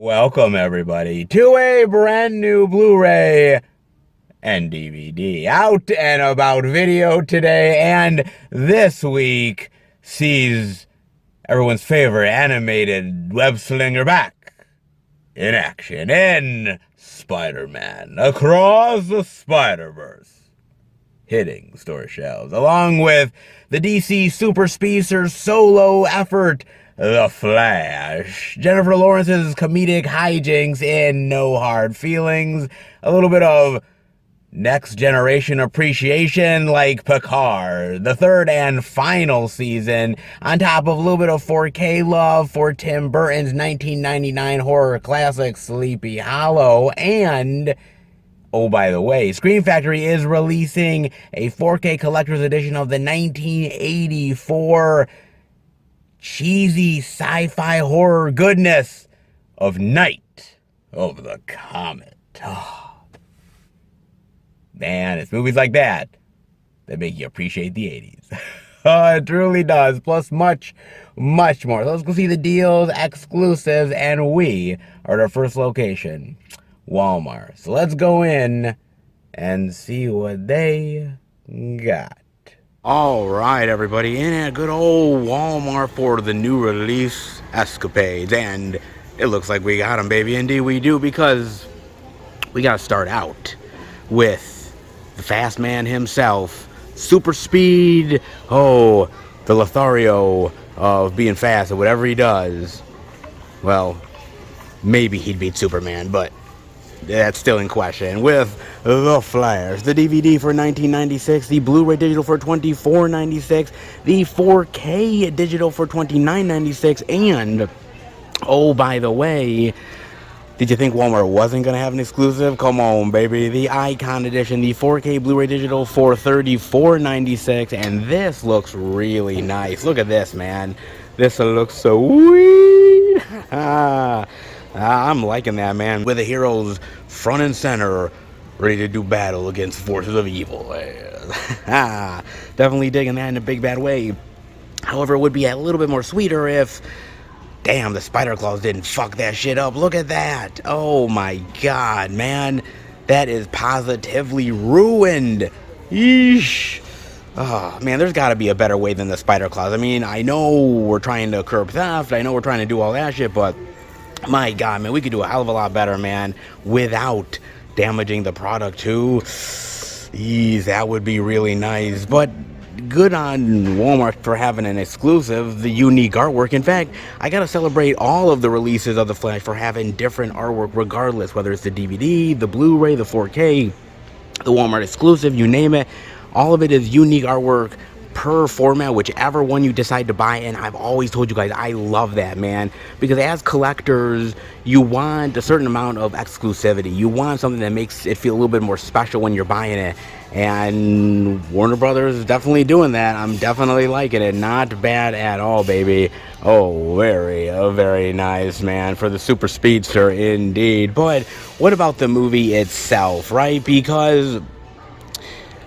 Welcome, everybody, to a brand new Blu-ray and DVD out and about video today, and this week sees everyone's favorite animated web-slinger back in action in Spider-Man Across the Spiderverse, hitting store shelves, along with the DC Super Speedster solo effort, The Flash, Jennifer Lawrence's comedic hijinks in No Hard Feelings, a little bit of next generation appreciation like Picard, the third and final season, on top of a little bit of 4K love for Tim Burton's 1999 horror classic Sleepy Hollow, and oh, by the way, Scream Factory is releasing a 4K collector's edition of the 1984 cheesy sci-fi horror goodness of Night of the Comet. Oh, man, it's movies like that that make you appreciate the 80s. Oh, it truly does. Plus much, much more. So let's go see the deals, exclusives, and we are at our first location, Walmart. So let's go in and see what they got. All right, everybody, in at good old Walmart for the new release escapades, and it looks like we got them, baby. Indeed we do, because we got to start out with the fast man himself, super speed, the Lothario of being fast at whatever he does. Well, maybe he'd beat Superman, but that's still in question. With The Flash, the DVD for $19.96, the Blu-ray digital for $24.96, the 4K digital for $29.96, and oh, by the way, did you think Walmart wasn't going to have an exclusive? Come on, baby. The Icon Edition, the 4K Blu-ray digital for $34.96, and this looks really nice. Look at this, man. This looks so sweet. I'm liking that, man. With the heroes front and center, ready to do battle against forces of evil. Definitely digging that in a big bad way. However, it would be a little bit more sweeter if, damn, the spider claws didn't fuck that shit up. Look at that. Oh my god, man. That is positively ruined. Yeesh. Oh, man, there's got to be a better way than the spider claws. I mean, I know we're trying to curb theft. I know we're trying to do all that shit, but my god, man, we could do a hell of a lot better, man, without damaging the product too. Ease, that would be really nice. But good on Walmart for having an exclusive, the unique artwork. In fact, I gotta celebrate all of the releases of The Flash for having different artwork regardless, whether it's the DVD, the Blu-ray, the 4K, the Walmart exclusive, you name it. All of it is unique artwork per format, whichever one you decide to buy. And I've always told you guys, I love that, man, because as collectors, you want a certain amount of exclusivity. You want something that makes it feel a little bit more special when you're buying it, and Warner Brothers is definitely doing that. I'm definitely liking it. Not bad at all, baby. Oh, very nice, man, for the Super Speedster, indeed. But what about the movie itself, right? Because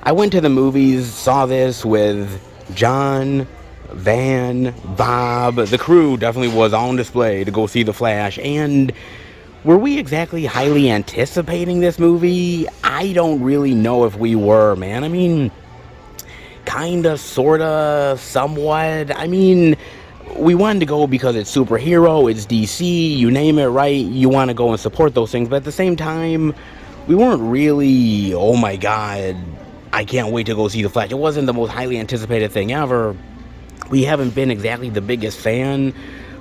I went to the movies, saw this with John, Van, Bob. The crew definitely was on display to go see The Flash. And were we exactly highly anticipating this movie? I don't really know if we were, man. I mean, kinda, sorta, somewhat. I mean, we wanted to go because it's superhero, it's DC, you name it, right? You want to go and support those things. But at the same time, we weren't really, oh my god, I can't wait to go see The Flash. It wasn't the most highly anticipated thing ever. We haven't been exactly the biggest fan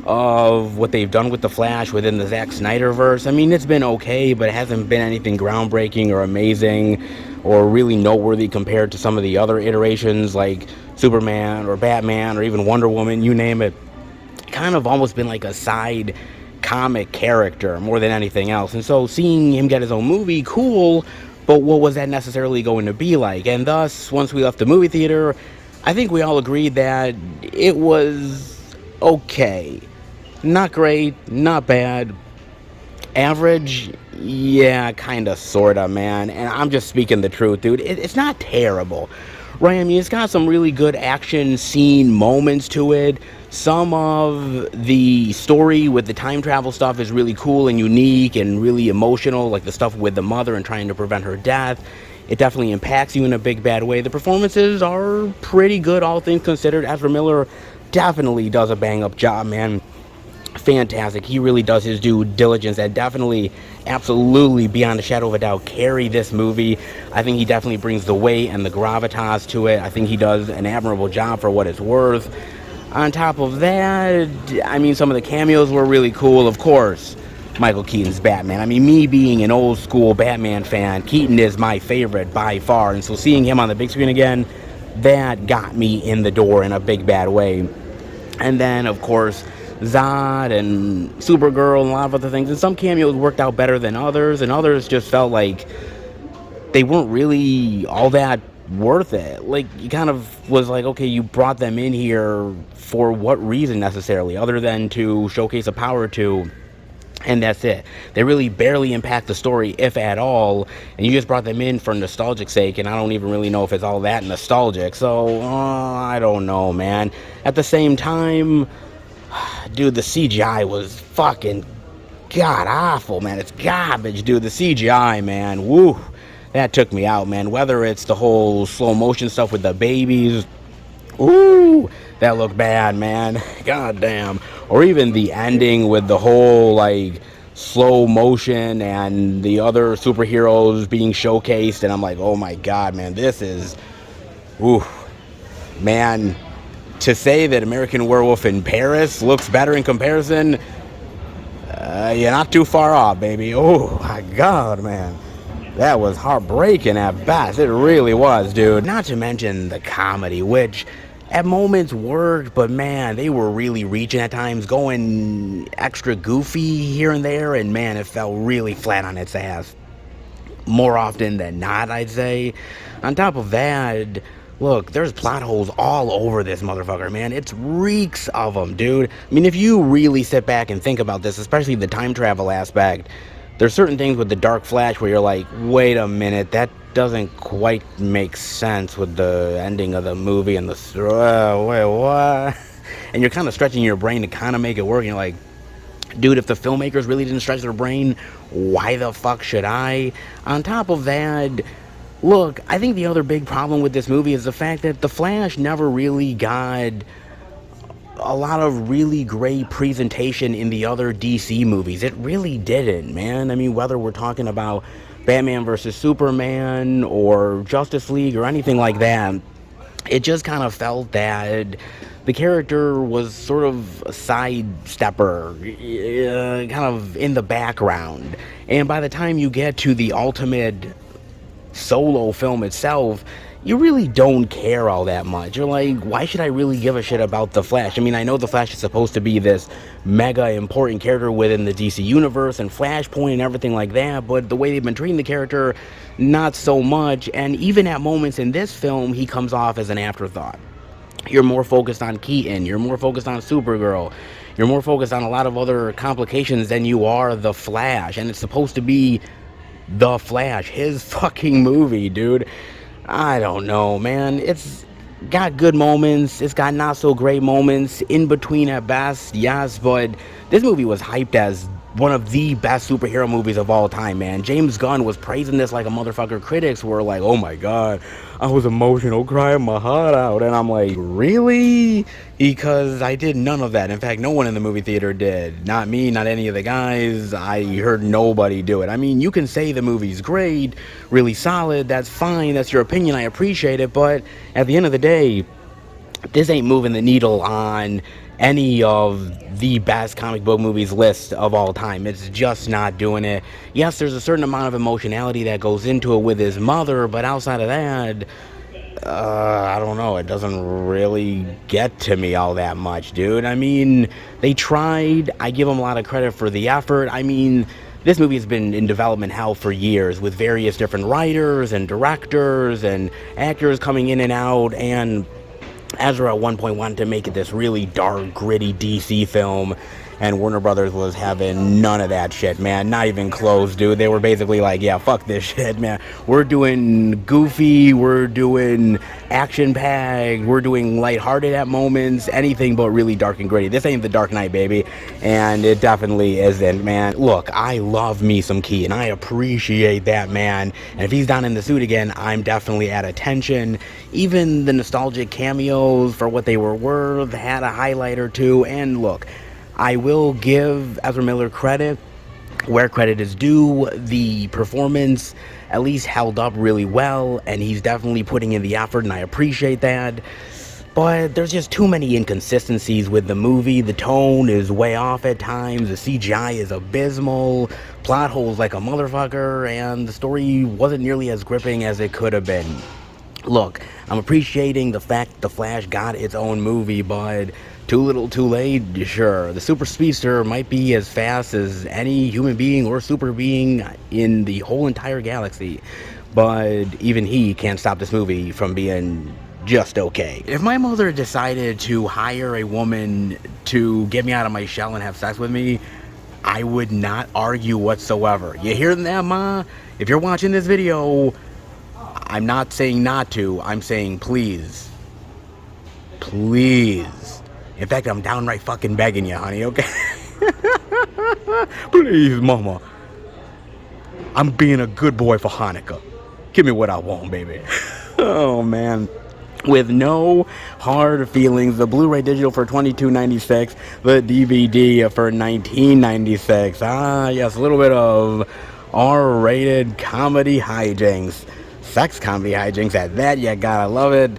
of what they've done with The Flash within the Zack Snyderverse. I mean, it's been okay, but it hasn't been anything groundbreaking or amazing or really noteworthy compared to some of the other iterations like Superman or Batman or even Wonder Woman, you name it. Kind of almost been like a side comic character more than anything else. And so seeing him get his own movie, cool, but what was that necessarily going to be like? And thus, once we left the movie theater, I think we all agreed that it was okay. Not great, not bad. Average, yeah, kinda, sorta, man. And I'm just speaking the truth, dude. It's not terrible, right? I mean, it's got some really good action scene moments to it. Some of the story with the time travel stuff is really cool and unique and really emotional, like the stuff with the mother and trying to prevent her death. It definitely impacts you in a big bad way. The performances are pretty good, all things considered. Ezra Miller definitely does a bang up job, man. Fantastic. He really does his due diligence and definitely, absolutely, beyond a shadow of a doubt, carry this movie. I think he definitely brings the weight and the gravitas to it. I think he does an admirable job for what it's worth. On top of that, I mean, some of the cameos were really cool. Of course, Michael Keaton's Batman. I mean, me being an old school Batman fan, Keaton is my favorite by far. And so seeing him on the big screen again, that got me in the door in a big bad way. And then, of course, Zod and Supergirl and a lot of other things. And some cameos worked out better than others, and others just felt like they weren't really all that worth it. Like, you kind of was like, okay, you brought them in here for what reason necessarily, other than to showcase a power to, and that's it. They really barely impact the story, if at all, and you just brought them in for nostalgic sake, and I don't even really know if it's all that nostalgic. So, I don't know, man. At the same time, dude, the CGI was fucking god-awful, man. It's garbage, dude. The CGI, man, woo. That took me out, man. Whether it's the whole slow motion stuff with the babies, ooh, that looked bad, man. God damn. Or even the ending with the whole, like, slow motion and the other superheroes being showcased. And I'm like, oh my god, man, this is, ooh, man. To say that American Werewolf in Paris looks better in comparison, you're not too far off, baby. Oh my god, man. That was heartbreaking at best. It really was, dude. Not to mention the comedy, which at moments worked, but man, they were really reaching at times, going extra goofy here and there, and man, it fell really flat on its ass. More often than not, I'd say. On top of that, look, there's plot holes all over this motherfucker, man. It reeks of them, dude. I mean, if you really sit back and think about this, especially the time travel aspect, there's certain things with the Dark Flash where you're like, wait a minute, that doesn't quite make sense with the ending of the movie and wait, what? And you're kind of stretching your brain to kind of make it work, and you're like, dude, if the filmmakers really didn't stretch their brain, why the fuck should I? On top of that, look, I think the other big problem with this movie is the fact that the Flash never really got a lot of really great presentation in the other DC movies. It really didn't, man. I mean, whether we're talking about Batman versus Superman or Justice League or anything like that, it just kind of felt that the character was sort of a sidestepper, kind of in the background. And by the time you get to the ultimate solo film itself, you really don't care all that much. You're like, why should I really give a shit about the Flash? I mean, I know the Flash is supposed to be this mega important character within the DC universe and Flashpoint and everything like that, but the way they've been treating the character, not so much. And even at moments in this film, he comes off as an afterthought. You're more focused on Keaton, you're more focused on Supergirl, you're more focused on a lot of other complications than you are the Flash, and it's supposed to be the Flash, his fucking movie, dude. I don't know, man. It's got good moments, it's got not so great moments, in between at best, yes, but this movie was hyped as one of the best superhero movies of all time, man. James Gunn was praising this like a motherfucker. Critics were like, oh my god, I was emotional, crying my heart out. And I'm like, really? Because I did none of that. In fact, no one in the movie theater did. Not me, not any of the guys. I heard nobody do it. I mean, you can say the movie's great, really solid, that's fine, that's your opinion, I appreciate it, but at the end of the day, this ain't moving the needle on any of the best comic book movies list of all time. It's just not doing it. Yes, there's a certain amount of emotionality that goes into it with his mother, but outside of that, I don't know, it doesn't really get to me all that much, dude. I mean, they tried. I give them a lot of credit for the effort. I mean, this movie has been in development hell for years with various different writers and directors and actors coming in and out, and Ezra at one point wanted to make it this really dark, gritty DC film, and Warner Brothers was having none of that shit, man. Not even close, dude. They were basically like, yeah, fuck this shit, man. We're doing goofy, we're doing action-packed, we're doing lighthearted at moments, anything but really dark and gritty. This ain't The Dark Knight, baby, and it definitely isn't, man. Look, I love me some Key, and I appreciate that, man. And if he's down in the suit again, I'm definitely at attention. Even the nostalgic cameos, for what they were worth, had a highlight or two. And look, I will give Ezra Miller credit where credit is due. The performance at least held up really well, and he's definitely putting in the effort, and I appreciate that. But there's just too many inconsistencies with the movie. The tone is way off at times, the CGI is abysmal, plot holes like a motherfucker, and the story wasn't nearly as gripping as it could have been. Look, I'm appreciating the fact The Flash got its own movie, but too little too late, sure. The super speedster might be as fast as any human being or super being in the whole entire galaxy, but even he can't stop this movie from being just okay. If my mother decided to hire a woman to get me out of my shell and have sex with me, I would not argue whatsoever. You hear that, Ma? If you're watching this video, I'm not saying not to, I'm saying please. Please. In fact, I'm downright fucking begging you, honey, okay? Please, Mama. I'm being a good boy for Hanukkah. Give me what I want, baby. Oh, man. With no hard feelings, the Blu-ray digital for $22.96, the DVD for $19.96. Ah, yes, a little bit of R-rated comedy hijinks. Sex comedy hijinks at that, you gotta love it.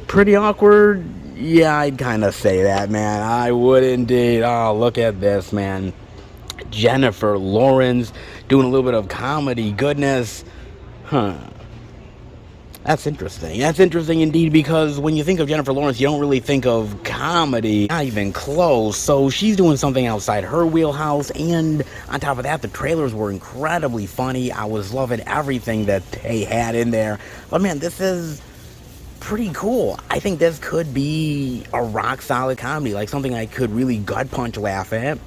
Pretty awkward? Yeah, I'd kind of say that, man. I would indeed. Oh, look at this, man. Jennifer Lawrence doing a little bit of comedy goodness. Huh. That's interesting. That's interesting indeed, because when you think of Jennifer Lawrence, you don't really think of comedy. Not even close. So she's doing something outside her wheelhouse, and on top of that, the trailers were incredibly funny. I was loving everything that they had in there. But man, this is pretty cool. I think this could be a rock-solid comedy, like something I could really gut-punch laugh at.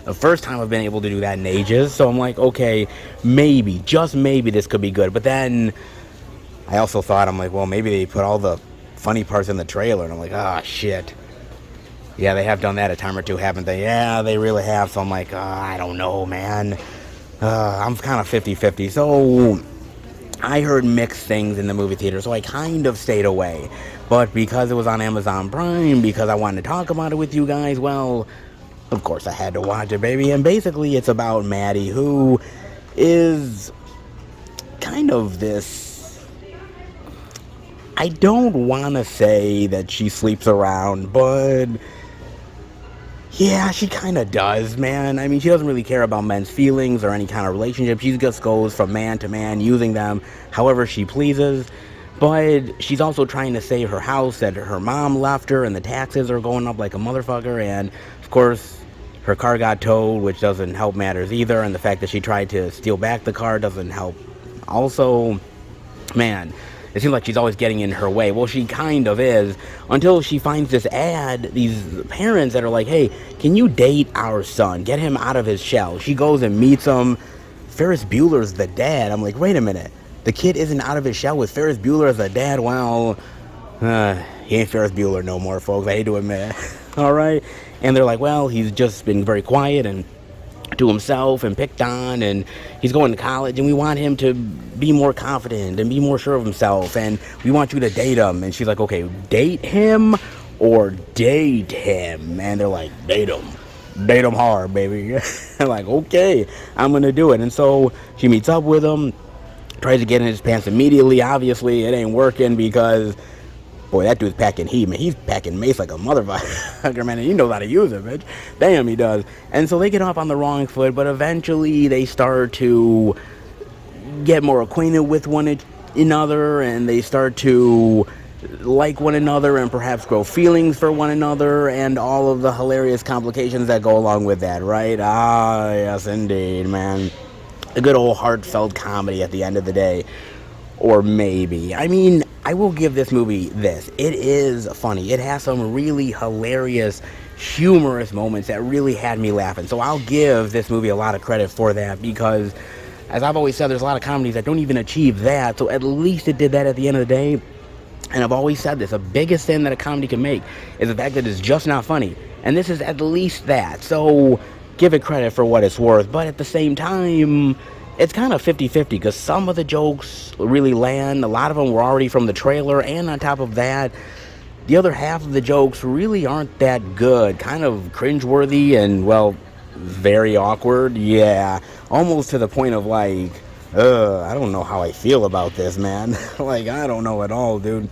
The first time I've been able to do that in ages, so I'm like, okay, maybe, just maybe this could be good. But then I also thought, I'm like, well, maybe they put all the funny parts in the trailer, and I'm like, ah, shit. Yeah, they have done that a time or two, haven't they? Yeah, they really have, so I'm like, I don't know, man. I'm kind of 50-50, so I heard mixed things in the movie theater, so I kind of stayed away. But because it was on Amazon Prime, because I wanted to talk about it with you guys, well, of course I had to watch it, baby. And basically it's about Maddie, who is kind of this, I don't want to say that she sleeps around, but yeah, she kind of does, man. I mean, she doesn't really care about men's feelings or any kind of relationship. She just goes from man to man, using them however she pleases. But she's also trying to save her house that her mom left her, and the taxes are going up like a motherfucker. And, of course, her car got towed, which doesn't help matters either. And the fact that she tried to steal back the car doesn't help. Also, man, it seems like she's always getting in her way. Well, she kind of is, until she finds this ad, these parents that are like, hey, can you date our son? Get him out of his shell. She goes and meets him. Ferris Bueller's the dad. I'm like, wait a minute. The kid isn't out of his shell with Ferris Bueller as a dad? Well, he ain't Ferris Bueller no more, folks. I hate to admit it. All right? And they're like, well, he's just been very quiet and to himself and picked on, and he's going to college, and we want him to be more confident and be more sure of himself, and we want you to date him. And she's like, okay, date him or date him? And they're like, date him hard, baby. I'm like, okay, I'm gonna do it. And so she meets up with him, tries to get in his pants immediately. Obviously it ain't working, because boy, that dude's packing heat, man. He's packing mace like a motherfucker, man. And he knows how to use it, bitch. Damn, he does. And so they get off on the wrong foot, but eventually they start to get more acquainted with one another, and they start to like one another and perhaps grow feelings for one another, and all of the hilarious complications that go along with that, right? Ah, yes, indeed, man. A good old heartfelt comedy at the end of the day. Or maybe. I mean, I will give this movie this. It is funny. It has some really hilarious humorous moments that really had me laughing. So I'll give this movie a lot of credit for that, because as I've always said, there's a lot of comedies that don't even achieve that. So at least it did that at the end of the day. And I've always said this, the biggest sin that a comedy can make is the fact that it's just not funny. And this is at least that. So give it credit for what it's worth. But at the same time, it's kind of 50-50, because some of the jokes really land. A lot of them were already from the trailer. And on top of that, the other half of the jokes really aren't that good. Kind of cringeworthy and, well, very awkward. Yeah, almost to the point of like, I don't know how I feel about this, man. Like, I don't know at all, dude.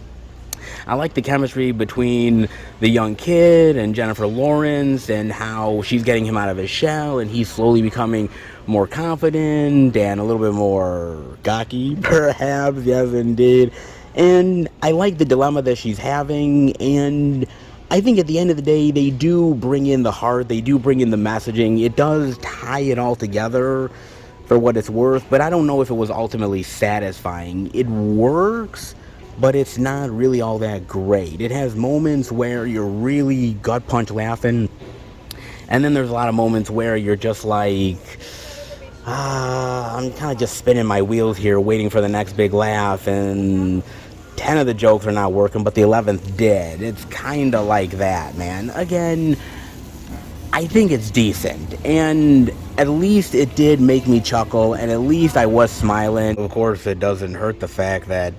I like the chemistry between the young kid and Jennifer Lawrence, and how she's getting him out of his shell and he's slowly becoming more confident and a little bit more cocky, perhaps. Yes, indeed. And I like the dilemma that she's having, and I think at the end of the day, they do bring in the heart, they do bring in the messaging. It does tie it all together for what it's worth, but I don't know if it was ultimately satisfying. It works, but it's not really all that great. It has moments where you're really gut punch laughing, and then there's a lot of moments where you're just like, I'm kind of just spinning my wheels here, waiting for the next big laugh, and 10 of the jokes are not working, but the 11th did. It's kind of like that, man. Again, I think it's decent, and at least it did make me chuckle, and at least I was smiling. Of course, it doesn't hurt the fact that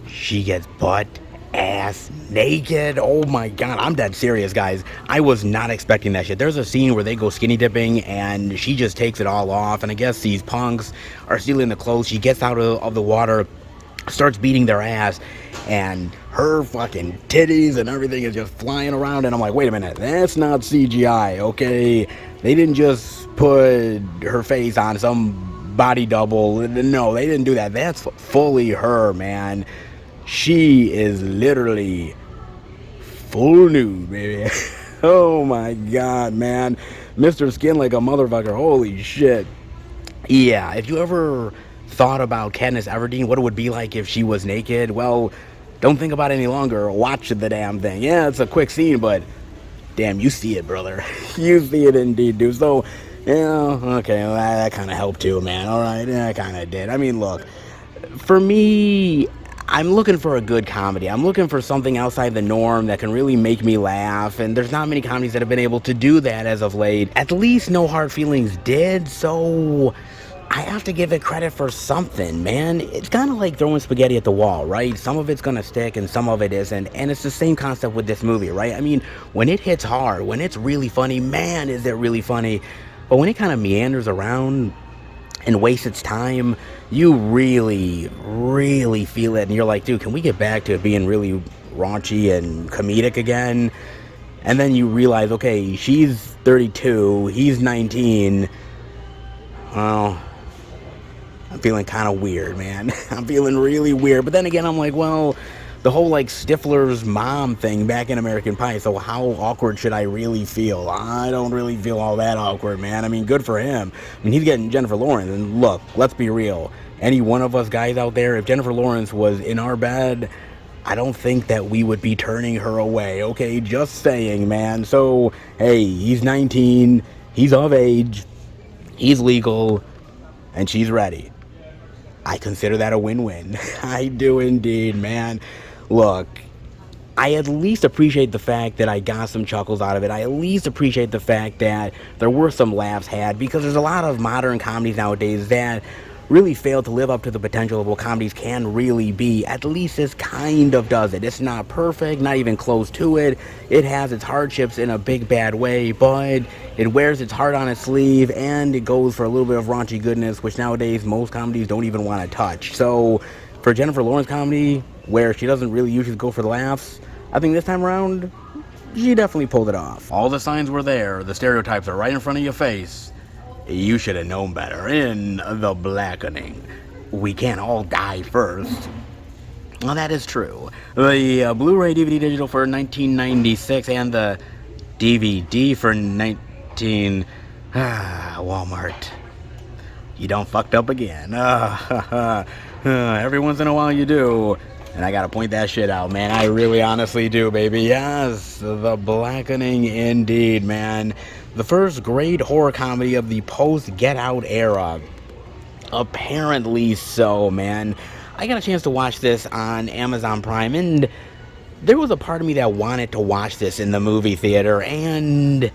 she gets butt ass naked. Oh my god, I'm dead serious, guys. I was not expecting that shit. There's a scene where they go skinny dipping and she just takes it all off, and I guess these punks are stealing the clothes. She gets out of the water, starts beating their ass, and her fucking titties and everything is just flying around, and I'm like, wait a minute, that's not CGI, okay? They didn't just put her face on some body double. No, they didn't do that. That's fully her, man. She is literally full nude, baby. Oh my god, man. Mr. Skin like a motherfucker. Holy shit. Yeah, if you ever thought about Katniss Everdeen, what it would be like if she was naked, well, don't think about it any longer. Watch the damn thing. Yeah, it's a quick scene, but damn, you see it, brother. You see it indeed, dude. So, yeah, okay, well, that kind of helped too, man. All right, yeah, I kind of did. I mean, look, for me, I'm looking for a good comedy. I'm looking for something outside the norm that can really make me laugh, and there's not many comedies that have been able to do that as of late. At least No Hard Feelings did, so I have to give it credit for something, man. It's kind of like throwing spaghetti at the wall, right? Some of it's gonna stick and some of it isn't, and it's the same concept with this movie, right? I mean, when it hits hard, when it's really funny, man, is it really funny. But when it kind of meanders around and wastes its time, you really, really feel it, and you're like, dude, can we get back to it being really raunchy and comedic again? And then you realize, okay, she's 32, he's 19. Well, I'm feeling kind of weird, man. I'm feeling really weird. But then again, I'm like, well, the whole, like, Stifler's mom thing back in American Pie, so how awkward should I really feel? I don't really feel all that awkward, man. I mean, good for him. I mean, he's getting Jennifer Lawrence, and look, let's be real. Any one of us guys out there, if Jennifer Lawrence was in our bed, I don't think that we would be turning her away, okay? Just saying, man. So, hey, he's 19, he's of age, he's legal, and she's ready. I consider that a win-win. I do indeed, man. Look, I at least appreciate the fact that I got some chuckles out of it. I at least appreciate the fact that there were some laughs had, because there's a lot of modern comedies nowadays that really fail to live up to the potential of what comedies can really be. At least this kind of does it. It's not perfect, not even close to it. It has its hardships in a big bad way, but it wears its heart on its sleeve, and it goes for a little bit of raunchy goodness, which nowadays most comedies don't even want to touch. So for Jennifer Lawrence comedy, where she doesn't really usually go for the laughs, I think this time around, she definitely pulled it off. All the signs were there. The stereotypes are right in front of your face. You should have known better. In The Blackening, we can't all die first. Well, that is true. The Blu-ray DVD digital for 1996 and the DVD for 19... Walmart. You done fucked up again. Every once in a while you do. And I gotta point that shit out, man. I really honestly do, baby. Yes, The Blackening indeed, man. The first great horror comedy of the post-Get Out era. Apparently so, man. I got a chance to watch this on Amazon Prime, and there was a part of me that wanted to watch this in the movie theater, and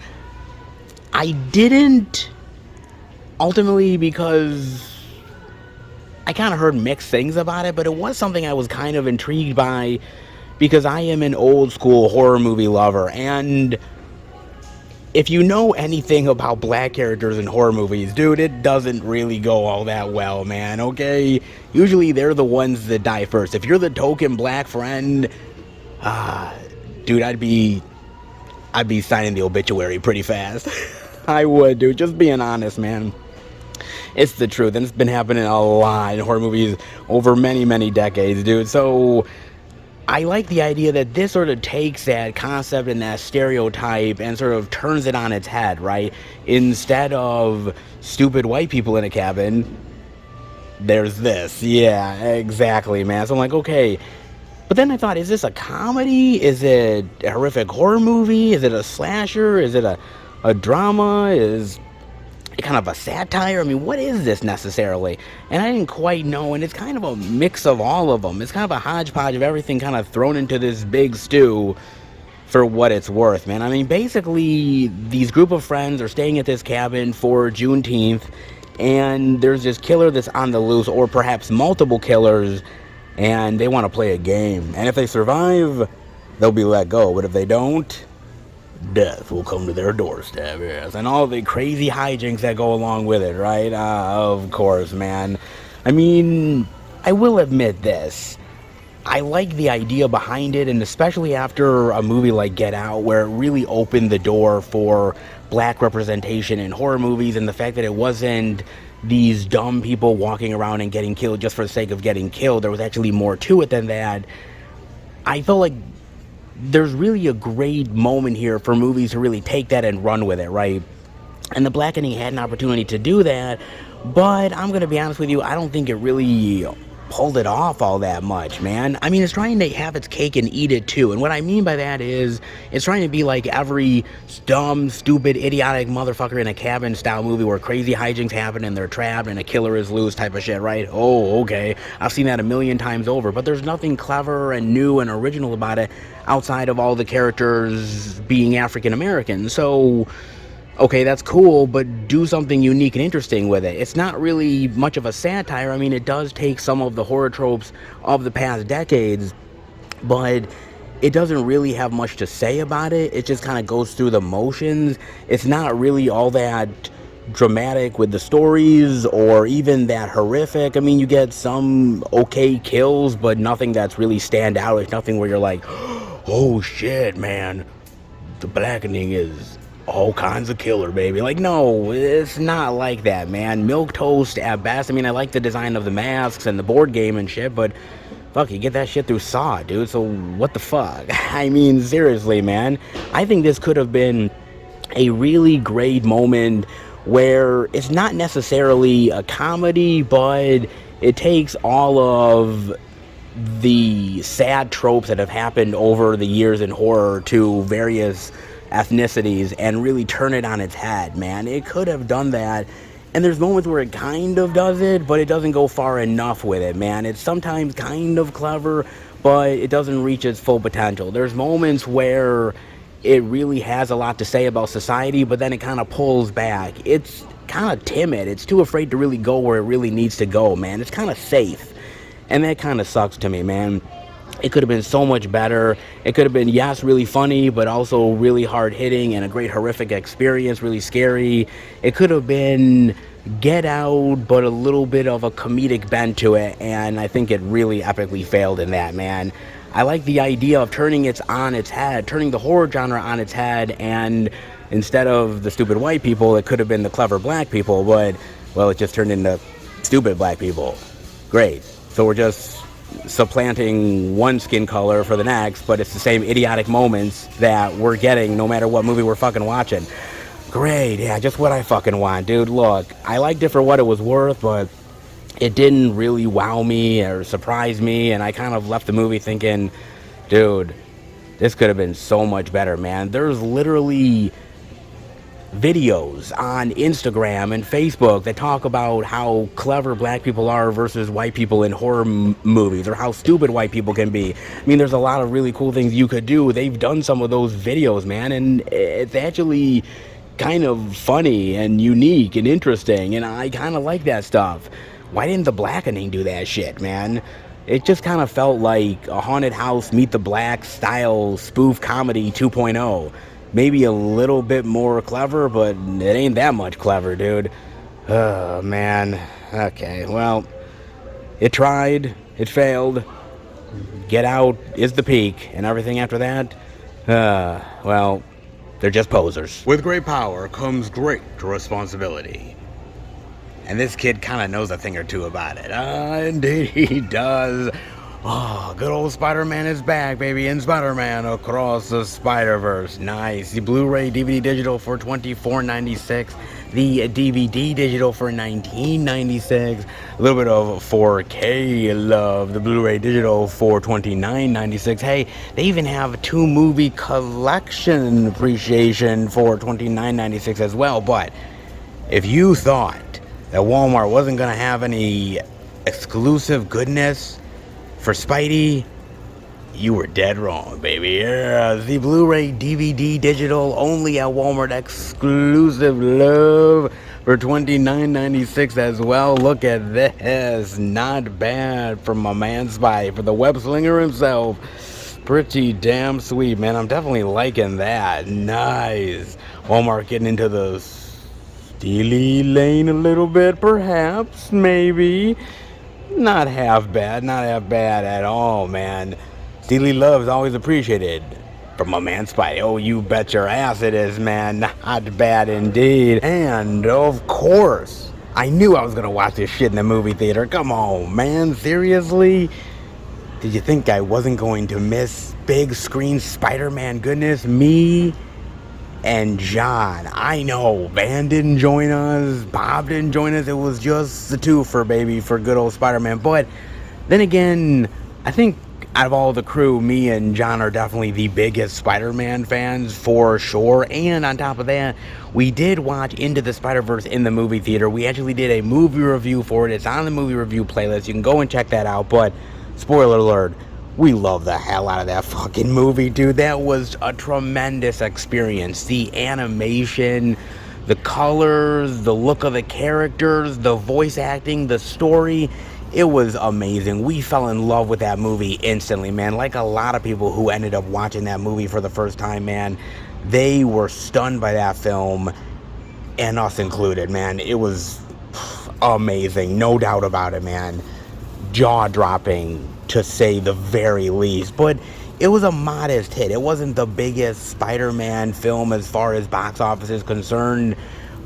I didn't, ultimately, because I kind of heard mixed things about it, but it was something I was kind of intrigued by because I am an old school horror movie lover, and if you know anything about black characters in horror movies, dude, it doesn't really go all that well, man, okay? Usually they're the ones that die first. If you're the token black friend, dude, I'd be signing the obituary pretty fast. I would, dude, just being honest, man. It's the truth, and it's been happening a lot in horror movies over many, many decades, dude. So I like the idea that this sort of takes that concept and that stereotype and sort of turns it on its head, right? Instead of stupid white people in a cabin, there's this. Yeah, exactly, man. So I'm like, okay. But then I thought, is this a comedy? Is it a horrific horror movie? Is it a slasher? Is it a drama? Is kind of a satire? I mean, what is this necessarily? And I didn't quite know, and it's kind of a mix of all of them. It's kind of a hodgepodge of everything kind of thrown into this big stew for what it's worth, man. I mean, basically, these group of friends are staying at this cabin for Juneteenth, and there's this killer that's on the loose, or perhaps multiple killers, and they want to play a game. And if they survive, they'll be let go. But if they don't, death will come to their doorstep, yes. And all the crazy hijinks that go along with it, right? Of course, man. I mean, I will admit this. I like the idea behind it, and especially after a movie like Get Out, where it really opened the door for black representation in horror movies, and the fact that it wasn't these dumb people walking around and getting killed just for the sake of getting killed. There was actually more to it than that. I felt like there's really a great moment here for movies to really take that and run with it, right? And The Blackening had an opportunity to do that, but I'm going to be honest with you, I don't think it really pulled it off all that much, man. I mean, it's trying to have its cake and eat it too. And what I mean by that is it's trying to be like every dumb, stupid, idiotic motherfucker in a cabin style movie where crazy hijinks happen and they're trapped and a killer is loose type of shit, right? Oh, okay. I've seen that a million times over, but there's nothing clever and new and original about it outside of all the characters being African American. So okay, that's cool, but do something unique and interesting with it. It's not really much of a satire. I mean, it does take some of the horror tropes of the past decades, but it doesn't really have much to say about it. It just kind of goes through the motions. It's not really all that dramatic with the stories or even that horrific. I mean, you get some okay kills, but nothing that's really stand out. It's nothing where you're like, oh shit, man, The Blackening is all kinds of killer, baby. Like, no, it's not like that, man. Milquetoast at best. I mean, I like the design of the masks and the board game and shit, but fuck, you get that shit through Saw, dude. So what the fuck? I mean, seriously, man. I think this could have been a really great moment where it's not necessarily a comedy, but it takes all of the sad tropes that have happened over the years in horror to various ethnicities and really turn it on its head, man. It could have done that, and there's moments where it kind of does it, but it doesn't go far enough with it, man. It's sometimes kind of clever, but it doesn't reach its full potential. There's moments where it really has a lot to say about society, but then it kind of pulls back. It's kind of timid. It's too afraid to really go where it really needs to go, man. It's kind of safe, and that kind of sucks to me, man. It could have been so much better. It could have been, yes, really funny, but also really hard-hitting and a great horrific experience, really scary. It could have been Get Out, but a little bit of a comedic bent to it, and I think it really epically failed in that, man. I like the idea of turning it on its head, turning the horror genre on its head, and instead of the stupid white people, it could have been the clever black people, but, well, it just turned into stupid black people. Great. So we're just supplanting one skin color for the next, but it's the same idiotic moments that we're getting no matter what movie we're fucking watching. Great, yeah, just what I fucking want, dude. Look, I liked it for what it was worth, but it didn't really wow me or surprise me, and I kind of left the movie thinking, dude, this could have been so much better, man. There's literally videos on Instagram and Facebook that talk about how clever black people are versus white people in horror movies, or how stupid white people can be. I mean, there's a lot of really cool things you could do. They've done some of those videos, man, and it's actually kind of funny and unique and interesting, and I kind of like that stuff. Why didn't the Blackening do that shit, man? It just kind of felt like a haunted house meet the black style spoof comedy 2.0. Maybe a little bit more clever, but it ain't that much clever, dude. Oh, man. Okay, well, it tried, it failed. Get Out is the peak, and everything after that, well, they're just posers. With great power comes great responsibility. And this kid kind of knows a thing or two about it. Indeed he does. Oh, good old Spider-Man is back, baby, in Spider-Man Across the Spiderverse. Nice. The Blu-ray DVD digital for $24.96. The DVD digital for $19.96. A little bit of 4K love. The Blu-ray digital for $29.96. Hey, they even have 2 movie collection appreciation for $29.96 as well. But if you thought that Walmart wasn't going to have any exclusive goodness for Spidey, you were dead wrong, baby. Yeah, the Blu-ray DVD digital only at Walmart, exclusive love for $29.96 as well. Look at this. Not bad from my man Spidey, for the web slinger himself. Pretty damn sweet, man. I'm definitely liking that. Nice. Walmart getting into the steely lane a little bit, perhaps, maybe. Not half bad at all, man. Steely love is always appreciated from my man Spidey. Oh, you bet your ass it is, man. Not bad indeed. And, of course, I knew I was going to watch this shit in the movie theater. Come on, man. Seriously? Did you think I wasn't going to miss big screen Spider-Man goodness? Me and John. I know, Van didn't join us, Bob didn't join us. It was just the two for good old Spider-Man. But then again, I think out of all the crew, me and John are definitely the biggest Spider-Man fans for sure. And on top of that, we did watch Into the Spider-Verse in the movie theater. We actually did a movie review for it. It's on the movie review playlist. You can go and check that out. But spoiler alert, we love the hell out of that fucking movie, dude. That was a tremendous experience. The animation, the colors, the look of the characters, the voice acting, the story, it was amazing. We fell in love with that movie instantly, man. Like a lot of people who ended up watching that movie for the first time, man, they were stunned by that film, and us included, man. It was amazing, no doubt about it, man. Jaw-dropping, to say the very least. But it was a modest hit. It wasn't the biggest Spider-Man film as far as box office is concerned,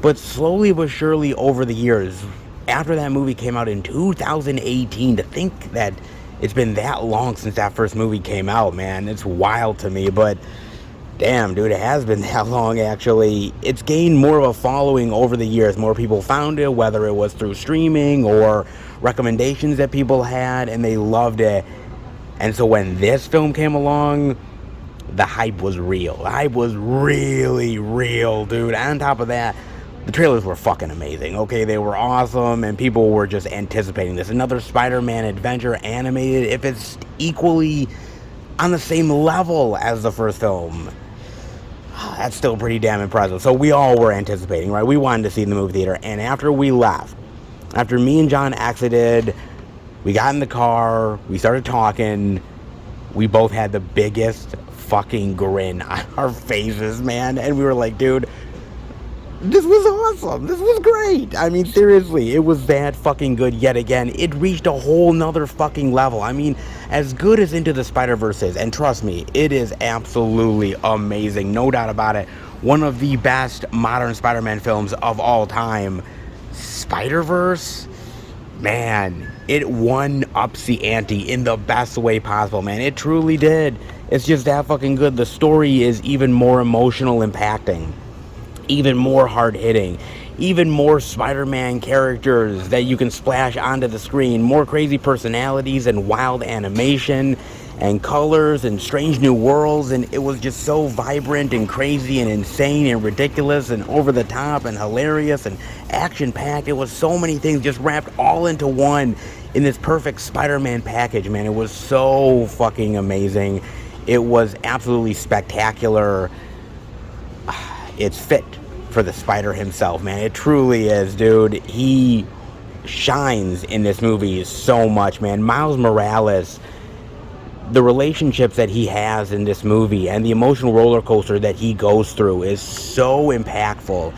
but slowly but surely over the years, after that movie came out in 2018, to think that it's been that long since that first movie came out, man, it's wild to me. But damn, dude, it has been that long, actually. It's gained more of a following over the years. More people found it, whether it was through streaming or recommendations that people had, and they loved it. And so when this film came along, the hype was real. The hype was really real, dude. On top of that, the trailers were fucking amazing, okay? They were awesome, and people were just anticipating this. Another Spider-Man adventure animated, if it's equally on the same level as the first film, that's still pretty damn impressive. So we all were anticipating, right? We wanted to see it in the movie theater. And after we left, after me and John exited, we got in the car, we started talking, we both had the biggest fucking grin on our faces, man. And we were like, dude, this was awesome. This was great. I mean, seriously, it was that fucking good yet again. It reached a whole nother fucking level. I mean, as good as Into the Spider-Verse is, and trust me, it is absolutely amazing, no doubt about it. One of the best modern Spider-Man films of all time. Spider-Verse, man, it one-ups the ante in the best way possible, man. It truly did. It's just that fucking good. The story is even more emotional impacting, even more hard-hitting, even more Spider-Man characters that you can splash onto the screen, more crazy personalities and wild animation and colors and strange new worlds, and it was just so vibrant and crazy and insane and ridiculous and over the top and hilarious and action-packed. It was so many things just wrapped all into one in this perfect Spider-Man package, man. It was so fucking amazing. It was absolutely spectacular. It's fit for the Spider himself, man. It truly is, dude. He shines in this movie so much, man. Miles Morales, the relationships that he has in this movie and the emotional roller coaster that he goes through is so impactful,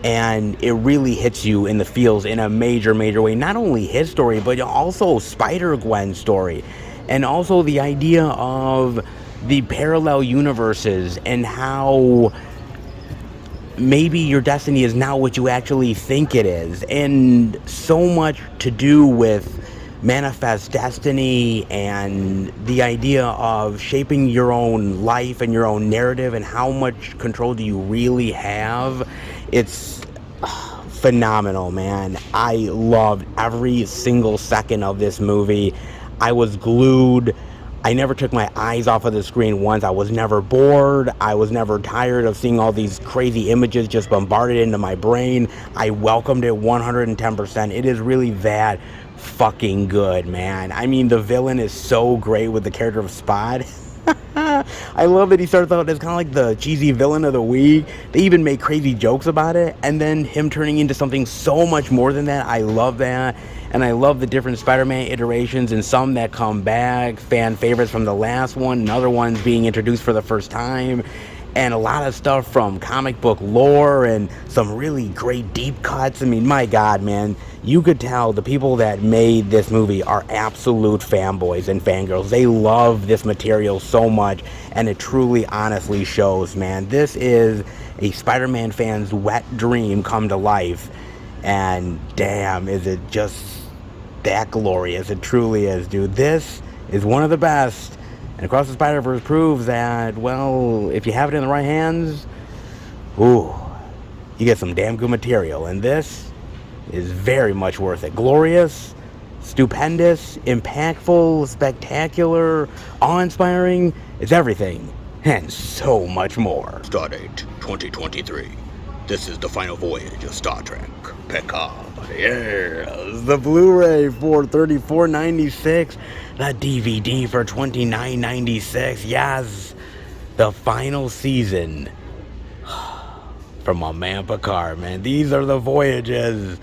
and it really hits you in the feels in a major way. Not only his story, but also Spider-Gwen's story, and also the idea of the parallel universes and how maybe your destiny is not what you actually think it is, and so much to do with manifest destiny and the idea of shaping your own life and your own narrative and how much control do you really have. It's phenomenal, man. I loved every single second of this movie. I was glued. I never took my eyes off of the screen once. I was never bored. I was never tired of seeing all these crazy images just bombarded into my brain. I welcomed it 110%. It is really that fucking good, man. I mean, the villain is so great with the character of Spot. I love that he starts out as kind of like the cheesy villain of the week. They even make crazy jokes about it, and then him turning into something so much more than that. I love that. And I love the different Spider-Man iterations, and some that come back, fan favorites from the last one, and other ones being introduced for the first time, and a lot of stuff from comic book lore and some really great deep cuts. I mean, my God, man, you could tell the people that made this movie are absolute fanboys and fangirls. They love this material so much, and it truly, honestly shows, man. This is a Spider-Man fan's wet dream come to life, and damn, is it just that glorious. It truly is, dude. This is one of the best. And Across the Spider-Verse proves that, well, if you have it in the right hands, ooh, you get some damn good material. And this is very much worth it. Glorious, stupendous, impactful, spectacular, awe-inspiring. It's everything. And so much more. Stardate 2023. This is the final voyage of Star Trek Picard. Yes, the Blu-ray for $34.96, the DVD for $29.96. Yes, the final season from my man Picard, man. These are the voyages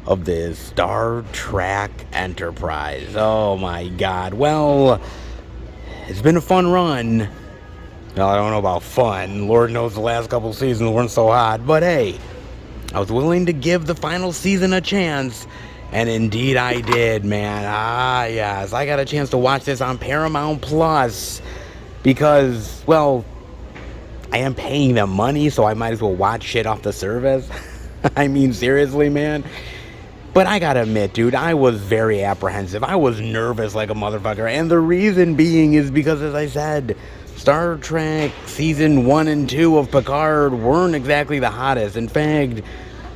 of the Star Trek Enterprise. Oh my God. Well, it's been a fun run. Well, I don't know about fun. Lord knows the last couple seasons weren't so hot. But hey, I was willing to give the final season a chance. And indeed I did, man. Ah, yes. I got a chance to watch this on Paramount Plus. Because, well, I am paying them money, so I might as well watch shit off the service. I mean, seriously, man. But I gotta admit, dude, I was very apprehensive. I was nervous like a motherfucker. And the reason being is because, as I said, Star Trek Season 1 and 2 of Picard weren't exactly the hottest. In fact,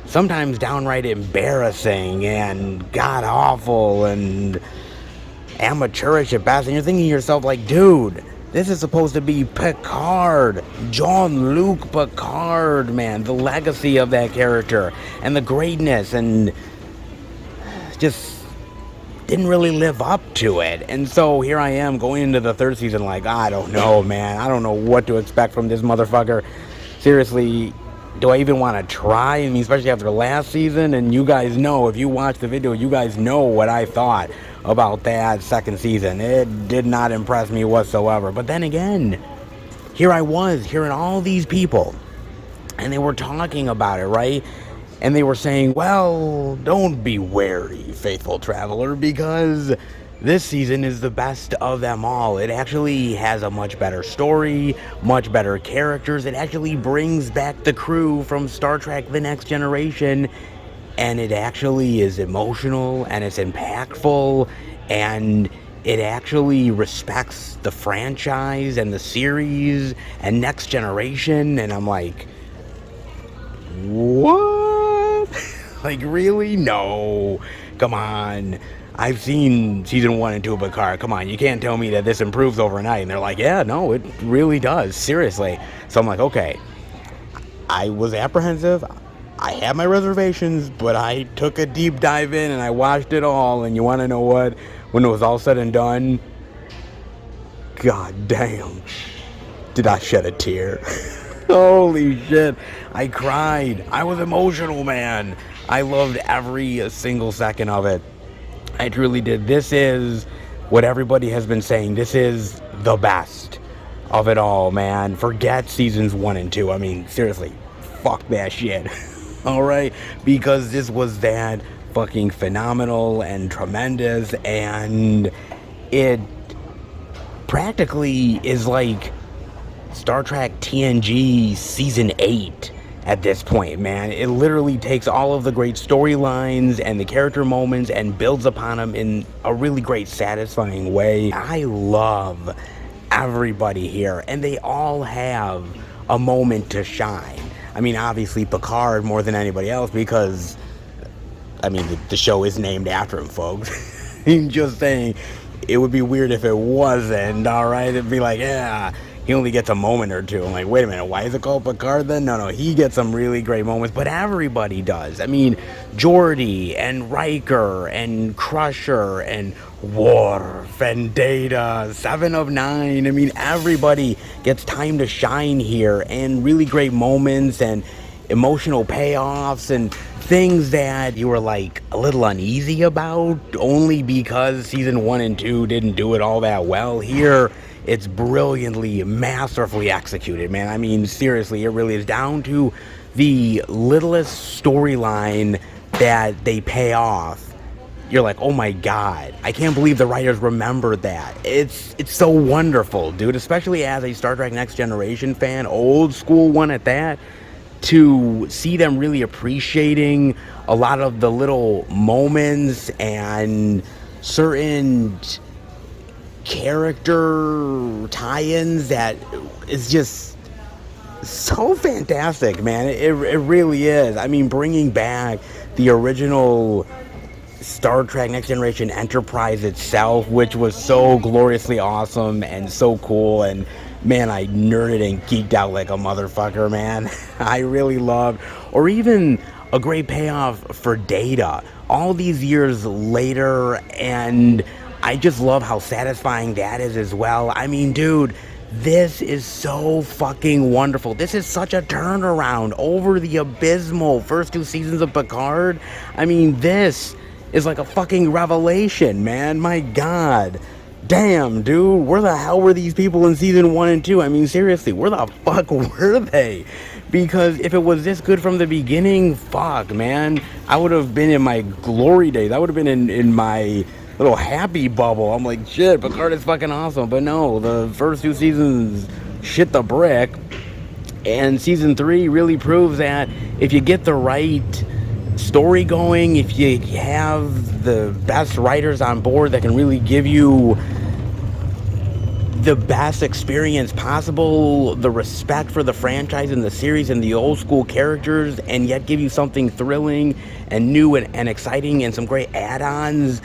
sometimes downright embarrassing and god-awful and amateurish at best. And you're thinking to yourself, like, dude, this is supposed to be Picard. Jean-Luc Picard, man. The legacy of that character and the greatness, and just didn't really live up to it. And so here I am going into the third season like, I don't know, man. I don't know what to expect from this motherfucker. Seriously, do I even want to try? I mean, especially after last season. And you guys know, if you watch the video, you guys know what I thought about that second season. It did not impress me whatsoever. But then again, here I was hearing all these people, and they were talking about it, right? And they were saying, well, don't be wary, faithful traveler, because this season is the best of them all. It actually has a much better story, much better characters. It actually brings back the crew from Star Trek The Next Generation, and it actually is emotional, and it's impactful, and it actually respects the franchise and the series and Next Generation. And I'm like, what? Like, really? No. Come on. I've seen season 1 and 2 of Picard. Come on, you can't tell me that this improves overnight. And they're like, yeah, no, it really does. Seriously. So I'm like, okay. I was apprehensive. I had my reservations, but I took a deep dive in and I watched it all. And you want to know what? When it was all said and done, god damn, did I shed a tear. Holy shit. I cried. I was emotional, man. I loved every single second of it. I truly did. This is what everybody has been saying. This is the best of it all, man. Forget seasons 1 and 2. I mean, seriously, fuck that shit. Alright? Because this was that fucking phenomenal and tremendous, and it practically is like Star Trek TNG Season 8 at this point, man. It literally takes all of the great storylines and the character moments and builds upon them in a really great, satisfying way. I love everybody here, and they all have a moment to shine. I mean, obviously Picard more than anybody else because, I mean, the show is named after him, folks. I'm just saying, it would be weird if it wasn't, alright? It'd be like, yeah, he only gets a moment or two. I'm like, wait a minute, why is it called Picard then? No, he gets some really great moments, but everybody does. I mean, Geordi and Riker and Crusher and Worf and Data, 7 of 9. I mean, everybody gets time to shine here, and really great moments and emotional payoffs and things that you were like a little uneasy about only because season 1 and 2 didn't do it all that well. Here, it's brilliantly, masterfully executed, man. I mean, seriously, it really is down to the littlest storyline that they pay off. You're like, oh my god, I can't believe the writers remembered that. It's so wonderful, dude, especially as a Star Trek Next Generation fan, old school one at that, to see them really appreciating a lot of the little moments and certain character tie-ins that is just so fantastic, man. It really is. I mean, bringing back the original Star Trek Next Generation Enterprise itself, which was so gloriously awesome and so cool, and man, I nerded and geeked out like a motherfucker, man. I really loved, or even a great payoff for Data all these years later, and I just love how satisfying that is as well. I mean, dude, this is so fucking wonderful. This is such a turnaround over the abysmal first 2 seasons of Picard. I mean, this is like a fucking revelation, man. My god. Damn, dude, where the hell were these people in season 1 and 2? I mean, seriously, where the fuck were they? Because if it was this good from the beginning, fuck, man, I would have been in my glory days. I would have been in my little happy bubble. I'm like, shit, Picard is fucking awesome. But no, the first 2 seasons shit the brick. And season 3 really proves that if you get the right story going, if you have the best writers on board that can really give you the best experience possible, the respect for the franchise and the series and the old school characters, and yet give you something thrilling and new and exciting and some great add-ons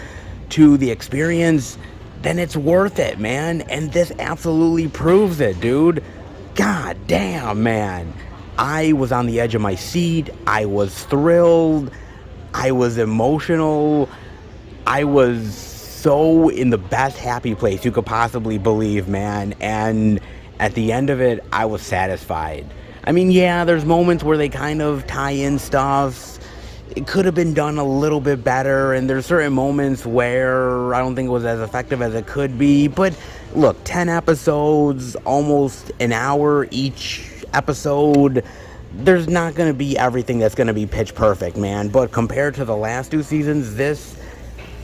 to the experience, then it's worth it, man. And this absolutely proves it, dude. God damn, man. I was on the edge of my seat. I was thrilled. I was emotional. I was so in the best happy place you could possibly believe, man. And at the end of it, I was satisfied. I mean, yeah, there's moments where they kind of tie in stuff. It could have been done a little bit better, and there's certain moments where I don't think it was as effective as it could be. But look, 10 episodes, almost an hour each episode, there's not going to be everything that's going to be pitch perfect, man. But compared to the last 2 seasons, this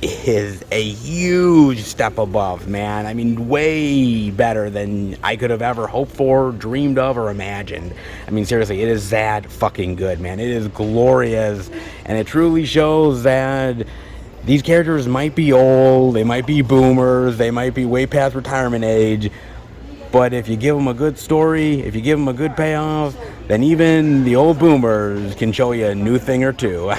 is a huge step above, man. I mean, way better than I could have ever hoped for, dreamed of, or imagined. I mean, seriously, it is that fucking good, man. It is glorious, and it truly shows that these characters might be old, they might be boomers, they might be way past retirement age, But if you give them a good story, if you give them a good payoff, then even the old boomers can show you a new thing or two.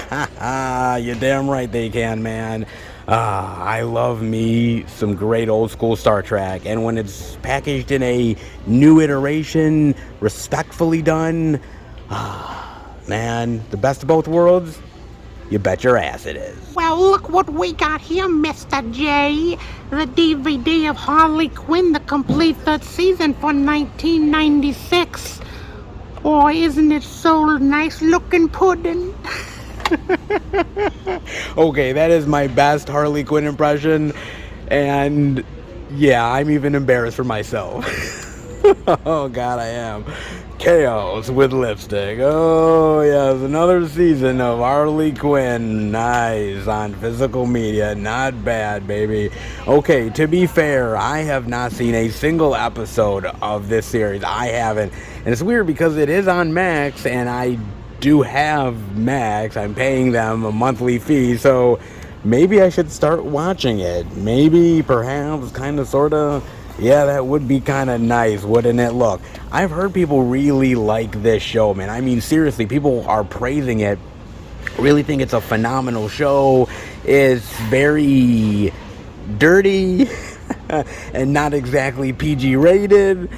You're damn right they can, man. I love me some great old school Star Trek, and when it's packaged in a new iteration, respectfully done, man, the best of both worlds, you bet your ass it is. Well, look what we got here, Mr. J. The DVD of Harley Quinn, the complete third season for 1996. Boy, isn't it so nice looking pudding? Okay, that is my best Harley Quinn impression, and yeah, I'm even embarrassed for myself. Oh god, I am. Chaos with lipstick. Oh yes, another season of Harley Quinn. Nice, on physical media. Not bad, baby. Okay, to be fair, I have not seen a single episode of this series. I haven't. And it's weird because it is on Max, and I do have Max. I'm paying them a monthly fee, so maybe I should start watching it. Maybe, perhaps, kind of, sort of. Yeah, that would be kind of nice, wouldn't it? Look, I've heard people really like this show, man. I mean, seriously, people are praising it. Really think it's a phenomenal show. It's very dirty and not exactly PG rated,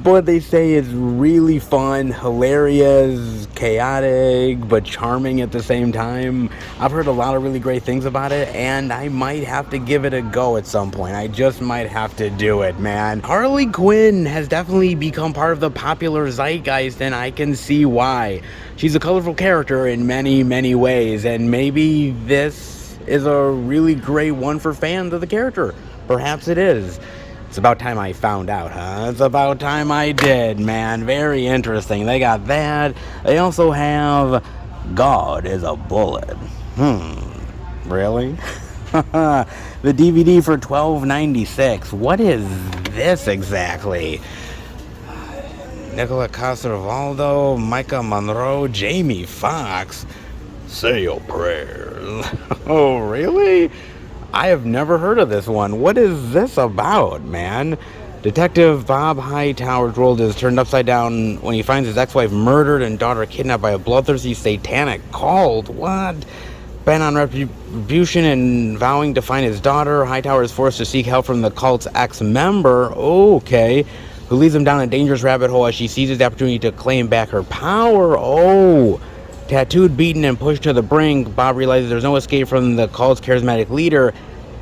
but they say it's really fun, hilarious, chaotic, but charming at the same time. I've heard a lot of really great things about it, and I might have to give it a go at some point. I just might have to do it, man. Harley Quinn has definitely become part of the popular zeitgeist, and I can see why. She's a colorful character in many, many ways, and maybe this is a really great one for fans of the character. Perhaps it is. It's about time I found out, huh? It's about time I did, man. Very interesting. They got that. They also have God is a Bullet. Really? The DVD for $12.96. What is this exactly? Nicola Coster-Waldau, Micah Monroe, Jamie Foxx. Say your prayers. Oh, really? I have never heard of this one. What is this about, man? Detective Bob Hightower's world is turned upside down when he finds his ex-wife murdered and daughter kidnapped by a bloodthirsty satanic cult. What? Bent on retribution and vowing to find his daughter, Hightower is forced to seek help from the cult's ex-member, okay, who leads him down a dangerous rabbit hole as she seizes the opportunity to claim back her power. Oh, tattooed, beaten, and pushed to the brink, Bob realizes there's no escape from the cult's charismatic leader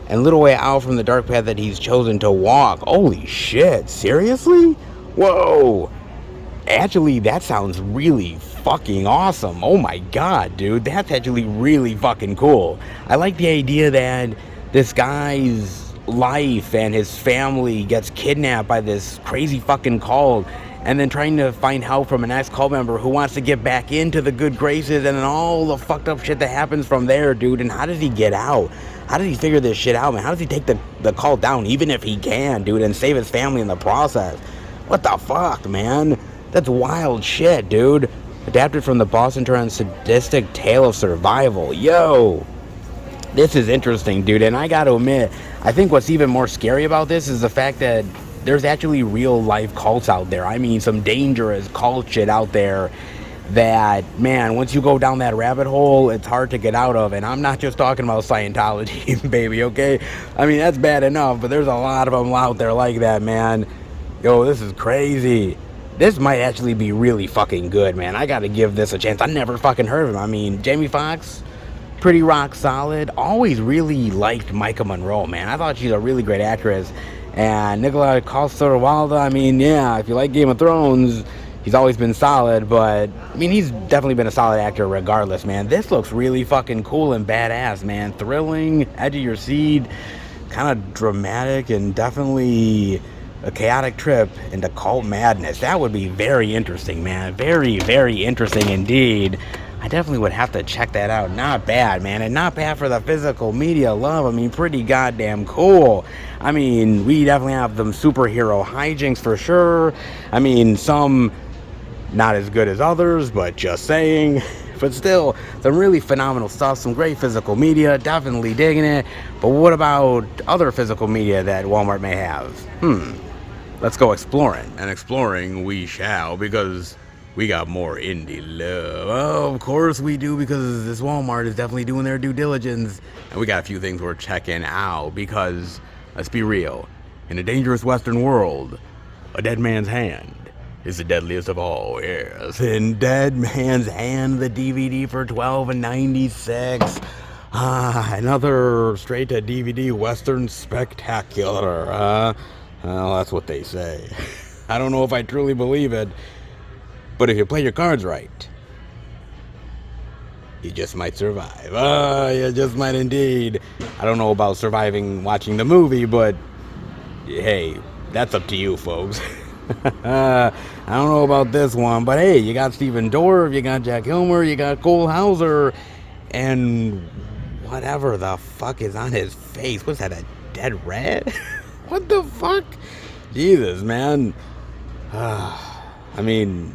and little way out from the dark path that he's chosen to walk. Holy shit, seriously? Whoa. Actually, that sounds really fucking awesome. Oh my god, dude. That's actually really fucking cool. I like the idea that this guy's life and his family gets kidnapped by this crazy fucking cult, and then trying to find help from an ex-cult member who wants to get back into the good graces, and then all the fucked up shit that happens from there, dude. And how does he get out? How does he figure this shit out, man? How does he take the cult down, even if he can, dude, and save his family in the process? What the fuck, man? That's wild shit, dude. Adapted from the Boston Trend sadistic tale of survival. Yo, this is interesting, dude. And I gotta admit, I think what's even more scary about this is the fact that there's actually real life cults out there. I mean, some dangerous cult shit out there that, man, once you go down that rabbit hole, it's hard to get out of. And I'm not just talking about Scientology, baby, okay? I mean, that's bad enough, but there's a lot of them out there like that, man. Yo, this is crazy. This might actually be really fucking good, man. I gotta give this a chance. I never fucking heard of him. I mean, Jamie Foxx, pretty rock solid. Always really liked Micah Monroe, man. I thought she's a really great actress. And Nicola Coster-Waldau, I mean, yeah, if you like Game of Thrones, he's always been solid, but, I mean, he's definitely been a solid actor regardless, man. This looks really fucking cool and badass, man. Thrilling, edge of your seat, kind of dramatic, and definitely a chaotic trip into cult madness. That would be very interesting, man. Very, very interesting indeed. I definitely would have to check that out. Not bad, man. And not bad for the physical media love. I mean, pretty goddamn cool. I mean, we definitely have them superhero hijinks for sure. I mean, some not as good as others, but just saying. But still, some really phenomenal stuff. Some great physical media. Definitely digging it. But what about other physical media that Walmart may have? let's go exploring. And exploring we shall, because we got more indie love. Oh, of course we do, because this Walmart is definitely doing their due diligence. And we got a few things we're checking out, because, let's be real, in a dangerous Western world, a dead man's hand is the deadliest of all, yes. In Dead Man's Hand, the DVD for $12.96. Another straight to DVD Western spectacular. Well, that's what they say. I don't know if I truly believe it, but if you play your cards right, you just might survive. You just might indeed. I don't know about surviving watching the movie, but hey, that's up to you, folks. I don't know about this one, but hey, you got Stephen Dorff, you got Jack Kilmer, you got Cole Hauser, and whatever the fuck is on his face. What's that, a dead rat? What the fuck? Jesus, man. I mean,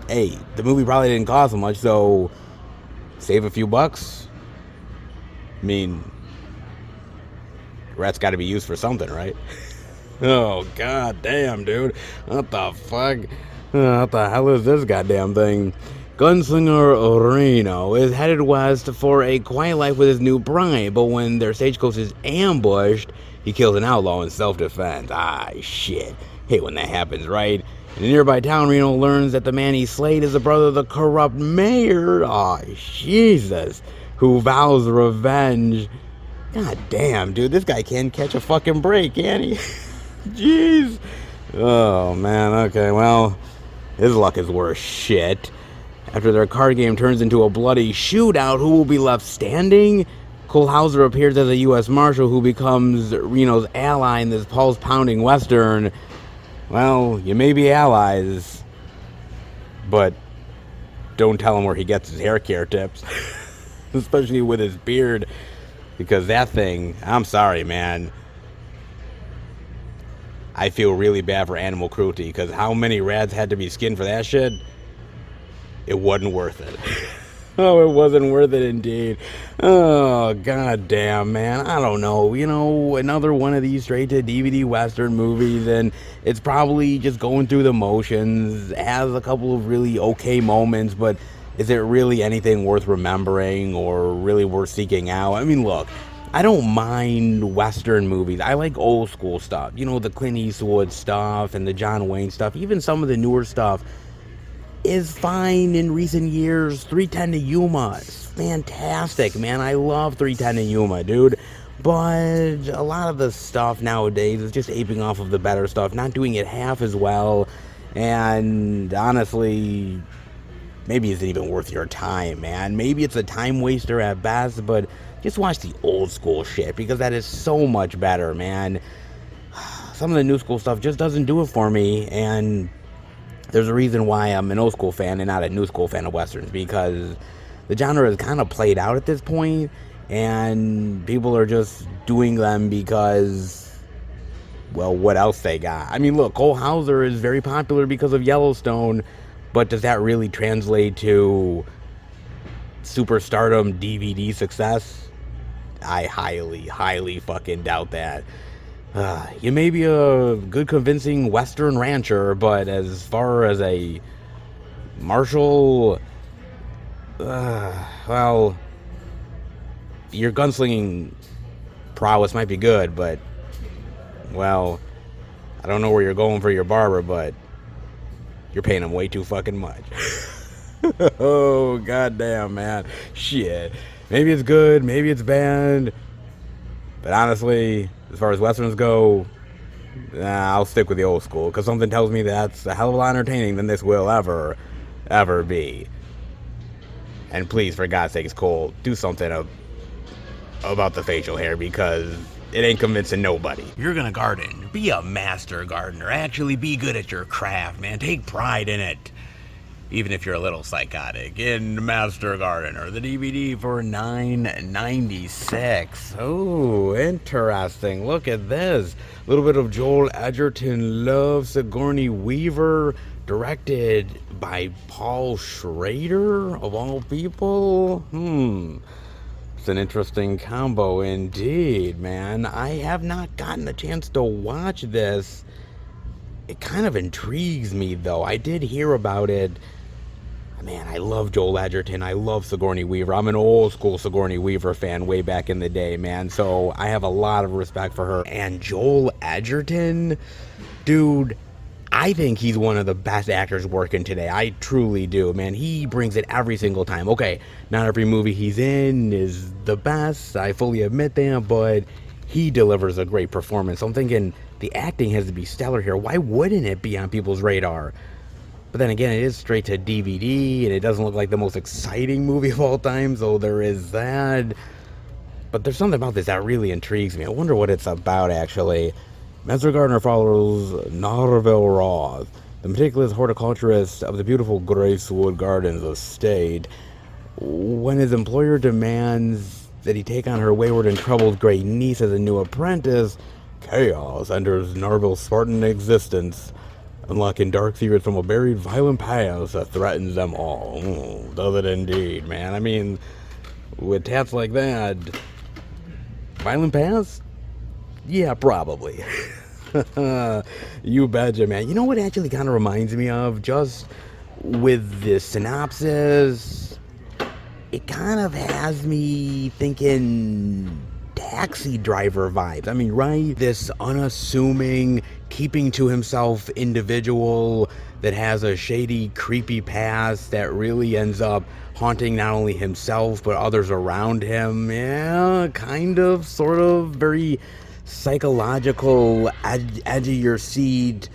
hey, the movie probably didn't cost so much, so save a few bucks. I mean, rat's got to be used for something, right? Oh, god damn, dude. What the fuck? What the hell is this goddamn thing? Gunslinger Reno is headed west for a quiet life with his new bride, but when their stagecoach is ambushed, he kills an outlaw in self-defense. Ah, shit. Hate when that happens, right? In a nearby town, Reno learns that the man he slayed is the brother of the corrupt mayor. Oh, Jesus. Who vows revenge. God damn, dude. This guy can't catch a fucking break, can he? Jeez. Oh, man. Okay, well, his luck is worse shit. After their card game turns into a bloody shootout, who will be left standing? Cole Hauser appears as a U.S. Marshal who becomes Reno's ally in this pulse-pounding Western. Well, you may be allies, but don't tell him where he gets his hair care tips. Especially with his beard. Because that thing, I'm sorry, man. I feel really bad for animal cruelty, because how many rats had to be skinned for that shit? It wasn't worth it. Oh, it wasn't worth it indeed. Oh, goddamn, man. I don't know. You know, another one of these straight to DVD Western movies, and it's probably just going through the motions. It has a couple of really okay moments, but is it really anything worth remembering or really worth seeking out? I mean, look, I don't mind Western movies. I like old school stuff. You know, the Clint Eastwood stuff and the John Wayne stuff. Even some of the newer stuff is fine in recent years. 310 to Yuma is fantastic, man. I love 310 to Yuma, dude. But a lot of the stuff nowadays is just aping off of the better stuff, not doing it half as well. And honestly, maybe it's not even worth your time, man. Maybe it's a time waster at best, but just watch the old school shit, because that is so much better, man. Some of the new school stuff just doesn't do it for me, and there's a reason why I'm an old school fan and not a new school fan of Westerns, because the genre is kind of played out at this point, and people are just doing them because, well, what else they got? I mean, look, Cole Hauser is very popular because of Yellowstone, but does that really translate to superstardom DVD success? I highly fucking doubt that. You may be a good convincing Western rancher, but as far as a marshal, well, your gunslinging prowess might be good, but, well, I don't know where you're going for your barber, but you're paying him way too fucking much. Oh, goddamn, man. Shit. Maybe it's good, maybe it's bad, but honestly, as far as Westerns go, I'll stick with the old school, because something tells me that's a hell of a lot entertaining than this will ever be. And please, for God's sakes, Cole, do something about the facial hair, because it ain't convincing nobody. You're gonna garden. Be a master gardener. Actually be good at your craft, man. Take pride in it. Even if you're a little psychotic. In Master Gardener, the DVD for $9.96. Oh, interesting. Look at this. A little bit of Joel Edgerton love Sigourney Weaver, directed by Paul Schrader, of all people. It's an interesting combo indeed, man. I have not gotten a chance to watch this, It kind of intrigues me, though. I did hear about it. Man, I love Joel Edgerton. I love Sigourney Weaver. I'm an old school Sigourney Weaver fan way back in the day, man. So I have a lot of respect for her. And Joel Edgerton, dude, I think he's one of the best actors working today. I truly do, man. He brings it every single time. Okay, not every movie he's in is the best. I fully admit that, but he delivers a great performance. I'm thinking the acting has to be stellar here. Why wouldn't it be on people's radar? But then again, it is straight to DVD, and it doesn't look like the most exciting movie of all time, so there is that. But there's something about this that really intrigues me. I wonder what it's about, actually. Master Gardener follows Narvel Roth, the meticulous horticulturist of the beautiful Gracewood Gardens estate. When his employer demands that he take on her wayward and troubled great niece as a new apprentice, chaos enters Narvel's Spartan existence, unlocking dark secrets from a buried violent past that threatens them all. Does it indeed, man? I mean, with tats like that, violent past? Yeah, probably. You betcha, man. You know what actually kind of reminds me of? Just with the synopsis, it kind of has me thinking Taxi Driver vibes. I mean, right? This unassuming, keeping to himself individual that has a shady, creepy past that really ends up haunting not only himself but others around him. Yeah, kind of, sort of, very psychological, edge of your seat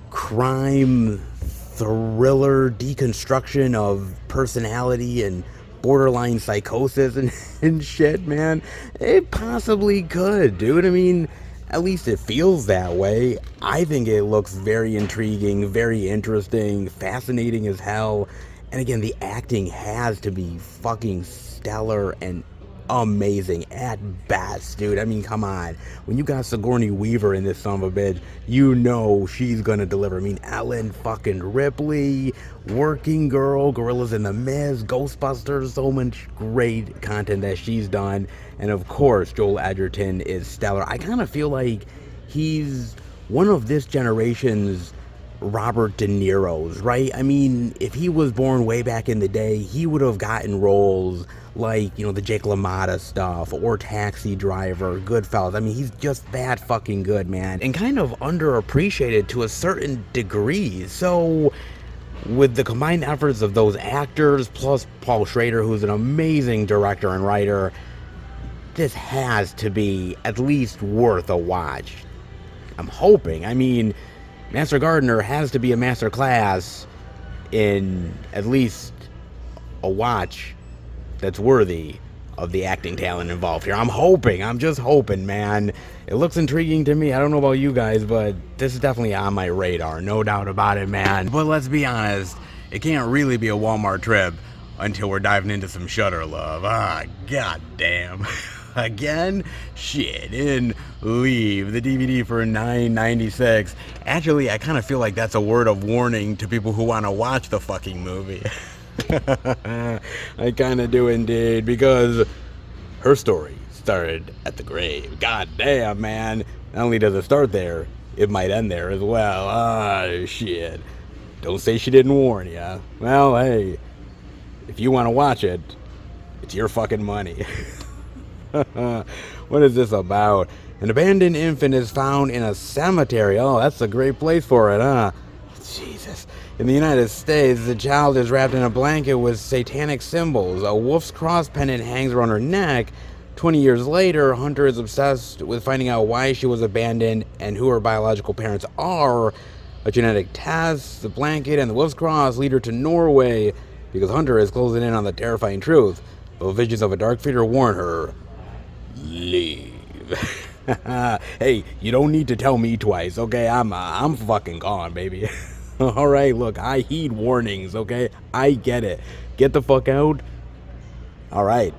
crime thriller deconstruction of personality and borderline psychosis and shit, man. It possibly could, dude. I mean, at least it feels that way. I think it looks very intriguing, very interesting, fascinating as hell. And again, the acting has to be fucking stellar and amazing at best, dude. I mean, come on. When you got Sigourney Weaver in this son of a bitch, you know she's gonna deliver. I mean, Ellen fucking Ripley, Working Girl, Gorillas in the Mist, Ghostbusters, so much great content that she's done. And of course, Joel Edgerton is stellar. I kind of feel like he's one of this generation's Robert De Niro's, right? I mean, if he was born way back in the day, he would have gotten roles like, you know, the Jake LaMotta stuff or Taxi Driver, Goodfellas. I mean, he's just that fucking good, man, and kind of underappreciated to a certain degree. So with the combined efforts of those actors plus Paul Schrader, who's an amazing director and writer, this has to be at least worth a watch. I'm hoping. I mean, Master Gardener has to be a master class in at least a watch that's worthy of the acting talent involved here. I'm just hoping, man. It looks intriguing to me. I don't know about you guys, but this is definitely on my radar, no doubt about it, man. But let's be honest, it can't really be a Walmart trip until we're diving into some Shudder Love. Goddamn. Again? Shit, in Leave, the DVD for $9.96. Actually, I kind of feel like that's a word of warning to people who want to watch the fucking movie. I kind of do indeed, because her story started at the grave. God damn, man. Not only does it start there, it might end there as well. Shit. Don't say she didn't warn ya. Well, hey, if you want to watch it, it's your fucking money. What is this about? An abandoned infant is found in a cemetery. Oh, that's a great place for it, huh? Jesus. In the United States, the child is wrapped in a blanket with satanic symbols. A wolf's cross pendant hangs around her neck. 20 years later, Hunter is obsessed with finding out why she was abandoned and who her biological parents are. A genetic test, the blanket, and the wolf's cross lead her to Norway because Hunter is closing in on the terrifying truth. But visions of a dark figure warn her, leave. Hey, you don't need to tell me twice, okay? I'm fucking gone, baby. All right, look, I heed warnings, okay? I get it. Get the fuck out. All right.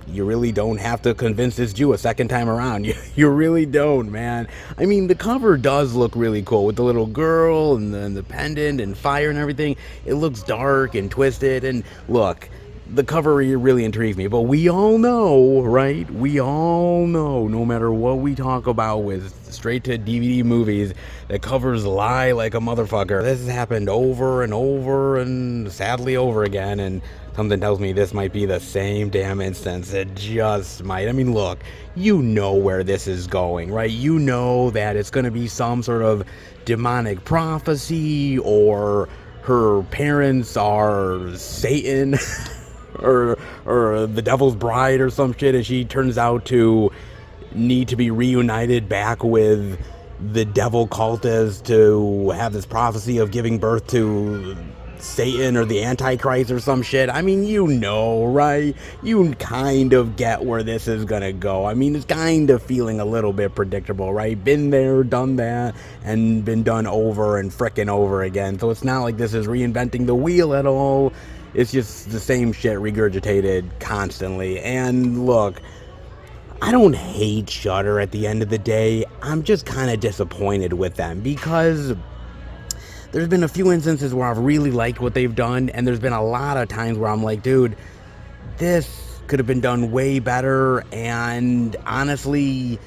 You really don't have to convince this Jew a second time around. You really don't, man. I mean, the cover does look really cool with the little girl and the pendant and fire and everything. It looks dark and twisted. And look, the cover really intrigues me. But we all know, right? We all know, no matter what we talk about with straight-to-DVD movies, the covers lie like a motherfucker. This has happened over and over and sadly over again, and something tells me this might be the same damn instance. It just might. I mean, look, you know where this is going, right? You know that it's going to be some sort of demonic prophecy, or her parents are Satan or the devil's bride or some shit, and she turns out to need to be reunited back with the devil cultists to have this prophecy of giving birth to Satan or the Antichrist or some shit. I mean, you know, right? You kind of get where this is gonna go. I mean, it's kind of feeling a little bit predictable, right? Been there, done that, and been done over and frickin' over again. So it's not like this is reinventing the wheel at all. It's just the same shit regurgitated constantly. And look, I don't hate Shudder at the end of the day. I'm just kind of disappointed with them, because there's been a few instances where I've really liked what they've done, and there's been a lot of times where I'm like, dude, this could have been done way better. And honestly,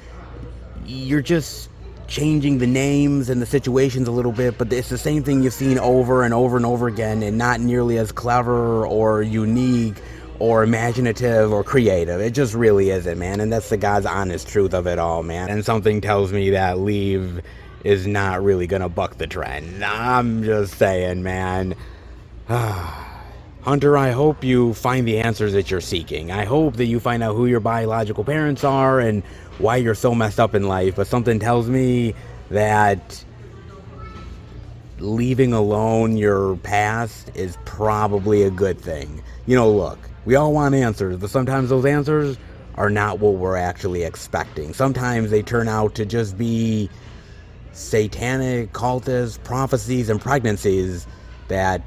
you're just changing the names and the situations a little bit, but it's the same thing you've seen over and over and over again, and not nearly as clever or unique or imaginative or creative. It just really isn't, man. And that's the God's honest truth of it all, man. And something tells me that Leave is not really gonna buck the trend. I'm just saying, man. Hunter, I hope you find the answers that you're seeking. I hope that you find out who your biological parents are and why you're so messed up in life. But something tells me that leaving alone your past is probably a good thing. You know, look, we all want answers, but sometimes those answers are not what we're actually expecting. Sometimes they turn out to just be satanic, cultist prophecies and pregnancies that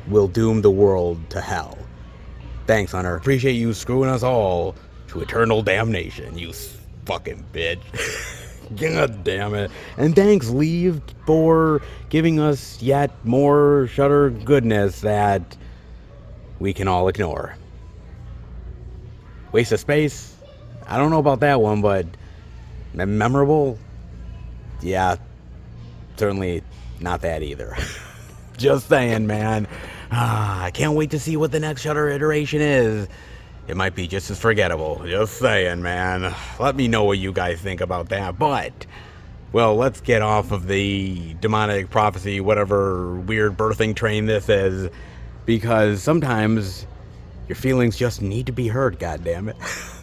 will doom the world to hell. Thanks, Hunter. Appreciate you screwing us all to eternal damnation, you fucking bitch. God damn it. And thanks, Leave, for giving us yet more Shudder goodness that we can all ignore. Waste of Space? I don't know about that one, but memorable? Yeah, certainly not that either. Just saying, man. I can't wait to see what the next Shudder iteration is. It might be just as forgettable. Just saying, man. Let me know what you guys think about that. But, well, let's get off of the demonic prophecy, whatever weird birthing train this is, because sometimes your feelings just need to be heard, goddammit.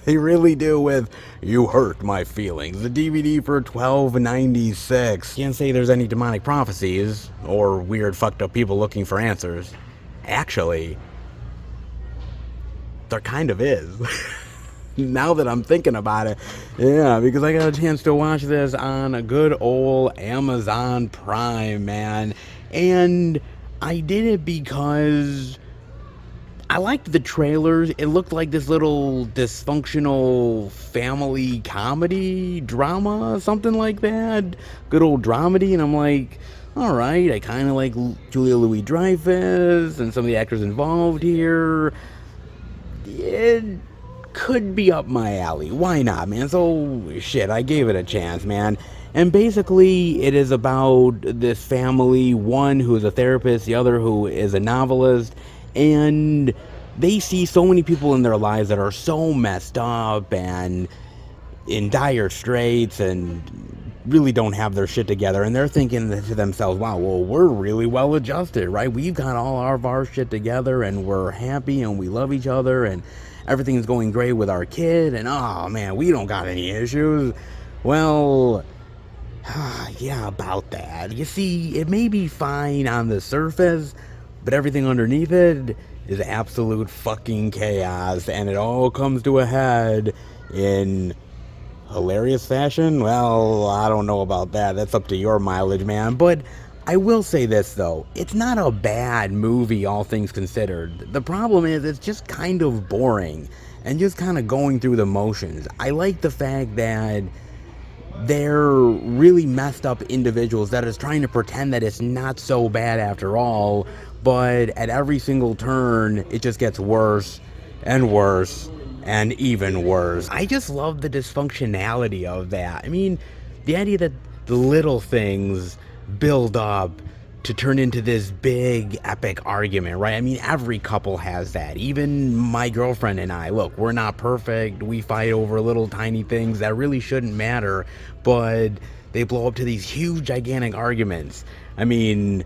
They really do, with You Hurt My Feelings, the DVD for $12.96. Can't say there's any demonic prophecies or weird fucked up people looking for answers. Actually, there kind of is. Now that I'm thinking about it. Yeah, because I got a chance to watch this on a good old Amazon Prime, man. And I did it because I liked the trailers. It looked like this little dysfunctional family comedy drama, something like that. Good old dramedy. And I'm like, all right, I kind of like Julia Louis-Dreyfus and some of the actors involved here. It could be up my alley. Why not, man? So, shit, I gave it a chance, man. And basically, it is about this family, one who is a therapist, the other who is a novelist, and they see so many people in their lives that are so messed up and in dire straits and really don't have their shit together, and they're thinking to themselves, wow, well, we're really well adjusted, right? We've got all of our shit together, and we're happy, and we love each other, and everything's going great with our kid, and oh man, we don't got any issues. Well, yeah, about that. You see, it may be fine on the surface, but everything underneath it is absolute fucking chaos, and it all comes to a head in hilarious fashion. Well, I don't know about that. That's up to your mileage, man. But I will say this, though. It's not a bad movie, all things considered. The problem is it's just kind of boring and just kind of going through the motions. I like the fact that they're really messed up individuals that is trying to pretend that it's not so bad after all, but at every single turn, it just gets worse and worse and even worse. I just love the dysfunctionality of that. I mean, the idea that the little things build up to turn into this big epic argument, right? I mean, every couple has that. Even my girlfriend and I, look, we're not perfect. We fight over little tiny things that really shouldn't matter, but they blow up to these huge, gigantic arguments. I mean,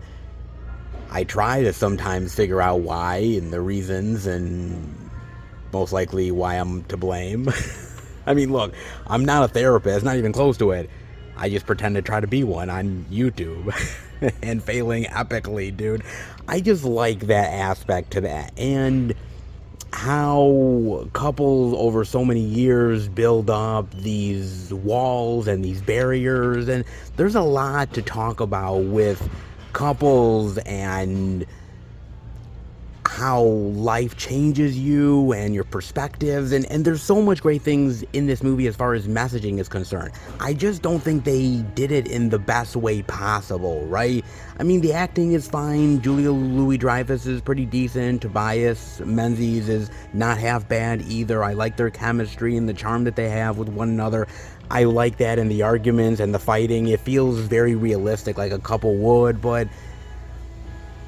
I try to sometimes figure out why and the reasons, and most likely why I'm to blame. I mean, look, I'm not a therapist, not even close to it. I just pretend to try to be one on YouTube and failing epically, dude. I just like that aspect to that, and how couples over so many years build up these walls and these barriers, and there's a lot to talk about with couples and how life changes you and your perspectives, and there's so much great things in this movie as far as messaging is concerned. I just don't think they did it in the best way possible, right? I mean, the acting is fine. Julia Louis-Dreyfus is pretty decent. Tobias Menzies is not half bad either. I like their chemistry and the charm that they have with one another. I like that in the arguments and the fighting. It feels very realistic, like a couple would, but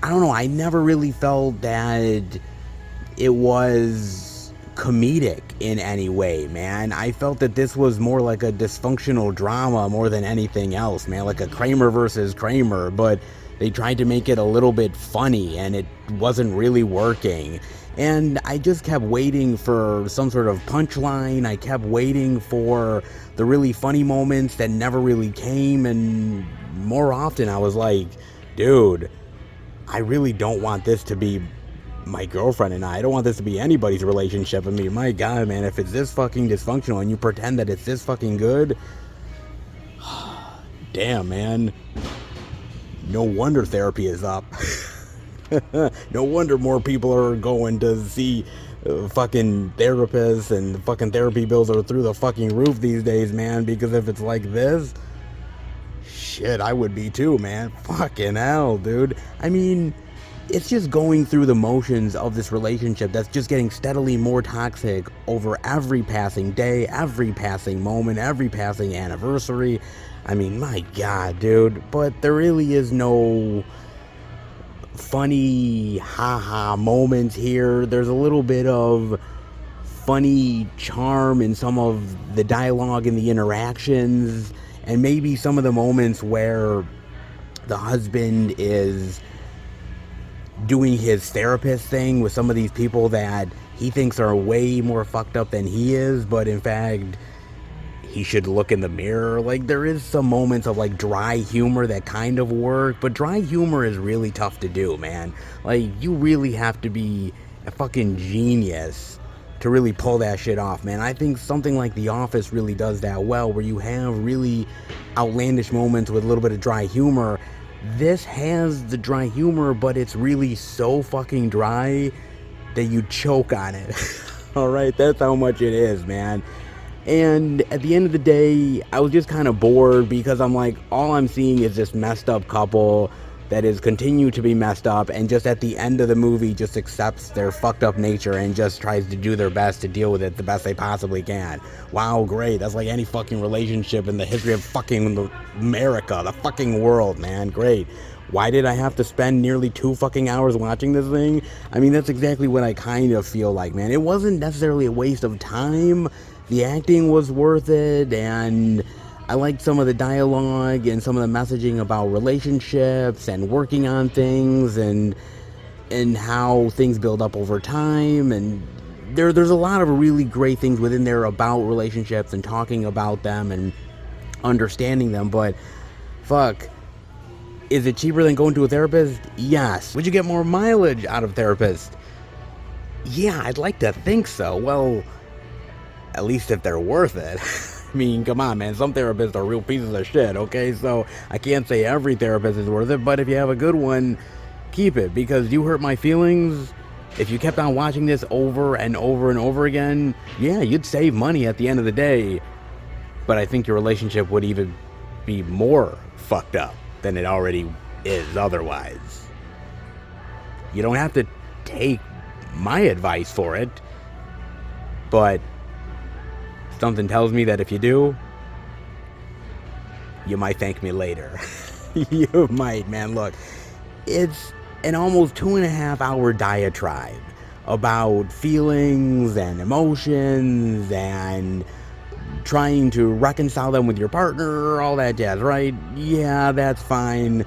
I don't know, I never really felt that it was comedic in any way, man. I felt that this was more like a dysfunctional drama more than anything else, man. Like a Kramer versus Kramer, but they tried to make it a little bit funny, and it wasn't really working. And I just kept waiting for some sort of punchline. I kept waiting for the really funny moments that never really came, and more often I was like, dude, I really don't want this to be my girlfriend and I don't want this to be anybody's relationship. I mean, my God, man, if it's this fucking dysfunctional and you pretend that it's this fucking good, damn, man. No wonder therapy is up. No wonder more people are going to see fucking therapists, and the fucking therapy bills are through the fucking roof these days, man, because if it's like this, shit, I would be too, man. Fucking hell, dude. I mean, it's just going through the motions of this relationship that's just getting steadily more toxic over every passing day, every passing moment, every passing anniversary. I mean, my God, dude. But there really is no funny haha moments here. There's a little bit of funny charm in some of the dialogue and the interactions, and maybe some of the moments where the husband is doing his therapist thing with some of these people that he thinks are way more fucked up than he is, but in fact, he should look in the mirror. Like, there is some moments of, like, dry humor that kind of work, but dry humor is really tough to do, man. Like, you really have to be a fucking genius to really pull that shit off, man. I think something like The Office really does that well, where you have really outlandish moments with a little bit of dry humor. This has the dry humor, but it's really so fucking dry that you choke on it. Alright, that's how much it is, man. And at the end of the day, I was just kind of bored, because I'm like, all I'm seeing is this messed up couple that is continue to be messed up, and just at the end of the movie just accepts their fucked up nature and just tries to do their best to deal with it the best they possibly can. Wow, great. That's like any fucking relationship in the history of fucking America, the fucking world, man. Great. Why did I have to spend nearly 2 fucking hours watching this thing? I mean, that's exactly what I kind of feel like, man. It wasn't necessarily a waste of time. The acting was worth it, and I liked some of the dialogue and some of the messaging about relationships and working on things, and how things build up over time, and there's a lot of really great things within there about relationships and talking about them and understanding them. But fuck, is it cheaper than going to a therapist? Yes. Would you get more mileage out of therapists? Yeah, I'd like to think so. Well, at least if they're worth it. I mean, come on, man. Some therapists are real pieces of shit, okay? So I can't say every therapist is worth it, but if you have a good one, keep it, because you hurt my feelings. If you kept on watching this over and over and over again, yeah, you'd save money at the end of the day, but I think your relationship would even be more fucked up than it already is otherwise. You don't have to take my advice for it, but something tells me that if you do, you might thank me later. You might, man. Look, it's an almost 2.5 hour diatribe about feelings and emotions and trying to reconcile them with your partner, all that jazz, right? Yeah, that's fine.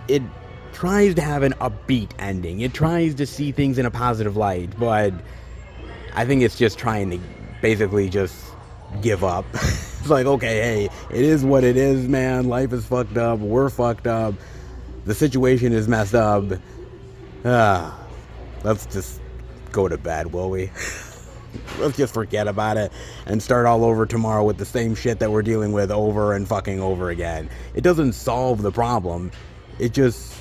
It tries to have an upbeat ending. It tries to see things in a positive light, but I think it's just trying to basically just give up. It's like, okay, hey, it is what it is, man. Life is fucked up. We're fucked up. The situation is messed up. Let's just go to bed, will we? Let's just forget about it and start all over tomorrow with the same shit that we're dealing with over and fucking over again. It doesn't solve the problem. It just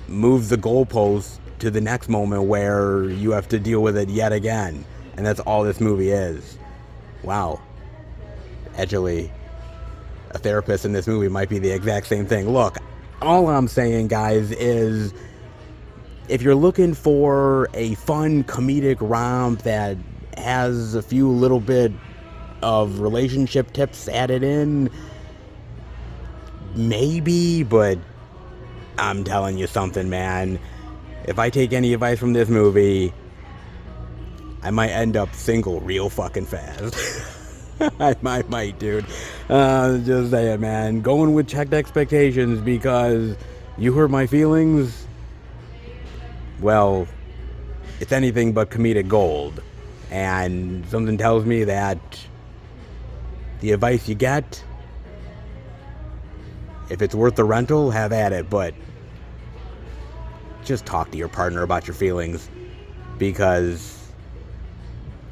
moves the goalpost to the next moment where you have to deal with it yet again. And that's all this movie is. Wow. Actually, a therapist in this movie might be the exact same thing. Look, all I'm saying, guys, is if you're looking for a fun comedic romp that has a few little bit of relationship tips added in, maybe, but I'm telling you something, man. If I take any advice from this movie, I might end up single real fucking fast. I might, dude. Just saying, man. Going with checked expectations because you hurt my feelings. Well, it's anything but comedic gold. And something tells me that the advice you get, if it's worth the rental, have at it. But just talk to your partner about your feelings, because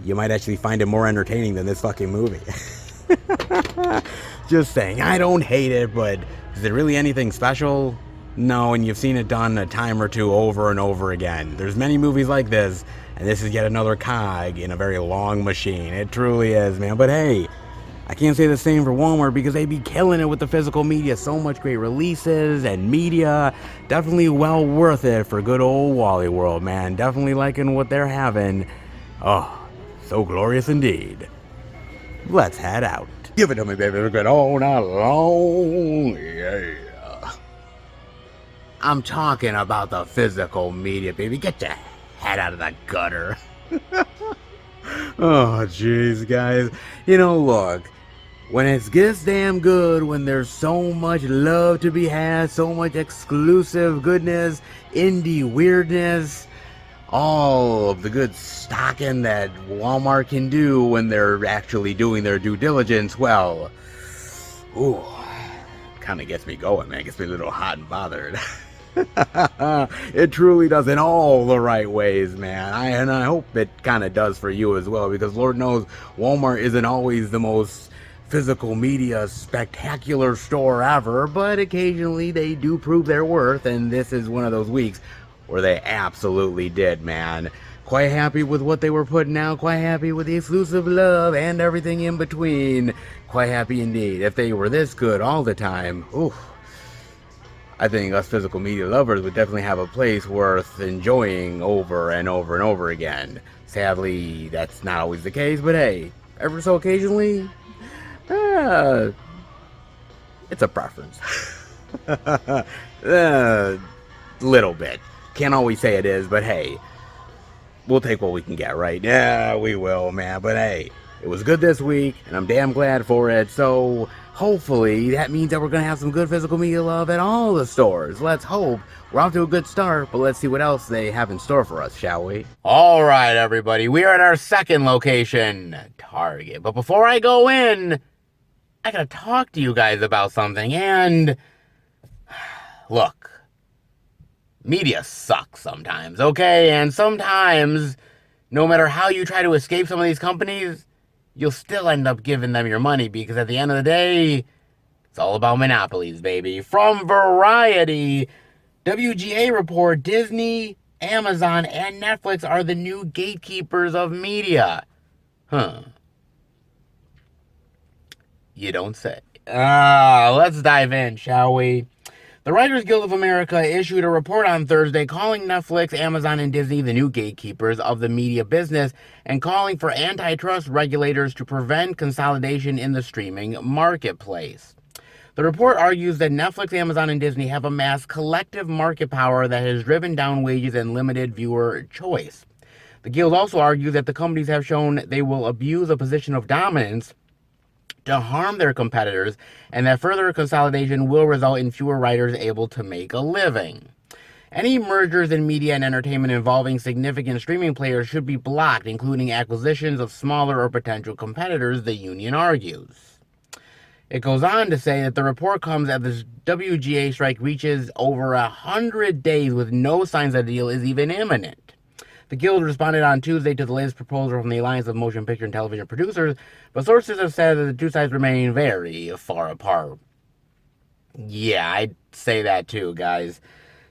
you might actually find it more entertaining than this fucking movie. Just saying. I don't hate it, but is it really anything special? No, and you've seen it done a time or two over and over again. There's many movies like this, and this is yet another cog in a very long machine. It truly is, man. But hey, I can't say the same for Walmart, because they be killing it with the physical media. So much great releases and media. Definitely well worth it for good old Wally World, man. Definitely liking what they're having. Oh, so glorious indeed. Let's head out. Give it to me, baby. We're good all night long. Yeah. I'm talking about the physical media, baby. Get your head out of the gutter. Oh, jeez, guys. You know, look. When it gets damn good, when there's so much love to be had, so much exclusive goodness, indie weirdness, all of the good stocking that Walmart can do when they're actually doing their due diligence, well, ooh, kind of gets me going, man. Gets me a little hot and bothered. It truly does in all the right ways, man. And I hope it kind of does for you as well, because Lord knows Walmart isn't always the most physical media spectacular store ever, but occasionally they do prove their worth, and this is one of those weeks where they absolutely did, man. Quite happy with what they were putting out, quite happy with the exclusive love and everything in between. Quite happy indeed. If they were this good all the time, oof, I think us physical media lovers would definitely have a place worth enjoying over and over and over again. Sadly, that's not always the case, but hey, ever so occasionally, it's a preference. Little bit. Can't always say it is, but hey, we'll take what we can get, right? Yeah, we will, man. But hey, it was good this week, and I'm damn glad for it. So hopefully that means that we're going to have some good physical media love at all the stores. Let's hope. We're off to a good start, but let's see what else they have in store for us, shall we? All right, everybody. We are at our second location, Target. But before I go in, I got to talk to you guys about something. And look. Media sucks sometimes, okay? And sometimes, no matter how you try to escape some of these companies, you'll still end up giving them your money, because at the end of the day, it's all about monopolies, baby. From Variety, WGA report, Disney, Amazon, and Netflix are the new gatekeepers of media. Huh. You don't say. Let's dive in, shall we? The Writers Guild of America issued a report on Thursday calling Netflix, Amazon, and Disney the new gatekeepers of the media business and calling for antitrust regulators to prevent consolidation in the streaming marketplace. The report argues that Netflix, Amazon, and Disney have amassed collective market power that has driven down wages and limited viewer choice. The Guild also argues that the companies have shown they will abuse a position of dominance to harm their competitors, and that further consolidation will result in fewer writers able to make a living. Any mergers in media and entertainment involving significant streaming players should be blocked, including acquisitions of smaller or potential competitors, the union argues. It goes on to say that the report comes as the WGA strike reaches over 100 days with no signs that the deal is even imminent. The Guild responded on Tuesday to the latest proposal from the Alliance of Motion Picture and Television Producers, but sources have said that the two sides remain very far apart. Yeah, I'd say that too, guys.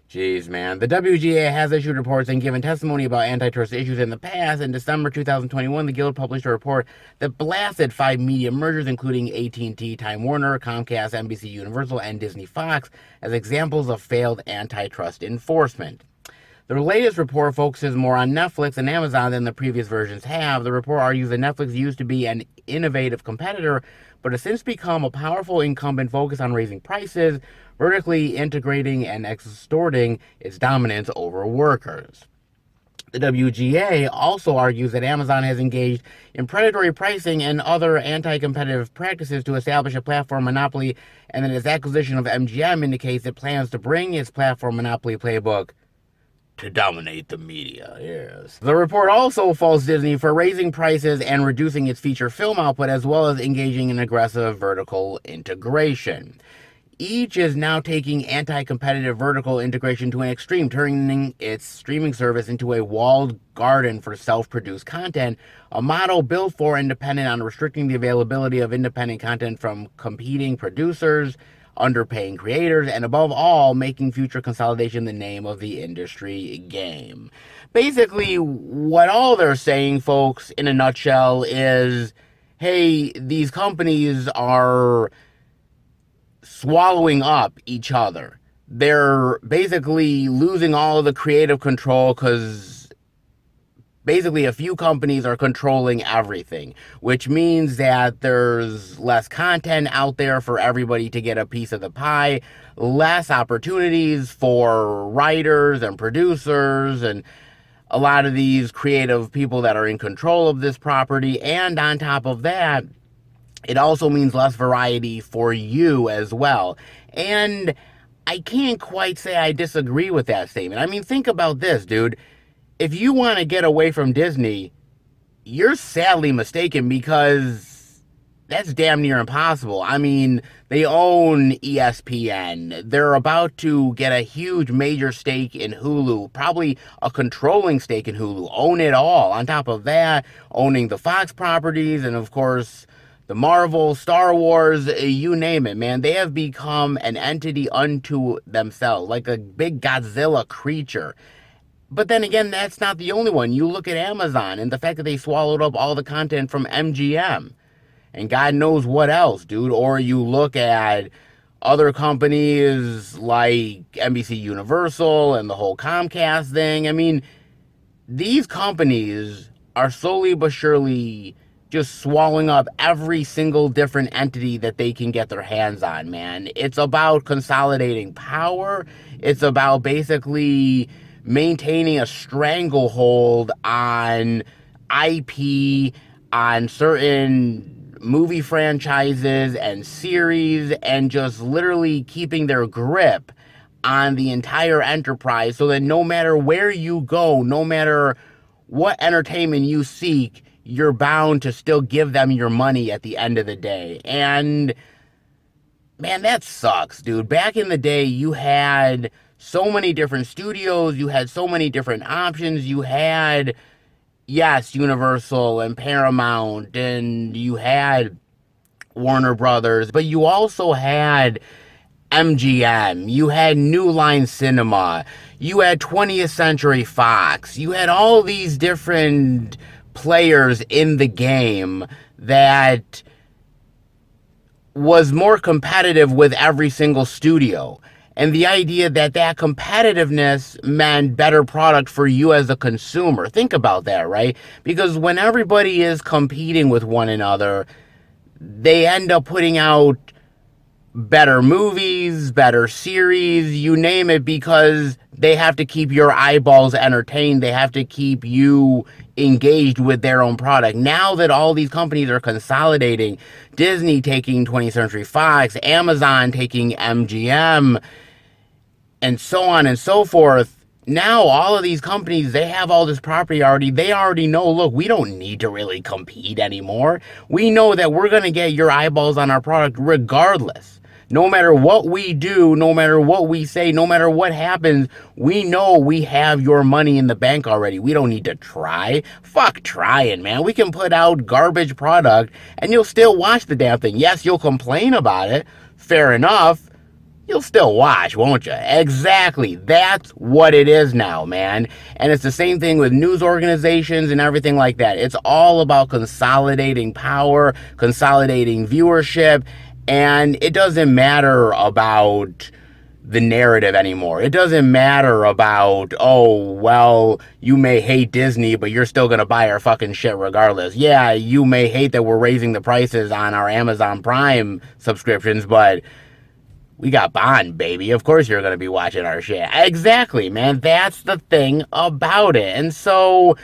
Jeez, man. The WGA has issued reports and given testimony about antitrust issues in the past. In December 2021, the Guild published a report that blasted 5 media mergers, including AT&T, Time Warner, Comcast, NBC Universal, and Disney Fox, as examples of failed antitrust enforcement. The latest report focuses more on Netflix and Amazon than the previous versions have. The report argues that Netflix used to be an innovative competitor, but has since become a powerful incumbent focused on raising prices, vertically integrating, and extorting its dominance over workers. The WGA also argues that Amazon has engaged in predatory pricing and other anti-competitive practices to establish a platform monopoly, and that its acquisition of MGM indicates it plans to bring its platform monopoly playbook to dominate the media, yes. The report also faults Disney for raising prices and reducing its feature film output, as well as engaging in aggressive vertical integration. Each is now taking anti-competitive vertical integration to an extreme, turning its streaming service into a walled garden for self-produced content, a model built for and dependent on restricting the availability of independent content from competing producers, underpaying creators, and above all, making future consolidation the name of the industry game. Basically, what all they're saying, folks, in a nutshell, is, hey, these companies are swallowing up each other. They're basically losing all of the creative control because basically a few companies are controlling everything, which means that there's less content out there for everybody to get a piece of the pie, less opportunities for writers and producers and a lot of these creative people that are in control of this property. And on top of that, it also means less variety for you as well. And I can't quite say I disagree with that statement. I mean, think about this, dude. If you want to get away from Disney, you're sadly mistaken, because that's damn near impossible. I mean, they own ESPN. They're about to get a huge major stake in Hulu, probably a controlling stake in Hulu, own it all. On top of that, owning the Fox properties and, of course, the Marvel, Star Wars, you name it, man. They have become an entity unto themselves, like a big Godzilla creature. But then again, that's not the only one. You look at Amazon and the fact that they swallowed up all the content from MGM and God knows what else, dude. Or you look at other companies like NBC Universal and the whole Comcast thing. I mean, these companies are slowly but surely just swallowing up every single different entity that they can get their hands on, man. It's about consolidating power. It's about basically maintaining a stranglehold on IP, on certain movie franchises and series, and just literally keeping their grip on the entire enterprise so that no matter where you go, no matter what entertainment you seek, you're bound to still give them your money at the end of the day. And man, that sucks, dude. Back in the day, you had so many different studios, you had so many different options, you had, yes, Universal and Paramount, and you had Warner Brothers, but you also had MGM, you had New Line Cinema, you had 20th Century Fox, you had all these different players in the game that was more competitive with every single studio. And the idea that that competitiveness meant better product for you as a consumer. Think about that, right? Because when everybody is competing with one another, they end up putting out better movies, better series, you name it, because they have to keep your eyeballs entertained. They have to keep you engaged with their own product. Now that all these companies are consolidating, Disney taking 20th Century Fox, Amazon taking MGM, and so on and so forth. Now all of these companies, they have all this property already. They already know, look, we don't need to really compete anymore. We know that we're going to get your eyeballs on our product regardless. No matter what we do, no matter what we say, no matter what happens, we know we have your money in the bank already. We don't need to try. Fuck trying, man. We can put out garbage product and you'll still watch the damn thing. Yes, you'll complain about it. Fair enough. You'll still watch, won't you? Exactly. That's what it is now, man. And it's the same thing with news organizations and everything like that. It's all about consolidating power, consolidating viewership, and it doesn't matter about the narrative anymore. It doesn't matter about, oh, well, you may hate Disney, but you're still going to buy our fucking shit regardless. Yeah, you may hate that we're raising the prices on our Amazon Prime subscriptions, but we got Bond, baby. Of course you're going to be watching our shit. Exactly, man. That's the thing about it. And so,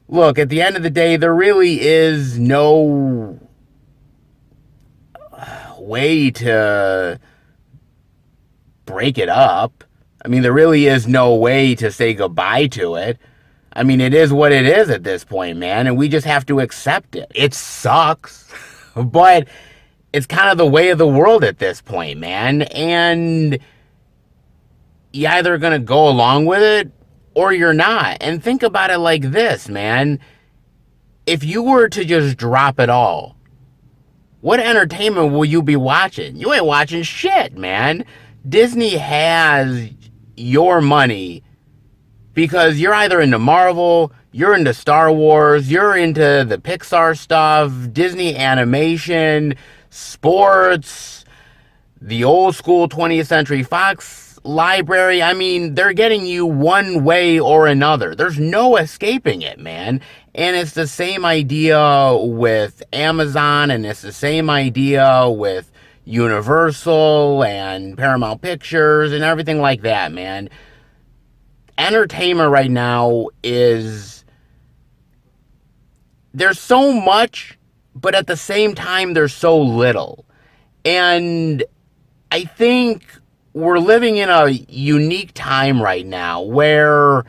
look, at the end of the day, there really is no way to break it up. I mean, there really is no way to say goodbye to it. I mean, it is what it is at this point, man. And we just have to accept it. It sucks, but it's kind of the way of the world at this point, man. And you're either going to go along with it or you're not. And think about it like this, man. If you were to just drop it all, what entertainment will you be watching? You ain't watching shit, man. Disney has your money because you're either into Marvel, you're into Star Wars, you're into the Pixar stuff, Disney animation, sports, the old school 20th Century Fox library. I mean, they're getting you one way or another. There's no escaping it, man. And it's the same idea with Amazon, and it's the same idea with Universal and Paramount Pictures and everything like that, man. Entertainment right now is, there's so much, but at the same time, there's so little. And I think we're living in a unique time right now where,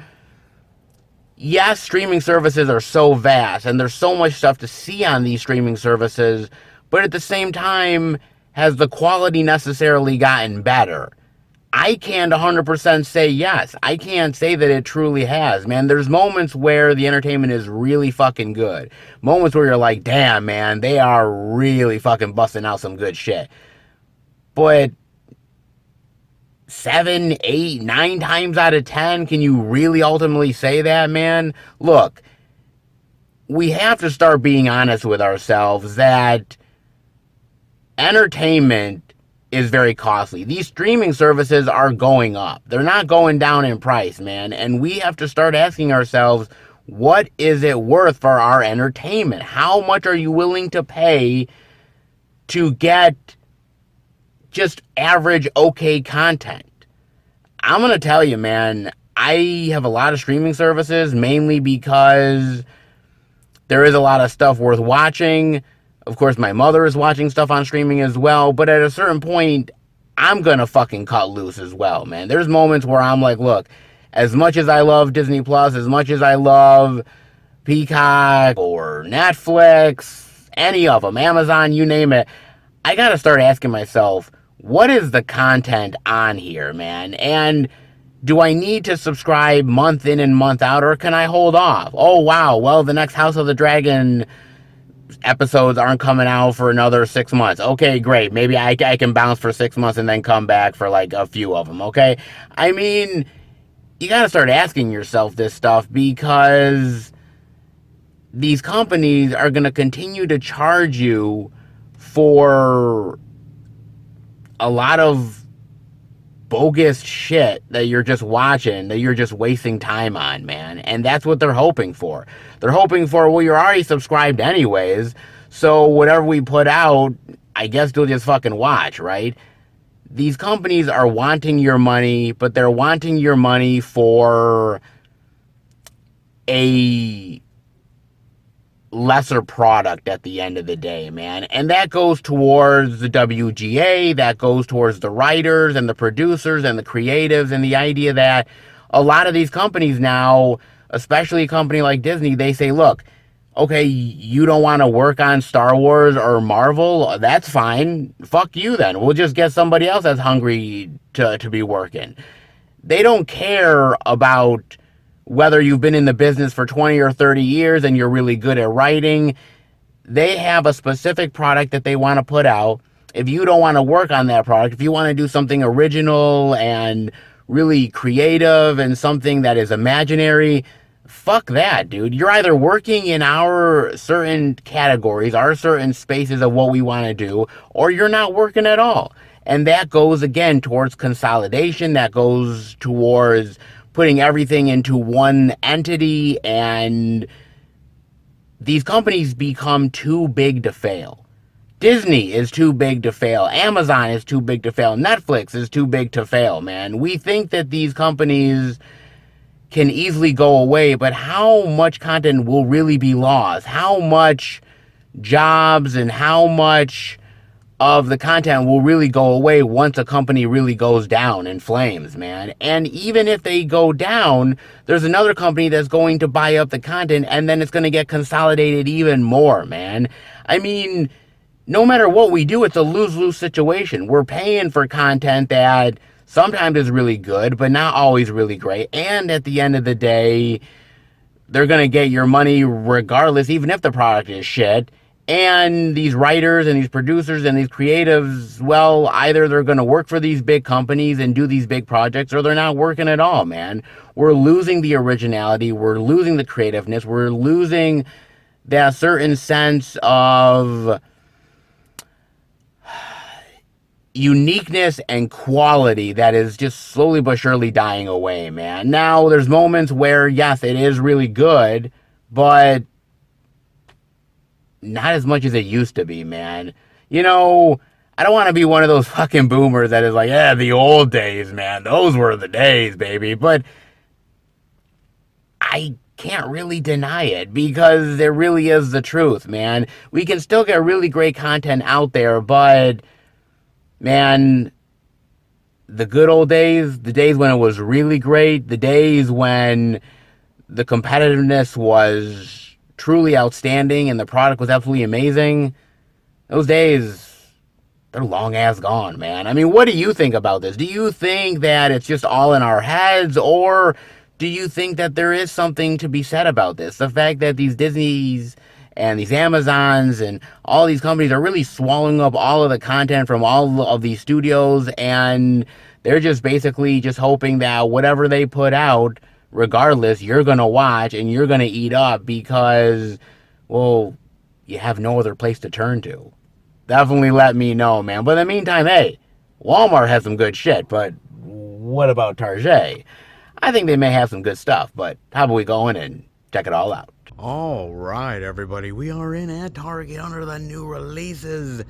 yes, streaming services are so vast and there's so much stuff to see on these streaming services, but at the same time, has the quality necessarily gotten better? I can't 100% say yes. I can't say that it truly has, man. There's moments where the entertainment is really fucking good. Moments where you're like, damn, man, they are really fucking busting out some good shit. But 7, 8, 9 times out of 10, can you really ultimately say that, man? Look, we have to start being honest with ourselves that entertainment is very costly. These streaming services are going up. They're not going down in price, man. And we have to start asking ourselves, what is it worth for our entertainment? How much are you willing to pay to get just average okay content? I'm going to tell you, man, I have a lot of streaming services, mainly because there is a lot of stuff worth watching. Of course, my mother is watching stuff on streaming as well, but at a certain point, I'm gonna fucking cut loose as well, man. There's moments where I'm like, look, as much as I love Disney Plus, as much as I love Peacock or Netflix, any of them, Amazon, you name it, I gotta start asking myself, what is the content on here, man? And do I need to subscribe month in and month out, or can I hold off? Oh, wow, well, the next House of the Dragon episodes aren't coming out for another 6 months. Okay, great. Maybe I can bounce for 6 months and then come back for like a few of them, okay? I mean, you gotta start asking yourself this stuff because these companies are gonna continue to charge you for a lot of bogus shit that you're just watching, that you're just wasting time on, man. And that's what they're hoping for. They're hoping for, well, you're already subscribed anyways, so whatever we put out, I guess you'll just fucking watch, right? These companies are wanting your money, but they're wanting your money for a lesser product at the end of the day, man. And that goes towards the WGA, that goes towards the writers and the producers and the creatives, and the idea that a lot of these companies now, especially a company like Disney, they say, look, okay, you don't want to work on Star Wars or Marvel, that's fine. Fuck you then. We'll just get somebody else that's hungry to be working. They don't care about whether you've been in the business for 20 or 30 years and you're really good at writing. They have a specific product that they want to put out. If you don't want to work on that product, if you want to do something original and really creative and something that is imaginary, fuck that, dude. You're either working in our certain categories, our certain spaces of what we want to do, or you're not working at all. And that goes, again, towards consolidation. That goes towards putting everything into one entity, and these companies become too big to fail. Disney is too big to fail. Amazon is too big to fail. Netflix is too big to fail, man. We think that these companies can easily go away, but how much content will really be lost? How much jobs and how much of the content will really go away once a company really goes down in flames, man? And even if they go down, there's another company that's going to buy up the content, and then it's going to get consolidated even more, man. I mean, no matter what we do, it's a lose-lose situation. We're paying for content that sometimes is really good, but not always really great. And at the end of the day, they're going to get your money regardless, even if the product is shit. And these writers and these producers and these creatives, well, either they're going to work for these big companies and do these big projects, or they're not working at all, man. We're losing the originality. We're losing the creativeness. We're losing that certain sense of uniqueness and quality that is just slowly but surely dying away, man. Now, there's moments where, yes, it is really good, but not as much as it used to be, man. You know, I don't want to be one of those fucking boomers that is like, yeah, the old days, man. Those were the days, baby. But I can't really deny it, because it really is the truth, man. We can still get really great content out there, but, man, the good old days, the days when it was really great, the days when the competitiveness was truly outstanding and the product was absolutely amazing, those days, they're long ass gone, man. I mean, what do you think about this? Do you think that it's just all in our heads, or do you think that there is something to be said about this? The fact that these Disneys and these Amazons and all these companies are really swallowing up all of the content from all of these studios, and they're just basically just hoping that whatever they put out, regardless, you're going to watch and you're going to eat up because, well, you have no other place to turn to. Definitely let me know, man. But in the meantime, hey, Walmart has some good shit, but what about Target? I think they may have some good stuff, but how about we go in and check it all out? All right, everybody, we are in at Target under the new releases,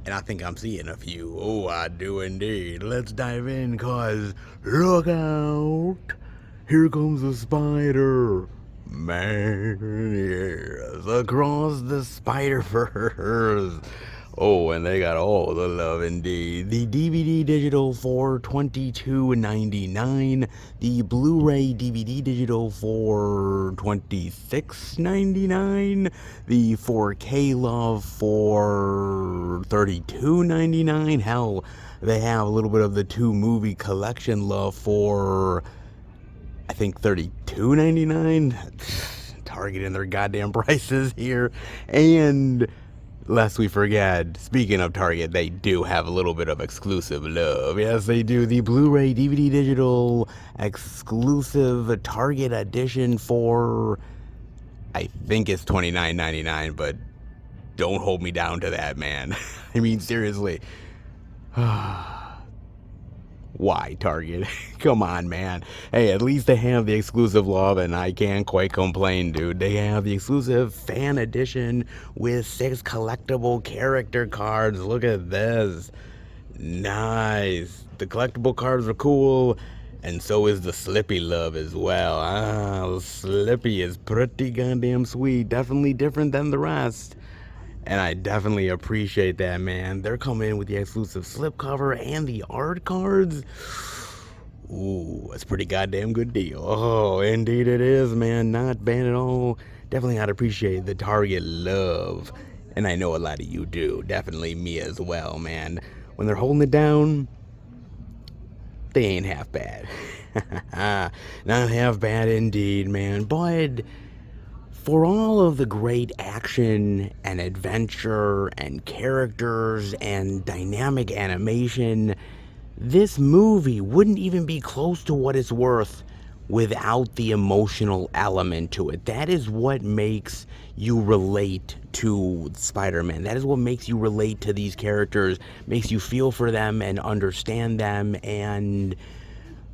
and I think I'm seeing a few. Oh, I do indeed. Let's dive in, cause look out, here comes the Spider-Man, yes, across the Spiderverse. Oh, and they got all the love indeed. The DVD digital for $22.99. The Blu-ray DVD digital for $26.99. The 4K love for $32.99. Hell, they have a little bit of the 2 movie collection love for, I think, $32.99. Target and their goddamn prices here. And lest we forget, speaking of Target, they do have a little bit of exclusive love. Yes, they do. The Blu-ray DVD digital exclusive Target edition for, I think it's $29.99, but don't hold me down to that, man. I mean, seriously. Why, Target? Come on, man. Hey, at least they have the exclusive love, and I can't quite complain, dude. They have the exclusive fan edition with 6 collectible character cards. Look at this. Nice. The collectible cards are cool, and so is the Slippy love as well. Slippy is pretty goddamn sweet. Definitely different than the rest. And I definitely appreciate that, man. They're coming in with the exclusive slipcover and the art cards. Ooh, that's a pretty goddamn good deal. Oh, indeed it is, man. Not bad at all. Definitely gotta appreciate the Target love. And I know a lot of you do. Definitely me as well, man. When they're holding it down, they ain't half bad. Not half bad indeed, man. But for all of the great action and adventure and characters and dynamic animation, this movie wouldn't even be close to what it's worth without the emotional element to it. That is what makes you relate to Spider-Man. That is what makes you relate to these characters, makes you feel for them and understand them, and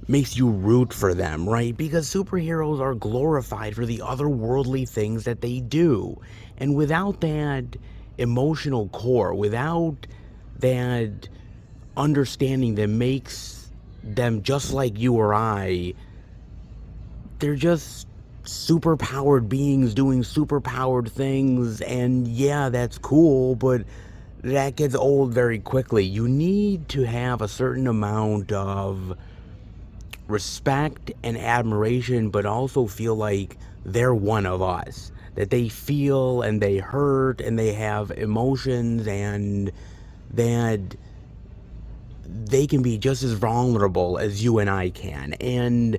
makes you root for them, right? Because superheroes are glorified for the otherworldly things that they do. And without that emotional core, without that understanding that makes them just like you or I, they're just superpowered beings doing superpowered things. And yeah, that's cool, but that gets old very quickly. You need to have a certain amount of respect and admiration, but also feel like they're one of us, that they feel and they hurt and they have emotions, and that they can be just as vulnerable as you and I can. And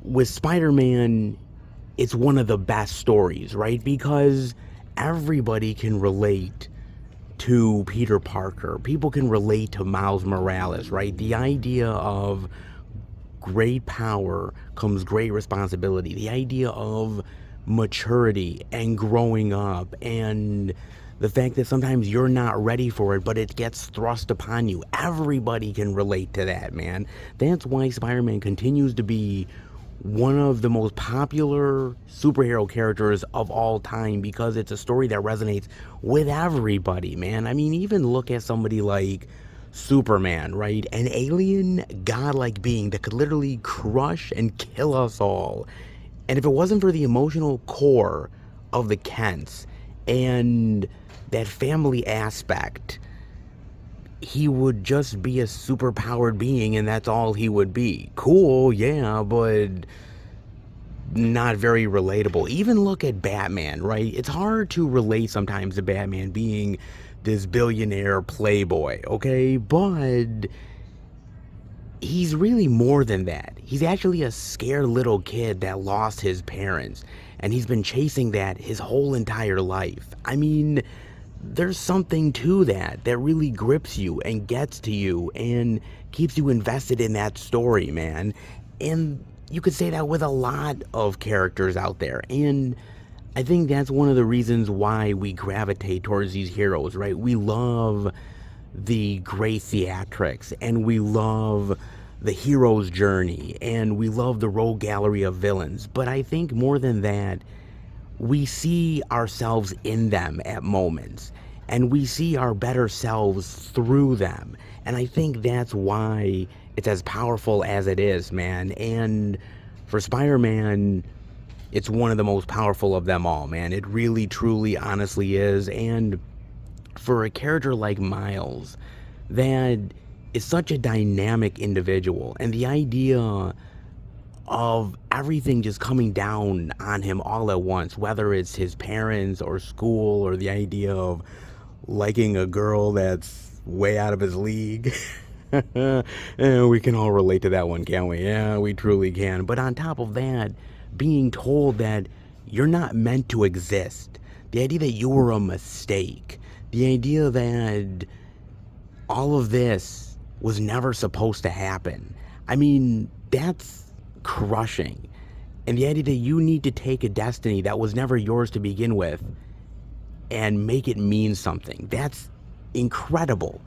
with Spider-Man, it's one of the best stories, right? Because everybody can relate to Peter Parker. People can relate to Miles Morales, right? The idea of great power comes great responsibility. The idea of maturity and growing up, and the fact that sometimes you're not ready for it, but it gets thrust upon you. Everybody can relate to that, man. That's why Spider-Man continues to be one of the most popular superhero characters of all time, because it's a story that resonates with everybody, man. I mean, even look at somebody like Superman, right? An alien godlike being that could literally crush and kill us all. And if it wasn't for the emotional core of the Kents and that family aspect, he would just be a superpowered being, and that's all he would be. Cool, yeah, but not very relatable. Even look at Batman, right? It's hard to relate sometimes to Batman being this billionaire playboy, okay? But he's really more than that. He's actually a scared little kid that lost his parents, and he's been chasing that his whole entire life. I mean, there's something to that really grips you and gets to you and keeps you invested in that story, man. And you could say that with a lot of characters out there. And I think that's one of the reasons why we gravitate towards these heroes, right? We love the great theatrics, and we love the hero's journey, and we love the rogue gallery of villains. But I think more than that, we see ourselves in them at moments, and we see our better selves through them. And I think that's why it's as powerful as it is, man. And for Spider-Man, it's one of the most powerful of them all, man. It really, truly, honestly is. And for a character like Miles, that is such a dynamic individual, and the idea of everything just coming down on him all at once, whether it's his parents or school, or the idea of liking a girl that's way out of his league. We can all relate to that one, can't we? Yeah, we truly can. But on top of that, being told that you're not meant to exist, the idea that you were a mistake, the idea that all of this was never supposed to happen. I mean, that's crushing. And the idea that you need to take a destiny that was never yours to begin with and make it mean something, that's incredible.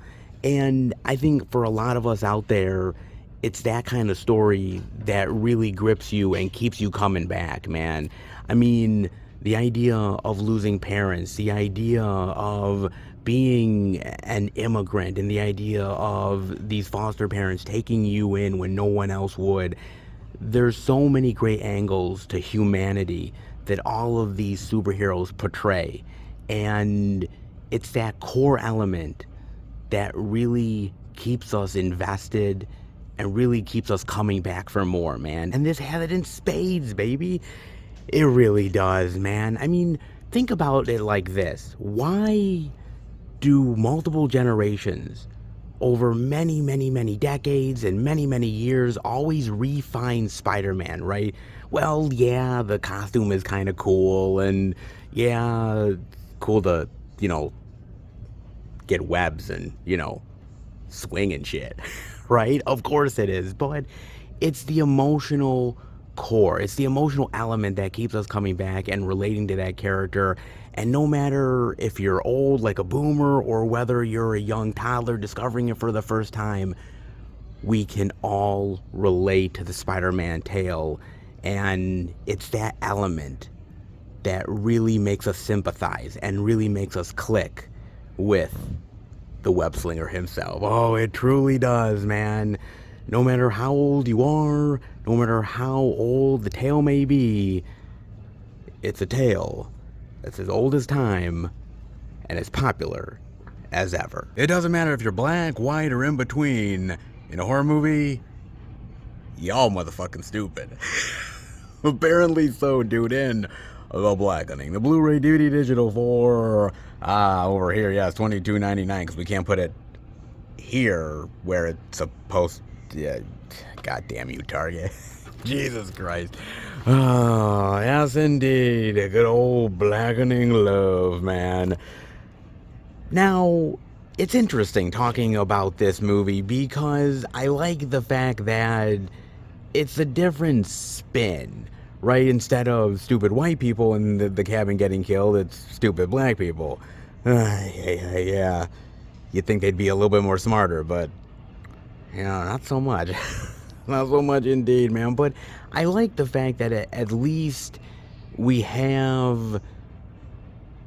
And I think for a lot of us out there, it's that kind of story that really grips you and keeps you coming back, man. I mean, the idea of losing parents, the idea of being an immigrant, and the idea of these foster parents taking you in when no one else would. There's so many great angles to humanity that all of these superheroes portray. And it's that core element that really keeps us invested and really keeps us coming back for more, man. And this has it in spades, baby. It really does, man. I mean, think about it like this. Why do multiple generations over many, many, many decades and many, many years always refine Spider-Man, right? Well, yeah, the costume is kind of cool, and yeah, cool to, get webs and, swing and shit, right? Of course it is, but it's the emotional core. It's the emotional element that keeps us coming back and relating to that character. And no matter if you're old like a boomer or whether you're a young toddler discovering it for the first time, we can all relate to the Spider-Man tale. And it's that element that really makes us sympathize and really makes us click with the web slinger himself. Oh, it truly does, man. No matter how old you are, no matter how old the tale may be, it's a tale that's as old as time and as popular as ever. It doesn't matter if you're black, white, or in between. In a horror movie, y'all motherfucking stupid. Apparently so, dude. In The Blackening, the Blu-ray DVD digital for over here, yeah, it's $22.99 because we can't put it here where it's supposed. Yeah, God damn you, Target. Jesus Christ. Oh, yes, indeed. A good old Blackening love, man. Now, it's interesting talking about this movie because I like the fact that it's a different spin, right? Instead of stupid white people in the cabin getting killed, it's stupid black people. Yeah. You'd think they'd be a little bit more smarter, but, not so much. Not so much indeed, man. But I like the fact that at least we have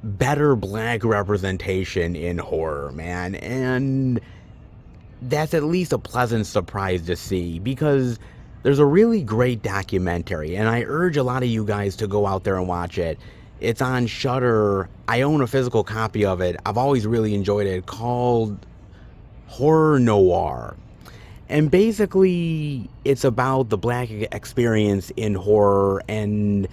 better black representation in horror, man. And that's at least a pleasant surprise to see, because there's a really great documentary, and I urge a lot of you guys to go out there and watch it. It's on Shudder. I own a physical copy of it. I've always really enjoyed it, called Horror Noir. And basically, it's about the black experience in horror and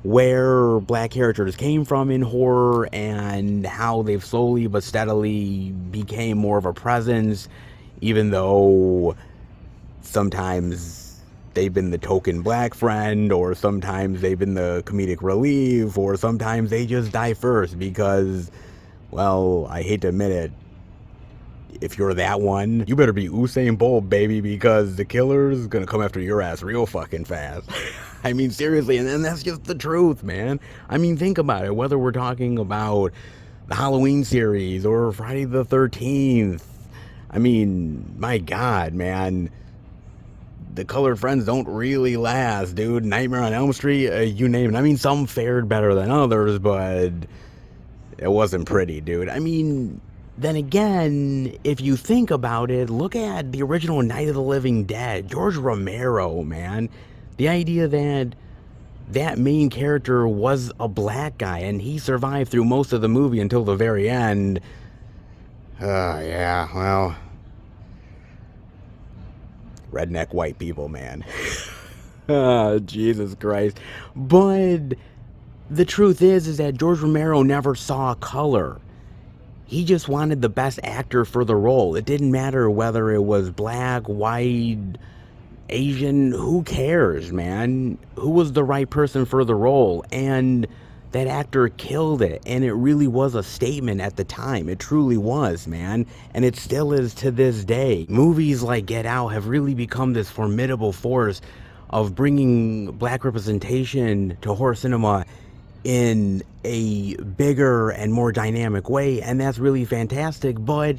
where black characters came from in horror and how they've slowly but steadily became more of a presence, even though sometimes they've been the token black friend, or sometimes they've been the comedic relief, or sometimes they just die first because, well, I hate to admit it, if you're that one, you better be Usain Bolt, baby, because the killer's gonna come after your ass real fucking fast. I mean, seriously, and that's just the truth, man. I mean, think about it. Whether we're talking about the Halloween series or Friday the 13th, I mean, my God, man. The colored friends don't really last, dude. Nightmare on Elm Street, you name it. I mean, some fared better than others, but it wasn't pretty, dude. I mean, then again, if you think about it, look at the original Night of the Living Dead. George Romero, man. The idea that that main character was a black guy and he survived through most of the movie until the very end. Yeah, well, redneck white people, man. Jesus Christ. But the truth is that George Romero never saw color. He just wanted the best actor for the role. It didn't matter whether it was black, white, Asian, who cares, man? Who was the right person for the role? And that actor killed it, and it really was a statement at the time. It truly was, man, and it still is to this day. Movies like Get Out have really become this formidable force of bringing black representation to horror cinema in a bigger and more dynamic way, and that's really fantastic. But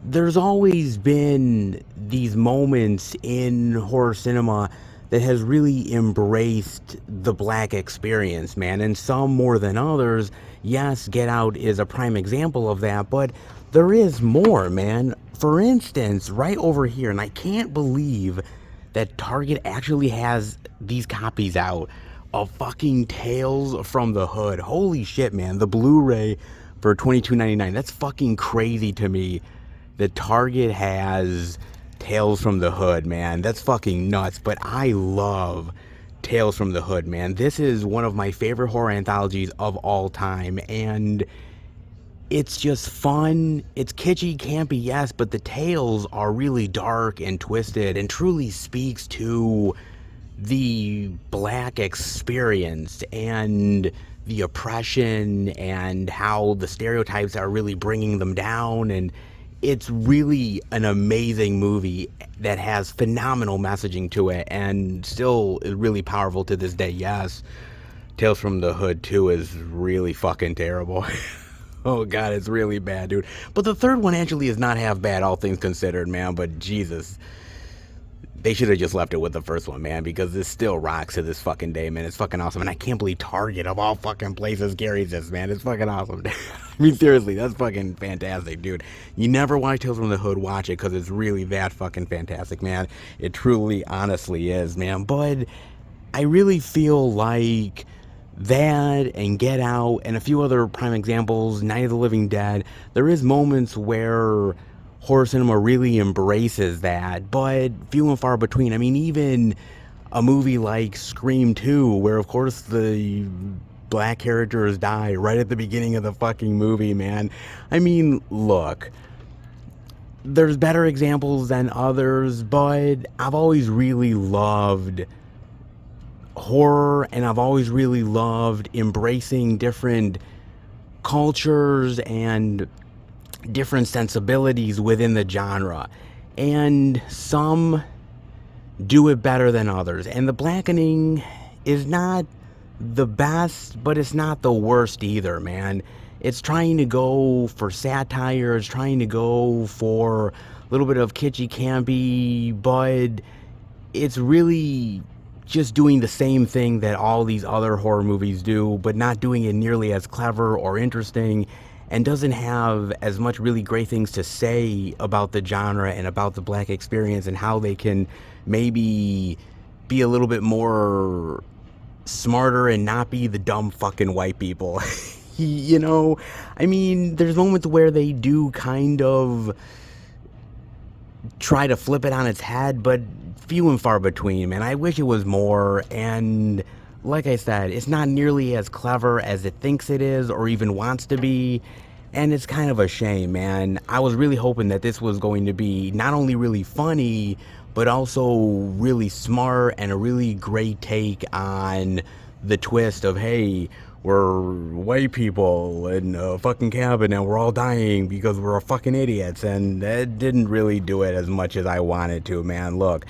there's always been these moments in horror cinema that has really embraced the black experience, man, and some more than others. Yes, Get Out is a prime example of that, but there is more, man. For instance, right over here, and I can't believe that Target actually has these copies out of fucking Tales from the Hood. Holy shit, man. The Blu-ray for $22.99. That's fucking crazy to me that Target has Tales from the Hood, man. That's fucking nuts, but I love Tales from the Hood, man. This is one of my favorite horror anthologies of all time, and it's just fun. It's kitschy, campy, yes, but the tales are really dark and twisted and truly speaks to the black experience and the oppression and how the stereotypes are really bringing them down. And it's really an amazing movie that has phenomenal messaging to it and still is really powerful to this day. Yes, Tales from the Hood 2 is really fucking terrible. Oh god, it's really bad, dude. But the third one actually is not half bad, all things considered, man. But Jesus, they should have just left it with the first one, man, because this still rocks to this fucking day, man. It's fucking awesome. And I can't believe Target, of all fucking places, carries this, man. It's fucking awesome. I mean, seriously, that's fucking fantastic, dude. You never watch Tales from the Hood, watch it, because it's really that fucking fantastic, man. It truly, honestly is, man. But I really feel like that and Get Out and a few other prime examples, Night of the Living Dead, there is moments where horror cinema really embraces that, but few and far between. I mean, even a movie like Scream 2, where of course the black characters die right at the beginning of the fucking movie, man. I mean, look, there's better examples than others, but I've always really loved horror, and I've always really loved embracing different cultures and different sensibilities within the genre, and some do it better than others. And The Blackening is not the best, but it's not the worst either, man. It's trying to go for satire, it's trying to go for a little bit of kitschy campy, but it's really just doing the same thing that all these other horror movies do, but not doing it nearly as clever or interesting, and doesn't have as much really great things to say about the genre and about the black experience and how they can maybe be a little bit more smarter and not be the dumb fucking white people. You know, I mean, there's moments where they do kind of try to flip it on its head, but few and far between, man. I wish it was more, and like I said, it's not nearly as clever as it thinks it is or even wants to be, and it's kind of a shame, man. I was really hoping that this was going to be not only really funny, but also really smart and a really great take on the twist of, hey, we're white people in a fucking cabin and we're all dying because we're fucking idiots, and that didn't really do it as much as I wanted to, man. Look,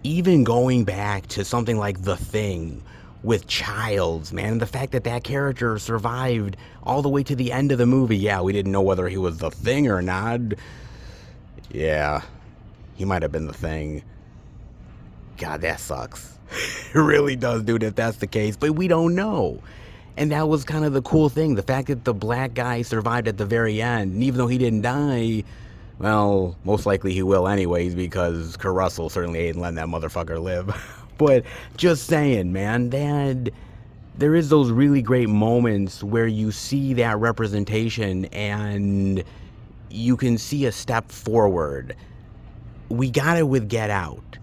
even going back to something like The Thing with Childs, man, the fact that that character survived all the way to the end of the movie. Yeah, we didn't know whether he was the Thing or not. Yeah, he might have been the Thing. God, that sucks. It really does, dude, if that's the case, but we don't know. And that was kind of the cool thing, the fact that the black guy survived at the very end, and even though he didn't die, well, most likely he will anyways, because Kurt Russell certainly ain't letting that motherfucker live. But just saying, man, that there is those really great moments where you see that representation and you can see a step forward. We got it with Get Out.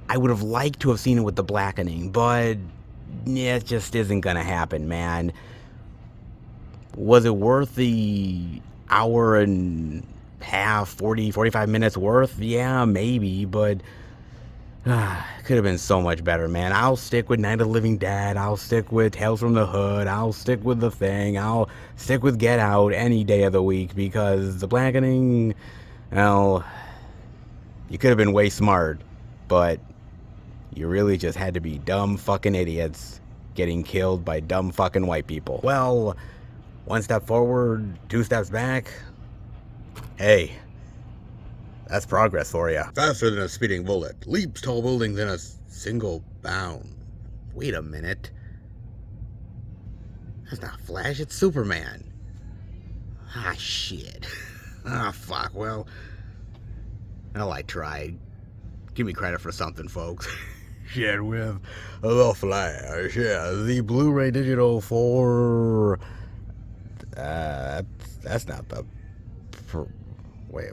I would have liked to have seen it with The Blackening, but yeah, it just isn't gonna happen, man. Was it worth the hour and half, 40, 45 minutes worth? Yeah, maybe, but could have been so much better, man. I'll stick with Night of the Living Dead. I'll stick with Tales from the Hood. I'll stick with The Thing. I'll stick with Get Out any day of the week, because The Blackening, well, you could have been way smart, but you really just had to be dumb fucking idiots getting killed by dumb fucking white people. Well, one step forward, two steps back. Hey, That's progress for you. Faster than a speeding bullet. Leaps tall buildings in a single bound. Wait a minute. That's not Flash, it's Superman. Ah, shit. Ah, fuck. Well, I tried. Give me credit for something, folks. Shit, with The Flash, yeah, the Blu-ray digital for... that's not the... Wait,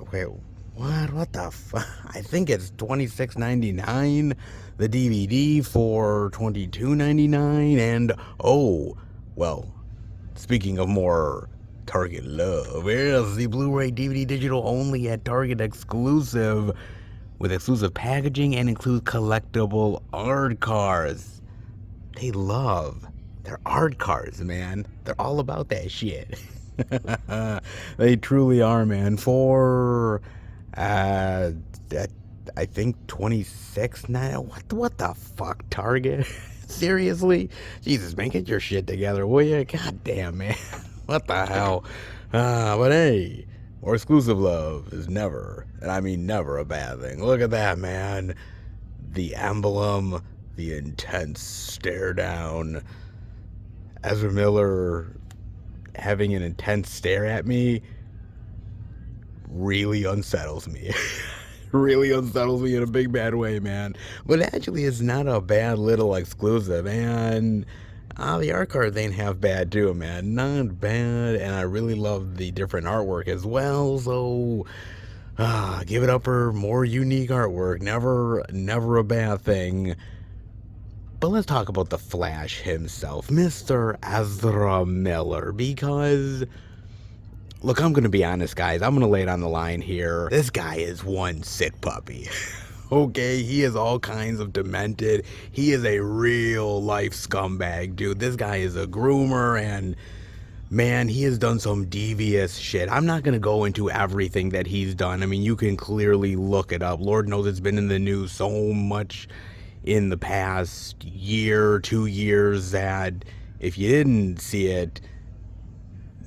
what the fuck? I think it's $26.99. The DVD for $22.99. And, oh, well, speaking of more Target love, here's the Blu-ray DVD digital only at Target exclusive, with exclusive packaging and includes collectible art cards. They love their art cards, man. They're all about that shit. They truly are, man. For I think $26.99. What the fuck, Target? Seriously? Jesus, man, get your shit together, will you? God damn, man. What the hell? But hey, more exclusive love is never, and I mean never, a bad thing. Look at that, man. The emblem, the intense stare down. Ezra Miller having an intense stare at me really unsettles me. Really unsettles me in a big bad way, man. But actually, it's not a bad little exclusive, and the art cards ain't half bad too, man. Not bad, and I really love the different artwork as well. So, give it up for more unique artwork. Never a bad thing. But let's talk about the Flash himself, Mr. Ezra Miller, because, look, I'm going to be honest, guys. I'm going to lay it on the line here. This guy is one sick puppy. Okay, he is all kinds of demented. He is a real life scumbag, dude. This guy is a groomer, and man, he has done some devious shit. I'm not going to go into everything that he's done. I mean, you can clearly look it up. Lord knows it's been in the news so much in the past year, 2 years, that if you didn't see it,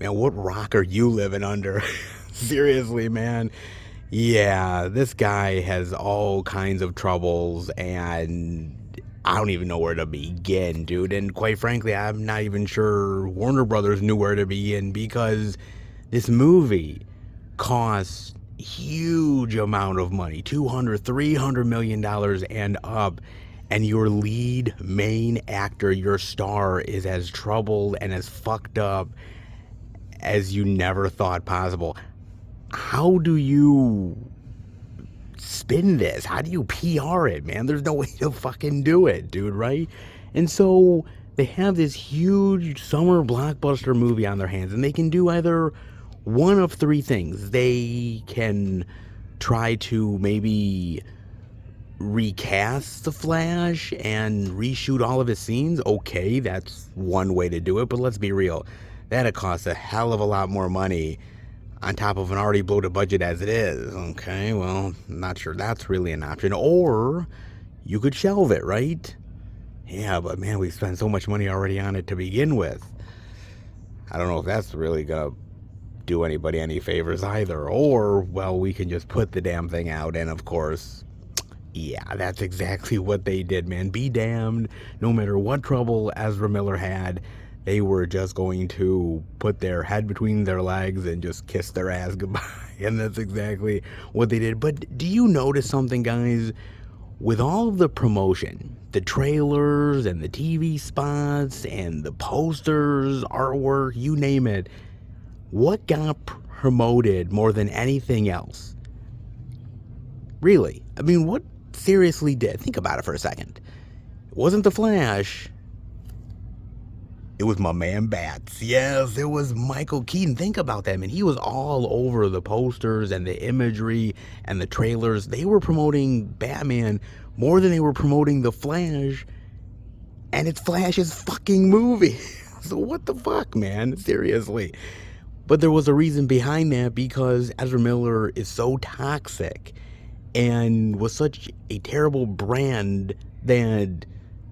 man, what rock are you living under? Seriously, man. Yeah, this guy has all kinds of troubles, and I don't even know where to begin, dude. And quite frankly, I'm not even sure Warner Brothers knew where to begin, because this movie costs huge amount of money, $200-300 million and up, and your lead main actor, your star, is as troubled and as fucked up as you never thought possible. How do you spin this? How do you PR it, man? There's no way to fucking do it, dude, right? And so they have this huge summer blockbuster movie on their hands, and they can do either one of three things. They can try to maybe recast the Flash and reshoot all of his scenes. Okay, that's one way to do it, but let's be real. That'd cost a hell of a lot more money on top of an already bloated budget as it is. Okay, well, I'm not sure that's really an option. Or you could shelve it, right? Yeah, but man, we spent so much money already on it to begin with. I don't know if that's really gonna do anybody any favors either. Or, well, we can just put the damn thing out, and of course, yeah, that's exactly what they did, man. Be damned. No matter what trouble Ezra Miller had, they were just going to put their head between their legs and just kiss their ass goodbye. And that's exactly what they did. But do you notice something, guys? With all of the promotion, the trailers and the TV spots and the posters, artwork, you name it, what got promoted more than anything else? Really? I mean, what seriously did? Think about it for a second. It wasn't the Flash. It was my man Bats. Yes, it was Michael Keaton. Think about that, man. He was all over the posters and the imagery and the trailers. They were promoting Batman more than they were promoting the Flash. And it's Flash's fucking movie. So what the fuck, man? Seriously. But there was a reason behind that, because Ezra Miller is so toxic and was such a terrible brand that,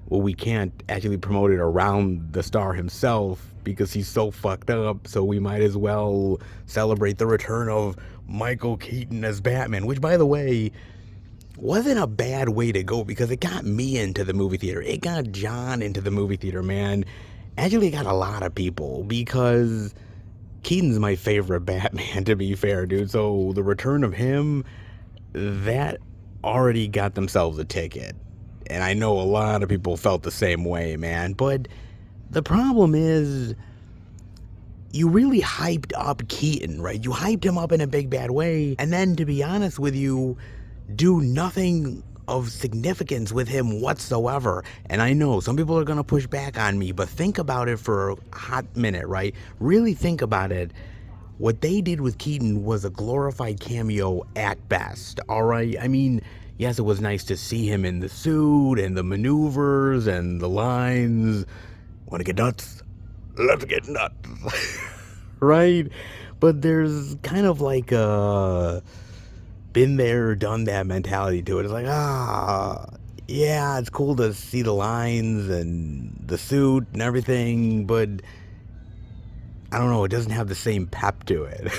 well, we can't actually promote it around the star himself because he's so fucked up. So we might as well celebrate the return of Michael Keaton as Batman, which, by the way, wasn't a bad way to go because it got me into the movie theater. It got John into the movie theater, man. Actually, it got a lot of people because Keaton's my favorite Batman, to be fair, dude. So the return of him, that already got themselves a ticket. And I know a lot of people felt the same way, man. But the problem is, you really hyped up Keaton, right? You hyped him up in a big bad way. And then, to be honest with you, do nothing of significance with him whatsoever. And I know some people are going to push back on me, but think about it for a hot minute, right? Really think about it. What they did with Keaton was a glorified cameo at best, all right? I mean, yes, it was nice to see him in the suit and the maneuvers and the lines. Want to get nuts? Let's get nuts. Right? But there's kind of like a been there, done that mentality to it. It's like, yeah, it's cool to see the lines and the suit and everything, but I don't know, it doesn't have the same pep to it.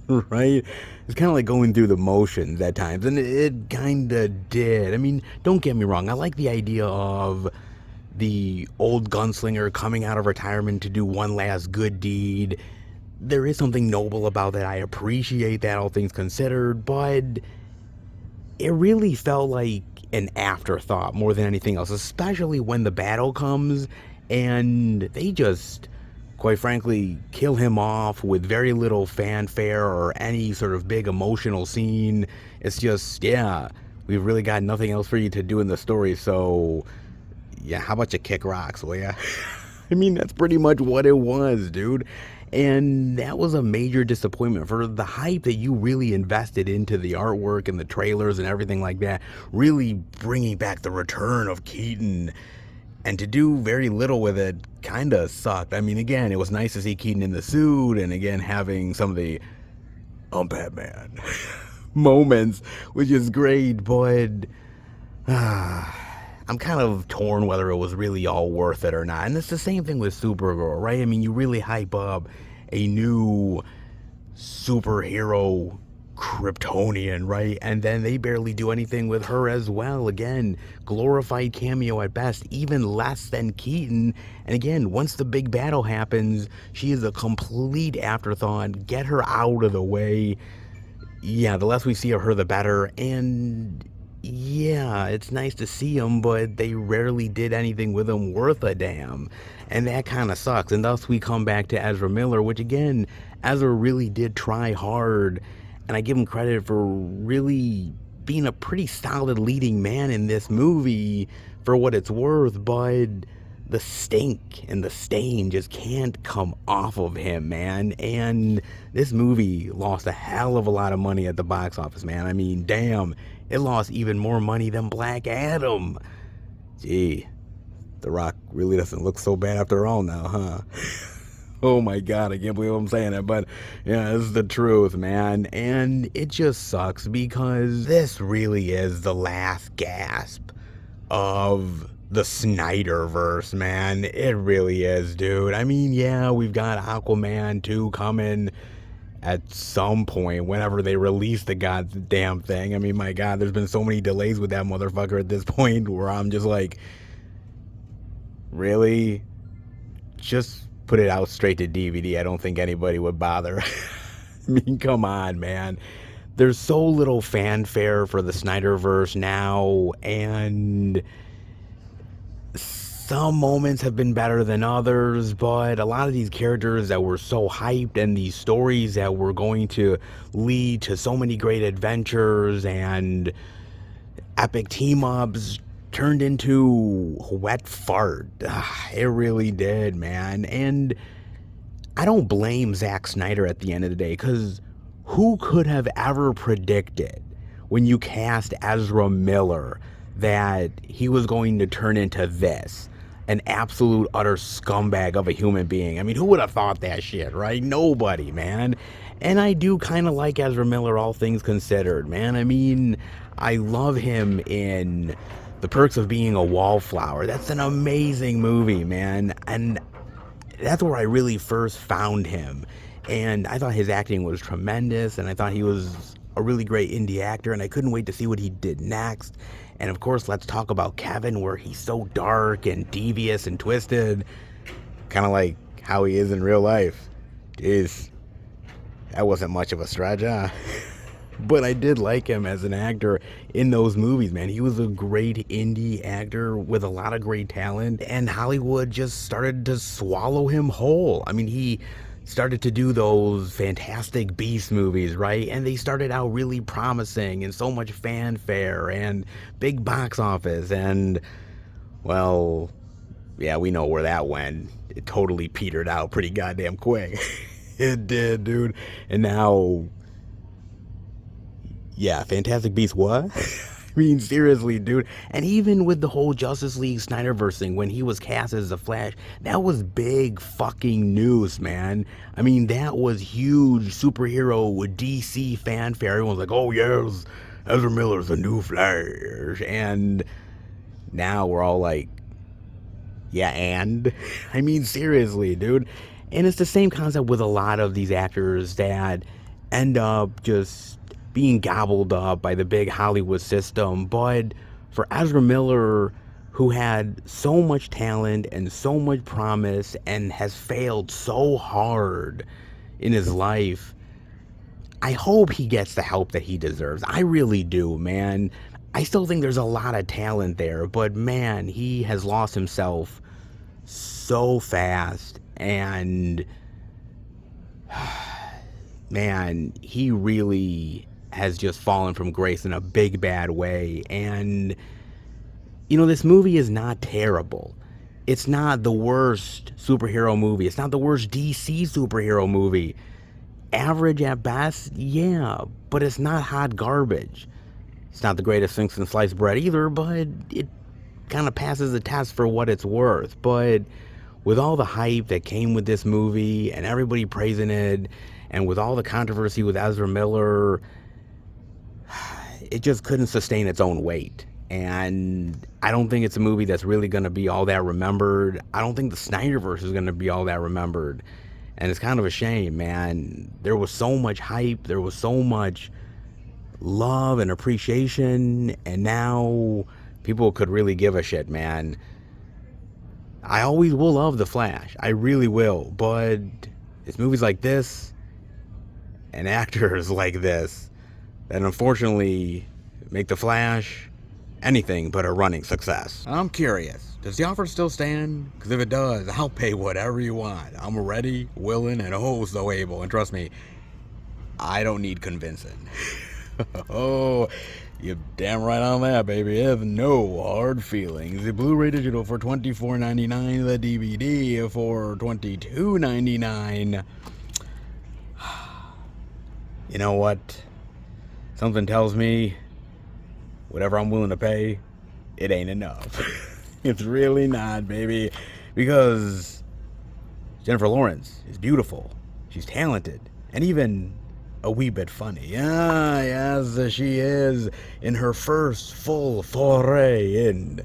Right? It's kind of like going through the motions at times, and it kind of did. I mean, don't get me wrong, I like the idea of the old gunslinger coming out of retirement to do one last good deed. There is something noble about that. I appreciate that, all things considered, but it really felt like an afterthought more than anything else, especially when the battle comes and they just, quite frankly, kill him off with very little fanfare or any sort of big emotional scene. It's just, yeah, we've really got nothing else for you to do in the story, so yeah, how about you kick rocks, will ya? I mean, that's pretty much what it was, dude. And that was a major disappointment for the hype that you really invested into the artwork and the trailers and everything like that, really bringing back the return of Keaton. And to do very little with it kind of sucked. I mean, again, it was nice to see Keaton in the suit and, again, having some of the I'm Batman moments, which is great, but I'm kind of torn whether it was really all worth it or not. And it's the same thing with Supergirl, right? I mean, you really hype up a new superhero Kryptonian, right? And then they barely do anything with her as well. Again, glorified cameo at best, even less than Keaton. And again, once the big battle happens, she is a complete afterthought. Get her out of the way. Yeah, the less we see of her, the better. And yeah, it's nice to see him, but they rarely did anything with him worth a damn. And that kind of sucks. And thus we come back to Ezra Miller, which again, Ezra really did try hard. And I give him credit for really being a pretty solid leading man in this movie for what it's worth. But the stink and the stain just can't come off of him, man. And this movie lost a hell of a lot of money at the box office, man. I mean, damn. It lost even more money than Black Adam. Gee, The Rock really doesn't look so bad after all now, huh? Oh my God, I can't believe I'm saying it, but yeah, this is the truth, man. And it just sucks because this really is the last gasp of the Snyderverse, man. It really is, dude. I mean, yeah, we've got Aquaman 2 coming at some point whenever they release the goddamn thing. I mean, my God, there's been so many delays with that motherfucker at this point where I'm just like, really? Just put it out straight to DVD. I don't think anybody would bother. I mean, come on, man. There's so little fanfare for the Snyderverse now, and some moments have been better than others, but a lot of these characters that were so hyped and these stories that were going to lead to so many great adventures and epic team-ups turned into wet fart. It really did, man. And I don't blame Zack Snyder at the end of the day, because who could have ever predicted when you cast Ezra Miller that he was going to turn into this? An absolute utter scumbag of a human being. I mean, who would have thought that shit, right? Nobody, man. And I do kind of like Ezra Miller, all things considered, man. I mean, I love him in The Perks of Being a Wallflower. That's an amazing movie, man. And that's where I really first found him, And I thought his acting was tremendous, and I thought he was a really great indie actor, and I couldn't wait to see what he did next. And of course, let's talk about Kevin, where he's so dark and devious and twisted, kind of like how he is in real life. Jeez, that wasn't much of a stretch, huh? But I did like him as an actor in those movies, man. He was a great indie actor with a lot of great talent, and Hollywood just started to swallow him whole. I mean, he started to do those Fantastic Beasts movies, right? And they started out really promising and so much fanfare and big box office. And, well, yeah, we know where that went. It totally petered out pretty goddamn quick. It did, dude. And now, yeah, Fantastic Beasts what? I mean, seriously, dude. And even with the whole Justice League Snyderverse thing, when he was cast as the Flash, that was big fucking news, man. I mean, that was huge superhero with DC fanfare. Everyone's like, oh, yes, Ezra Miller's the new Flash. And now we're all like, yeah, and? I mean, seriously, dude. And it's the same concept with a lot of these actors that end up just being gobbled up by the big Hollywood system. But for Ezra Miller, who had so much talent and so much promise and has failed so hard in his life, I hope he gets the help that he deserves. I really do, man. I still think there's a lot of talent there, but man, he has lost himself so fast, and man, he really has just fallen from grace in a big bad way. And you know, this movie is not terrible. It's not the worst superhero movie. It's not the worst DC superhero movie. Average at best, yeah, but it's not hot garbage. It's not the greatest thing since sliced bread either, but it kind of passes the test for what it's worth. But with all the hype that came with this movie and everybody praising it, and with all the controversy with Ezra Miller, it just couldn't sustain its own weight. And I don't think it's a movie that's really going to be all that remembered. I don't think the Snyderverse is going to be all that remembered. And it's kind of a shame, man. There was so much hype. There was so much love and appreciation. And now people could really give a shit, man. I always will love The Flash. I really will. But it's movies like this and actors like this that unfortunately make The Flash anything but a running success. I'm curious, does the offer still stand? Because if it does, I'll pay whatever you want. I'm ready, willing, and oh so able. And trust me, I don't need convincing. Oh, you're damn right on that, baby. There's no hard feelings. The Blu-ray digital for $24.99, the DVD for $22.99. You know what? Something tells me whatever I'm willing to pay, it ain't enough. It's really not, baby. Because Jennifer Lawrence is beautiful. She's talented. And even a wee bit funny. Ah, yes, she is in her first full foray into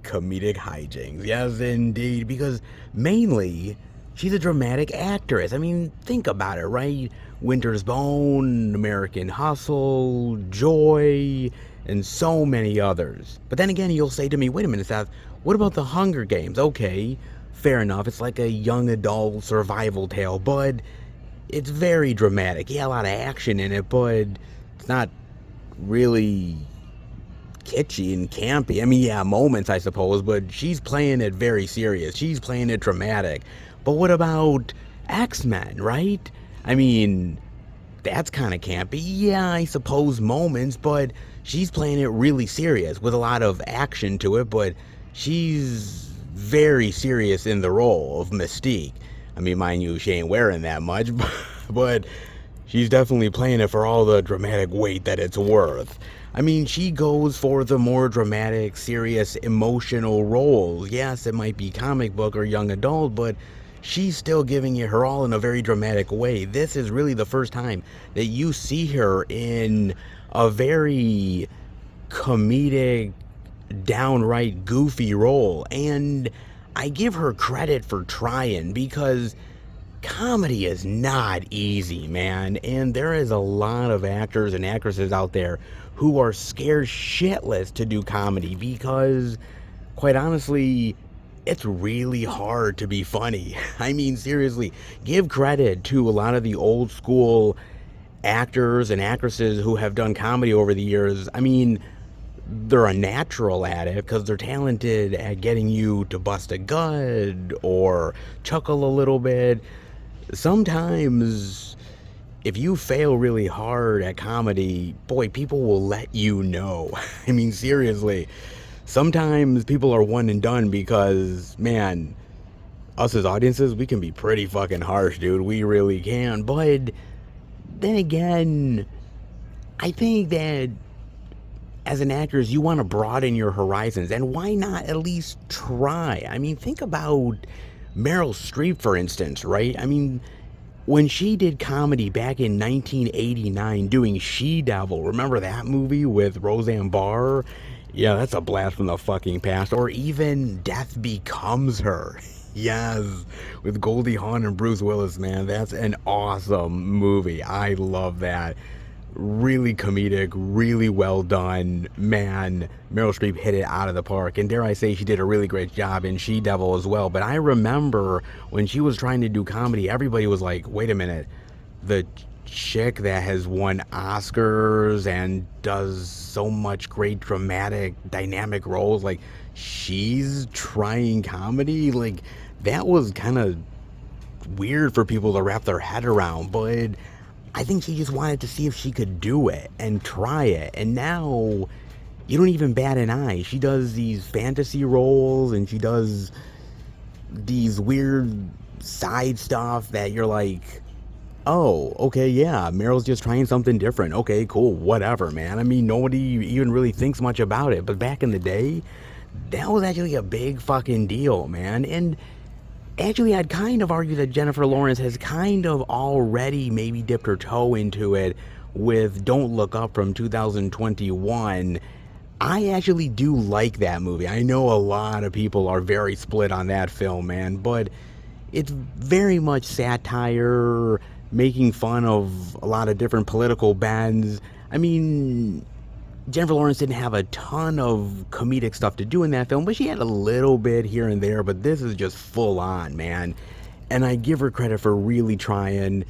comedic hijinks. Yes, indeed. Because mainly, she's a dramatic actress. I mean, think about it, right? Winter's Bone, American Hustle, Joy, and so many others. But then again, you'll say to me, wait a minute, Seth, what about The Hunger Games? Okay, fair enough, it's like a young adult survival tale, but it's very dramatic. Yeah, a lot of action in it, but it's not really kitschy and campy. I mean, yeah, moments, I suppose, but she's playing it very serious. She's playing it dramatic. But what about X-Men, right? I mean, that's kind of campy. Yeah, I suppose moments, but she's playing it really serious with a lot of action to it, but she's very serious in the role of Mystique. I mean, mind you, she ain't wearing that much, but she's definitely playing it for all the dramatic weight that it's worth. I mean, she goes for the more dramatic, serious, emotional roles. Yes, it might be comic book or young adult, but she's still giving it her all in a very dramatic way. This is really the first time that you see her in a very comedic, downright goofy role. And I give her credit for trying, because comedy is not easy, man. And there is a lot of actors and actresses out there who are scared shitless to do comedy because, quite honestly, it's really hard to be funny. I mean, seriously, give credit to a lot of the old school actors and actresses who have done comedy over the years. I mean, they're a natural at it because they're talented at getting you to bust a gut or chuckle a little bit. Sometimes, if you fail really hard at comedy, boy, people will let you know. I mean, seriously. Sometimes people are one and done because, man, us as audiences, we can be pretty fucking harsh, dude. We really can. But then again, I think that as an actress, you want to broaden your horizons. And why not at least try? I mean, think about Meryl Streep, for instance, right? I mean, when she did comedy back in 1989 doing She-Devil, remember that movie with Roseanne Barr? Yeah, that's a blast from the fucking past. Or even Death Becomes Her. Yes, with Goldie Hawn and Bruce Willis, man. That's an awesome movie. I love that. Really comedic, really well done. Man, Meryl Streep hit it out of the park. And dare I say, she did a really great job in She-Devil as well. But I remember when she was trying to do comedy, everybody was like, wait a minute. The chick that has won Oscars and does so much great dramatic dynamic roles, like, she's trying comedy? Like, that was kind of weird for people to wrap their head around, but I think she just wanted to see if she could do it and try it. And now you don't even bat an eye. She does these fantasy roles and she does these weird side stuff that you're like, oh, okay, yeah, Meryl's just trying something different. Okay, cool, whatever, man. I mean, nobody even really thinks much about it. But back in the day, that was actually a big fucking deal, man. And actually, I'd kind of argue that Jennifer Lawrence has kind of already maybe dipped her toe into it with Don't Look Up from 2021. I actually do like that movie. I know a lot of people are very split on that film, man, but it's very much satire, making fun of a lot of different political bends. I mean, Jennifer Lawrence didn't have a ton of comedic stuff to do in that film, but she had a little bit here and there, but this is just full on, man. And I give her credit for really trying.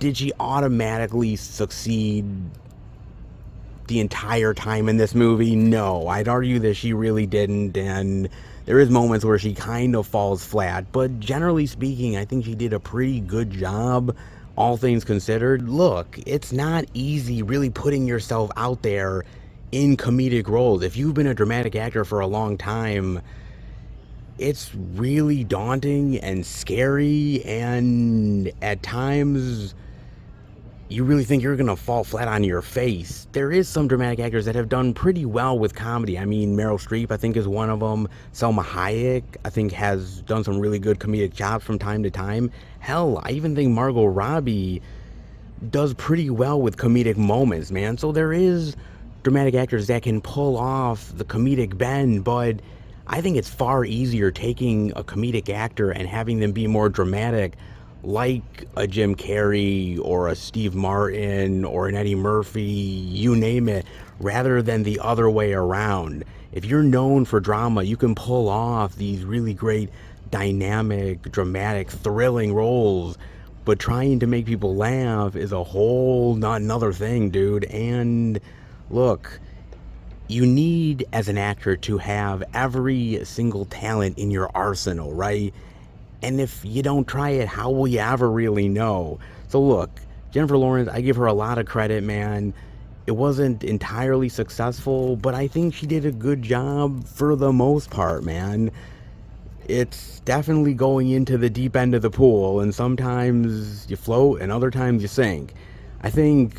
Did she automatically succeed the entire time in this movie? No, I'd argue that she really didn't, and there is moments where she kind of falls flat, but generally speaking, I think she did a pretty good job, all things considered. Look, it's not easy really putting yourself out there in comedic roles. If you've been a dramatic actor for a long time, it's really daunting and scary, and at times you really think you're gonna fall flat on your face. There is some dramatic actors that have done pretty well with comedy. I mean, Meryl Streep, I think, is one of them. Selma Hayek, I think, has done some really good comedic chops from time to time. Hell, I even think Margot Robbie does pretty well with comedic moments, man. So there is dramatic actors that can pull off the comedic bend, but I think it's far easier taking a comedic actor and having them be more dramatic, like a Jim Carrey or a Steve Martin or an Eddie Murphy, you name it, rather than the other way around. If you're known for drama, you can pull off these really great, dynamic, dramatic, thrilling roles, but trying to make people laugh is a whole not another thing, dude. And look, you need, as an actor, to have every single talent in your arsenal, right? And if you don't try it, how will you ever really know? So look, Jennifer Lawrence, I give her a lot of credit, man. It wasn't entirely successful, but I think she did a good job for the most part, man. It's definitely going into the deep end of the pool, and sometimes you float and other times you sink. I think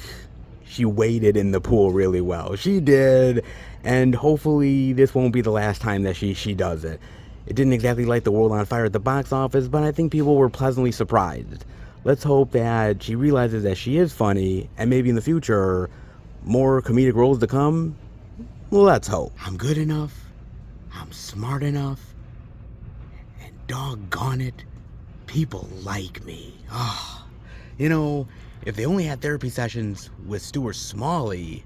she waded in the pool really well. She did, and hopefully this won't be the last time that she does it. It didn't exactly light the world on fire at the box office, but I think people were pleasantly surprised. Let's hope that she realizes that she is funny, and maybe in the future, more comedic roles to come. Well, let's hope. I'm good enough, I'm smart enough, and doggone it, people like me. Oh, you know, if they only had therapy sessions with Stuart Smalley,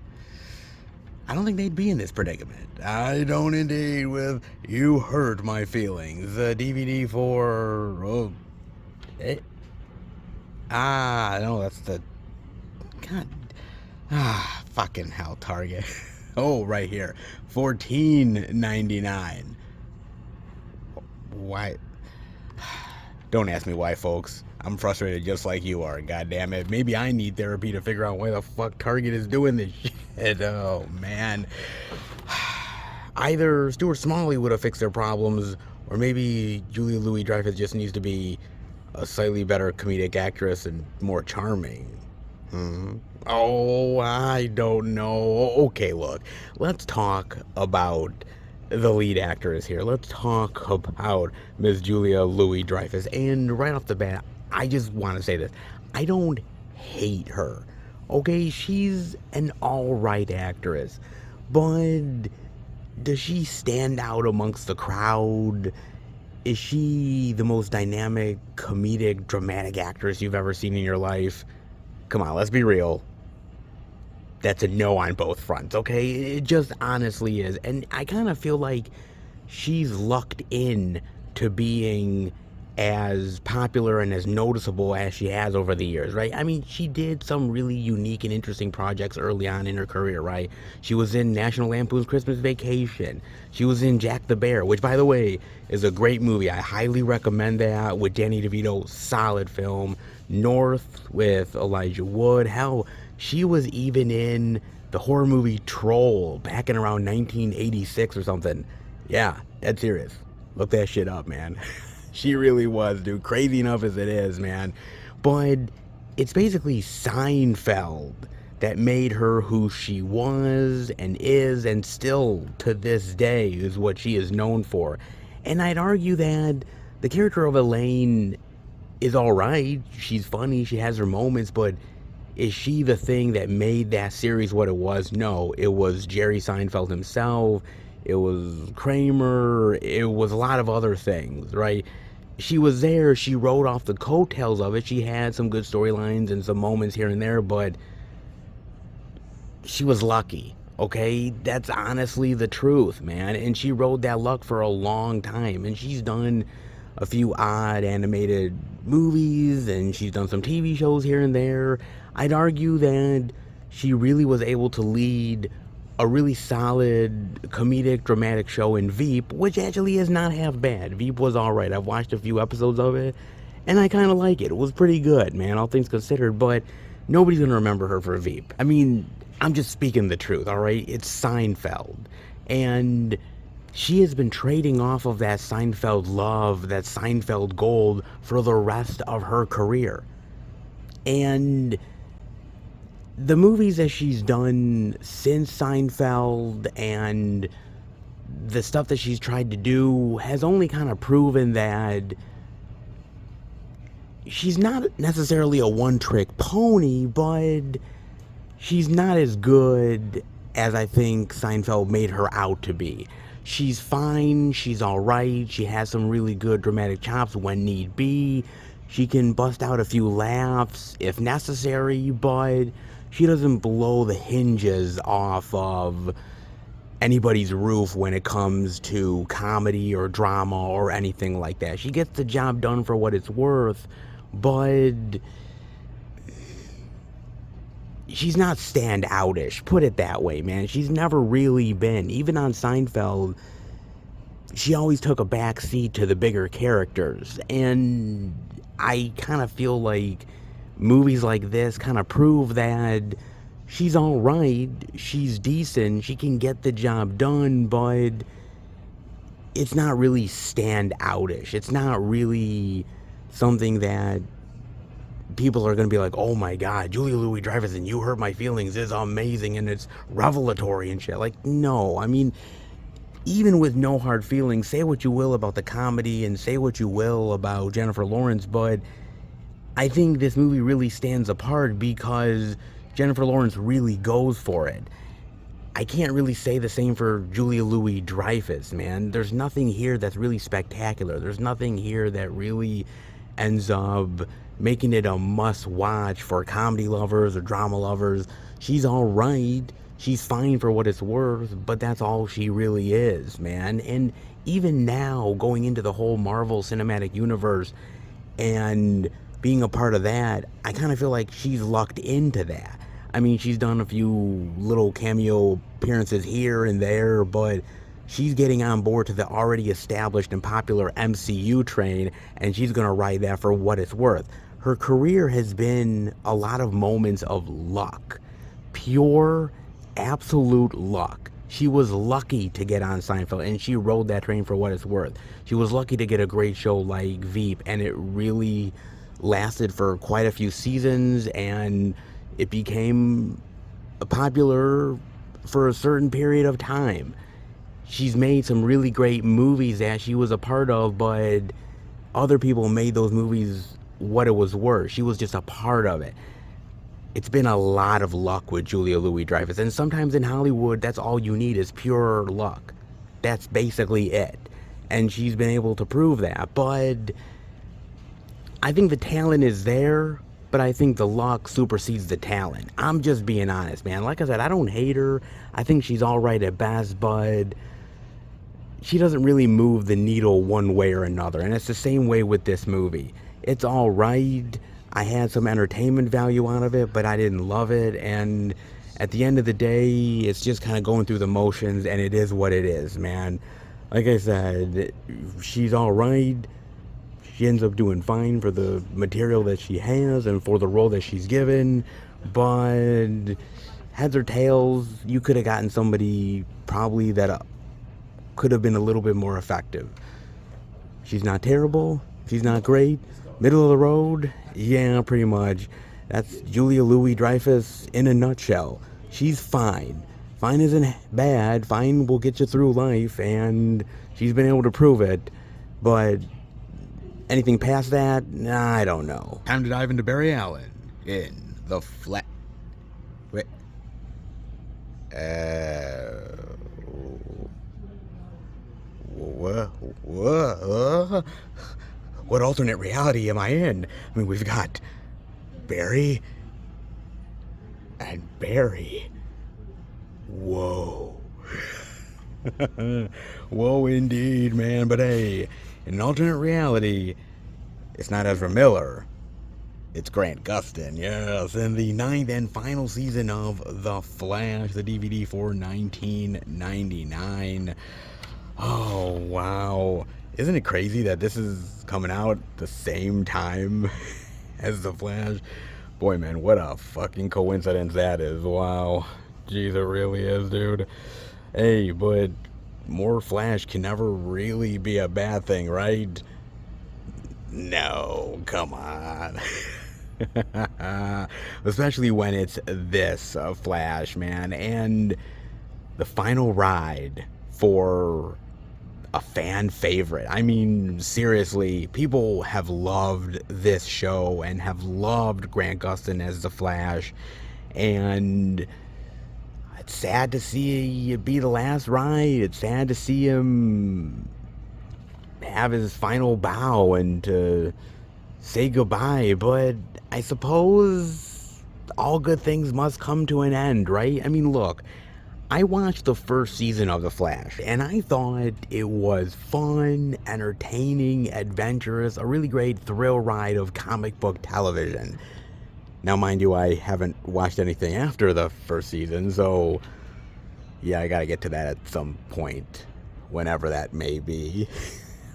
I don't think they'd be in this predicament. I don't indeed with You Hurt My Feelings, the DVD for... no, that's the... God... fucking hell, Target. Oh, right here. $14.99. Why? Don't ask me why, folks. I'm frustrated just like you are, goddammit. Maybe I need therapy to figure out why the fuck Target is doing this shit. Oh, man. Either Stuart Smalley would have fixed their problems, or maybe Julia Louis-Dreyfus just needs to be a slightly better comedic actress and more charming. Oh, I don't know. Okay, look. Let's talk about the lead actress here. Let's talk about Miss Julia Louis-Dreyfus. And right off the bat, I just want to say this. I don't hate her. Okay, she's an alright actress. But does she stand out amongst the crowd? Is she the most dynamic, comedic, dramatic actress you've ever seen in your life? Come on, let's be real. That's a no on both fronts, okay? It just honestly is. And I kind of feel like she's lucked in to being as popular and as noticeable as she has over the years, right? I mean, she did some really unique and interesting projects early on in her career, right? She was in National Lampoon's Christmas Vacation. She was in Jack the Bear, which, by the way, is a great movie. I highly recommend that, with Danny DeVito. Solid film. North with Elijah Wood. Hell, she was even in the horror movie Troll back in around 1986 or something. Yeah, dead serious. Look that shit up, man. She really was, dude. Crazy enough as it is, man. But it's basically Seinfeld that made her who she was and is, and still to this day is what she is known for. And I'd argue that the character of Elaine is alright. She's funny, she has her moments, but is she the thing that made that series what it was? No, it was Jerry Seinfeld himself. It was Kramer. It was a lot of other things, right? She was there. She rode off the coattails of it. She had some good storylines and some moments here and there, but she was lucky, okay? That's honestly the truth, man. And she rode that luck for a long time. And she's done a few odd animated movies, and she's done some TV shows here and there. I'd argue that she really was able to lead a really solid comedic dramatic show in Veep, which actually is not half bad. Veep was alright. I've watched a few episodes of it, and I kind of like it. It was pretty good, man, all things considered, but nobody's gonna remember her for Veep. I mean, I'm just speaking the truth, alright? It's Seinfeld, and she has been trading off of that Seinfeld love, that Seinfeld gold, for the rest of her career. And the movies that she's done since Seinfeld and the stuff that she's tried to do has only kind of proven that she's not necessarily a one-trick pony, but she's not as good as I think Seinfeld made her out to be. She's fine, she's alright, she has some really good dramatic chops when need be. She can bust out a few laughs if necessary, but she doesn't blow the hinges off of anybody's roof when it comes to comedy or drama or anything like that. She gets the job done for what it's worth, but she's not standoutish, put it that way, man. She's never really been. Even on Seinfeld, she always took a back seat to the bigger characters, and I kind of feel like movies like this kind of prove that she's alright, she's decent, she can get the job done, but it's not really standoutish. It's not really something that people are going to be like, oh my god, Julia Louis-Dreyfus and You Hurt My Feelings is amazing and it's revelatory and shit. Like, no, I mean, even with No Hard Feelings, say what you will about the comedy and say what you will about Jennifer Lawrence, but I think this movie really stands apart because Jennifer Lawrence really goes for it. I can't really say the same for Julia Louis-Dreyfus, man. There's nothing here that's really spectacular. There's nothing here that really ends up making it a must-watch for comedy lovers or drama lovers. She's all right. She's fine for what it's worth, but that's all she really is, man. And even now, going into the whole Marvel Cinematic Universe and being a part of that, I kind of feel like she's lucked into that. I mean, she's done a few little cameo appearances here and there, but she's getting on board to the already established and popular MCU train, and she's going to ride that for what it's worth. Her career has been a lot of moments of luck. Pure, absolute luck. She was lucky to get on Seinfeld, and she rode that train for what it's worth. She was lucky to get a great show like Veep, and it really lasted for quite a few seasons, and it became popular for a certain period of time. She's made some really great movies that she was a part of, but other people made those movies what it was worth. She was just a part of it. It's been a lot of luck with Julia Louis-Dreyfus, and sometimes in Hollywood, that's all you need is pure luck. That's basically it. And she's been able to prove that, but I think the talent is there, but I think the luck supersedes the talent. I'm just being honest, man. Like I said, I don't hate her. I think she's all right at best, but she doesn't really move the needle one way or another. And it's the same way with this movie. It's all right. I had some entertainment value out of it, but I didn't love it. And at the end of the day, it's just kind of going through the motions, and it is what it is, man. Like I said, she's all right. She ends up doing fine for the material that she has and for the role that she's given. But heads or tails, you could have gotten somebody probably that could have been a little bit more effective. She's not terrible. She's not great. Middle of the road? Yeah, pretty much. That's Julia Louis-Dreyfus in a nutshell. She's fine. Fine isn't bad. Fine will get you through life, and she's been able to prove it. But anything past that, I don't know. Time to dive into Barry Allen in The Flash. Wait. What alternate reality am I in? I mean, we've got Barry and Barry. Whoa. Whoa, indeed, man. But hey, in an alternate reality, it's not Ezra Miller. It's Grant Gustin, yes, in the 9th and final season of The Flash, the DVD for 1999. Oh, wow. Isn't it crazy that this is coming out the same time as The Flash? Boy, man, what a fucking coincidence that is. Wow. Jeez, it really is, dude. Hey, but more Flash can never really be a bad thing, right? No, come on. Especially when it's this Flash, man. And the final ride for a fan favorite. I mean, seriously, people have loved this show and have loved Grant Gustin as the Flash, and it's sad to see it be the last ride. It's sad to see him have his final bow and to say goodbye, but I suppose all good things must come to an end, right? I mean, look, I watched the first season of The Flash, and I thought it was fun, entertaining, adventurous, a really great thrill ride of comic book television. Now, mind you, I haven't watched anything after the first season, so yeah, I gotta get to that at some point, whenever that may be.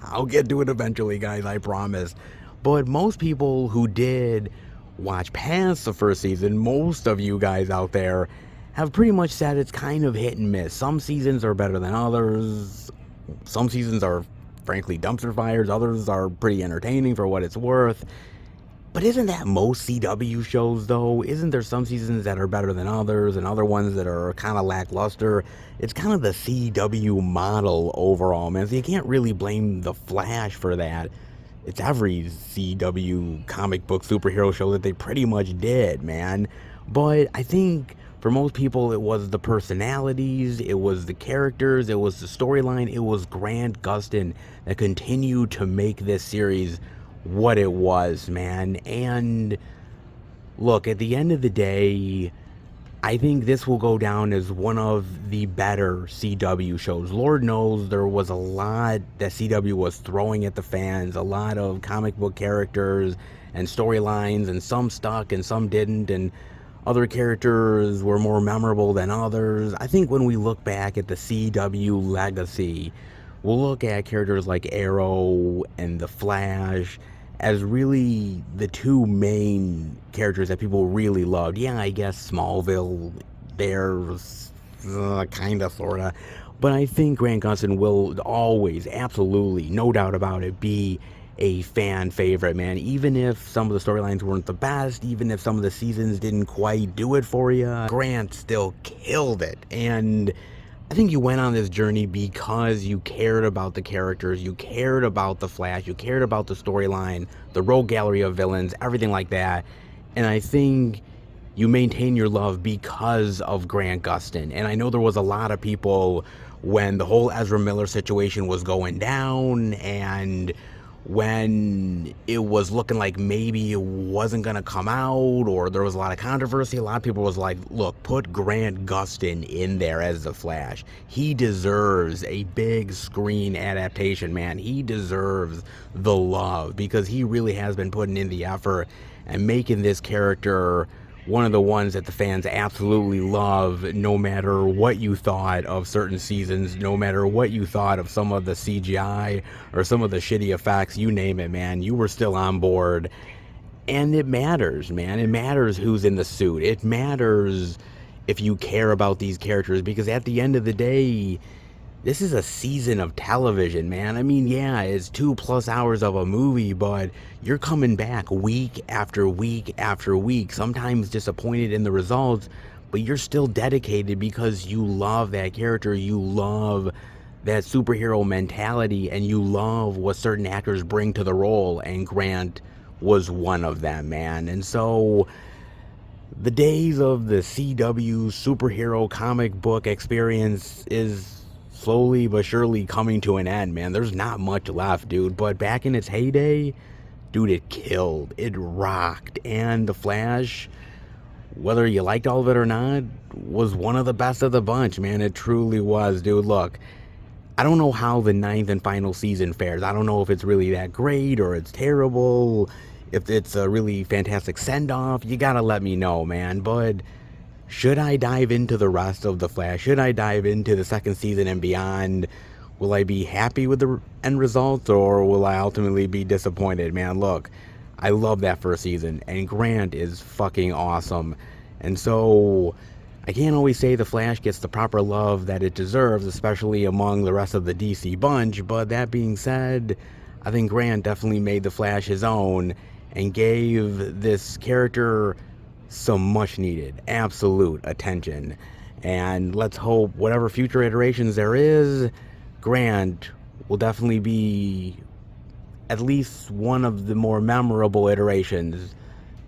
I'll get to it eventually, guys, I promise. But most people who did watch past the first season, most of you guys out there, have pretty much said it's kind of hit and miss. Some seasons are better than others. Some seasons are, frankly, dumpster fires. Others are pretty entertaining for what it's worth. But isn't that most CW shows, though? Isn't there some seasons that are better than others and other ones that are kind of lackluster? It's kind of the CW model overall, man. So you can't really blame The Flash for that. It's every CW comic book superhero show that they pretty much did, man. But I think for most people, it was the personalities, it was the characters, it was the storyline, it was Grant Gustin that continued to make this series what it was, man. And look, at the end of the day, I think this will go down as one of the better CW shows. Lord knows there was a lot that CW was throwing at the fans, a lot of comic book characters and storylines, and some stuck and some didn't, and other characters were more memorable than others. I think when we look back at the CW legacy, we'll look at characters like Arrow and The Flash as really the two main characters that people really loved. Yeah, I guess Smallville, there's kind of, sort of. But I think Grant Gustin will always, absolutely, no doubt about it, be a fan favorite, man. Even if some of the storylines weren't the best, even if some of the seasons didn't quite do it for you, Grant still killed it. And I think you went on this journey because you cared about the characters, you cared about the Flash, you cared about the storyline, the rogue gallery of villains, everything like that. And I think you maintain your love because of Grant Gustin. And I know there was a lot of people when the whole Ezra Miller situation was going down, and when it was looking like maybe it wasn't going to come out, or there was a lot of controversy, a lot of people was like, look, put Grant Gustin in there as the Flash. He deserves a big screen adaptation, man. He deserves the love because he really has been putting in the effort and making this character one of the ones that the fans absolutely love, no matter what you thought of certain seasons, no matter what you thought of some of the CGI or some of the shitty effects, you name it, man, you were still on board. And it matters, man. It matters who's in the suit. It matters if you care about these characters, because at the end of the day, this is a season of television, man. I mean, yeah, it's 2+ hours of a movie, but you're coming back week after week after week, sometimes disappointed in the results, but you're still dedicated because you love that character, you love that superhero mentality, and you love what certain actors bring to the role, and Grant was one of them, man. And so the days of the CW superhero comic book experience is slowly but surely coming to an end, man. There's not much left, dude. But back in its heyday, dude, it killed. It rocked. And The Flash, whether you liked all of it or not, was one of the best of the bunch, man. It truly was, dude. Look, I don't know how the 9th and final season fares. I don't know if it's really that great or it's terrible, if it's a really fantastic send-off. You gotta let me know, man. But should I dive into the rest of The Flash? Should I dive into the second season and beyond? Will I be happy with the end results, or will I ultimately be disappointed? Man, look, I love that first season, and Grant is fucking awesome. And so I can't always say The Flash gets the proper love that it deserves, especially among the rest of the DC bunch. But that being said, I think Grant definitely made The Flash his own and gave this character some much needed, absolute attention. And let's hope whatever future iterations there is, Grant will definitely be at least one of the more memorable iterations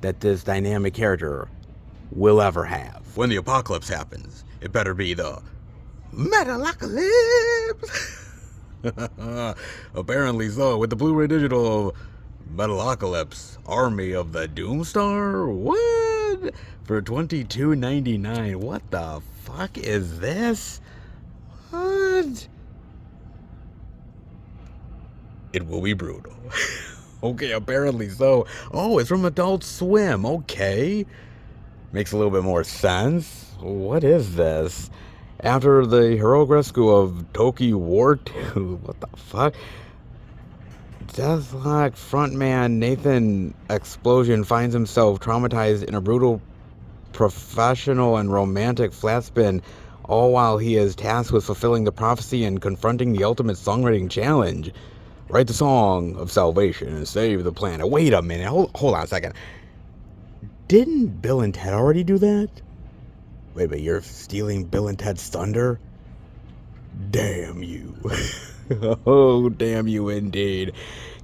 that this dynamic character will ever have. When the apocalypse happens, it better be the Metalocalypse. Apparently so, with the Blu-ray digital Metalocalypse, Army of the Doomstar? What? For $22.99. What the fuck is this? What? It will be brutal. Okay, apparently so. Oh, it's from Adult Swim. Okay. Makes a little bit more sense. What is this? After the heroic rescue of Toki War 2. What the fuck? Deathlock frontman Nathan Explosion finds himself traumatized in a brutal professional and romantic flat spin, all while he is tasked with fulfilling the prophecy and confronting the ultimate songwriting challenge. Write the song of salvation and save the planet. Wait a minute. Hold on a second. Didn't Bill and Ted already do that? Wait, but you're stealing Bill and Ted's thunder? Damn you. Oh, damn you indeed.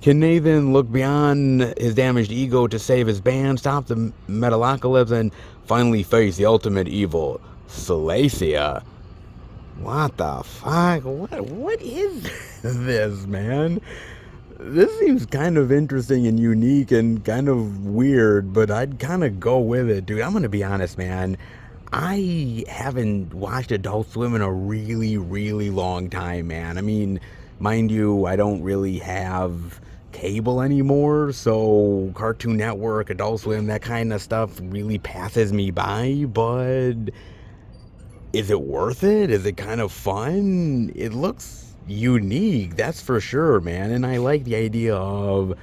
Can Nathan look beyond his damaged ego to save his band, stop the Metalocalypse, and finally face the ultimate evil, Salacia? What the fuck? What is this, man? This seems kind of interesting and unique and kind of weird, but I'd kind of go with it, dude. I'm gonna be honest, man. I haven't watched Adult Swim in a really, really long time, man. I mean, mind you, I don't really have cable anymore, so Cartoon Network, Adult Swim, that kind of stuff really passes me by, but is it worth it? Is it kind of fun? It looks unique, that's for sure, man. And I like the idea of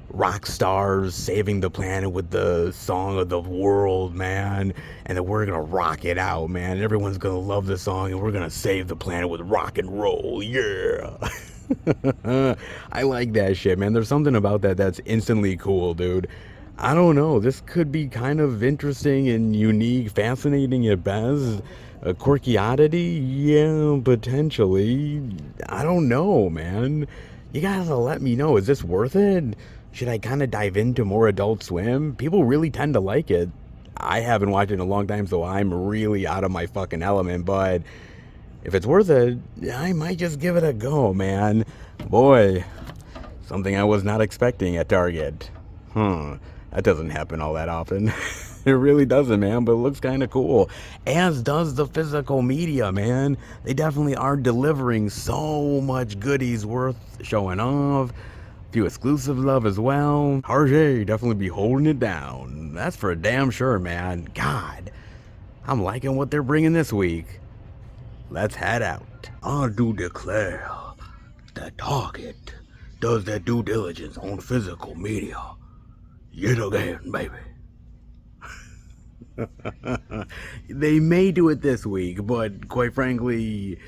rock stars saving the planet with the song of the world, man. And that we're gonna rock it out, man. Everyone's gonna love the song and we're gonna save the planet with rock and roll. Yeah. I like that shit, man. There's something about that that's instantly cool, dude. I don't know. This could be kind of interesting and unique, fascinating at best. A quirky oddity? Yeah, potentially. I don't know, man. You gotta let me know. Is this worth it? Should I kind of dive into more Adult Swim? People really tend to like it. I haven't watched it in a long time, so I'm really out of my fucking element, but if it's worth it, I might just give it a go, man. Boy, something I was not expecting at Target. That doesn't happen all that often. It really doesn't, man, but it looks kind of cool. As does the physical media, man. They definitely are delivering so much goodies worth showing off. A few exclusive love as well. Harley definitely be holding it down. That's for damn sure, man. God, I'm liking what they're bringing this week. Let's head out. I do declare that Target does their due diligence on physical media. Yet again, baby. They may do it this week, but quite frankly,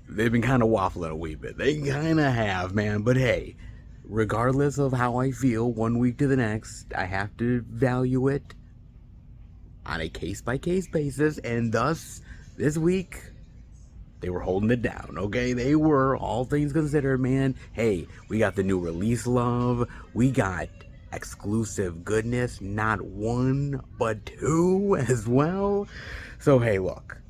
they've been kind of waffling a wee bit. They kind of have, man. But hey, regardless of how I feel one week to the next, I have to value it on a case-by-case basis. And thus, this week, they were holding it down, okay? They were, all things considered, man. Hey, we got the new release love. We got exclusive goodness, not one but two as well. So hey, look,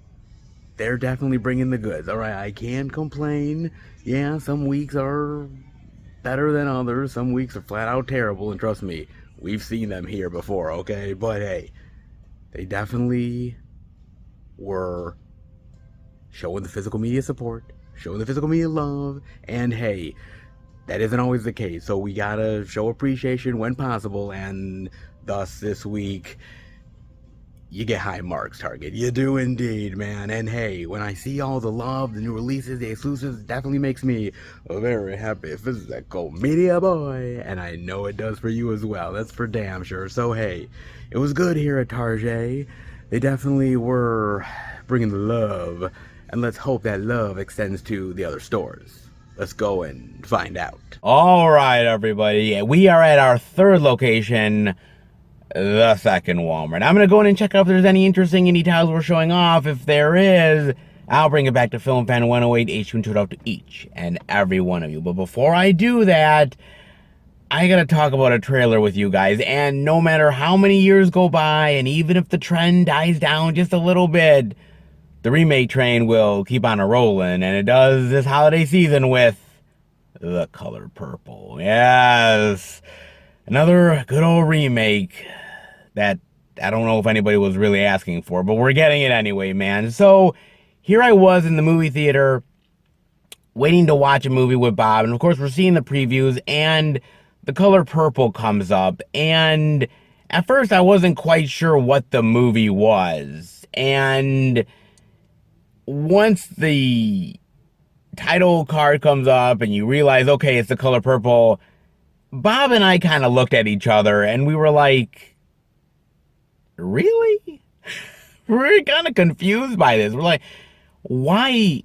they're definitely bringing the goods. All right, I can't complain. Yeah, some weeks are better than others. Some weeks are flat out terrible, and trust me, we've seen them here before, okay? But hey, they definitely were showing the physical media support, showing the physical media love, and hey, that isn't always the case, so we gotta show appreciation when possible, and thus this week, you get high marks, Target. You do indeed, man. And hey, when I see all the love, the new releases, the exclusives, it definitely makes me a very happy physical media boy, and I know it does for you as well. That's for damn sure. So hey, it was good here at Target. They definitely were bringing the love, and let's hope that love extends to the other stores. Let's go and find out. All right, everybody. We are at our third location, the second Walmart. I'm going to go in and check out if there's any interesting indie titles we're showing off. If there is, I'll bring it back to Film Fan 108 HQ and tweet out to each and every one of you. But before I do that, I got to talk about a trailer with you guys. And no matter how many years go by, and even if the trend dies down just a little bit, the remake train will keep on a-rolling, and it does this holiday season with The Color Purple. Yes, another good old remake that I don't know if anybody was really asking for, but we're getting it anyway, man. So here I was in the movie theater waiting to watch a movie with Bob, and of course we're seeing the previews, and The Color Purple comes up, and at first I wasn't quite sure what the movie was, and once the title card comes up and you realize, okay, it's The Color Purple, Bob and I kind of looked at each other and we were like, really? We're kind of confused by this. We're like, why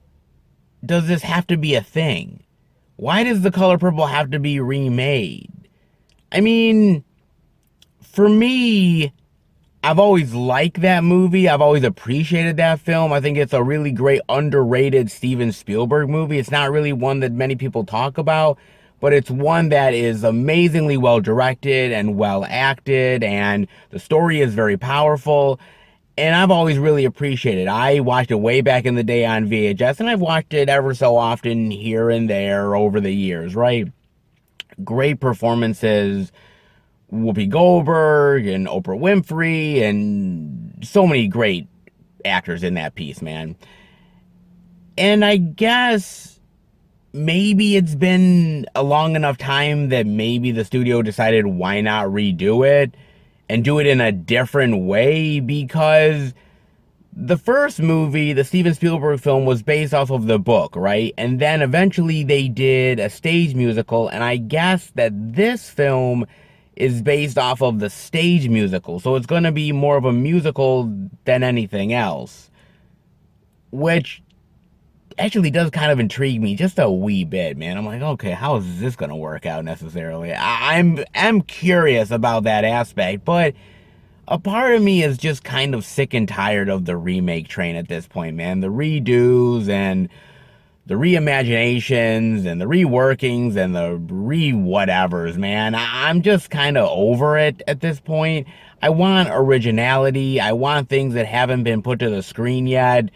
does this have to be a thing? Why does The Color Purple have to be remade? I mean, for me, I've always liked that movie. I've always appreciated that film. I think it's a really great, underrated Steven Spielberg movie. It's not really one that many people talk about, but it's one that is amazingly well directed and well acted, and the story is very powerful, and I've always really appreciated it. I watched it way back in the day on VHS, and I've watched it ever so often here and there over the years, right? Great performances. Whoopi Goldberg and Oprah Winfrey and so many great actors in that piece, man. And I guess maybe it's been a long enough time that maybe the studio decided why not redo it and do it in a different way, because the first movie, the Steven Spielberg film, was based off of the book, right? And then eventually they did a stage musical, and I guess that this film is based off of the stage musical. So it's going to be more of a musical than anything else, which actually does kind of intrigue me just a wee bit, man. I'm like, okay, how is this going to work out necessarily? I'm curious about that aspect, but a part of me is just kind of sick and tired of the remake train at this point, man. The redos and the reimaginations and the reworkings and the re-whatevers, man. I'm just kind of over it at this point. I want originality. I want things that haven't been put to the screen yet.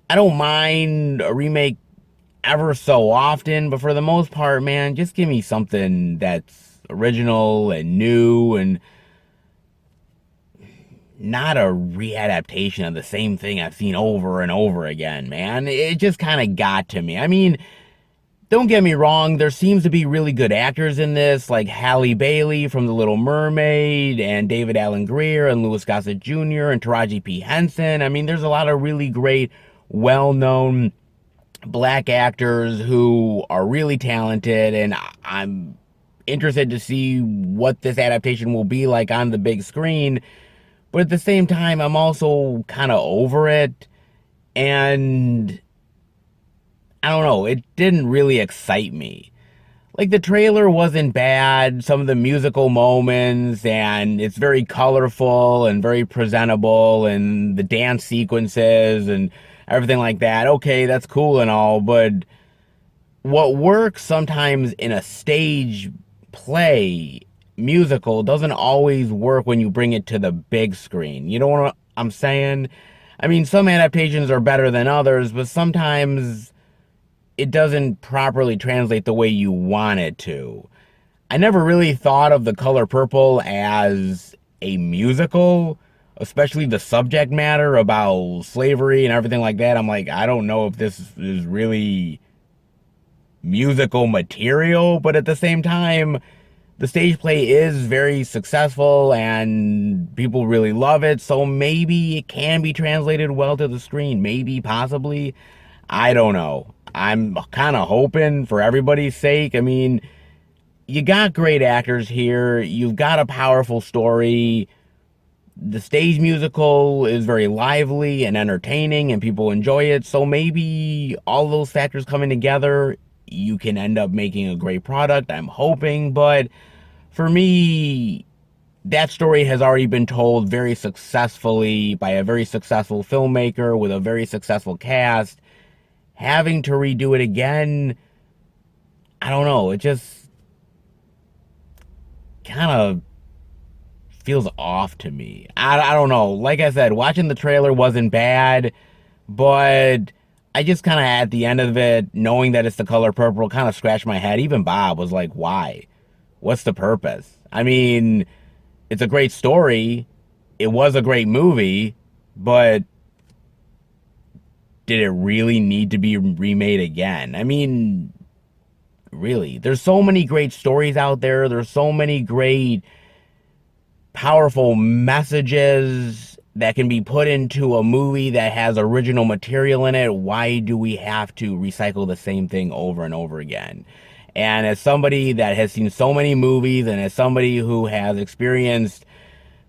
I don't mind a remake ever so often, but for the most part, man, just give me something that's original and new and not a readaptation of the same thing I've seen over and over again, man. It just kind of got to me. I mean, don't get me wrong, there seems to be really good actors in this, like Halle Bailey from The Little Mermaid, and David Alan Grier, and Louis Gossett Jr., and Taraji P. Henson. I mean, there's a lot of really great, well-known black actors who are really talented, and I'm interested to see what this adaptation will be like on the big screen. But at the same time, I'm also kind of over it, and I don't know, it didn't really excite me. Like, the trailer wasn't bad, some of the musical moments, and it's very colorful and very presentable, and the dance sequences and everything like that. Okay, that's cool and all, but what works sometimes in a stage play musical doesn't always work when you bring it to the big screen. You know what I'm saying? I mean, some adaptations are better than others, but sometimes it doesn't properly translate the way you want it to. I never really thought of The Color Purple as a musical, especially the subject matter about slavery and everything like that. I'm like, I don't know if this is really musical material, but at the same time, the stage play is very successful and people really love it, so maybe it can be translated well to the screen. Maybe, possibly. I don't know. I'm kind of hoping for everybody's sake. I mean, you got great actors here. You've got a powerful story. The stage musical is very lively and entertaining and people enjoy it. So maybe all those factors coming together, you can end up making a great product. I'm hoping. But for me, that story has already been told very successfully by a very successful filmmaker with a very successful cast. Having to redo it again, I don't know. It just kind of feels off to me. I don't know. Like I said, watching the trailer wasn't bad, but I just kind of, at the end of it, knowing that it's The Color Purple, kind of scratched my head. Even Bob was like, why? What's the purpose? I mean, it's a great story. It was a great movie, but did it really need to be remade again? I mean, really, there's so many great stories out there. There's so many great, powerful messages that can be put into a movie that has original material in it. Why do we have to recycle the same thing over and over again? And as somebody that has seen so many movies, and as somebody who has experienced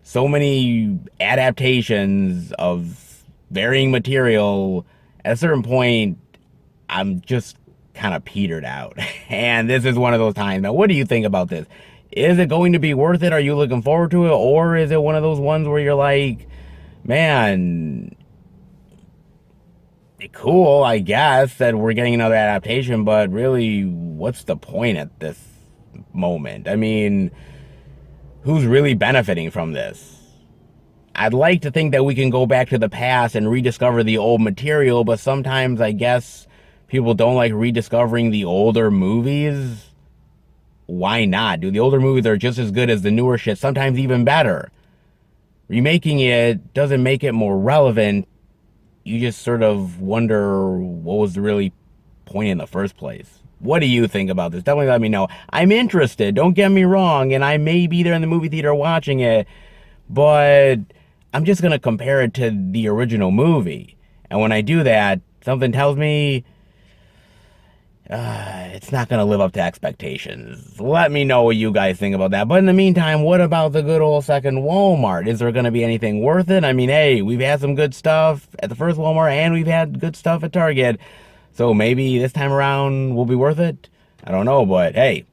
so many adaptations of varying material, at a certain point, I'm just kind of petered out. And this is one of those times. Now, what do you think about this? Is it going to be worth it? Are you looking forward to it? Or is it one of those ones where you're like, man, cool, I guess, that we're getting another adaptation, but really, what's the point at this moment? I mean, who's really benefiting from this? I'd like to think that we can go back to the past and rediscover the old material, but sometimes I guess people don't like rediscovering the older movies. why not? Dude, the older movies are just as good as the newer shit, sometimes even better. Remaking it doesn't make it more relevant. You just sort of wonder what was the really point in the first place. What do you think about this? Definitely let me know. I'm interested, don't get me wrong, and I may be there in the movie theater watching it, but I'm just going to compare it to the original movie. And when I do that, something tells me it's not going to live up to expectations. Let me know what you guys think about that. But in the meantime, what about the good old second Walmart? Is there going to be anything worth it? I mean, hey, we've had some good stuff at the first Walmart, and we've had good stuff at Target. So maybe this time around will be worth it? I don't know, but hey,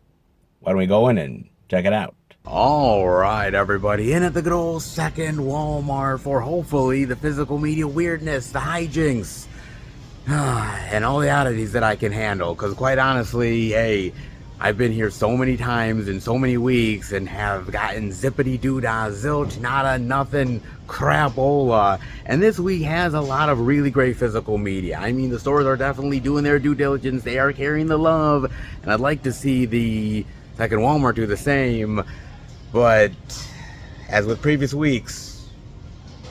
why don't we go in and check it out? All right, everybody, in at the good old second Walmart for hopefully the physical media weirdness, the hijinks, and all the oddities that I can handle. Because quite honestly, hey, I've been here so many times in so many weeks and have gotten zippity doo-dah, zilch, nada, nothing, crapola. And this week has a lot of really great physical media. I mean, the stores are definitely doing their due diligence. They are carrying the love. And I'd like to see the second Walmart do the same. But as with previous weeks,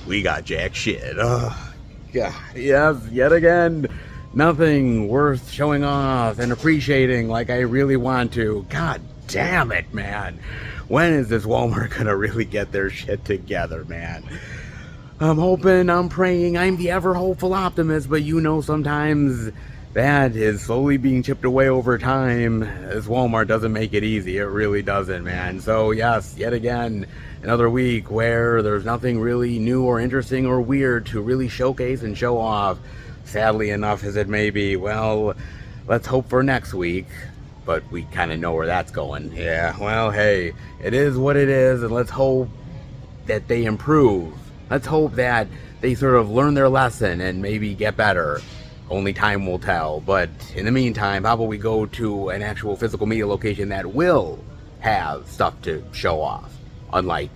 we got jack shit. Oh, God. Yes, yet again. Nothing worth showing off and appreciating like I really want to. God damn it, man. When is this Walmart gonna really get their shit together, man? I'm hoping, I'm praying, I'm the ever hopeful optimist, but you know sometimes that is slowly being chipped away over time. This Walmart doesn't make it easy. It really doesn't, man. So yes, yet again, another week where there's nothing really new or interesting or weird to really showcase and show off. Sadly enough as it may be, well, let's hope for next week, but we kind of know where that's going. Yeah, well, hey, it is what it is, and let's hope that they improve. Let's hope that they sort of learn their lesson and maybe get better. Only time will tell, but in the meantime, how about we go to an actual physical media location that will have stuff to show off, unlike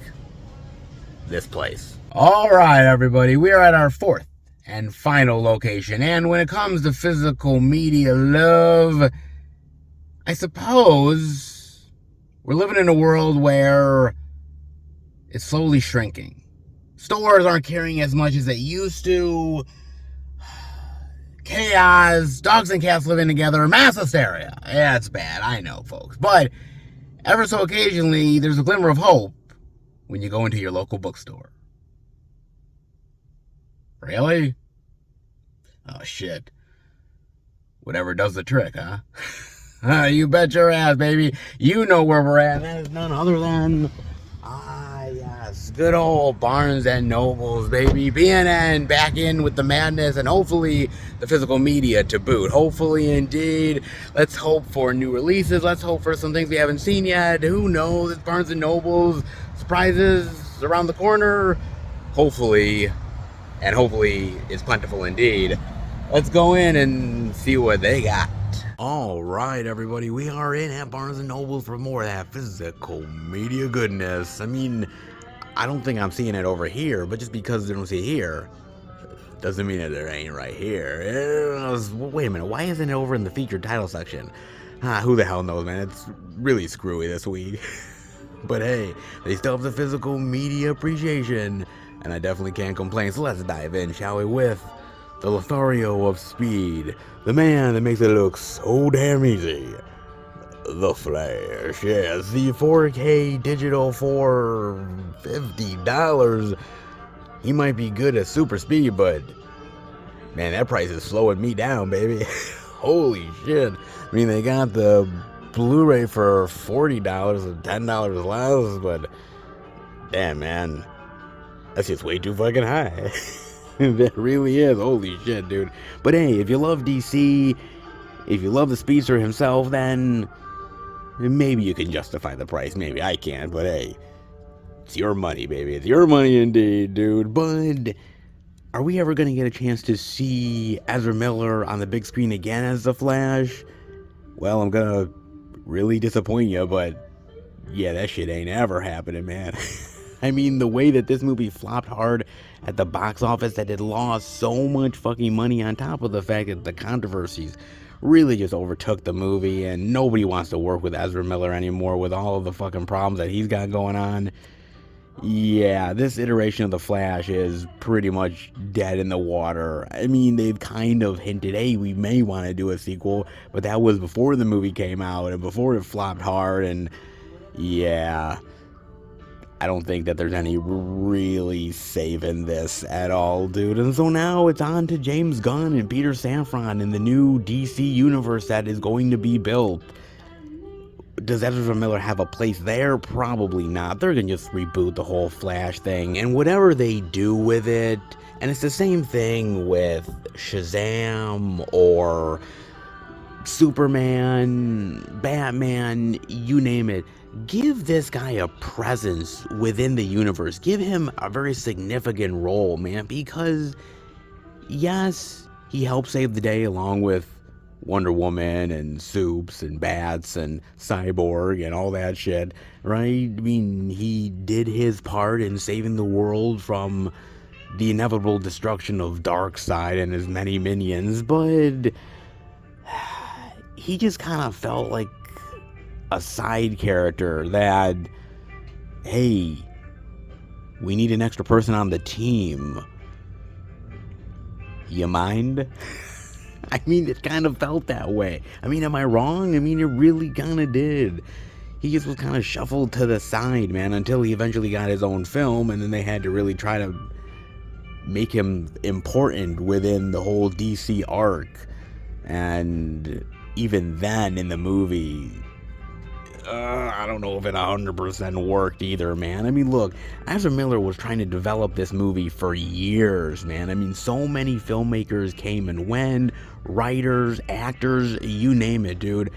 this place. All right, everybody, we are at our fourth and final location. And when it comes to physical media love, I suppose we're living in a world where it's slowly shrinking. Stores aren't carrying as much as they used to. Chaos, dogs and cats living together, mass hysteria. Yeah, it's bad, I know, folks. But ever so occasionally, there's a glimmer of hope when you go into your local bookstore. Really? Oh, shit. Whatever does the trick, huh? You bet your ass, baby. You know where we're at. That is none other than... yes. Good old Barnes and Nobles, baby. BNN back in with the madness and hopefully the physical media to boot. Hopefully, indeed. Let's hope for new releases. Let's hope for some things we haven't seen yet. Who knows? It's Barnes and Nobles. Surprises around the corner. Hopefully... and hopefully it's plentiful indeed. Let's go in and see what they got. All right, everybody, we are in at Barnes & Noble for more of that physical media goodness. I mean, I don't think I'm seeing it over here, but just because they don't see it here doesn't mean that it ain't right here. Wait a minute, why isn't it over in the featured title section? Who the hell knows, man? It's really screwy this week. But hey, they still have the physical media appreciation, and I definitely can't complain. So let's dive in, shall we, with the Lothario of speed, the man that makes it look so damn easy, the Flash. Yes, the 4K digital for $50. He might be good at super speed, but man, that price is slowing me down, baby. Holy shit. I mean, they got the Blu-ray for $40 and $10 less, but damn, man, that's just way too fucking high. That really is. Holy shit, dude. But hey, if you love DC, if you love the speedster himself, then maybe you can justify the price. Maybe I can't, but hey, it's your money, baby. It's your money indeed, dude. But are we ever going to get a chance to see Ezra Miller on the big screen again as the Flash? Well, I'm going to really disappoint you, but yeah, that shit ain't ever happening, man. I mean, the way that this movie flopped hard at the box office, that it lost so much fucking money, on top of the fact that the controversies really just overtook the movie, and nobody wants to work with Ezra Miller anymore with all of the fucking problems that he's got going on. Yeah, this iteration of The Flash is pretty much dead in the water. I mean, they've kind of hinted, hey, we may want to do a sequel, but that was before the movie came out and before it flopped hard, and yeah, I don't think that there's any really saving this at all, dude. And so now it's on to James Gunn and Peter Safran in the new DC universe that is going to be built. Does Ezra Miller have a place there? Probably not. They're gonna just reboot the whole Flash thing, and whatever they do with it, and it's the same thing with Shazam or Superman, Batman, you name it. Give this guy a presence within the universe. Give him a very significant role, man, because yes, he helped save the day along with Wonder Woman and Supes and Bats and Cyborg and all that shit, right? I mean, he did his part in saving the world from the inevitable destruction of Darkseid and his many minions, but he just kind of felt like a side character that, hey, we need an extra person on the team. You mind? I mean, it kind of felt that way. I mean, am I wrong? I mean, it really kind of did. He just was kind of shuffled to the side, man, until he eventually got his own film, and then they had to really try to make him important within the whole DC arc. And even then, in the movie, I don't know if it 100% worked either, man. I mean, look, Ezra Miller was trying to develop this movie for years, man. I mean, so many filmmakers came and went, writers, actors, you name it, dude.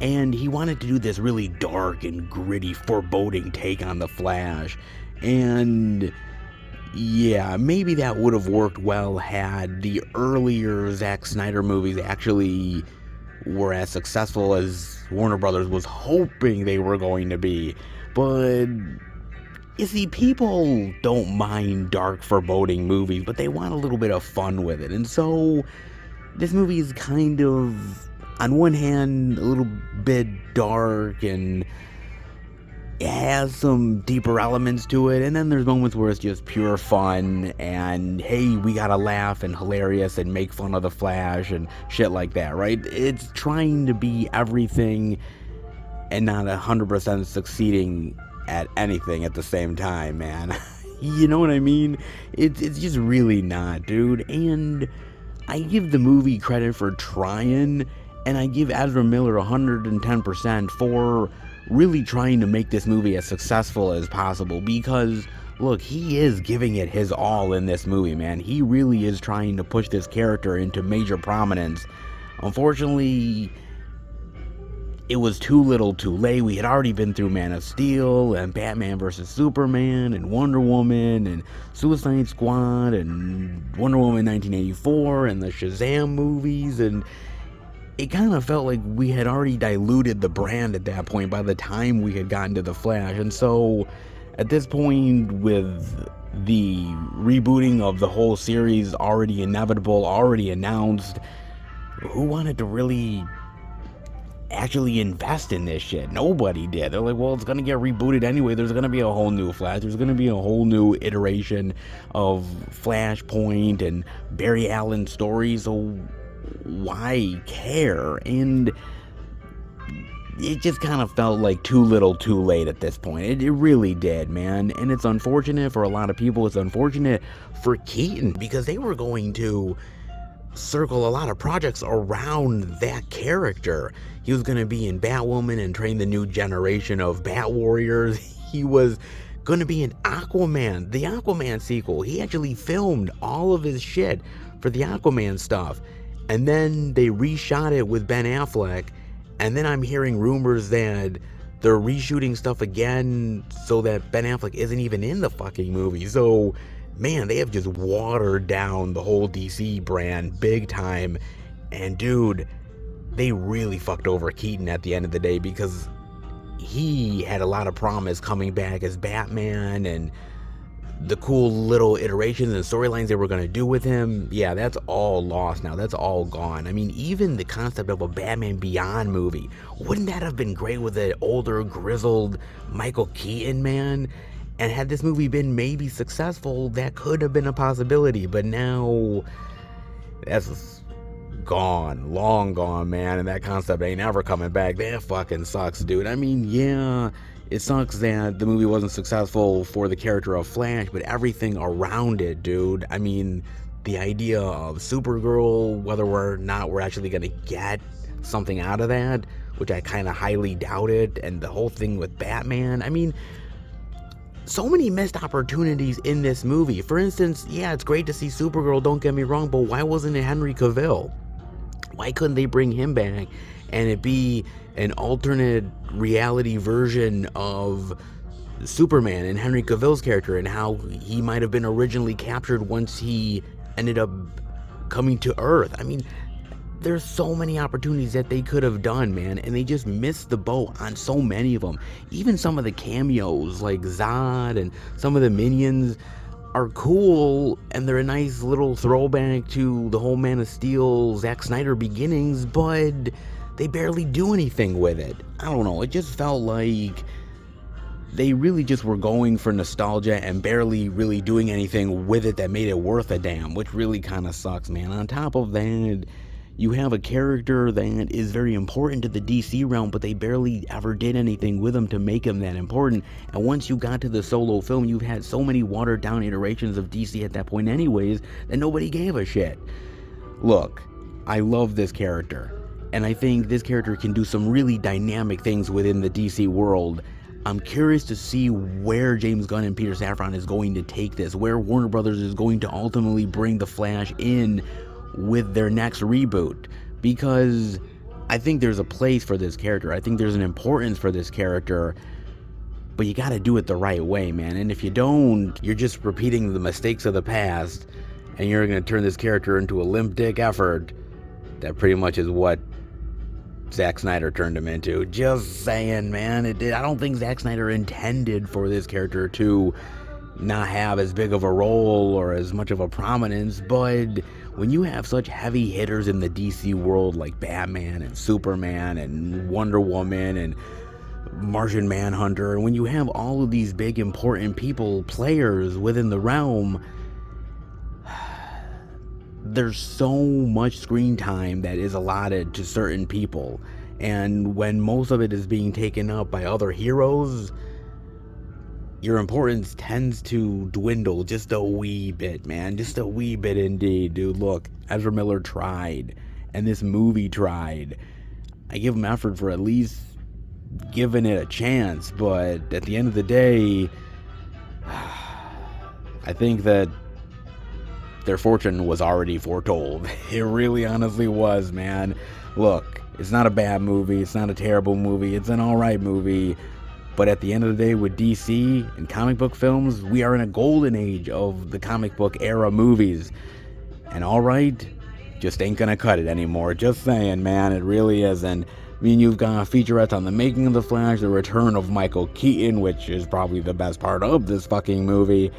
And he wanted to do this really dark and gritty, foreboding take on The Flash. And yeah, maybe that would have worked well had the earlier Zack Snyder movies actually were as successful as Warner Brothers was hoping they were going to be. But you see, people don't mind dark, foreboding movies, but they want a little bit of fun with it. And so this movie is kind of, on one hand, a little bit dark, and it has some deeper elements to it, and then there's moments where it's just pure fun and, hey, we gotta laugh and hilarious and make fun of the Flash and shit like that, right? It's trying to be everything and not 100% succeeding at anything at the same time, man. You know what I mean? It's just really not, dude. And I give the movie credit for trying, and I give Ezra Miller 110% for really trying to make this movie as successful as possible, because look, he is giving it his all in this movie, man. He really is trying to push this character into major prominence. Unfortunately, it was too little too late. We had already been through Man of Steel and Batman vs. Superman and Wonder Woman and Suicide Squad and Wonder Woman 1984 and the Shazam movies, and it kind of felt like we had already diluted the brand at that point by the time we had gotten to The Flash. And so at this point, with the rebooting of the whole series already inevitable, already announced, who wanted to really actually invest in this shit? Nobody did. They're like, well, it's gonna get rebooted anyway. There's gonna be a whole new Flash. There's gonna be a whole new iteration of Flashpoint and Barry Allen stories, so why care? And it just kind of felt like too little too late at this point. It really did, man. And it's unfortunate for a lot of people. It's unfortunate for Keaton, because they were going to circle a lot of projects around that character. He was going to be in Batwoman and train the new generation of Bat Warriors. He was going to be in Aquaman, the Aquaman sequel. He actually filmed all of his shit for the Aquaman stuff. And then they reshot it with Ben Affleck. And then I'm hearing rumors that they're reshooting stuff again so that Ben Affleck isn't even in the fucking movie. So, man, they have just watered down the whole DC brand big time. And dude, they really fucked over Keaton at the end of the day, because he had a lot of promise coming back as Batman, and the cool little iterations and storylines they were going to do with him, yeah, that's all lost now. That's all gone. I mean, even the concept of a Batman Beyond movie, wouldn't that have been great with an older, grizzled Michael Keaton, man? And had this movie been maybe successful, that could have been a possibility. But now, that's gone, long gone, man. And that concept ain't ever coming back. That fucking sucks, dude. I mean, yeah, it sucks that the movie wasn't successful for the character of Flash, but everything around it, dude. I mean, the idea of Supergirl, whether or not we're actually gonna get something out of that, which I kind of highly doubt it, and the whole thing with Batman, I mean, so many missed opportunities in this movie. For instance, yeah, it's great to see Supergirl, don't get me wrong, but why wasn't it Henry Cavill? Why couldn't they bring him back and it be an alternate reality version of Superman and Henry Cavill's character, and how he might have been originally captured once he ended up coming to Earth? I mean, there's so many opportunities that they could have done, man, and they just missed the boat on so many of them. Even some of the cameos, like Zod and some of the minions, are cool, and they're a nice little throwback to the whole Man of Steel, Zack Snyder beginnings, but they barely do anything with it. I don't know, it just felt like they really just were going for nostalgia and barely really doing anything with it that made it worth a damn, which really kind of sucks, man. On top of that, you have a character that is very important to the DC realm, but they barely ever did anything with him to make him that important. And once you got to the solo film, you've had so many watered down iterations of DC at that point anyways, that nobody gave a shit. Look, I love this character, and I think this character can do some really dynamic things within the DC world. I'm curious to see where James Gunn and Peter Safran is going to take this, where Warner Brothers is going to ultimately bring the Flash in with their next reboot, because I think there's a place for this character. I think there's an importance for this character, but you gotta do it the right way, man. And if you don't, you're just repeating the mistakes of the past, and you're gonna turn this character into a limp dick effort. That pretty much is what Zack Snyder turned him into. Just saying, man. I don't think Zack Snyder intended for this character to not have as big of a role or as much of a prominence, but when you have such heavy hitters in the DC world like Batman and Superman and Wonder Woman and Martian Manhunter, and when you have all of these big important players within the realm, there's so much screen time that is allotted to certain people, and when most of it is being taken up by other heroes, your importance tends to dwindle just a wee bit, man. Just a wee bit indeed, dude. Look, Ezra Miller tried, and this movie tried. I give him effort for at least giving it a chance, but at the end of the day, I think that their fortune was already foretold. It really honestly was, man. Look, it's not a bad movie. It's not a terrible movie. It's an alright movie. But at the end of the day, with DC and comic book films, we are in a golden age of the comic book era movies. And alright, just ain't gonna cut it anymore. Just saying, man, it really isn't. I mean, you've got featurettes on the making of The Flash, the return of Michael Keaton, which is probably the best part of this fucking movie.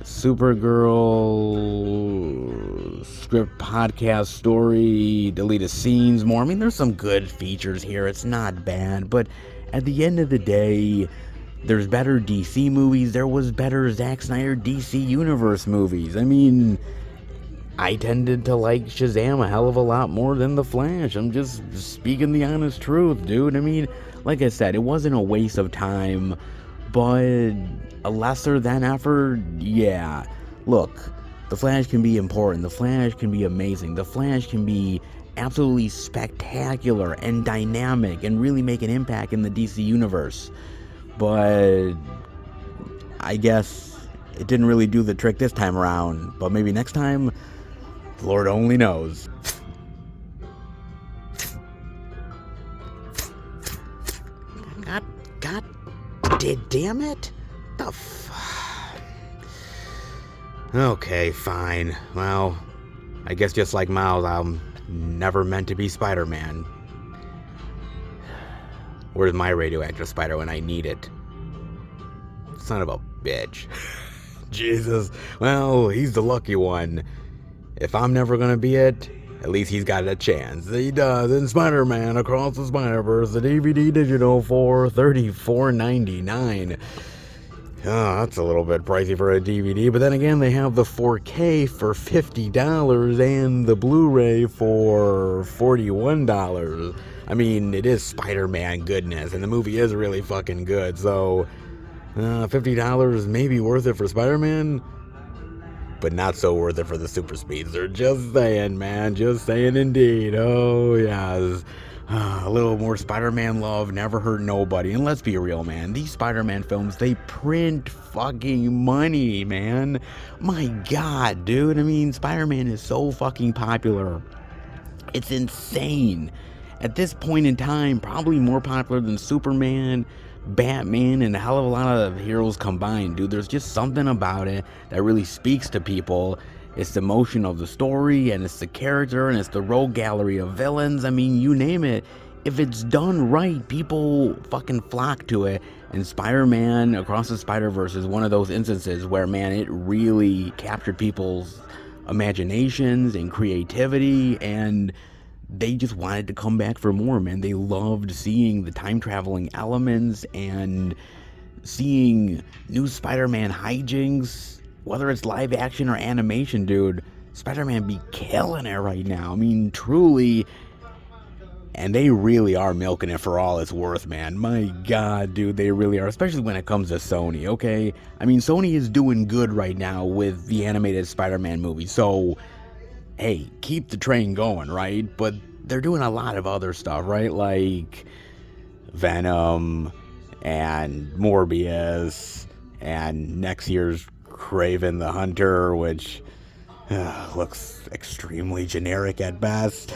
Supergirl, script, podcast, story, deleted scenes, more. I mean, there's some good features here. It's not bad, but at the end of the day, there's better DC movies. There was better Zack Snyder DC Universe movies. I mean, I tended to like Shazam a hell of a lot more than The Flash. I'm just speaking the honest truth, dude. I mean, like I said, it wasn't a waste of time, but a lesser than effort, yeah. Look, The Flash can be important. The Flash can be amazing. The Flash can be absolutely spectacular and dynamic and really make an impact in the DC universe. But I guess it didn't really do the trick this time around. But maybe next time, Lord only knows. God damn it. The Okay, fine. Well, I guess just like Miles, I'm never meant to be Spider-Man. Where's my radioactive spider when I need it? Son of a bitch. Jesus. Well, he's the lucky one. If I'm never gonna be it, at least he's got a chance. He does in Spider-Man Across the Spider-Verse, the DVD digital for $34.99. That's a little bit pricey for a DVD, but then again, they have the 4K for $50 and the Blu-ray for $41. I mean, it is Spider-Man goodness, and the movie is really fucking good, so $50 may be worth it for Spider-Man, but not so worth it for the super speeds. They're just saying, man, just saying indeed. Oh, yes. A little more Spider-Man love never hurt nobody. And let's be real, man. These Spider-Man films, they print fucking money, man. My God, dude. I mean, Spider-Man is so fucking popular. It's insane. At this point in time, probably more popular than Superman, Batman, and a hell of a lot of heroes combined, dude. There's just something about it that really speaks to people. It's the emotion of the story, and it's the character, and it's the rogue gallery of villains. I mean, you name it. If it's done right, people fucking flock to it. And Spider-Man Across the Spider-Verse is one of those instances where, man, it really captured people's imaginations and creativity, and they just wanted to come back for more, man. They loved seeing the time-traveling elements and seeing new Spider-Man hijinks. Whether it's live action or animation, dude, Spider-Man be killing it right now. I mean, truly. And they really are milking it for all it's worth, man. My God, dude, they really are. Especially when it comes to Sony, okay? I mean, Sony is doing good right now with the animated Spider-Man movie. So, hey, keep the train going, right? But they're doing a lot of other stuff, right? Like Venom and Morbius and next year's Kraven the Hunter, which looks extremely generic at best.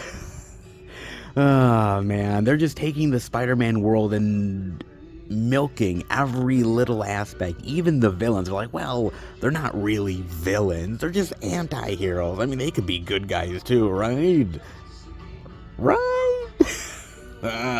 Oh, man. They're just taking the Spider-Man world and milking every little aspect. Even the villains are like, well, they're not really villains. They're just anti-heroes. I mean, they could be good guys too, right? Right?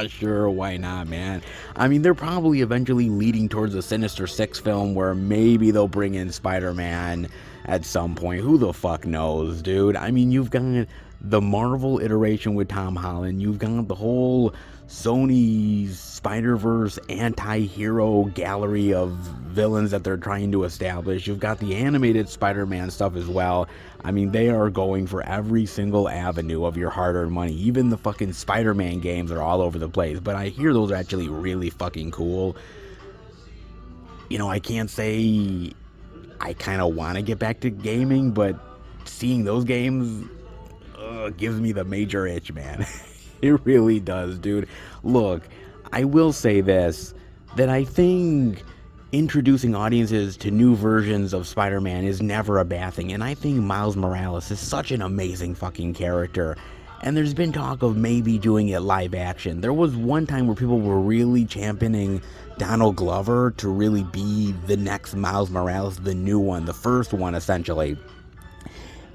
Sure, why not, man? I mean, they're probably eventually leading towards a Sinister Six film where maybe they'll bring in Spider-Man at some point. Who the fuck knows, dude? I mean, you've got the Marvel iteration with Tom Holland. You've got the whole Sony's Spider-Verse anti-hero gallery of villains that they're trying to establish. You've got the animated Spider-Man stuff as well. I mean, they are going for every single avenue of your hard-earned money. Even the fucking Spider-Man games are all over the place. But I hear those are actually really fucking cool. You know, I can't say I kind of want to get back to gaming, but seeing those games gives me the major itch, man. It really does, dude. Look, I will say this, that I think introducing audiences to new versions of Spider-Man is never a bad thing, and I think Miles Morales is such an amazing fucking character, and there's been talk of maybe doing it live action. There was one time where people were really championing Donald Glover to really be the next Miles Morales, the new one, the first one essentially,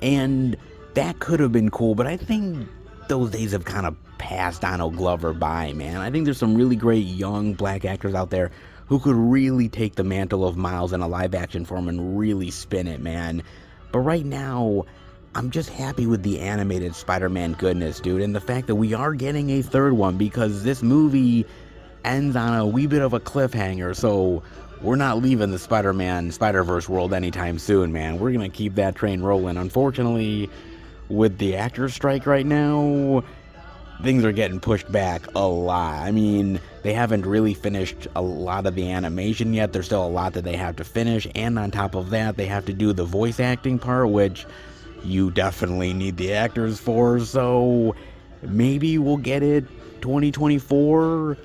and that could have been cool, but I think those days have kind of passed Donald Glover by, man. I think there's some really great young black actors out there who could really take the mantle of Miles in a live action form and really spin it, man. But right now, I'm just happy with the animated Spider-Man goodness, dude, and the fact that we are getting a third one, because this movie ends on a wee bit of a cliffhanger, so we're not leaving the Spider-Man Spider-Verse world anytime soon, man. We're gonna keep that train rolling. Unfortunately, with the actors strike right now, things are getting pushed back a lot. I mean, they haven't really finished a lot of the animation yet. There's still a lot that they have to finish, and on top of that, they have to do the voice acting part, which you definitely need the actors for, so maybe we'll get it 2024.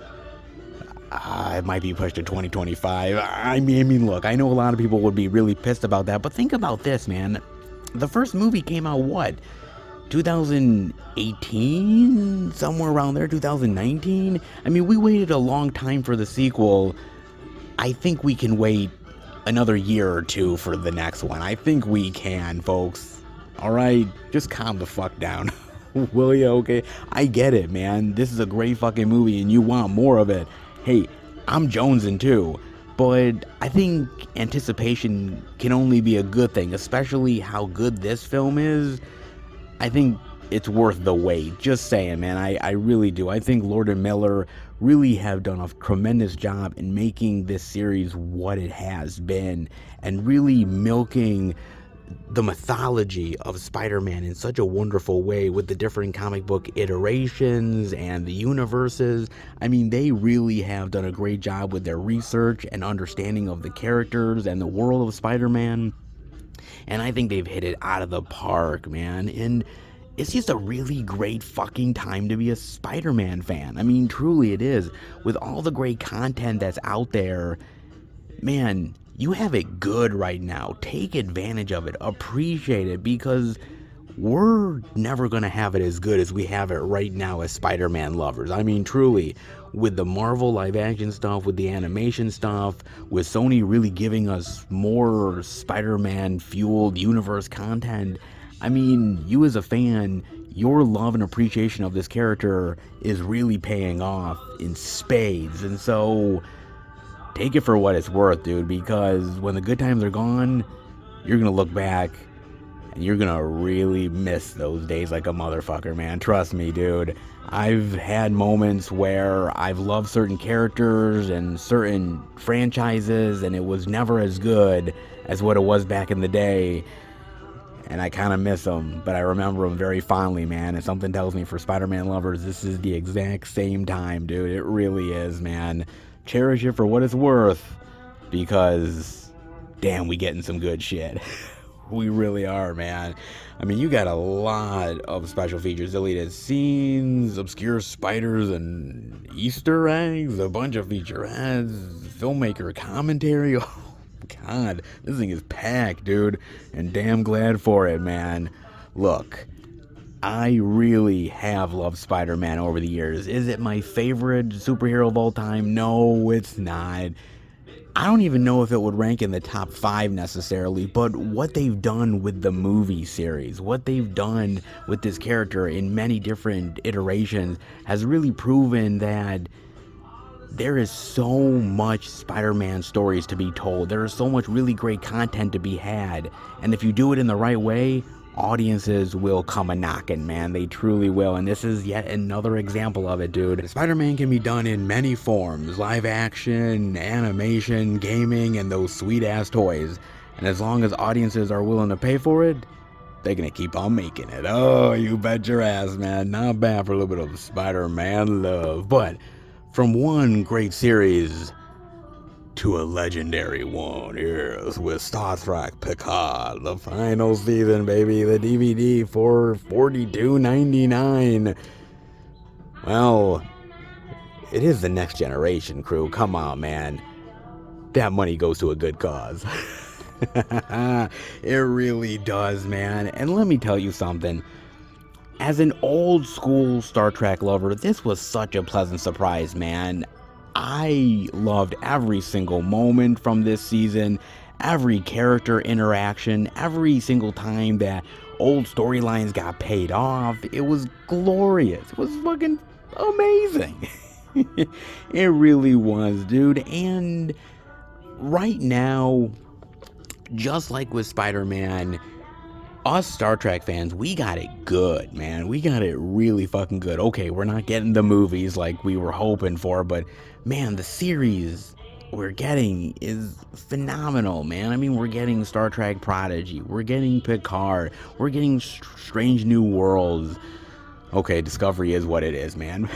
It might be pushed to 2025. I mean, look, I know a lot of people would be really pissed about that, but think about this, man. The first movie came out, what, 2018? Somewhere around there, 2019? I mean, we waited a long time for the sequel. I think we can wait another year or two for the next one. I think we can, folks. Alright? Just calm the fuck down. Will ya? Okay? I get it, man. This is a great fucking movie and you want more of it. hey, I'm jonesing too. But I think anticipation can only be a good thing, especially how good this film is. I think it's worth the wait. Just saying, man. I really do. I think Lord and Miller really have done a tremendous job in making this series what it has been and really milking the mythology of Spider-Man in such a wonderful way with the different comic book iterations and the universes. I mean, they really have done a great job with their research and understanding of the characters and the world of Spider-Man. And I think they've hit it out of the park, man. And it's just a really great fucking time to be a Spider-Man fan. I mean, truly it is. With all the great content that's out there, man, you have it good right now. Take advantage of it. Appreciate it, because we're never going to have it as good as we have it right now as Spider-Man lovers. I mean, truly, with the Marvel live action stuff, with the animation stuff, with Sony really giving us more Spider-Man fueled universe content, I mean, you as a fan, your love and appreciation of this character is really paying off in spades. And so take it for what it's worth, dude, because when the good times are gone, you're going to look back and you're going to really miss those days like a motherfucker, man. Trust me, dude. I've had moments where I've loved certain characters and certain franchises, and it was never as good as what it was back in the day. And I kind of miss them, but I remember them very fondly, man. And something tells me for Spider-Man lovers, this is the exact same time, dude. It really is, man. Cherish it for what it's worth, because damn, we getting some good shit. We really are, man. I mean, you got a lot of special features, deleted scenes, obscure spiders and Easter eggs, a bunch of featurettes, filmmaker commentary. Oh god, this thing is packed, dude, and damn glad for it, man. Look, I really have loved Spider-Man over the years. Is it my favorite superhero of all time? No, it's not. I don't even know if it would rank in the top 5 necessarily, but what they've done with the movie series, what they've done with this character in many different iterations, has really proven that there is so much Spider-Man stories to be told. There is so much really great content to be had, and if you do it in the right way, audiences will come a-knocking, man. They truly will, and this is yet another example of it, dude. Spider-Man can be done in many forms: live action, animation, gaming, and those sweet-ass toys. And as long as audiences are willing to pay for it, they're gonna keep on making it. Oh, you bet your ass, man. Not bad for a little bit of Spider-Man love. But from one great series to a legendary one, yes, with Star Trek Picard, the final season, baby, the DVD for $42.99. Well, it is the Next Generation crew. Come on, man. That money goes to a good cause. It really does, man. And let me tell you something. As an old school Star Trek lover, this was such a pleasant surprise, man. I loved every single moment from this season, every character interaction, every single time that old storylines got paid off. It was glorious. It was fucking amazing. It really was, dude. And right now, just like with Spider-Man, us Star Trek fans, we got it good, man. We got it really fucking good. Okay, we're not getting the movies like we were hoping for, but man, the series we're getting is phenomenal, man. I mean, we're getting Star Trek Prodigy, we're getting Picard, we're getting Strange New Worlds. Okay, Discovery is what it is, man.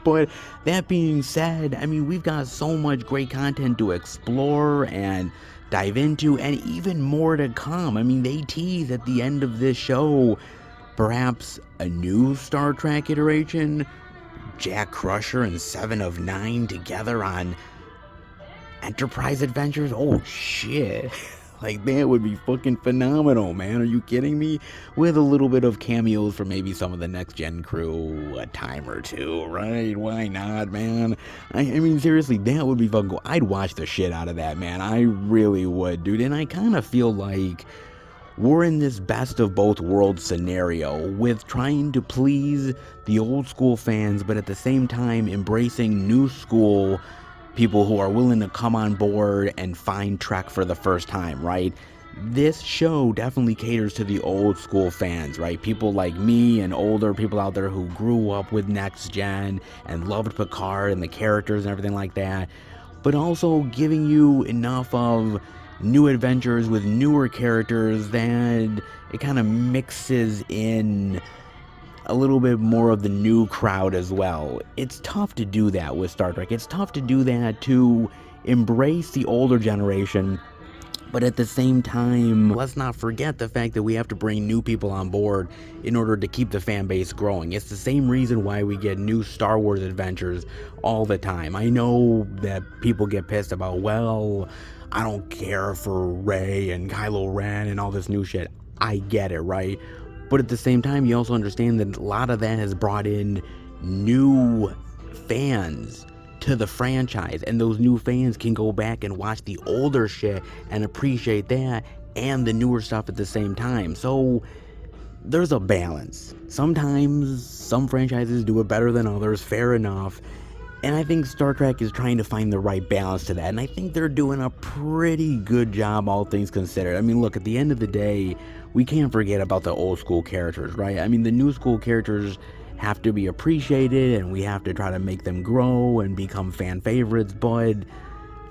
But that being said, I mean, we've got so much great content to explore and dive into, and even more to come. I mean, they tease at the end of this show perhaps a new Star Trek iteration, Jack Crusher and Seven of Nine together on Enterprise adventures. Oh shit. Like, that would be fucking phenomenal, man. Are you kidding me? With a little bit of cameos from maybe some of the next gen crew, a time or two, right? Why not, man? I mean, seriously, that would be fucking cool. I'd watch the shit out of that, man. I really would, dude. And I kind of feel like we're in this best of both worlds scenario with trying to please the old school fans, but at the same time embracing new school people who are willing to come on board and find Trek for the first time, right? This show definitely caters to the old school fans, right? People like me and older people out there who grew up with Next Gen and loved Picard and the characters and everything like that, but also giving you enough of new adventures with newer characters that it kind of mixes in a little bit more of the new crowd as well. It's tough to do that with Star Trek. It's tough to do that, to embrace the older generation, but at the same time, let's not forget the fact that we have to bring new people on board in order to keep the fan base growing. It's the same reason why we get new Star Wars adventures all the time. I know that people get pissed about, well, I don't care for Rey and Kylo Ren and all this new shit. I get it, right? But at the same time, you also understand that a lot of that has brought in new fans to the franchise, and those new fans can go back and watch the older shit and appreciate that and the newer stuff at the same time. So there's a balance. Sometimes some franchises do it better than others, fair enough. And I think Star Trek is trying to find the right balance to that. And I think they're doing a pretty good job, all things considered. I mean, look, at the end of the day, we can't forget about the old school characters, right? I mean, the new school characters have to be appreciated, and we have to try to make them grow and become fan favorites. But,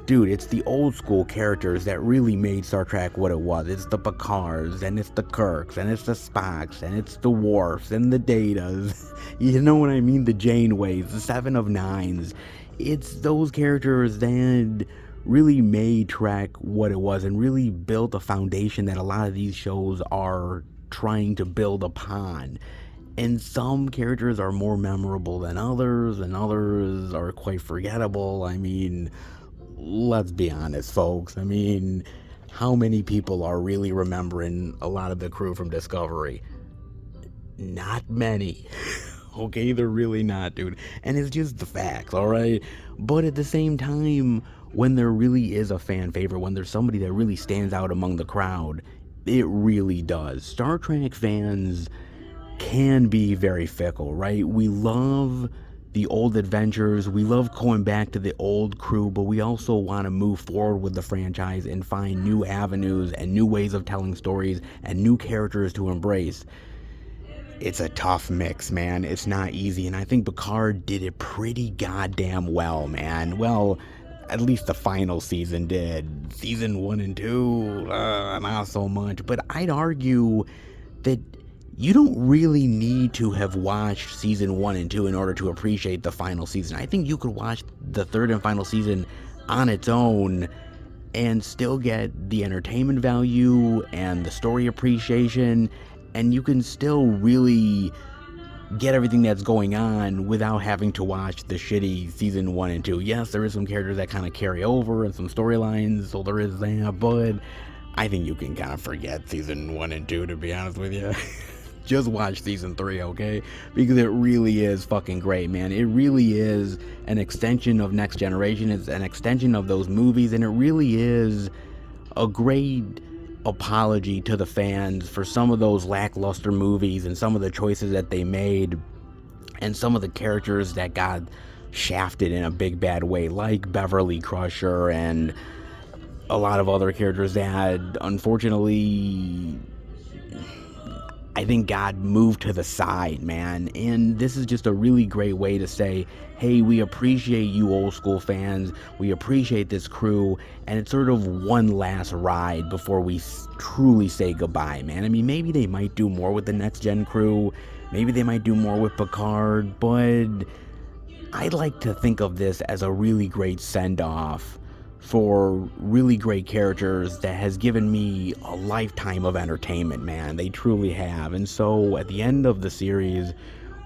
dude, it's the old school characters that really made Star Trek what it was. It's the Picards, and it's the Kirks, and it's the Spocks, and it's the Worfs, and the Datas. You know what I mean? The Janeways, the Seven of Nines. It's those characters that really made Trek what it was and really built a foundation that a lot of these shows are trying to build upon. And some characters are more memorable than others, and others are quite forgettable. I mean, let's be honest, folks. I mean, how many people are really remembering a lot of the crew from Discovery? Not many. Okay, they're really not, dude. And it's just the facts, alright? But at the same time, when there really is a fan favorite, when there's somebody that really stands out among the crowd, it really does. Star Trek fans can be very fickle, right? We love the old adventures, we love going back to the old crew, but we also want to move forward with the franchise and find new avenues and new ways of telling stories and new characters to embrace. It's a tough mix, man. It's not easy, and I think Picard did it pretty goddamn well, man. Well, at least the final season did. Season 1 and 2, not so much. But I'd argue that you don't really need to have watched season 1 and 2 in order to appreciate the final season. I think you could watch the third and final season on its own and still get the entertainment value and the story appreciation, and you can still really get everything that's going on without having to watch the shitty season 1 and 2. Yes, there is some characters that kind of carry over and some storylines, so there is that, but I think you can kind of forget season 1 and 2, to be honest with you. Just watch season 3, okay? Because it really is fucking great, man. It really is an extension of Next Generation. It's an extension of those movies, and it really is a great apology to the fans for some of those lackluster movies and some of the choices that they made and some of the characters that got shafted in a big bad way, like Beverly Crusher and a lot of other characters that unfortunately I think got moved to the side, man. And this is just a really great way to say, hey, we appreciate you old school fans, we appreciate this crew, and it's sort of one last ride before we truly say goodbye, man. I mean, maybe they might do more with the Next Gen crew, maybe they might do more with Picard, but I'd like to think of this as a really great send-off for really great characters that has given me a lifetime of entertainment, man. They truly have. And so at the end of the series,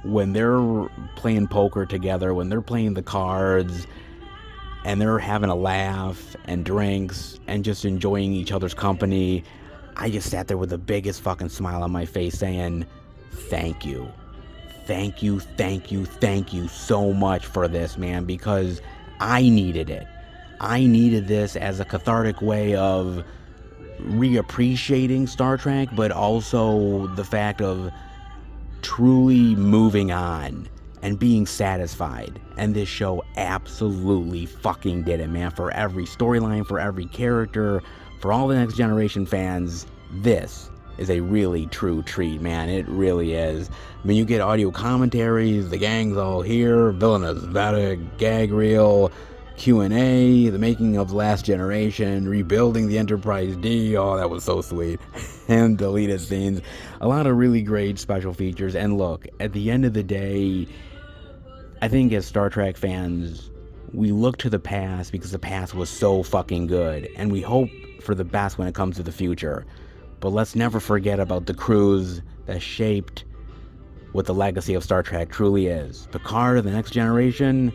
when they're playing poker together, when they're playing the cards, and they're having a laugh and drinks and just enjoying each other's company, I just sat there with the biggest fucking smile on my face saying, thank you. Thank you, thank you, thank you so much for this, man, because I needed it. I needed this as a cathartic way of reappreciating Star Trek, but also the fact of truly moving on and being satisfied. And this show absolutely fucking did it, man. For every storyline, for every character, for all the Next Generation fans, this is a really true treat, man. It really is. I mean, you get audio commentaries, the gang's all here, villainous, Vedic, gag reel, Q&A, the making of The Last Generation, rebuilding the Enterprise D, oh, that was so sweet, and deleted scenes. A lot of really great special features, and look, at the end of the day, I think as Star Trek fans, we look to the past because the past was so fucking good, and we hope for the best when it comes to the future. But let's never forget about the crews that shaped what the legacy of Star Trek truly is. Picard, The Next Generation,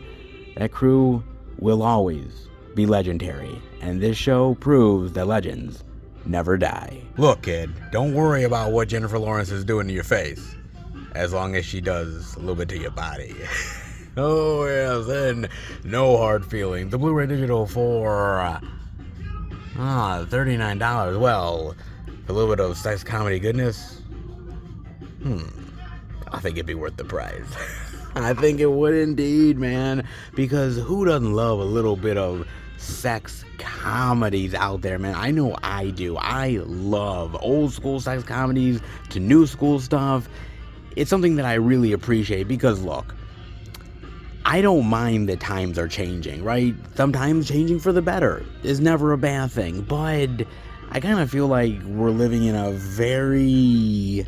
that crew will always be legendary. And this show proves that legends never die. Look, kid, don't worry about what Jennifer Lawrence is doing to your face, as long as she does a little bit to your body. Oh, yes, and no hard feelings. The Blu-ray digital for $39. Well, a little bit of sex comedy goodness. I think it'd be worth the price. I think it would indeed, man. Because who doesn't love a little bit of sex comedies out there, man? I know I do. I love old school sex comedies to new school stuff. It's something that I really appreciate because, look, I don't mind that times are changing, right? Sometimes changing for the better is never a bad thing, but I kind of feel like we're living in a very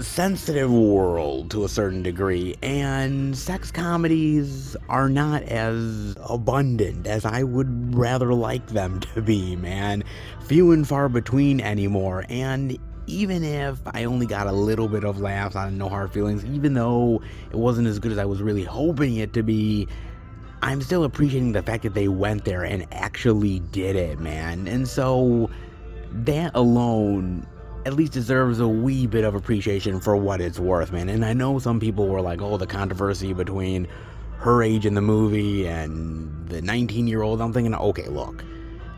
sensitive world to a certain degree, and sex comedies are not as abundant as I would rather like them to be, man. Few and far between anymore, and even if I only got a little bit of laughs on No Hard Feelings, even though it wasn't as good as I was really hoping it to be, I'm still appreciating the fact that they went there and actually did it, man. And so that alone at least deserves a wee bit of appreciation for what it's worth, man. And I know some people were like, oh, the controversy between her age in the movie and the 19-year-old. I'm thinking, okay, look,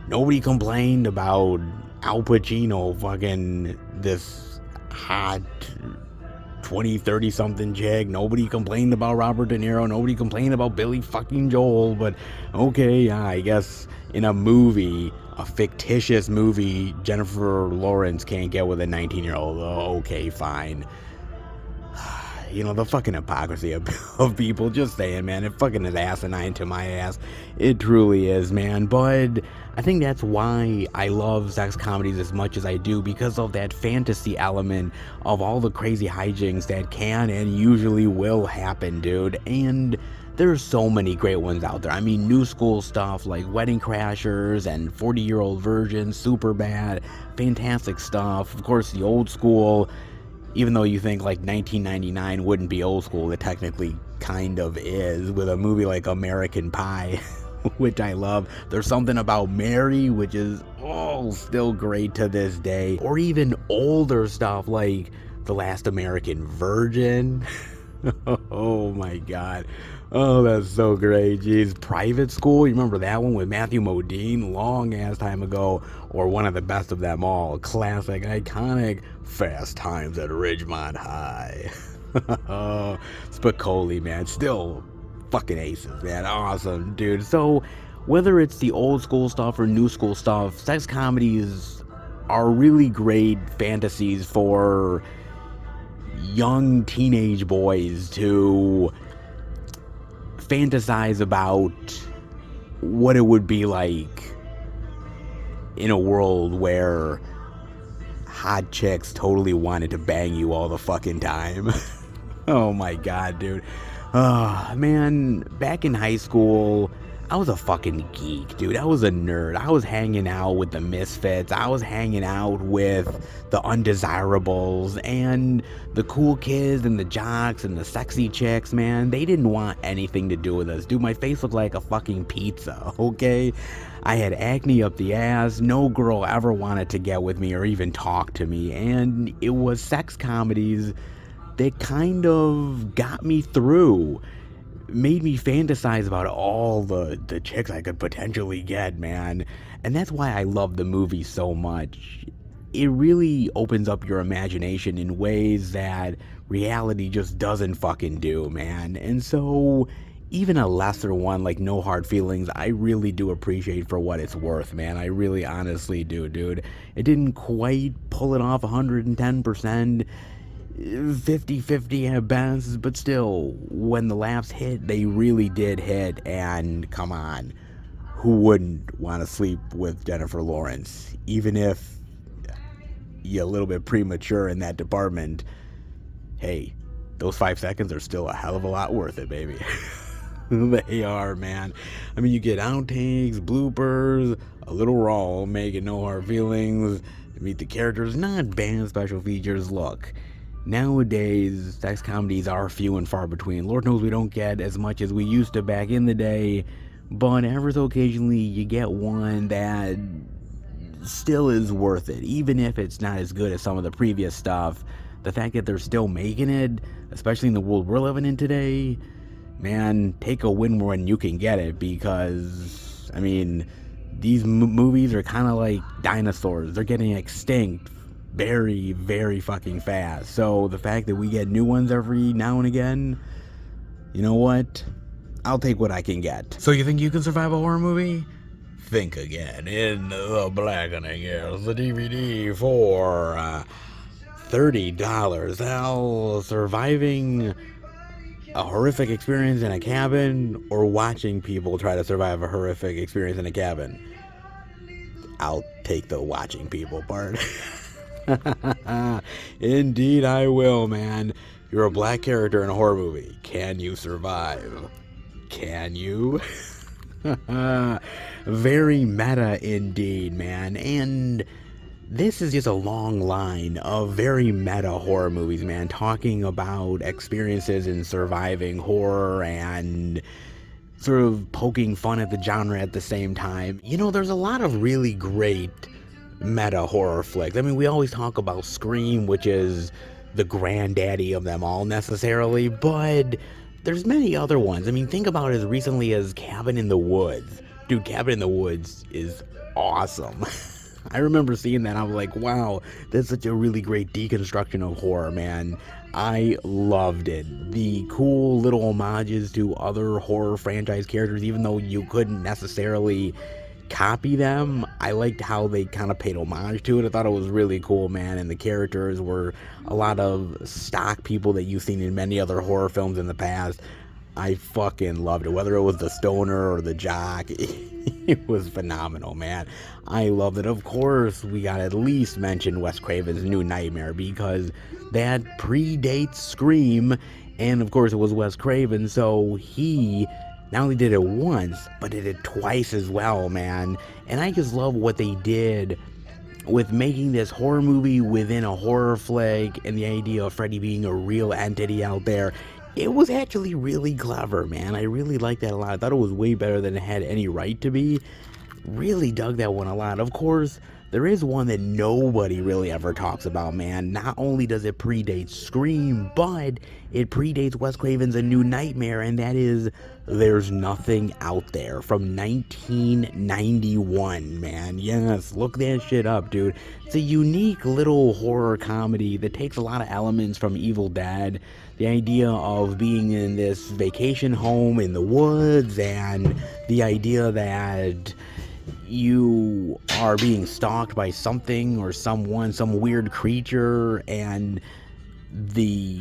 nobody complained about Al Pacino fucking this hot 20-30 something chick. Nobody complained about Robert De Niro. Nobody complained about Billy fucking Joel. But okay, yeah, I guess in a movie, a fictitious movie, Jennifer Lawrence can't get with a 19-year-old. Oh, okay, fine. You know, the fucking hypocrisy of people. Just saying, man, it fucking is asinine to my ass. It truly is, man. But I think that's why I love sex comedies as much as I do, because of that fantasy element of all the crazy hijinks that can and usually will happen, dude. And there's so many great ones out there. I mean, new school stuff like Wedding Crashers and 40-Year-Old Virgin, Superbad, fantastic stuff. Of course, the old school, even though you think like 1999 wouldn't be old school, it technically kind of is, with a movie like American Pie, which I love. There's Something About Mary, which is still great to this day. Or even older stuff like The Last American Virgin. Oh my god. Oh, that's so great. Jeez, Private School, you remember that one with Matthew Modine, long ass time ago, or one of the best of them all, classic, iconic, Fast Times at Ridgemont High. Oh, Spicoli, man, still fucking aces, man, awesome, dude. So whether it's the old school stuff or new school stuff, sex comedies are really great fantasies for young teenage boys to fantasize about what it would be like in a world where hot chicks totally wanted to bang you all the fucking time. Oh my god, dude. Man, back in high school, I was a fucking geek, dude. I was a nerd. I was hanging out with the misfits. I was hanging out with the undesirables and the cool kids and the jocks and the sexy chicks, man. They didn't want anything to do with us. Dude, my face looked like a fucking pizza, okay? I had acne up the ass. No girl ever wanted to get with me or even talk to me. And it was sex comedies that kind of got me through. made me fantasize about all the chicks I could potentially get, man. And that's why I love the movie so much. It really opens up your imagination in ways that reality just doesn't fucking do, man. And so even a lesser one like No Hard Feelings, I really do appreciate for what it's worth, man. I really honestly do, dude. It didn't quite pull it off 110%, 50-50 at best, but still, when the laughs hit, they really did hit. And come on, who wouldn't want to sleep with Jennifer Lawrence, even if you're a little bit premature in that department? Hey, those 5 seconds are still a hell of a lot worth it, baby. They are, man. I mean, you get outtakes, bloopers, a little raw, making No Hard Feelings, meet the characters, not bad special features. Look, nowadays, sex comedies are few and far between. Lord knows we don't get as much as we used to back in the day, but ever so occasionally you get one that still is worth it, even if it's not as good as some of the previous stuff. The fact that they're still making it, especially in the world we're living in today, man, take a win when you can get it, because, I mean, these movies are kind of like dinosaurs. They're getting extinct very, very fucking fast. So the fact that we get new ones every now and again, you know what? I'll take what I can get. So you think you can survive a horror movie? Think again. In the Blackening, yes, the DVD for $30. Hell, surviving a horrific experience in a cabin or watching people try to survive a horrific experience in a cabin? I'll take the watching people part. Indeed I will, man. You're a black character in a horror movie. Can you survive? Can you? Very meta indeed, man. And this is just a long line of very meta horror movies, man, talking about experiences in surviving horror and sort of poking fun at the genre at the same time. You know, there's a lot of really great meta horror flicks. I mean, we always talk about Scream, which is the granddaddy of them all necessarily, but there's many other ones. I mean, think about it as recently as Cabin in the Woods. Dude, Cabin in the Woods is awesome. I remember seeing that. I was like, wow, that's such a really great deconstruction of horror, man. I loved it. The cool little homages to other horror franchise characters, even though you couldn't necessarily copy them, I liked how they kind of paid homage to it. I thought it was really cool, man. And the characters were a lot of stock people that you've seen in many other horror films in the past. I fucking loved it. Whether it was the stoner or the jock, it was phenomenal, man. I loved it. Of course, we gotta at least mention Wes Craven's New Nightmare, because that predates Scream, and of course it was Wes Craven, so he not only did it once, but did it twice as well, man. And I just love what they did with making this horror movie within a horror flick, and the idea of Freddy being a real entity out there. It was actually really clever, man. I really liked that a lot. I thought it was way better than it had any right to be. Really dug that one a lot. Of course, there is one that nobody really ever talks about, man. Not only does it predate Scream, but it predates Wes Craven's A New Nightmare, and that is There's Nothing Out There from 1991, man. Yes, look that shit up, dude. It's a unique little horror comedy that takes a lot of elements from Evil Dead. The idea of being in this vacation home in the woods, and the idea that you are being stalked by something or someone, some weird creature, and the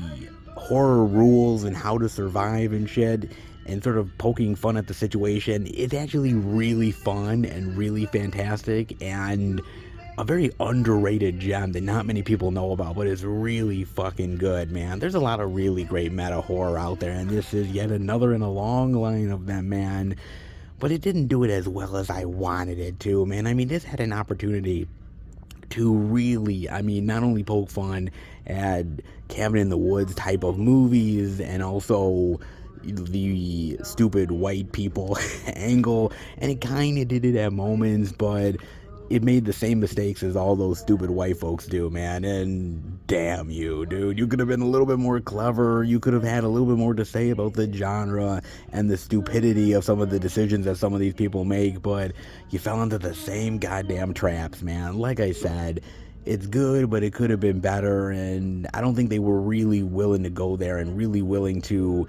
horror rules and how to survive and shit, and sort of poking fun at the situation. It's actually really fun and really fantastic, and a very underrated gem that not many people know about, but is really fucking good, man. There's a lot of really great meta horror out there, and this is yet another in a long line of them, man. But it didn't do it as well as I wanted it to, man. I mean, this had an opportunity to really, I mean, not only poke fun at Cabin in the Woods type of movies, and also the stupid white people angle, and it kind of did it at moments, but it made the same mistakes as all those stupid white folks do, man. And damn you, dude. You could have been a little bit more clever. You could have had a little bit more to say about the genre and the stupidity of some of the decisions that some of these people make, but you fell into the same goddamn traps, man. Like I said, it's good, but it could have been better, and I don't think they were really willing to go there and really willing to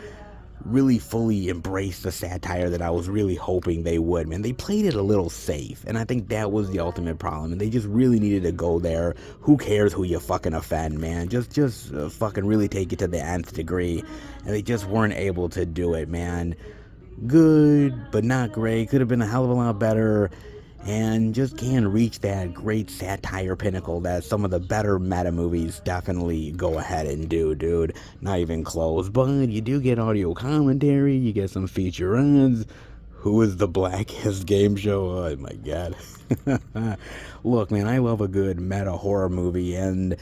really fully embrace the satire that I was really hoping they would, man. They played it a little safe, and I think that was the ultimate problem, and they just really needed to go there. Who cares who you fucking offend, man? Just fucking really take it to the nth degree, and they just weren't able to do it, man. Good, but not great. Could have been a hell of a lot better, and just can't reach that great satire pinnacle that some of the better meta movies definitely go ahead and do, dude. Not even close. But you do get audio commentary, you get some feature ads. Who is the blackest game show? Oh my god. Look, man, I love a good meta horror movie, and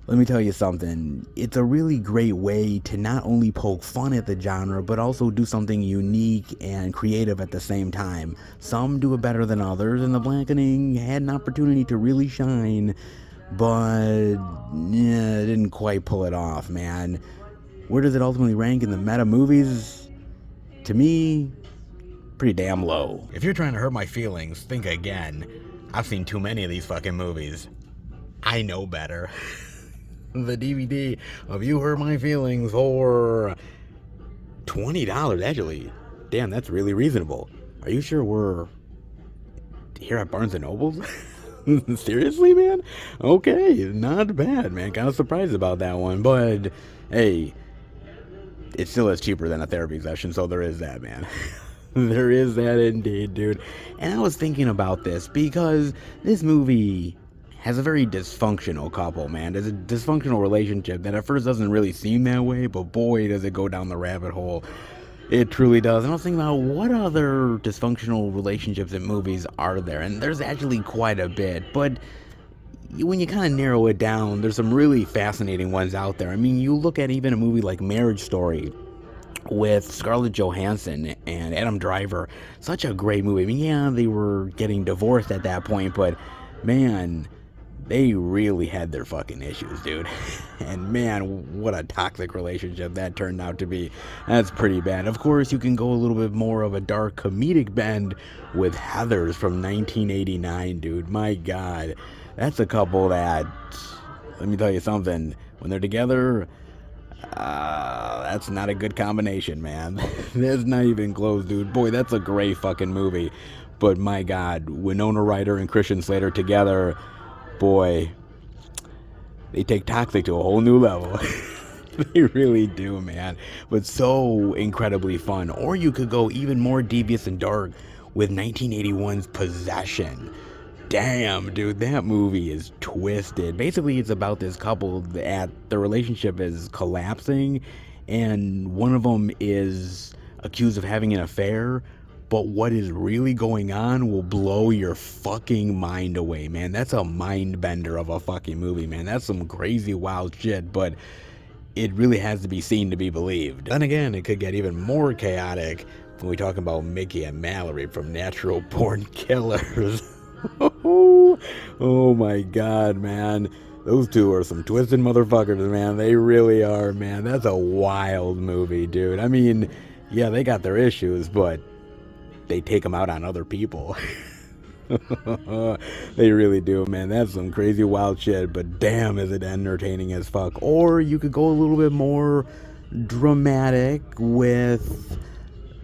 let me tell you something, it's a really great way to not only poke fun at the genre, but also do something unique and creative at the same time. Some do it better than others, and The Blackening had an opportunity to really shine, but yeah, didn't quite pull it off, man. Where does it ultimately rank in the meta movies? To me, pretty damn low. If you're trying to hurt my feelings, think again. I've seen too many of these fucking movies. I know better. The DVD of You Hurt My Feelings for $20, actually. Damn, that's really reasonable. Are you sure we're here at Barnes & Noble's? Seriously, man? Okay, not bad, man. Kind of surprised about that one, but hey, it still is cheaper than a therapy session, so there is that, man. There is that indeed, dude. And I was thinking about this because this movie has a very dysfunctional couple, man. There's a dysfunctional relationship that at first doesn't really seem that way, but boy, does it go down the rabbit hole. It truly does. And I was thinking about what other dysfunctional relationships in movies are there, and there's actually quite a bit, but when you kind of narrow it down, there's some really fascinating ones out there. I mean, you look at even a movie like Marriage Story with Scarlett Johansson and Adam Driver. Such a great movie. I mean, yeah, they were getting divorced at that point, but man, they really had their fucking issues, dude. And man, what a toxic relationship that turned out to be. That's pretty bad. Of course, you can go a little bit more of a dark comedic bend with Heathers from 1989, dude. My God. That's a couple that, let me tell you something, when they're together, that's not a good combination, man. That's not even close, dude. Boy, that's a great fucking movie. But my God, Winona Ryder and Christian Slater together, boy, they take toxic to a whole new level. They really do, man. But so incredibly fun. Or you could go even more devious and dark with 1981's Possession. Damn, dude, that movie is twisted. Basically, it's about this couple that the relationship is collapsing, and one of them is accused of having an affair, but what is really going on will blow your fucking mind away, man. That's a mind bender of a fucking movie, man. That's some crazy, wild shit, but it really has to be seen to be believed. Then again, it could get even more chaotic when we talk about Mickey and Mallory from Natural Born Killers. Oh my God, man. Those two are some twisted motherfuckers, man. They really are, man. That's a wild movie, dude. I mean, yeah, they got their issues, but they take them out on other people. They really do, man. That's some crazy wild shit, but damn, is it entertaining as fuck. Or you could go a little bit more dramatic with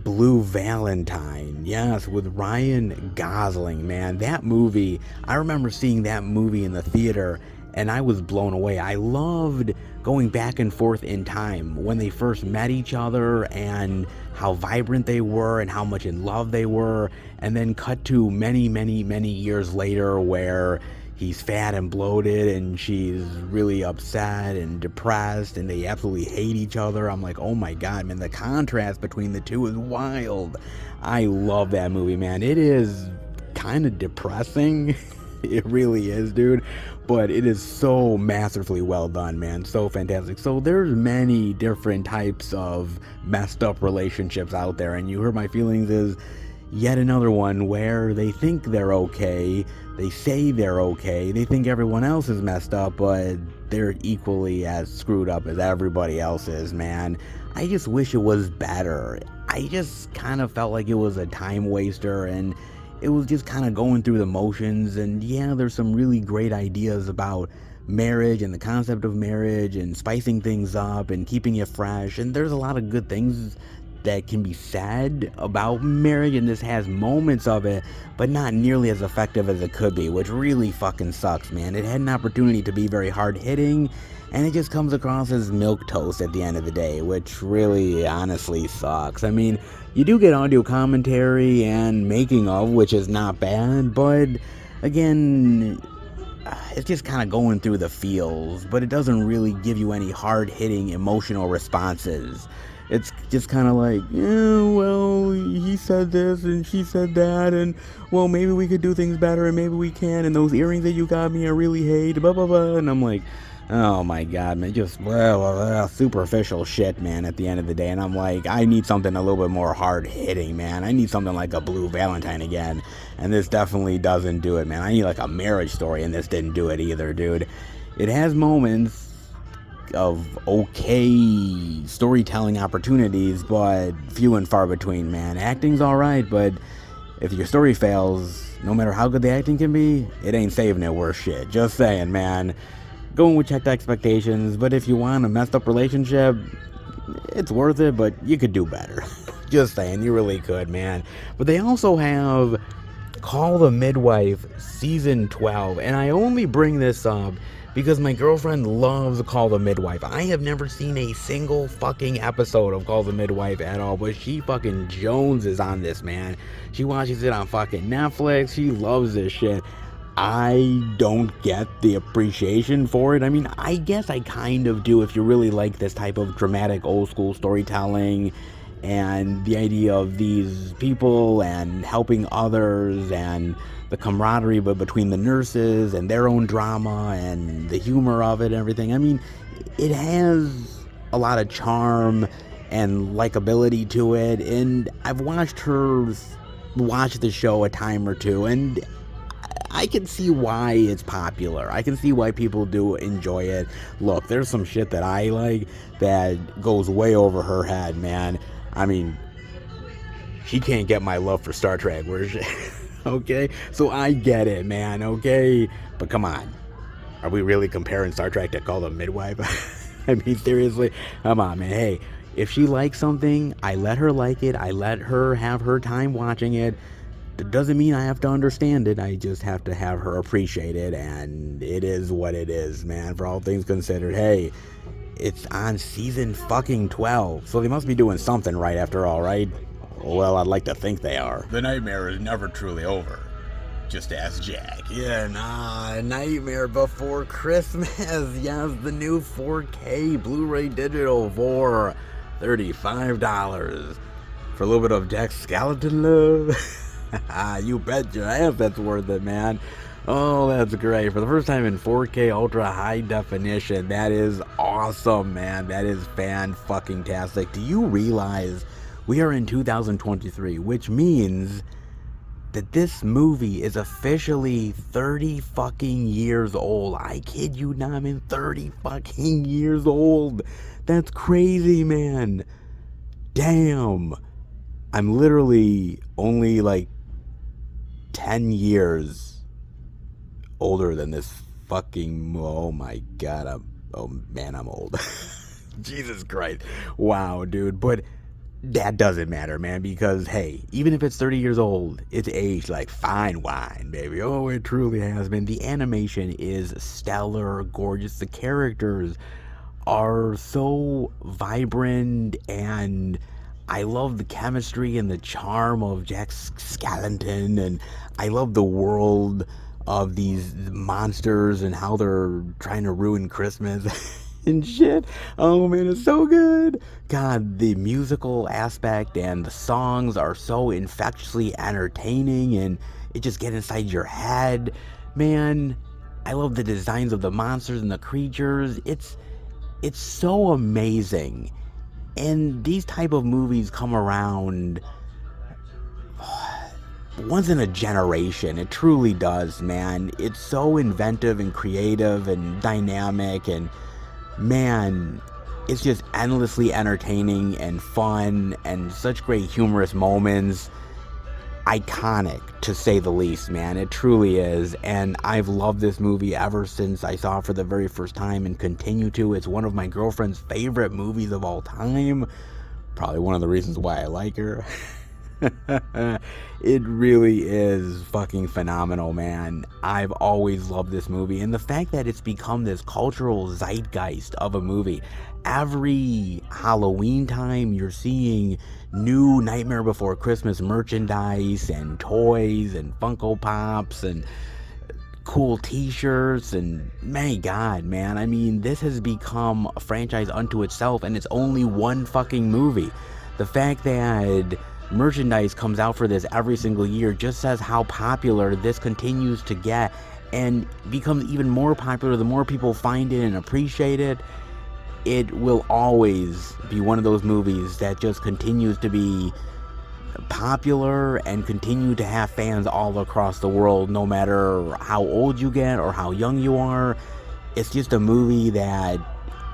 Blue Valentine. Yes, with Ryan Gosling, man. That movie, I remember seeing that movie in the theater and I was blown away. I loved going back and forth in time when they first met each other and how vibrant they were and how much in love they were, and then cut to many, many, many years later where he's fat and bloated and she's really upset and depressed and they absolutely hate each other. I'm like, oh my God, man, the contrast between the two is wild. I love that movie, man. It is kind of depressing. It really is, dude. But it is so masterfully well done, man. So fantastic. So there's many different types of messed up relationships out there, and You Hurt My Feelings is yet another one where they think they're okay, they say they're okay, they think everyone else is messed up, but they're equally as screwed up as everybody else is, man. I just wish it was better. I just kind of felt like it was a time waster, and it was just kind of going through the motions. And yeah, there's some really great ideas about marriage and the concept of marriage and spicing things up and keeping it fresh, and there's a lot of good things that can be said about marriage, and this has moments of it, but not nearly as effective as it could be, which really fucking sucks, man. It had an opportunity to be very hard-hitting, and it just comes across as milquetoast at the end of the day, which really honestly sucks. I mean, you do get audio commentary and making of, which is not bad, but again, it's just kind of going through the feels, but it doesn't really give you any hard-hitting emotional responses. It's just kind of like, yeah, well, he said this and she said that, and well, maybe we could do things better, and maybe we can, and those earrings that you got me I really hate, blah blah blah. And I'm like, oh my god, man, just superficial shit, man, at the end of the day. And I'm like, I need something a little bit more hard hitting, man. I need something like a Blue Valentine again, and this definitely doesn't do it, man. I need like a marriage story, and this didn't do it either, dude. It has moments of okay storytelling opportunities, but few and far between, man. Acting's alright, but if your story fails, no matter how good the acting can be, it ain't saving it worth shit. Just saying, man. Going with checked expectations, but if you want a messed up relationship, it's worth it, but you could do better. Just saying, you really could, man. But they also have Call the Midwife Season 12, and I only bring this up because my girlfriend loves Call the Midwife. I have never seen a single fucking episode of Call the Midwife at all, but she fucking joneses on this, man. She watches it on fucking Netflix. She loves this shit. I don't get the appreciation for it. I mean, I guess I kind of do if you really like this type of dramatic old school storytelling and the idea of these people and helping others and the camaraderie between the nurses and their own drama and the humor of it and everything. I mean, it has a lot of charm and likability to it, and I've watched her watch the show a time or two, and I can see why it's popular. I can see why people do enjoy it. Look, there's some shit that I like that goes way over her head, man. I mean, she can't get my love for Star Trek, where she... Okay? So I get it, man, okay? But come on. Are we really comparing Star Trek to Call the Midwife? I mean, seriously? Come on, man. Hey, if she likes something, I let her like it. I let her have her time watching it. That doesn't mean I have to understand it. I just have to have her appreciate it, and it is what it is, man. For all things considered, hey, it's on season fucking 12, so they must be doing something right after all, right? Well, I'd like to think they are. The nightmare is never truly over. Just ask Jack. Yeah, nah, Nightmare Before Christmas. Yes, the new 4K Blu-ray digital for $35 for a little bit of Jack's skeleton love. You bet your ass that's worth it, man. Oh, that's great. For the first time in 4K ultra high definition. That is awesome, man. That is fan-fucking-tastic. Do you realize we are in 2023, which means that this movie is officially 30 fucking years old. I kid you not, I'm 30 fucking years old. That's crazy, man. Damn. I'm literally only like 10 years older than this fucking, oh my god, I'm old. Jesus Christ. Wow, dude. But that doesn't matter, man, because hey, even if it's 30 years old, it's aged like fine wine, baby. Oh, it truly has been. The animation is stellar, gorgeous. The characters are so vibrant, and I love the chemistry and the charm of Jack Skellington, and I love the world of these monsters and how they're trying to ruin Christmas and shit. Oh man, it's so good. God, the musical aspect and the songs are so infectiously entertaining, and it just gets inside your head. Man, I love the designs of the monsters and the creatures. It's so amazing. And these type of movies come around once in a generation. It truly does, man. It's so inventive and creative and dynamic, and man, it's just endlessly entertaining and fun and such great humorous moments. Iconic, to say the least, man. It truly is. And I've loved this movie ever since I saw it for the very first time and continue to. It's one of my girlfriend's favorite movies of all time. Probably one of the reasons why I like her. It really is fucking phenomenal, man. I've always loved this movie, and the fact that it's become this cultural zeitgeist of a movie. Every Halloween time, you're seeing new Nightmare Before Christmas merchandise and toys and Funko Pops and cool t-shirts, and my god, man, I mean, this has become a franchise unto itself, and it's only one fucking movie. The fact that merchandise comes out for this every single year just says how popular this continues to get, and becomes even more popular the more people find it and appreciate it. It will always be one of those movies that just continues to be popular and continue to have fans all across the world, no matter how old you get or how young you are. It's just a movie that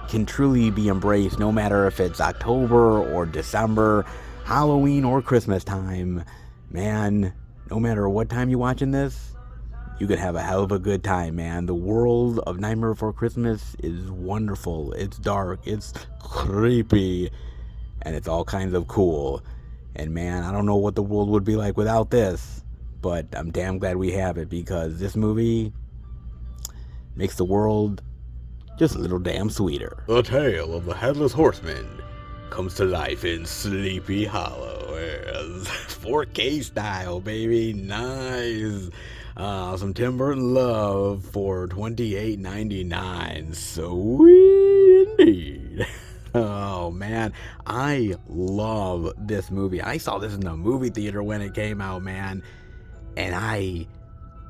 can truly be embraced, no matter if it's October or December, Halloween or Christmas time. Man, no matter what time you're watching this, you could have a hell of a good time, man. The world of Nightmare Before Christmas is wonderful. It's dark, it's creepy, and it's all kinds of cool. And man, I don't know what the world would be like without this, but I'm damn glad we have it, because this movie makes the world just a little damn sweeter. The tale of the Headless Horseman comes to life in Sleepy Hollow. Yes. 4K style, baby. Nice. Some Tim Burton love for $28.99. Sweet indeed. Oh man, I love this movie. I saw this in the movie theater when it came out, man, and I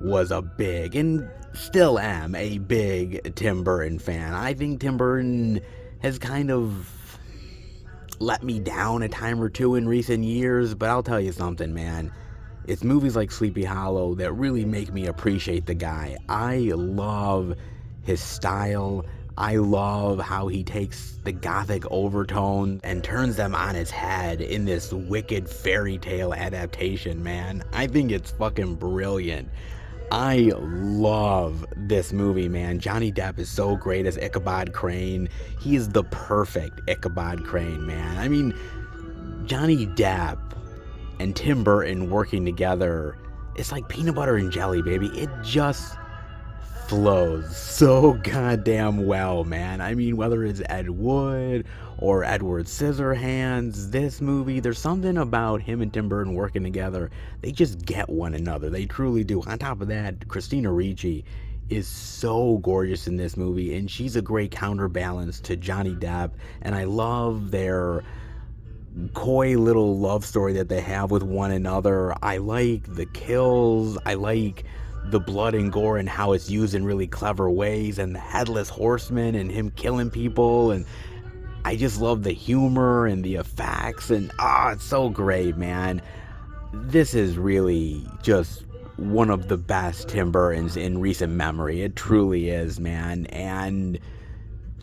was a big, and still am a big, Tim Burton fan. I think Tim Burton has kind of let me down a time or two in recent years, but I'll tell you something, man. It's movies like Sleepy Hollow that really make me appreciate the guy. I love his style. I love how he takes the gothic overtones and turns them on its head in this wicked fairy tale adaptation, man. I think it's fucking brilliant. I love this movie, man. Johnny Depp is so great as Ichabod Crane. He is the perfect Ichabod Crane, man. I mean, Johnny Depp and Tim Burton working together, it's like peanut butter and jelly, baby. It just flows so goddamn well, man. I mean, whether it's Ed Wood or Edward Scissorhands, this movie, there's something about him and Tim Burton working together. They just get one another. They truly do. On top of that, Christina Ricci is so gorgeous in this movie, and she's a great counterbalance to Johnny Depp, and I love their coy little love story that they have with one another. I like the kills. I like the blood and gore and how it's used in really clever ways, and the Headless Horseman and him killing people, and I just love the humor and the effects, and it's so great, man. This is really just one of the best Tim Burtons in recent memory. It truly is, man, and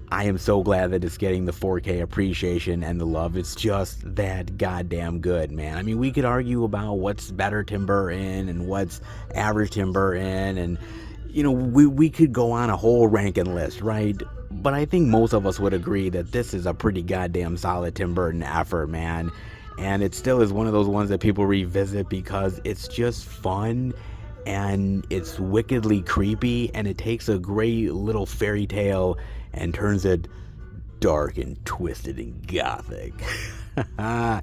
I am so glad that it's getting the 4K appreciation and the love. It's just that goddamn good, man. I mean, we could argue about what's better Tim Burton and what's average Tim Burton, and, you know, we could go on a whole ranking list, right? But I think most of us would agree that this is a pretty goddamn solid Tim Burton effort, man. And it still is one of those ones that people revisit because it's just fun, and it's wickedly creepy, and it takes a great little fairy tale and turns it dark and twisted and gothic. I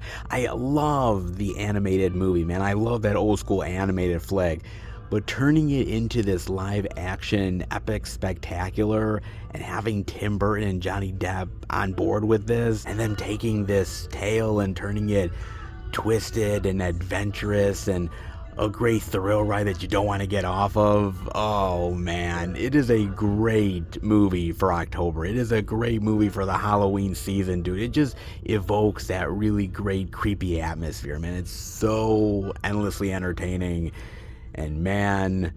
love the animated movie, man. I love that old school animated flick. But turning it into this live action epic spectacular, and having Tim Burton and Johnny Depp on board with this, and them taking this tale and turning it twisted and adventurous and a great thrill ride that you don't want to get off of. Oh man, it is a great movie for October. It is a great movie for the Halloween season, dude. It just evokes that really great creepy atmosphere, man. It's so endlessly entertaining, and man,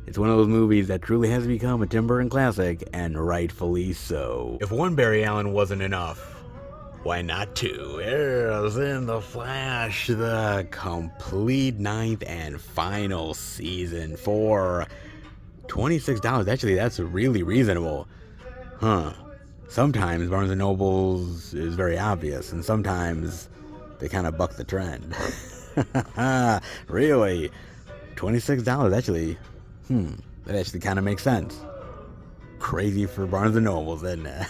it's one of those movies that truly has become a Tim Burton classic, and rightfully so. If one Barry Allen wasn't enough, why not two? Here's in The Flash, the complete 9th and final season for $26. Actually, that's really reasonable. Huh. Sometimes Barnes & Noble's is very obvious, and sometimes they kind of buck the trend. Really? $26, actually. That actually kind of makes sense. Crazy for Barnes & Noble's, isn't it?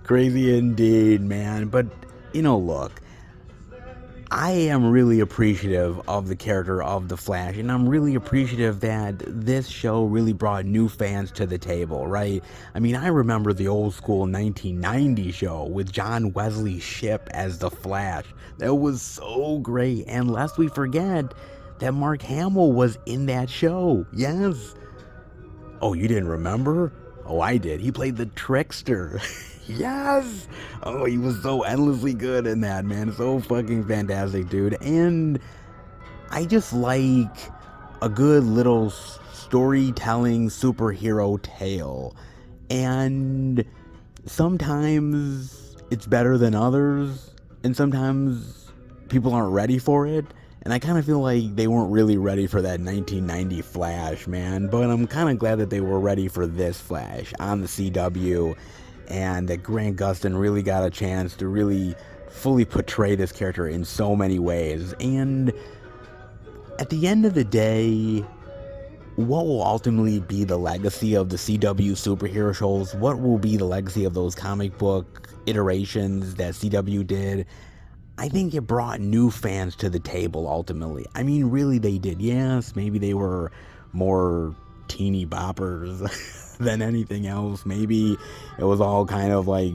Crazy indeed, man. But, look, I am really appreciative of the character of the Flash, and I'm really appreciative that this show really brought new fans to the table, right? I mean, I remember the old school 1990 show with John Wesley Shipp as the Flash. That was so great, and lest we forget that Mark Hamill was in that show. Yes. Oh, you didn't remember? Oh, I did. He played the Trickster. Yes! Oh, he was so endlessly good in that, man. So fucking fantastic, dude. And I just like a good little storytelling superhero tale. And sometimes it's better than others, and sometimes people aren't ready for it. And I kind of feel like they weren't really ready for that 1990 Flash, man. But I'm kind of glad that they were ready for this Flash on the CW. And that Grant Gustin really got a chance to really fully portray this character in so many ways. And at the end of the day, what will ultimately be the legacy of the CW superhero shows? What will be the legacy of those comic book iterations that CW did? I think it brought new fans to the table, ultimately. I mean, really, they did. Yes, maybe they were more teeny boppers than anything else. Maybe it was all kind of like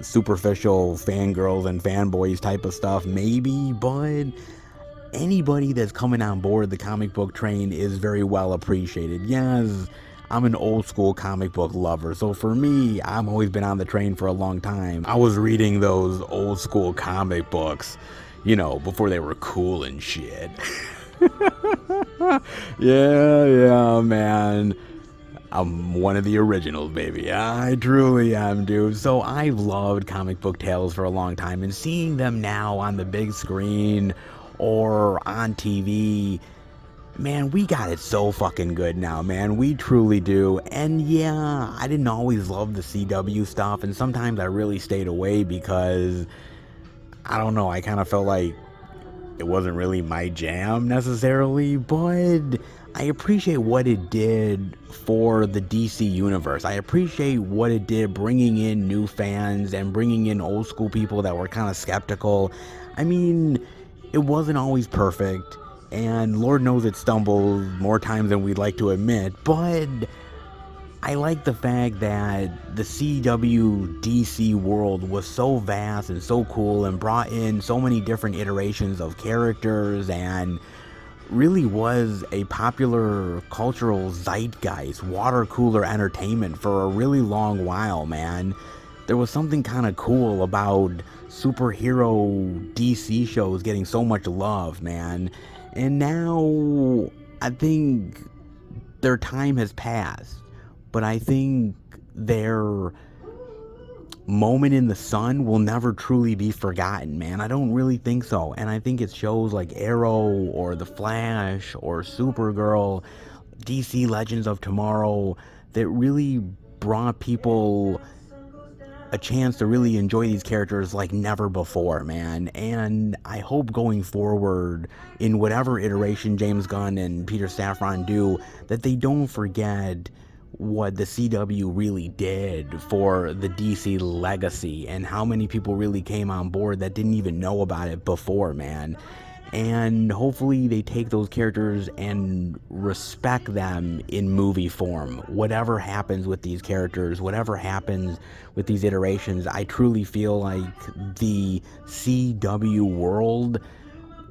superficial fangirls and fanboys type of stuff. Maybe, but anybody that's coming on board the comic book train is very well appreciated. Yes, I'm an old school comic book lover, so for me, I've always been on the train for a long time. I was reading those old school comic books, before they were cool and shit. Yeah, man. I'm one of the originals, baby. I truly am, dude. So I've loved comic book tales for a long time, and seeing them now on the big screen or on TV, man, we got it so fucking good now, man. We truly do. And yeah, I didn't always love the CW stuff, and sometimes I really stayed away because, I don't know, I kind of felt like it wasn't really my jam necessarily, but I appreciate what it did for the DC universe. I appreciate what it did bringing in new fans and bringing in old school people that were kind of skeptical. I mean, it wasn't always perfect, and Lord knows it stumbled more times than we'd like to admit, but I like the fact that the CW DC world was so vast and so cool and brought in so many different iterations of characters and really was a popular cultural zeitgeist, water cooler entertainment for a really long while, man. There was something kind of cool about superhero DC shows getting so much love, man. And now I think their time has passed, but I think their moment in the sun will never truly be forgotten, man. I don't really think so. And I think it's shows like Arrow or The Flash or Supergirl, DC Legends of Tomorrow that really brought people a chance to really enjoy these characters like never before, man. And I hope going forward, in whatever iteration James Gunn and Peter Safran do, that they don't forget what the CW really did for the DC legacy and how many people really came on board that didn't even know about it before, man. And hopefully they take those characters and respect them in movie form. Whatever happens with these characters, whatever happens with these iterations, I truly feel like the CW world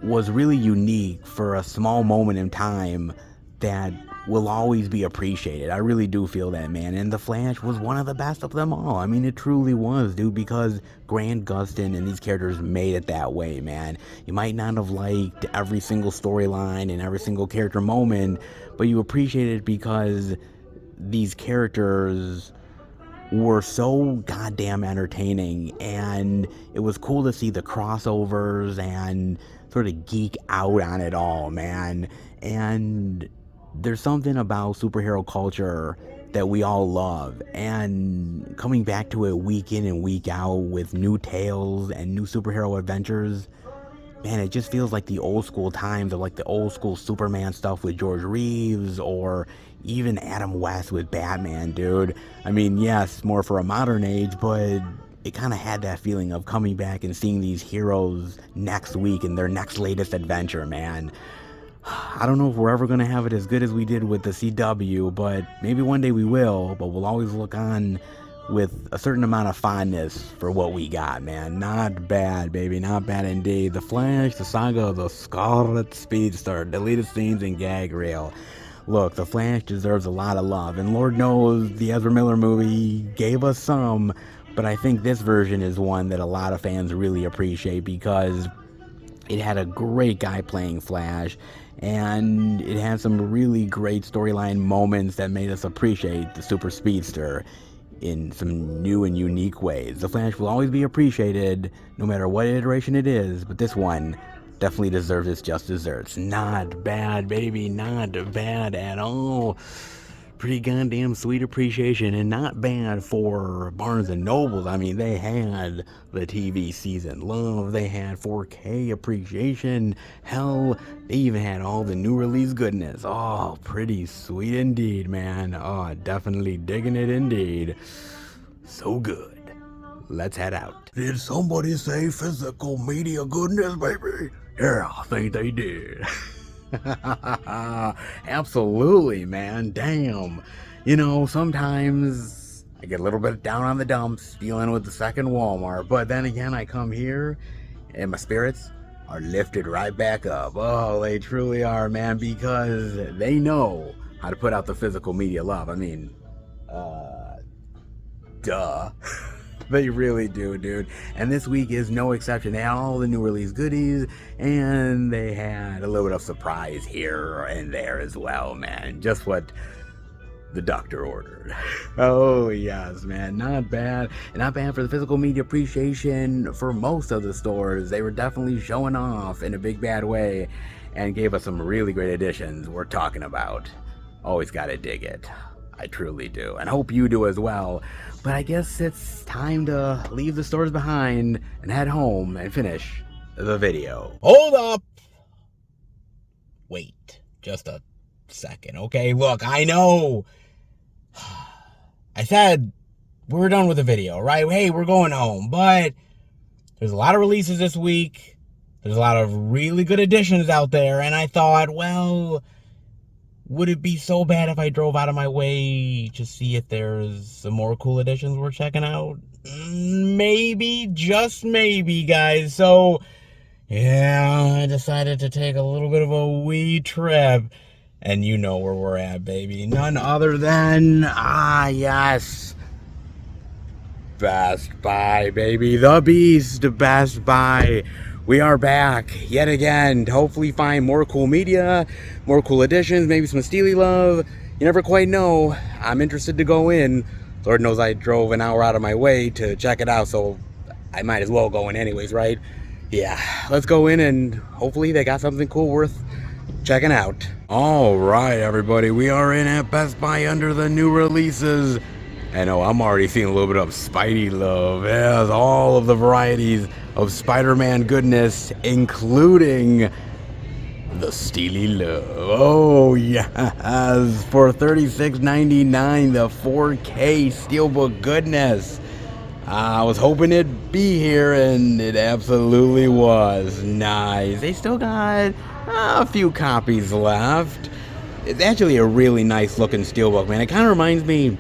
was really unique for a small moment in time that will always be appreciated. I really do feel that, man. And The Flash was one of the best of them all. I mean, it truly was, dude, because Grant Gustin and these characters made it that way, man. You might not have liked every single storyline and every single character moment, but you appreciate it because these characters were so goddamn entertaining, and it was cool to see the crossovers and sort of geek out on it all, man. And there's something about superhero culture that we all love, and coming back to it week in and week out with new tales and new superhero adventures, man, it just feels like the old school times of like the old school Superman stuff with George Reeves, or even Adam West with Batman, dude. I mean, yes, more for a modern age, but it kind of had that feeling of coming back and seeing these heroes next week in their next latest adventure, man. I don't know if we're ever going to have it as good as we did with the CW, but maybe one day we will, but we'll always look on with a certain amount of fondness for what we got, man. Not bad, baby, not bad indeed. The Flash, the saga of the Scarlet Speedster, deleted scenes and gag reel. Look, The Flash deserves a lot of love, and Lord knows the Ezra Miller movie gave us some, but I think this version is one that a lot of fans really appreciate because it had a great guy playing Flash, and it had some really great storyline moments that made us appreciate the super speedster in some new and unique ways. The Flash will always be appreciated, no matter what iteration it is, but this one definitely deserves its just desserts. Not bad, baby, not bad at all. Pretty goddamn sweet appreciation, and not bad for Barnes and Nobles. I mean, they had the TV season love, they had 4K appreciation, hell, they even had all the new release goodness. Oh, pretty sweet indeed, man. Oh, definitely digging it indeed. So good. Let's head out. Did somebody say physical media goodness, baby? Yeah, I think they did. Absolutely, man. Damn. You know, sometimes I get a little bit down on the dumps dealing with the second Walmart, but then again, I come here and my spirits are lifted right back up. Oh, they truly are, man, because they know how to put out the physical media love. I mean, duh. They really do, dude. And this week is no exception. They had all the new release goodies, and they had a little bit of surprise here and there as well, man. Just what the doctor ordered. Oh, yes, man. Not bad. And not bad for the physical media appreciation for most of the stores. They were definitely showing off in a big bad way and gave us some really great additions we're talking about. Always gotta dig it. I truly do, and hope you do as well. But I guess it's time to leave the stores behind and head home and finish the video. Hold up! Wait, just a second, okay? Look, I know I said we were done with the video, right? Hey, we're going home, but there's a lot of releases this week. There's a lot of really good additions out there, and I thought, well, would it be so bad if I drove out of my way to see if there's some more cool additions we're checking out? Maybe, just maybe, guys. So, yeah, I decided to take a little bit of a wee trip. And you know where we're at, baby. None other than, yes, Best Buy, baby. The Beast, Best Buy. We are back yet again to hopefully find more cool media, more cool additions, maybe some Steely love. You never quite know. I'm interested to go in. Lord knows I drove an hour out of my way to check it out, so I might as well go in anyways, right? Yeah, let's go in and hopefully they got something cool worth checking out. All right, everybody, we are in at Best Buy under the new releases. And I'm already seeing a little bit of Spidey love. Yes, all of the varieties of Spider-Man goodness, including the Steely Love. Oh, yes. For $36.99, the 4K Steelbook goodness. I was hoping it'd be here, and it absolutely was. Nice. They still got a few copies left. It's actually a really nice looking Steelbook, man. It kind of reminds me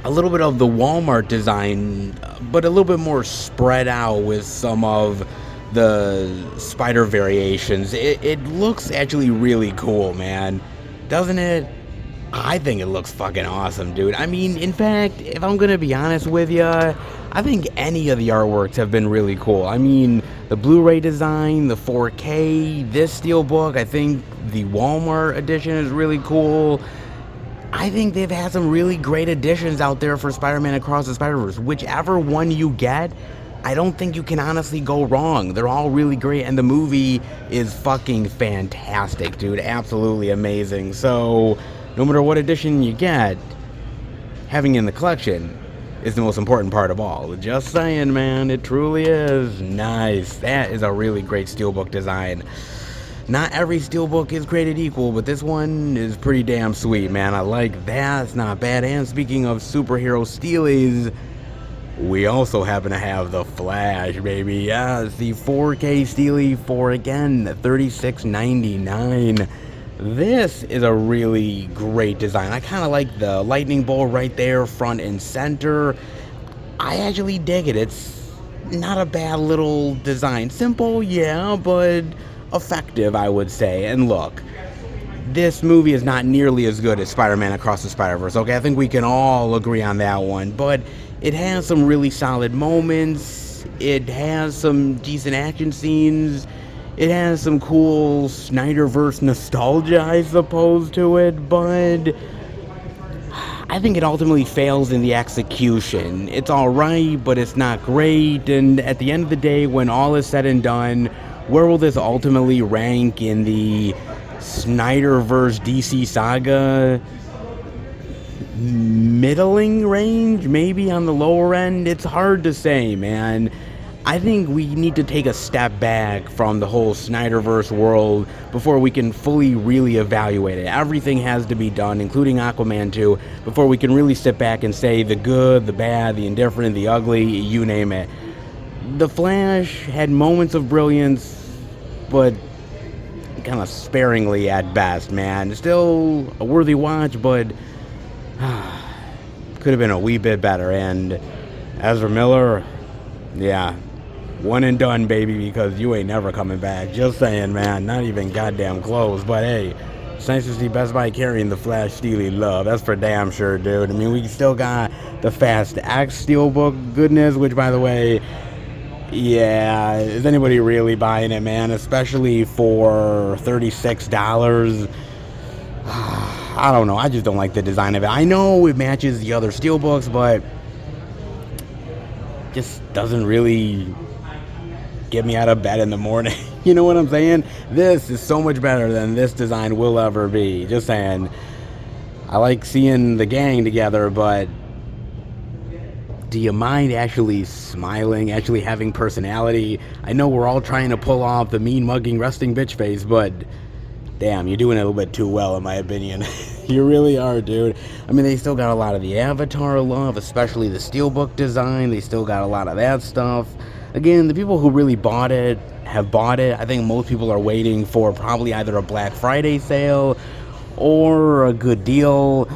a little bit of the Walmart design, but a little bit more spread out with some of the spider variations. It looks actually really cool, man. Doesn't it? I think it looks fucking awesome, dude. I mean, in fact, if I'm gonna be honest with you, I think any of the artworks have been really cool. I mean, the Blu-ray design, the 4K, this steelbook, I think the Walmart edition is really cool. I think they've had some really great additions out there for Spider-Man Across the Spider-Verse. Whichever one you get, I don't think you can honestly go wrong. They're all really great, and the movie is fucking fantastic, dude. Absolutely amazing. So, no matter what edition you get, having in the collection is the most important part of all. Just saying, man, it truly is. Nice. That is a really great steelbook design. Not every steelbook is created equal, but this one is pretty damn sweet, man. I like that. It's not bad. And speaking of superhero steelies, we also happen to have the Flash, baby. Yeah, it's the 4K Steely for, again, $36.99. This is a really great design. I kind of like the lightning bolt right there, front and center. I actually dig it. It's not a bad little design. Simple, yeah, but effective, I would say. And look, this movie is not nearly as good as Spider-Man Across the Spider-Verse, okay? I think we can all agree on that one, but it has some really solid moments. It has some decent action scenes. It has some cool Snyderverse nostalgia, I suppose, to it, but I think it ultimately fails in the execution. It's alright, but it's not great, and at the end of the day, when all is said and done, where will this ultimately rank in the Snyderverse DC saga? Middling range? Maybe on the lower end? It's hard to say, man. I think we need to take a step back from the whole Snyderverse world before we can fully really evaluate it. Everything has to be done, including Aquaman 2, before we can really sit back and say the good, the bad, the indifferent, the ugly, you name it. The Flash had moments of brilliance, but kind of sparingly at best, man. Still a worthy watch, but could have been a wee bit better. And Ezra Miller, yeah, one and done, baby, because you ain't never coming back. Just saying, man. Not even goddamn close. But hey, it's nice to see Best Buy carrying the Flash Steely Love. That's for damn sure, dude. I mean, we still got the Fast X Steelbook goodness, which, by the way, yeah, is anybody really buying it, man? Especially for $36. I don't know. I just don't like the design of it. I know it matches the other steelbooks, but just doesn't really get me out of bed in the morning. You know what I'm saying? This is so much better than this design will ever be. Just saying. I like seeing the gang together, but do you mind actually smiling, actually having personality? I know we're all trying to pull off the mean mugging resting bitch face, but damn, you're doing it a little bit too well, in my opinion. You really are, dude. I mean, they still got a lot of the Avatar love, especially the steelbook design. They still got a lot of that stuff. Again, the people who really bought it have bought it. I think most people are waiting for probably either a Black Friday sale or a good deal.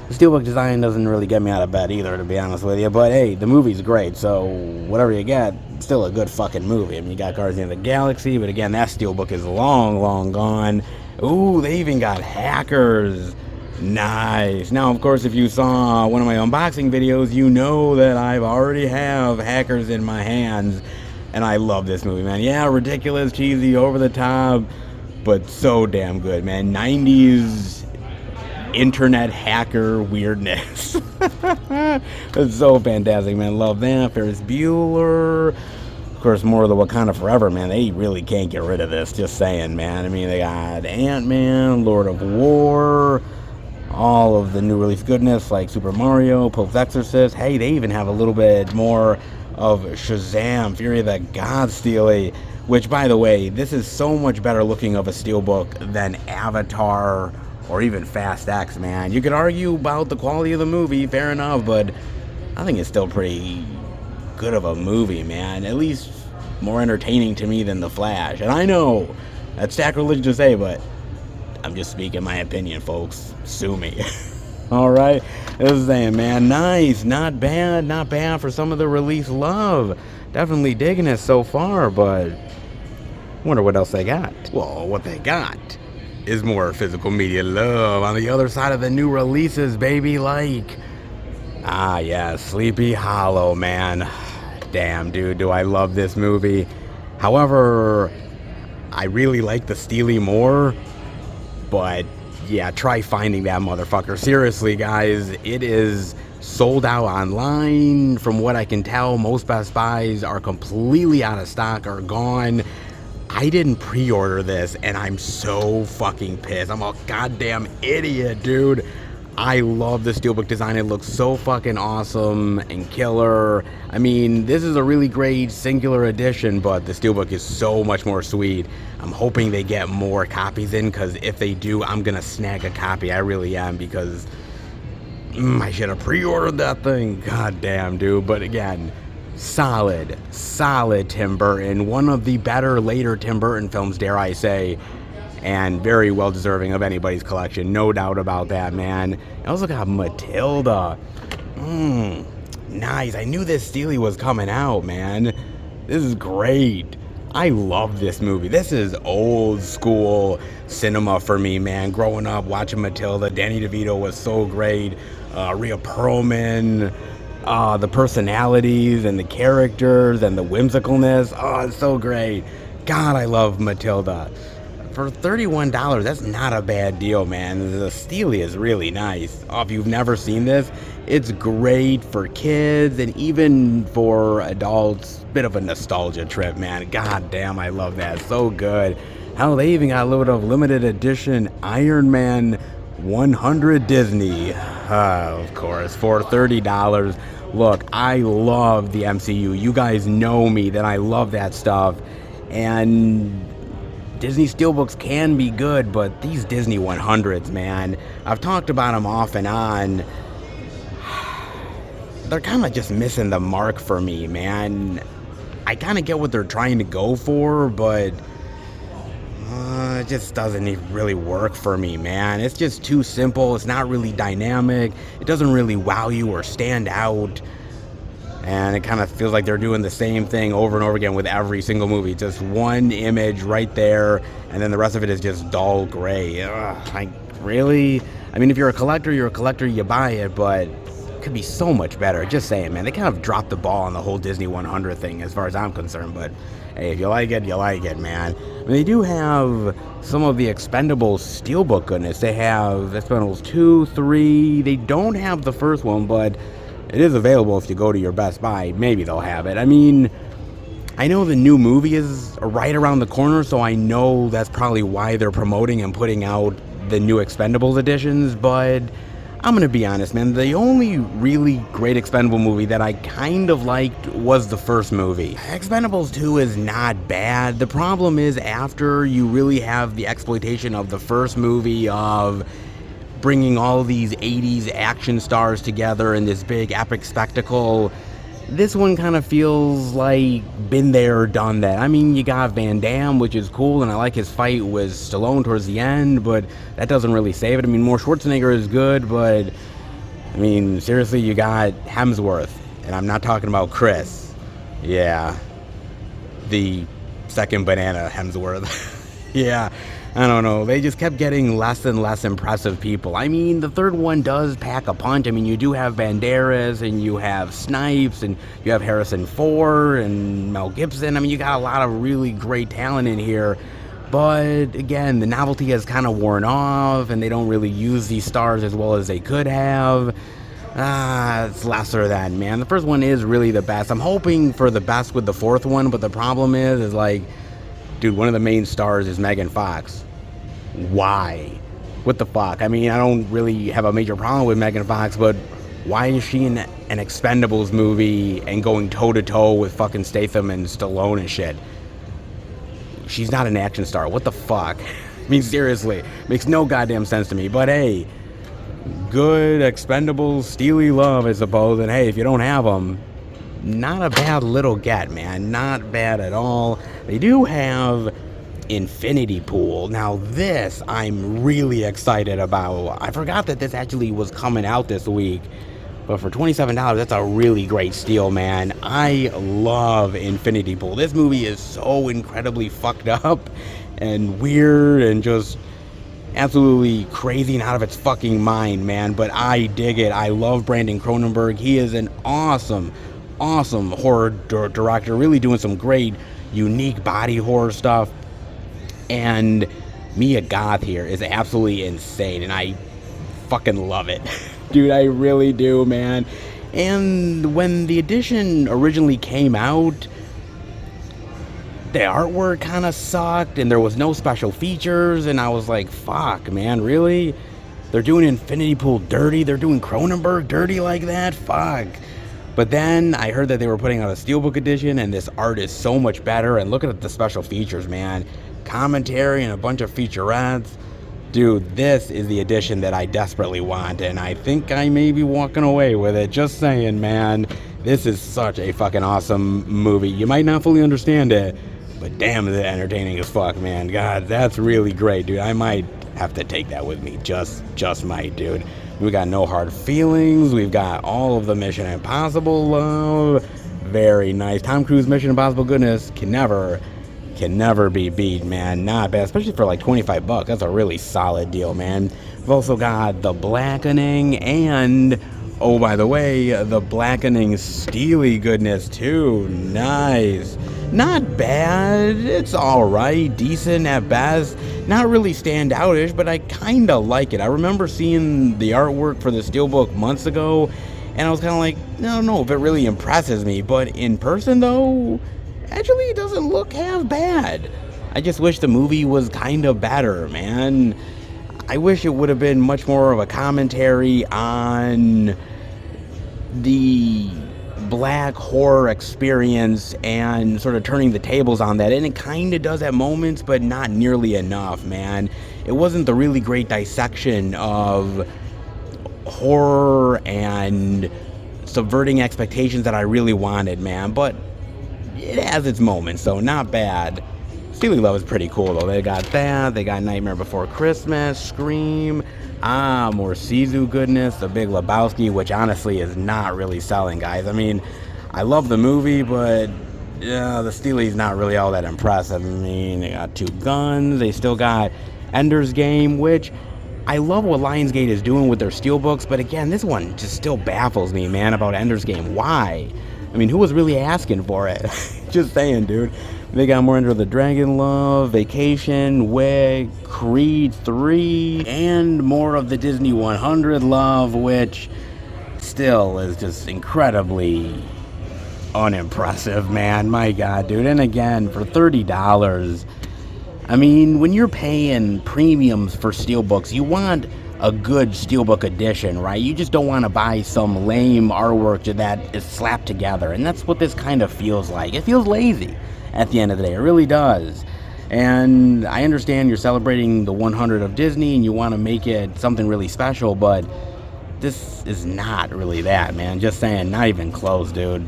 The steelbook design doesn't really get me out of bed either, to be honest with you. But hey, the movie's great, so whatever you get, it's still a good fucking movie. I mean, you got Guardians of the Galaxy, but again, that steelbook is long, long gone. Ooh, they even got Hackers. Nice. Now, of course, if you saw one of my unboxing videos, you know that I already have Hackers in my hands, and I love this movie, man. Yeah, ridiculous, cheesy, over the top, but so damn good, man. 90s internet hacker weirdness. It's so fantastic, man. Love that. Ferris Bueller. Of course, more of the Wakanda Forever, man. They really can't get rid of this. Just saying, man. I mean, they got Ant-Man, Lord of War, all of the new release goodness like Super Mario, Pope's Exorcist. Hey, they even have a little bit more of Shazam, Fury of the Gods Steely, which, by the way, this is so much better looking of a steelbook than Avatar or even Fast X, man. You could argue about the quality of the movie, fair enough, but I think it's still pretty good of a movie, man. At least more entertaining to me than The Flash. And I know that's sacrilegious to say, but I'm just speaking my opinion, folks. Sue me. Alright? This is saying, man, nice. Not bad for some of the release love. Definitely digging it so far, but Wonder what else they got. Well, what they got is more physical media love on the other side of the new releases, baby. Like, yeah, Sleepy Hollow, man. Damn, dude, do I love this movie. However, I really like the Steely more, but yeah, try finding that motherfucker. Seriously, guys, it is sold out online. From what I can tell, most Best Buys are completely out of stock, are gone. I didn't pre-order this, and I'm so fucking pissed. I'm a goddamn idiot, dude. I love the steelbook design. It looks so fucking awesome and killer. I mean, this is a really great singular edition, but the steelbook is so much more sweet. I'm hoping they get more copies in, because if they do, I'm gonna snag a copy. I really am, because I should have pre-ordered that thing. God damn, dude. But again, solid Tim Burton. One of the better later Tim Burton films, dare I say. And very well deserving of anybody's collection. No doubt about that, man. I also got Matilda. Nice. I knew this Steely was coming out, man. This is great. I love this movie. This is old school cinema for me, man. Growing up, watching Matilda. Danny DeVito was so great. Rhea Perlman. The personalities and the characters and the whimsicalness. Oh, it's so great. God, I love Matilda. For $31, that's not a bad deal, man. The Steely is really nice. Oh, if you've never seen this, it's great for kids and even for adults. Bit of a nostalgia trip, man. God damn, I love that. So good. Hell, they even got a little bit of limited edition Iron Man 100 Disney. Of course, for $30. Look, I love the MCU. You guys know me that I love that stuff. And Disney Steelbooks can be good, but these Disney 100s, man, I've talked about them off and on. They're kind of just missing the mark for me, man. I kind of get what they're trying to go for, but it just doesn't really work for me, man. It's just too simple. It's not really dynamic. It doesn't really wow you or stand out. And it kind of feels like they're doing the same thing over and over again with every single movie. Just one image right there, and then the rest of it is just dull gray. Really? I mean, if you're a collector, you buy it, but it could be so much better. Just saying, man. They kind of dropped the ball on the whole Disney 100 thing as far as I'm concerned, but hey, if you like it, you like it, man. I mean, they do have some of the Expendables Steelbook goodness. They have Expendables 2, 3. They don't have the first one, but it is available if you go to your Best Buy. Maybe they'll have it. I mean, I know the new movie is right around the corner, so I know that's probably why they're promoting and putting out the new Expendables editions, but I'm gonna be honest, man. The only really great Expendable movie that I kind of liked was the first movie. Expendables 2 is not bad. The problem is after you really have the exploitation of the first movie of bringing all these 80s action stars together in this big epic spectacle, this one kind of feels like been there, done that. I mean, you got Van Damme, which is cool, and I like his fight with Stallone towards the end, but that doesn't really save it. I mean, more Schwarzenegger is good, but I mean, seriously, you got Hemsworth, and I'm not talking about Chris. Yeah, the second banana Hemsworth. Yeah, I don't know. They just kept getting less and less impressive people. I mean, the third one does pack a punch. I mean, you do have Banderas, and you have Snipes, and you have Harrison Ford, and Mel Gibson. I mean, you got a lot of really great talent in here. But, again, the novelty has kind of worn off, and they don't really use these stars as well as they could have. It's lesser than, man. The first one is really the best. I'm hoping for the best with the fourth one, but the problem is like, dude, one of the main stars is Megan Fox. Why? What the fuck? I mean, I don't really have a major problem with Megan Fox, but why is she in an Expendables movie and going toe-to-toe with fucking Statham and Stallone and shit? She's not an action star. What the fuck? I mean, seriously. Makes no goddamn sense to me. But hey, good Expendables, Steely Love, I suppose. And hey, if you don't have them, not a bad little get, man. Not bad at all. They do have Infinity Pool. Now this I'm really excited about. I forgot that this actually was coming out this week. But for $27, that's a really great steal, man. I love Infinity Pool. This movie is so incredibly fucked up and weird and just absolutely crazy and out of its fucking mind, man. But I dig it. I love Brandon Cronenberg. He is an awesome horror director, really doing some great, unique body horror stuff. And Mia Goth here is absolutely insane, and I fucking love it. Dude, I really do, man. And when the edition originally came out, the artwork kind of sucked, and there was no special features, and I was like, fuck, man, really? They're doing Infinity Pool dirty? They're doing Cronenberg dirty like that? Fuck. But then I heard that they were putting out a Steelbook edition, and this art is so much better, and look at the special features, man. Commentary and a bunch of featurettes. Dude, this is the edition that I desperately want, and I think I may be walking away with it. Just saying, man. This is such a fucking awesome movie. You might not fully understand it, but damn, is it entertaining as fuck, man. God, that's really great, dude. I might have to take that with me. Just might, dude. We got No Hard Feelings. We've got all of the Mission Impossible love. Very nice. Tom Cruise Mission Impossible goodness can never be beat, man. Not bad, especially for like $25. That's a really solid deal, man. We've also got The Blackening and, oh, by the way, The Blackening Steely goodness too. Nice. Not bad. It's alright. Decent at best. Not really standoutish, but I kinda like it. I remember seeing the artwork for the Steelbook months ago, and I was kinda like, I don't know if it really impresses me, but in person though, actually it doesn't look half bad. I just wish the movie was kinda better, man. I wish it would have been much more of a commentary on the black horror experience and sort of turning the tables on that, and it kind of does at moments, but not nearly enough, man. It wasn't the really great dissection of horror and subverting expectations that I really wanted, man, but it has its moments, so not bad. Steely Love is pretty cool, though. They got that, they got Nightmare Before Christmas, Scream, more Sisu goodness, The Big Lebowski, which honestly is not really selling, guys. I mean, I love the movie, but the Steely's not really all that impressive. I mean, they got Two Guns, they still got Ender's Game, which I love what Lionsgate is doing with their Steelbooks, but again, this one just still baffles me, man, about Ender's Game. Why? I mean, who was really asking for it? Just saying, dude. They got more Enter the Dragon love, Vacation, Wig, Creed 3, and more of the Disney 100 love, which still is just incredibly unimpressive, man. My God, dude. And again, for $30, I mean, when you're paying premiums for Steelbooks, you want a good Steelbook edition, right? You just don't want to buy some lame artwork that is slapped together, and that's what this kind of feels like. It feels lazy at the end of the day. It really does. And I understand you're celebrating the 100 of Disney and you want to make it something really special, but this is not really that, man. Just saying, not even close, dude.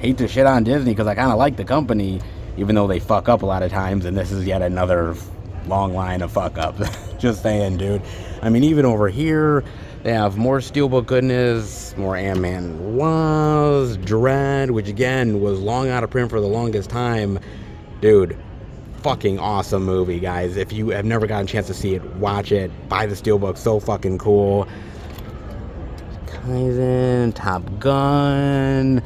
Hate to shit on Disney because I kind of like the company, even though they fuck up a lot of times, and this is yet another long line of fuck up. Just saying, dude. I mean, even over here, they have more Steelbook goodness, more Ant-Man was, Dread, which again was long out of print for the longest time. Dude, fucking awesome movie, guys. If you have never gotten a chance to see it, watch it. Buy the Steelbook, so fucking cool. Kaizen, Top Gun,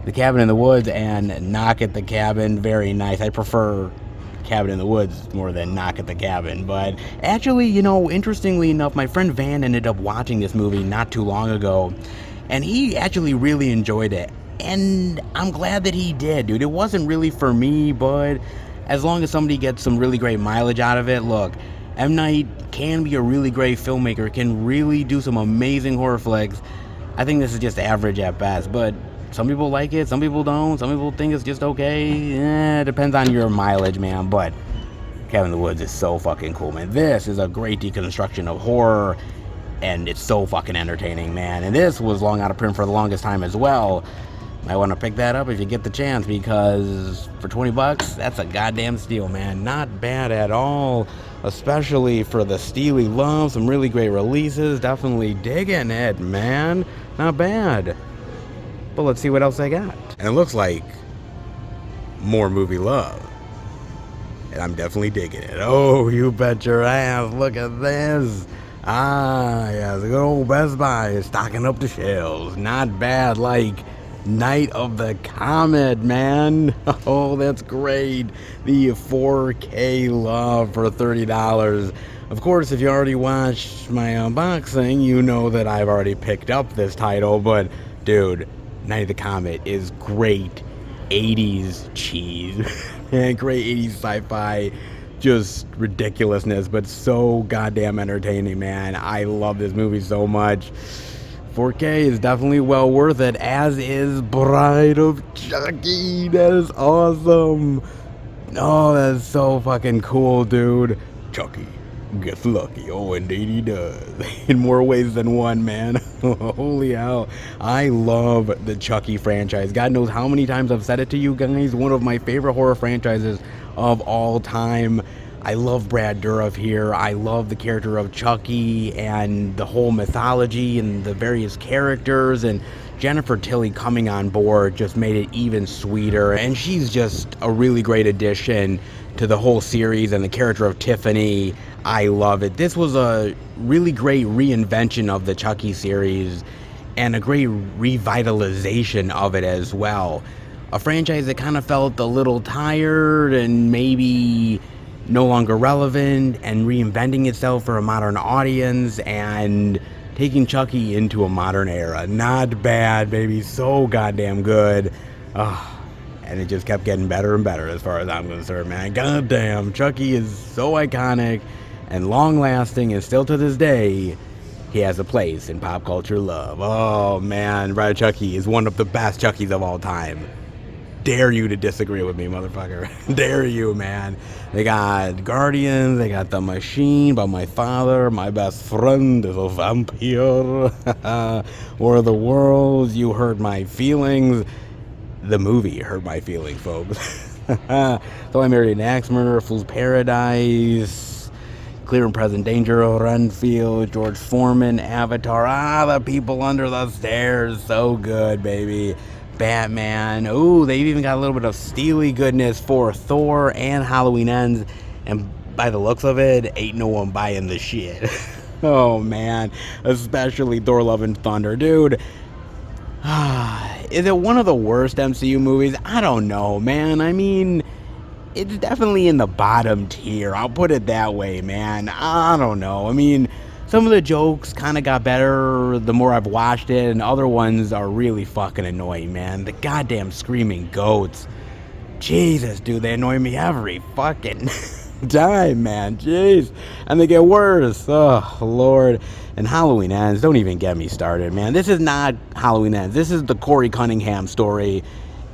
The Cabin in the Woods, and Knock at the Cabin. Very nice. I prefer Cabin in the Woods more than Knock at the Cabin. But actually, you know, interestingly enough, my friend Van ended up watching this movie not too long ago, and he actually really enjoyed it. And I'm glad that he did, dude. It wasn't really for me, but as long as somebody gets some really great mileage out of it, look, M. Night can be a really great filmmaker, can really do some amazing horror flicks. I think this is just average at best, but some people like it, some people don't, some people think it's just okay. It depends on your mileage, man, but Cabin in the Woods is so fucking cool, man. This is a great deconstruction of horror, and it's so fucking entertaining, man. And this was long out of print for the longest time as well. Might want to pick that up if you get the chance, because for $20, that's a goddamn steal, man. Not bad at all, especially for the Steely Love. Some really great releases. Definitely digging it, man. Not bad. But let's see what else I got. And it looks like more movie love. And I'm definitely digging it. Oh, you bet your ass. Look at this. Ah, yes, good old Best Buy stocking up the shelves. Not bad, like Night of the Comet, man. Oh, that's great. The 4K Love for $30. Of course, if you already watched my unboxing, you know that I've already picked up this title, but dude, Night of the Comet is great 80s cheese. And great 80s sci-fi, just ridiculousness, but so goddamn entertaining, man. I love this movie so much. 4K is definitely well worth it, as is Bride of Chucky. That is awesome. Oh, that's so fucking cool, dude. Chucky gets lucky. Oh, indeed he does. In more ways than one, man. Holy hell. I love the Chucky franchise. God knows how many times I've said it to you guys. One of my favorite horror franchises of all time. I love Brad Dourif here. I love the character of Chucky and the whole mythology and the various characters, and Jennifer Tilly coming on board just made it even sweeter, and she's just a really great addition to the whole series, and the character of Tiffany, I love it. This was a really great reinvention of the Chucky series and a great revitalization of it as well. A franchise that kind of felt a little tired and maybe no longer relevant, and reinventing itself for a modern audience and taking Chucky into a modern era. Not bad, baby. So goddamn good. And it just kept getting better and better as far as I'm concerned, man. Goddamn, Chucky is so iconic and long-lasting, and still to this day, he has a place in pop culture love. Oh, man, Bride of Chucky is one of the best Chuckies of all time. Dare you to disagree with me, motherfucker. Dare you, man. They got Guardians, they got The Machine, but my father, my best friend, is a vampire. War of the Worlds, You Hurt My Feelings. The movie hurt my feelings, folks. So I Married an Axe Murderer, Fool's Paradise, Clear and Present Danger, Renfield, George Foreman, Avatar. The People Under the Stairs. So good, baby. Batman. Ooh, they've even got a little bit of steely goodness for Thor and Halloween Ends. And by the looks of it, ain't no one buying the shit. Oh, man. Especially Thor Love and Thunder. Dude. Is it one of the worst MCU movies? I don't know, man. I mean, it's definitely in the bottom tier. I'll put it that way, man. I don't know. I mean, some of the jokes kind of got better the more I've watched it, and other ones are really fucking annoying, man. The goddamn screaming goats. Jesus, dude, they annoy me every fucking time, man. Jeez. And they get worse. Oh, Lord. And Halloween Ends, don't even get me started, man. This is not Halloween Ends. This is the Corey Cunningham story,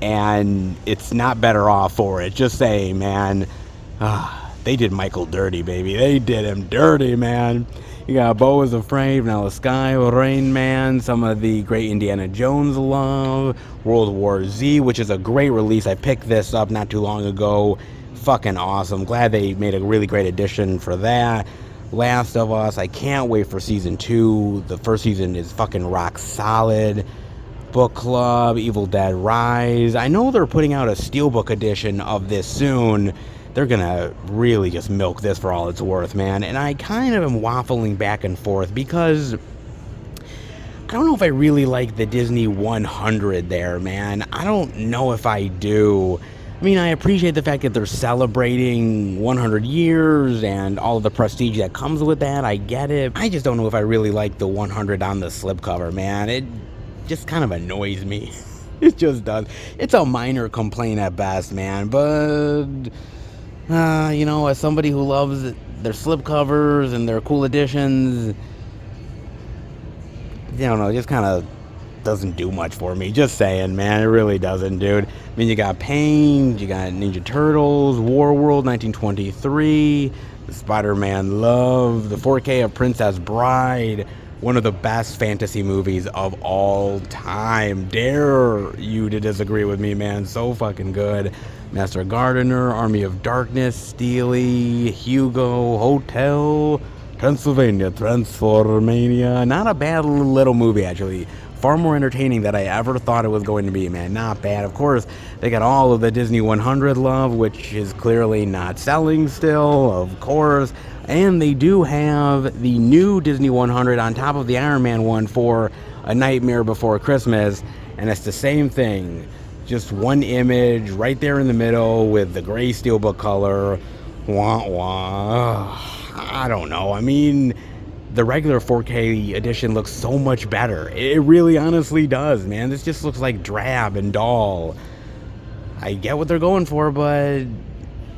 and it's not better off for it. Just saying, man. They did Michael dirty, baby. They did him dirty, man. You got Beau is Afraid, Vanilla Sky, Rain Man, some of the great Indiana Jones love, World War Z, which is a great release. I picked this up not too long ago. Fucking awesome. Glad they made a really great addition for that. Last of Us, I can't wait for season 2. The first season is fucking rock solid. Book Club, Evil Dead Rise. I know they're putting out a steelbook edition of this soon. They're gonna really just milk this for all it's worth, man. And I kind of am waffling back and forth because I don't know if I really like the Disney 100 there, man. I don't know if I do. I mean, I appreciate the fact that they're celebrating 100 years and all of the prestige that comes with that. I get it. I just don't know if I really like the 100 on the slipcover, man. It just kind of annoys me. It just does. It's a minor complaint at best, man. But, you know, as somebody who loves their slipcovers and their cool editions, I don't know, it just kind of doesn't do much for me. Just saying, man. It really doesn't, dude. I mean, you got Pain, you got Ninja Turtles, Warworld 1923, the Spider-Man Love, the 4K of Princess Bride, one of the best fantasy movies of all time. Dare you to disagree with me, man. So fucking good. Master Gardener, Army of Darkness, Steely, Hugo, Hotel Transylvania, Transformania. Not a bad little movie, actually. far more entertaining than I ever thought it was going to be, man. Not bad. Of course, they got all of the Disney 100 love, which is clearly not selling still, of course. And they do have the new Disney 100 on top of the Iron Man one for A Nightmare Before Christmas. And it's the same thing. Just one image right there in the middle with the gray steelbook color. Wah, wah. I don't know. I mean, the regular 4K edition looks so much better. It really honestly does, man. This just looks like drab and dull. I get what they're going for, but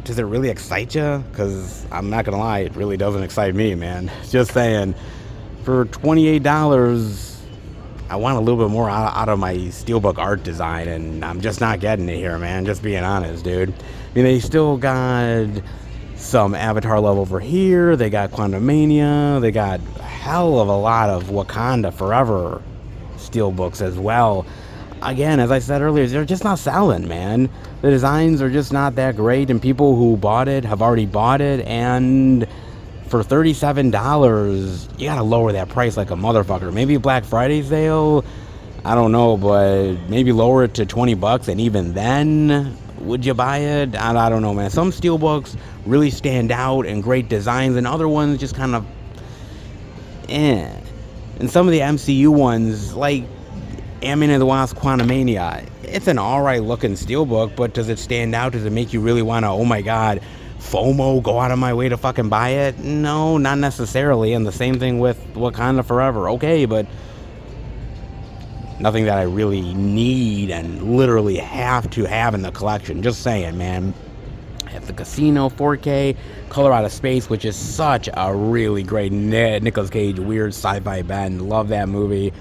does it really excite you? Because I'm not going to lie, it really doesn't excite me, man. Just saying. For $28, I want a little bit more out of my steelbook art design, and I'm just not getting it here, man. Just being honest, dude. I mean, they still got some Avatar love over here. They got Quantumania. They got a hell of a lot of Wakanda Forever steelbooks as well. Again, as I said earlier, they're just not selling, man. The designs are just not that great, and people who bought it have already bought it, and for $37, you gotta lower that price like a motherfucker. Maybe a Black Friday sale, I don't know, but maybe lower it to $20, and even then, would you buy it? I don't know, man. Some steelbooks really stand out and great designs, and other ones just kind of eh. And some of the MCU ones, like Ant-Man and the Wasp Quantumania, it's an alright looking steelbook, but does it stand out? Does it make you really want to, oh my god, FOMO, go out of my way to fucking buy it? No, not necessarily. And the same thing with Wakanda Forever. Okay, but nothing that I really need and literally have to have in the collection. Just saying, man. I have the Casino 4K, Color Out of Space, which is such a really great Nicolas Cage weird sci-fi bend. Love that movie.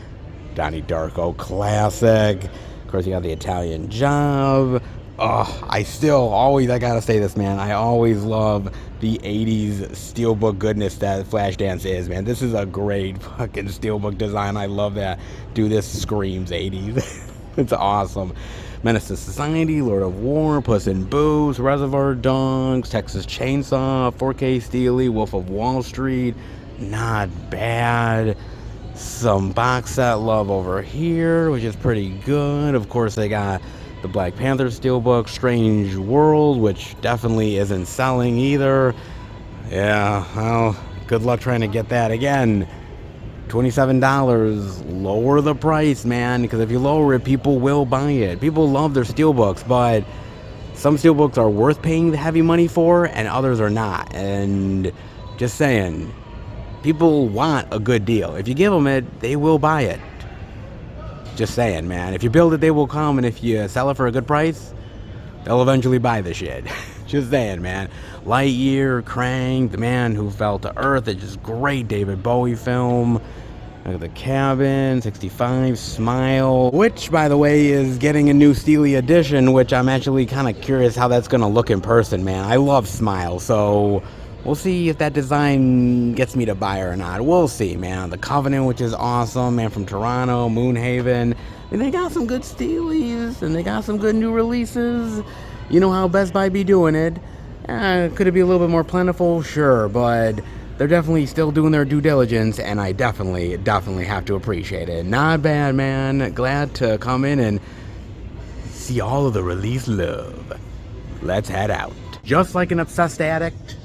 Donnie Darko classic. Of course, you got the Italian Job. Oh, I gotta say this, man. I always love the 80s steelbook goodness that Flashdance is, man. This is a great fucking steelbook design. I love that. Dude, this screams 80s. It's awesome. Menace to Society, Lord of War, Puss in Boots, Reservoir Dogs, Texas Chainsaw, 4K Steely, Wolf of Wall Street. Not bad. Some box set love over here, which is pretty good. Of course, they got the Black Panther steelbook, Strange World, which definitely isn't selling either. Yeah, well, good luck trying to get that. Again, $27. Lower the price, man, because if you lower it, people will buy it. People love their steelbooks, but some steelbooks are worth paying the heavy money for, and others are not. And just saying, people want a good deal. If you give them it, they will buy it. Just saying, man. If you build it, they will come, and if you sell it for a good price, they'll eventually buy the shit. Just saying, man. Lightyear, Crank, The Man Who Fell to Earth, it's just great David Bowie film. Look at The Cabin, 65, Smile, which, by the way, is getting a new Steely edition, which I'm actually kind of curious how that's going to look in person, man. I love Smile, so we'll see if that design gets me to buy or not. We'll see, man. The Covenant, which is awesome, man, from Toronto, Moonhaven. And they got some good Steelies, and they got some good new releases. You know how Best Buy be doing it. Could it be a little bit more plentiful? Sure, but they're definitely still doing their due diligence, and I definitely have to appreciate it. Not bad, man. Glad to come in and see all of the release love. Let's head out. Just like an obsessed addict,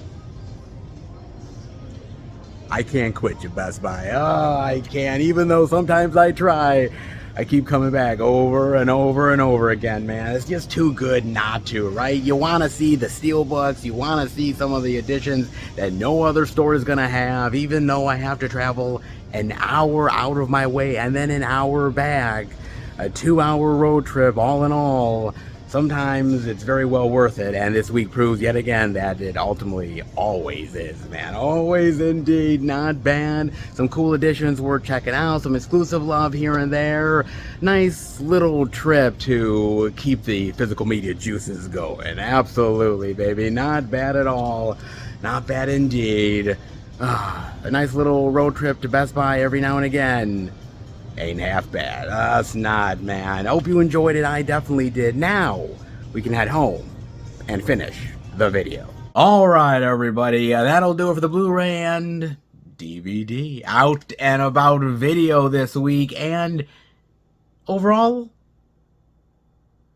I can't quit you, Best Buy. Oh, I can't. Even though sometimes I try, I keep coming back over and over and over again, man. It's just too good not to, right? You want to see the steelbooks. You want to see some of the editions that no other store is going to have, even though I have to travel an hour out of my way and then an hour back. A 2-hour road trip, all in all. Sometimes it's very well worth it, and this week proves yet again that it ultimately always is, man. Always indeed. Not bad. Some cool additions worth checking out. Some exclusive love here and there. Nice little trip to keep the physical media juices going. Absolutely, baby. Not bad at all. Not bad indeed. A nice little road trip to Best Buy every now and again. Ain't half bad. That's not, man. I hope you enjoyed it. I definitely did. Now, we can head home and finish the video. Alright, everybody. That'll do it for the Blu-ray and DVD. Out and about video this week. And overall,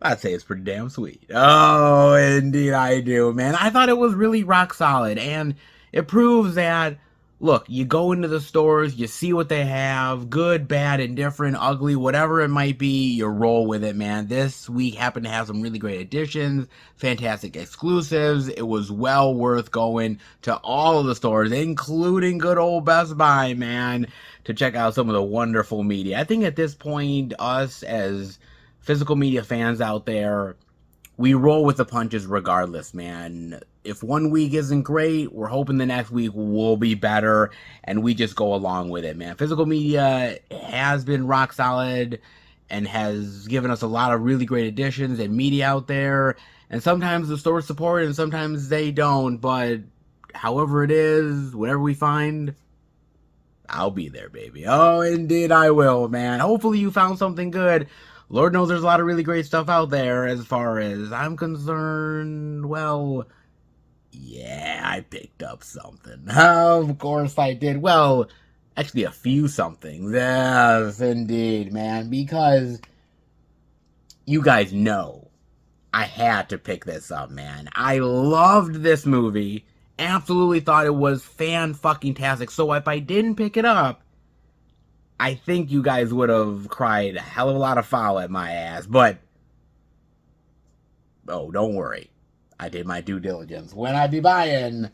I'd say it's pretty damn sweet. Oh, indeed I do, man. I thought it was really rock solid, and it proves that, look, you go into the stores, you see what they have, good, bad, indifferent, ugly, whatever it might be, you roll with it, man. This week happened to have some really great additions, fantastic exclusives. It was well worth going to all of the stores, including good old Best Buy, man, to check out some of the wonderful media. I think at this point, us as physical media fans out there, we roll with the punches regardless, man. If one week isn't great, we're hoping the next week will be better, and we just go along with it, man. Physical media has been rock solid and has given us a lot of really great additions and media out there, and sometimes the stores support it and sometimes they don't, but however it is, whatever we find, I'll be there, baby. Oh, indeed I will, man. Hopefully you found something good. Lord knows there's a lot of really great stuff out there as far as I'm concerned. Well, yeah, I picked up something. Of course I did. Well, actually a few somethings. Yes, indeed, man. Because you guys know I had to pick this up, man. I loved this movie. Absolutely thought it was fan-fucking-tastic. So if I didn't pick it up, I think you guys would have cried a hell of a lot of foul at my ass, but oh, don't worry. I did my due diligence when I be buying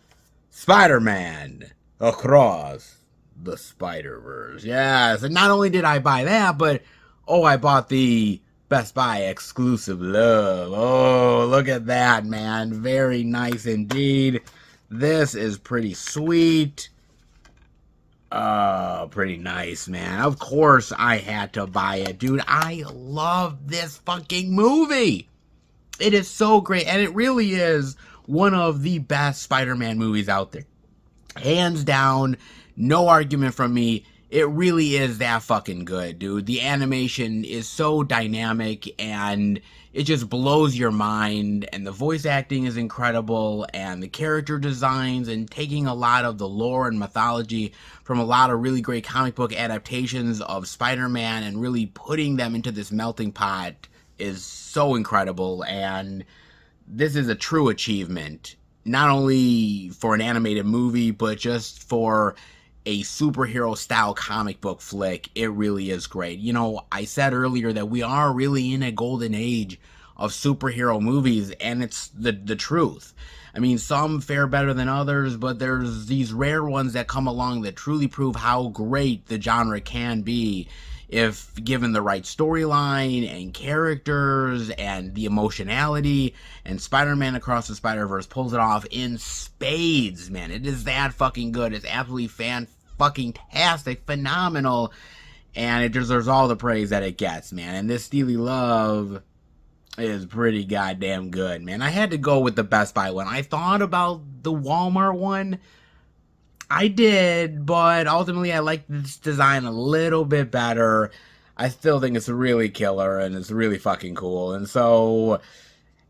Spider-Man Across the Spiderverse. Yes, and not only did I buy that, but I bought the Best Buy exclusive Love. Oh, look at that, man. Very nice indeed. This is pretty sweet. Pretty nice, man. Of course I had to buy it, dude. I love this fucking movie. It is so great, and it really is one of the best Spider-Man movies out there. Hands down, no argument from me. It really is that fucking good, dude. The animation is so dynamic, and it just blows your mind, and the voice acting is incredible, and the character designs, and taking a lot of the lore and mythology from a lot of really great comic book adaptations of Spider-Man and really putting them into this melting pot is so incredible, and this is a true achievement, not only for an animated movie, but just for a superhero style comic book flick. It really is great. You know, I said earlier that we are really in a golden age of superhero movies, and it's the truth. I mean, some fare better than others, but there's these rare ones that come along that truly prove how great the genre can be if given the right storyline and characters and the emotionality. And Spider-Man Across the Spider-Verse pulls it off in spades, man. It is that fucking good. It's absolutely fan-fucking-tastic, phenomenal, and it deserves all the praise that it gets, man. And this Steely Love is pretty goddamn good, man. I had to go with the Best Buy one. I thought about the Walmart one. I did, but ultimately I like this design a little bit better. I still think it's really killer, and it's really fucking cool. And so,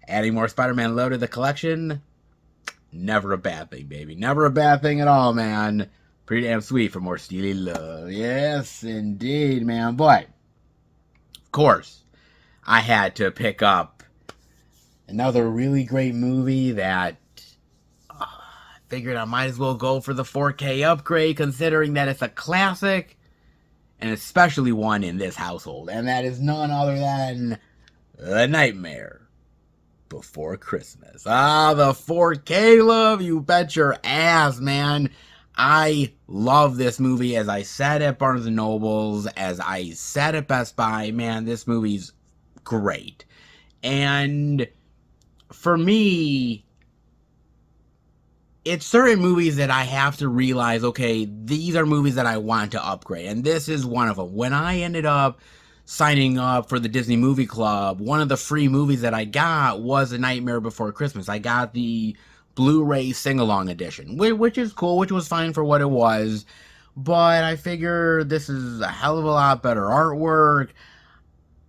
adding more Spider-Man Love to the collection, never a bad thing, baby. Never a bad thing at all, man. Pretty damn sweet for more Steely Love. Yes, indeed, man. But, of course, I had to pick up another really great movie that figured I might as well go for the 4K upgrade, considering that it's a classic, and especially one in this household, and that is none other than A Nightmare Before Christmas. Ah, the 4K love, you bet your ass, man. I love this movie, as I said at Barnes & Nobles, as I said at Best Buy. Man, this movie's great. And for me, it's certain movies that I have to realize, okay, these are movies that I want to upgrade, and this is one of them. When I ended up signing up for the Disney Movie Club, one of the free movies that I got was A Nightmare Before Christmas. I got the Blu-ray sing-along edition, which is cool, which was fine for what it was, but I figure this is a hell of a lot better artwork.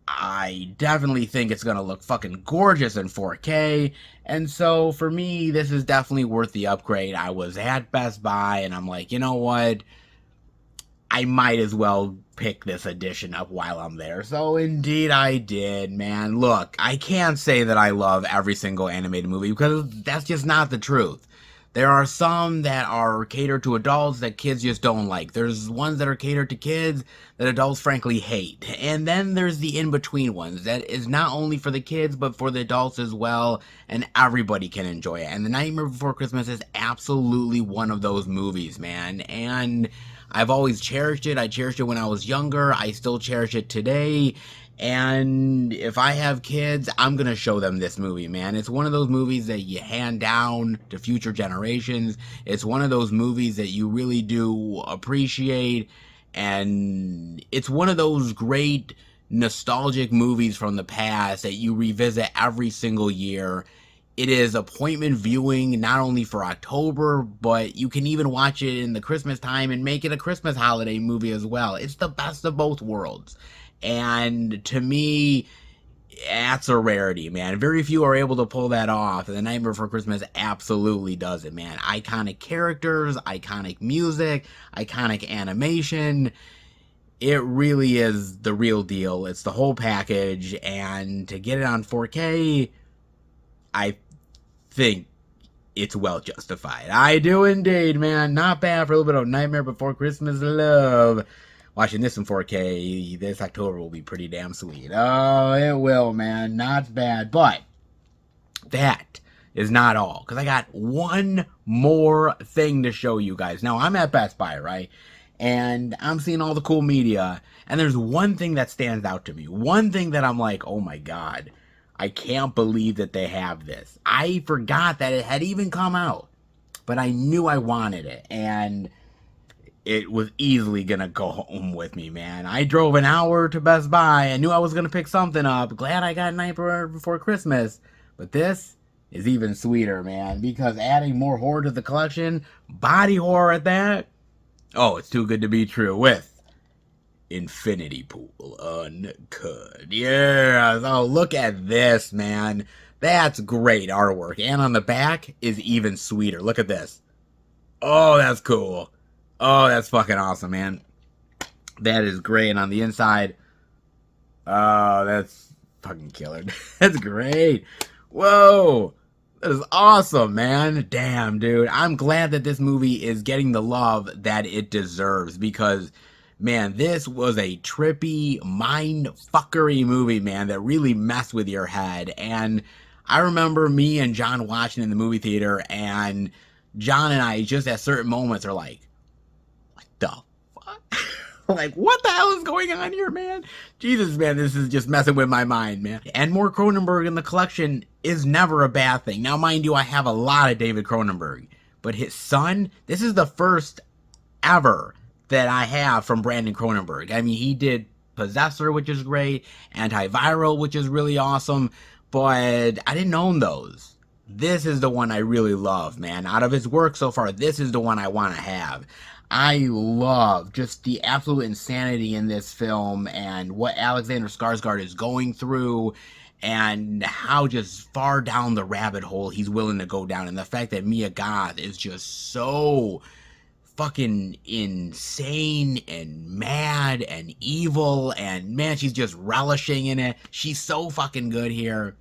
I definitely think it's gonna look fucking gorgeous in 4K, and so for me, this is definitely worth the upgrade. I was at Best Buy, and I'm like, you know what? I might as well pick this edition up while I'm there. So indeed I did, man. Look, I can't say that I love every single animated movie because that's just not the truth. There are some that are catered to adults that kids just don't like. There's ones that are catered to kids that adults frankly hate. And then there's the in-between ones that is not only for the kids but for the adults as well, and everybody can enjoy it. And The Nightmare Before Christmas is absolutely one of those movies, man. And I've always cherished it. I cherished it when I was younger. I still cherish it today. And if I have kids, I'm going to show them this movie, man. It's one of those movies that you hand down to future generations. It's one of those movies that you really do appreciate. And it's one of those great nostalgic movies from the past that you revisit every single year. It is appointment viewing not only for October, but you can even watch it in the Christmas time and make it a Christmas holiday movie as well. It's the best of both worlds. And to me, that's a rarity, man. Very few are able to pull that off. And The Nightmare Before Christmas absolutely does it, man. Iconic characters, iconic music, iconic animation. It really is the real deal. It's the whole package. And to get it on 4K, I think it's well justified. I do indeed, man. Not bad for a little bit of Nightmare Before Christmas love. Watching this in 4K this October will be pretty damn sweet. Oh, it will, man. Not bad. But that is not all. Because I got one more thing to show you guys. Now, I'm at Best Buy, right? And I'm seeing all the cool media. And there's one thing that stands out to me. One thing that I'm like, oh my God. I can't believe that they have this. I forgot that it had even come out. But I knew I wanted it. And it was easily gonna go home with me, man. I drove an hour to Best Buy. I knew I was gonna pick something up. Glad I got Nightmare Before Christmas. But this is even sweeter, man. Because adding more horror to the collection, body horror at that, oh, it's too good to be true. With Infinity Pool Uncut. Yeah, oh, look at this, man. That's great artwork. And on the back is even sweeter. Look at this. Oh, that's cool. Oh, that's fucking awesome, man. That is great. And on the inside, oh, that's fucking killer. That's great. Whoa. That is awesome, man. Damn, dude. I'm glad that this movie is getting the love that it deserves because, man, this was a trippy, mind-fuckery movie, man, that really messed with your head. And I remember me and John watching in the movie theater, and John and I just at certain moments are like, the fuck? Like, what the hell is going on here, man? Jesus, man, this is just messing with my mind, man. And more Cronenberg in the collection is never a bad thing. Now, mind you, I have a lot of David Cronenberg, but his son, this is the first ever that I have from Brandon Cronenberg. I mean, he did Possessor, which is great, Antiviral, which is really awesome, but I didn't own those. This is the one I really love, man. Out of his work so far, this is the one I want to have. I love just the absolute insanity in this film and what Alexander Skarsgård is going through and how just far down the rabbit hole he's willing to go down. And the fact that Mia Goth is just so fucking insane and mad and evil. And man, she's just relishing in it. She's so fucking good here.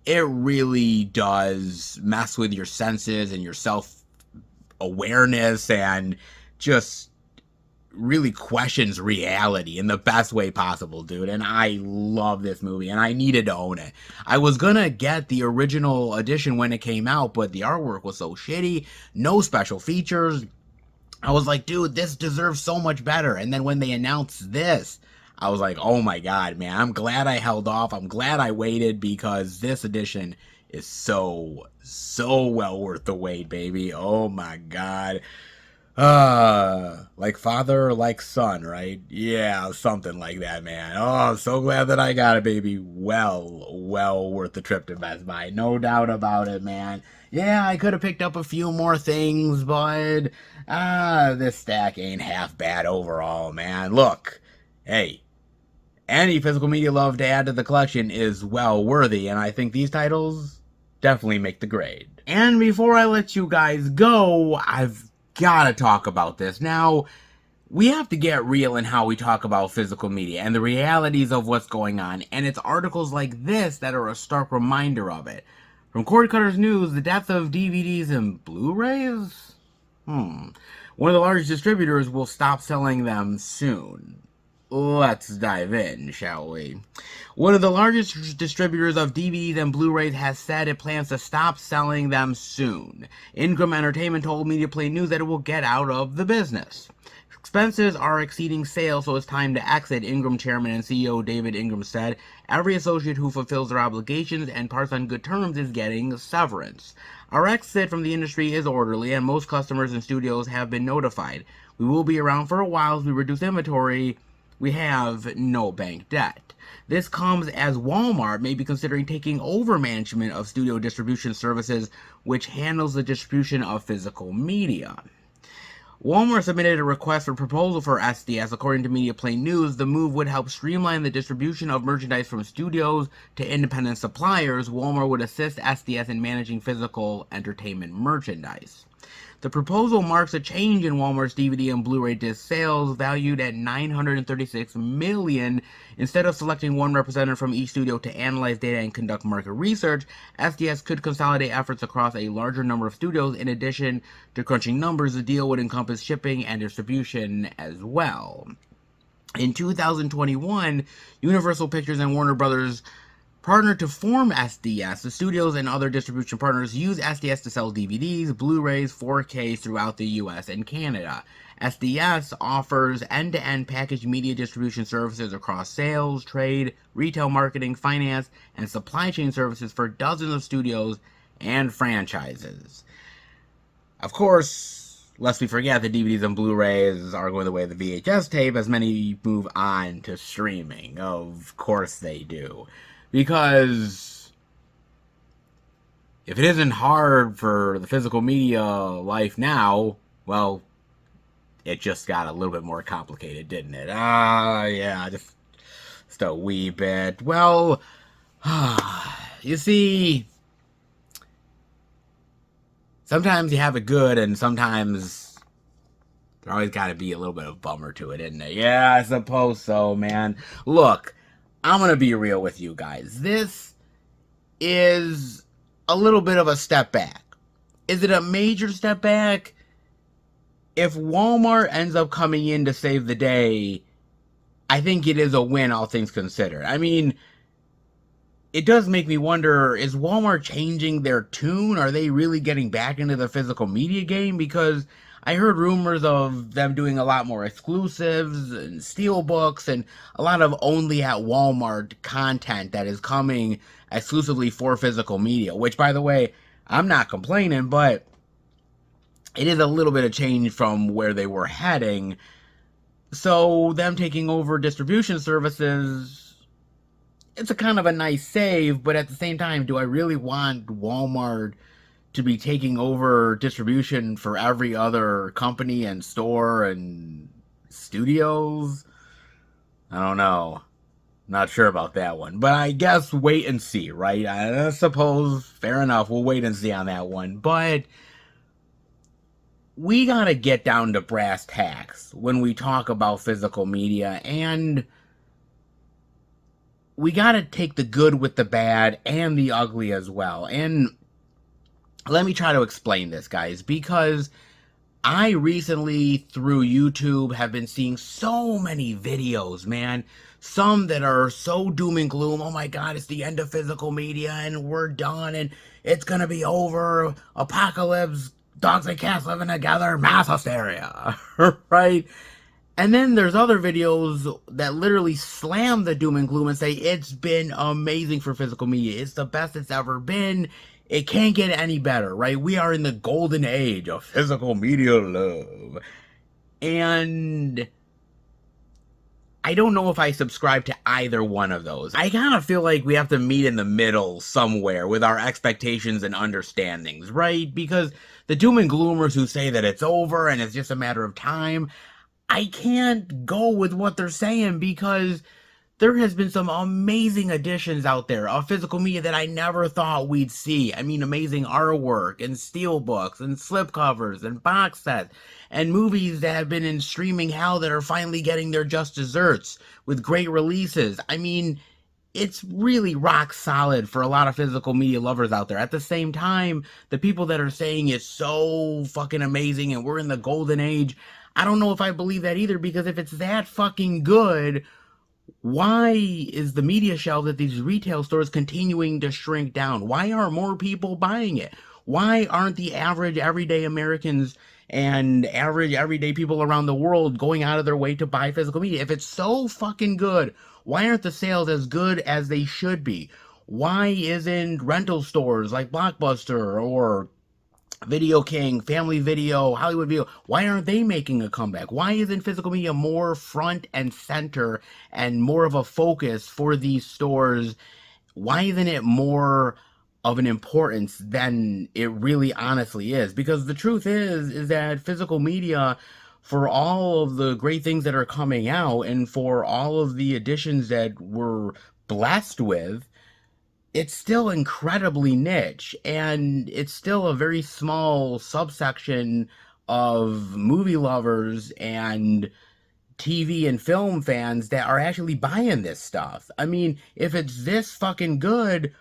It really does mess with your senses and your self-awareness and just really questions reality in the best way possible, dude. And I love this movie, and I needed to own it. I was gonna get the original edition when it came out, but the artwork was so shitty, no special features. I was like, dude, this deserves so much better. And then when they announced this, I was like, oh my God, man, I'm glad I held off. I'm glad I waited because this edition is so well worth the wait, baby. Oh my God. Like father, like son, right? Yeah, something like that, man. Oh, I'm so glad that I got it, baby. Well worth the trip to Best Buy. No doubt about it, man. Yeah, I could have picked up a few more things, but, this stack ain't half bad overall, man. Look, hey, any physical media love to add to the collection is well worthy, and I think these titles definitely make the grade. And before I let you guys go, I've gotta talk about this. Now, We have to get real in how we talk about physical media and the realities of what's going on, and it's articles like this that are a stark reminder of it. From Cord Cutters News, the death of DVDs and Blu-rays? One of the largest distributors will stop selling them soon. Let's dive in, shall we? One of the largest distributors of DVDs and Blu-rays has said it plans to stop selling them soon. Ingram Entertainment told MediaPlay News that it will get out of the business. Expenses are exceeding sales, so it's time to exit, Ingram chairman and CEO David Ingram said. Every associate who fulfills their obligations and parts on good terms is getting severance. Our exit from the industry is orderly, and most customers and studios have been notified. We will be around for a while as we reduce inventory. We have no bank debt. This comes as Walmart may be considering taking over management of studio distribution services, which handles the distribution of physical media. Walmart submitted a request for proposal for SDS. According to MediaPlay News, the move would help streamline the distribution of merchandise from studios to independent suppliers. Walmart would assist SDS in managing physical entertainment merchandise. The proposal marks a change in Walmart's DVD and Blu-ray disc sales, valued at $936 million. Instead of selecting one representative from each studio to analyze data and conduct market research, SDS could consolidate efforts across a larger number of studios. In addition to crunching numbers, the deal would encompass shipping and distribution as well. In 2021, Universal Pictures and Warner Brothers partnered to form SDS. The studios and other distribution partners use SDS to sell DVDs, Blu-rays, 4Ks throughout the US and Canada. SDS offers end-to-end packaged media distribution services across sales, trade, retail marketing, finance, and supply chain services for dozens of studios and franchises. Of course, lest we forget that DVDs and Blu-rays are going the way of the VHS tape as many move on to streaming. Of course they do. Because if it isn't hard for the physical media life now, well, it just got a little bit more complicated, didn't it? Yeah, just a wee bit. Well, you see, sometimes you have it good, and sometimes there always got to be a little bit of bummer to it, isn't it? Yeah, I suppose so, man. Look, I'm going to be real with you guys. This is a little bit of a step back. Is it a major step back? If Walmart ends up coming in to save the day, I think it is a win, all things considered. I mean, it does make me wonder, is Walmart changing their tune? Are they really getting back into the physical media game? Because I heard rumors of them doing a lot more exclusives and steelbooks and a lot of only at Walmart content that is coming exclusively for physical media, which, by the way, I'm not complaining, but it is a little bit of change from where they were heading. So them taking over distribution services, it's a kind of a nice save, but at the same time, do I really want Walmart to be taking over distribution for every other company and store and studios? I don't know. Not sure about that one. But I guess wait and see, right? I suppose, fair enough, we'll wait and see on that one. But we gotta get down to brass tacks when we talk about physical media, and we gotta take the good with the bad and the ugly as well. And let me try to explain this, guys, because I recently, through YouTube, have been seeing so many videos, man. Some that are so doom and gloom. Oh my God, it's the end of physical media and we're done and it's gonna be over. Apocalypse, dogs and cats living together, mass hysteria, right? And then there's other videos that literally slam the doom and gloom and say it's been amazing for physical media. It's the best it's ever been. It can't get any better, right? We are in the golden age of physical media love. And I don't know if I subscribe to either one of those. I kind of feel like we have to meet in the middle somewhere with our expectations and understandings, right? Because the doom and gloomers who say that it's over and it's just a matter of time, I can't go with what they're saying because there has been some amazing additions out there of physical media that I never thought we'd see. I mean, amazing artwork and steelbooks and slipcovers and box sets and movies that have been in streaming hell that are finally getting their just desserts with great releases. I mean, it's really rock solid for a lot of physical media lovers out there. At the same time, the people that are saying it's so fucking amazing and we're in the golden age, I don't know if I believe that either, because if it's that fucking good, why is the media shelf at these retail stores continuing to shrink down? Why aren't more people buying it? Why aren't the average everyday Americans and average everyday people around the world going out of their way to buy physical media? If it's so fucking good, why aren't the sales as good as they should be? Why isn't rental stores like Blockbuster or Video King, Family Video, Hollywood Video, why aren't they making a comeback? Why isn't physical media more front and center and more of a focus for these stores? Why isn't it more of an importance than it really honestly is? Because the truth is that physical media, for all of the great things that are coming out and for all of the additions that we're blessed with, it's still incredibly niche, and it's still a very small subsection of movie lovers and TV and film fans that are actually buying this stuff. I mean, if it's this fucking good,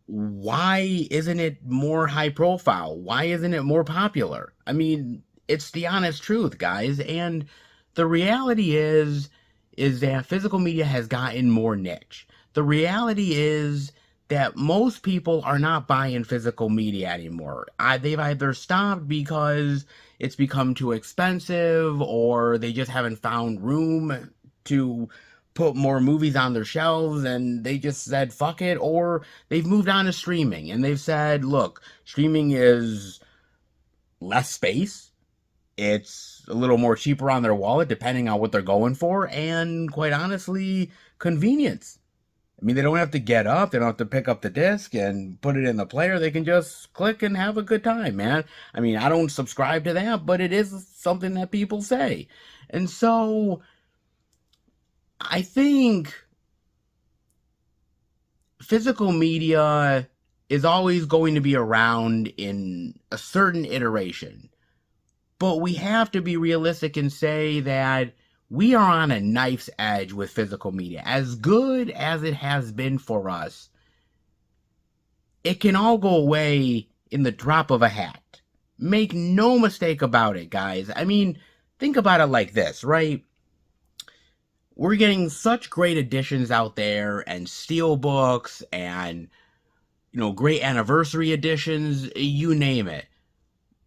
why isn't it more high profile? Why isn't it more popular? I mean, it's the honest truth, guys. And the reality is that physical media has gotten more niche. The reality is that most people are not buying physical media anymore. They've either stopped because it's become too expensive, or they just haven't found room to put more movies on their shelves and they just said fuck it, or they've moved on to streaming and they've said, look, streaming is less space, it's a little more cheaper on their wallet depending on what they're going for, and quite honestly, convenience. I mean, they don't have to get up, they don't have to pick up the disc and put it in the player, they can just click and have a good time, man. I mean, I don't subscribe to that, but it is something that people say. And so, I think physical media is always going to be around in a certain iteration. But we have to be realistic and say that we are on a knife's edge with physical media. As good as it has been for us, it can all go away in the drop of a hat. Make no mistake about it, guys. I mean, think about it like this, right? We're getting such great editions out there, and steelbooks, and, great anniversary editions, you name it.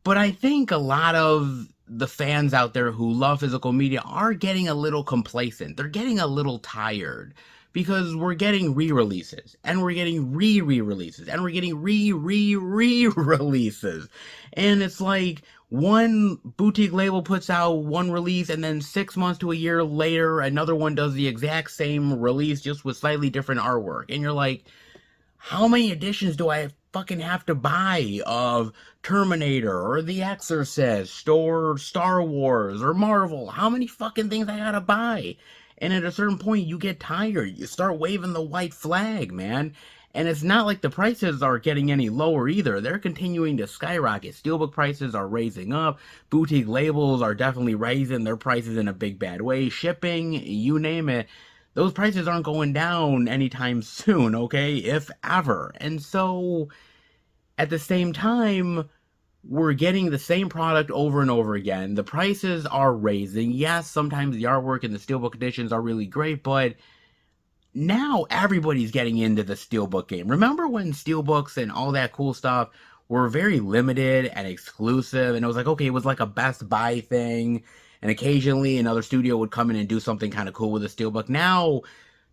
But I think a lot of the fans out there who love physical media are getting a little complacent. They're getting a little tired because we're getting re-releases, and we're getting re-re-releases, and we're getting re-re-re-releases. And it's like one boutique label puts out one release, and then 6 months to a year later, another one does the exact same release just with slightly different artwork. And you're like, how many editions do I fucking have to buy of Terminator or The Exorcist or Star Wars or Marvel? How many fucking things I gotta buy? And at a certain point, you get tired. You start waving the white flag, man. And it's not like the prices are getting any lower either. They're continuing to skyrocket. Steelbook prices are raising up. Boutique labels are definitely raising their prices in a big bad way. Shipping, you name it. Those prices aren't going down anytime soon, okay? If ever. And so, at the same time, we're getting the same product over and over again. The prices are raising. Yes, sometimes the artwork and the steelbook editions are really great, but now everybody's getting into the steelbook game. Remember when steelbooks and all that cool stuff were very limited and exclusive, and it was like, okay, it was like a Best Buy thing, and occasionally another studio would come in and do something kind of cool with a steelbook. Now,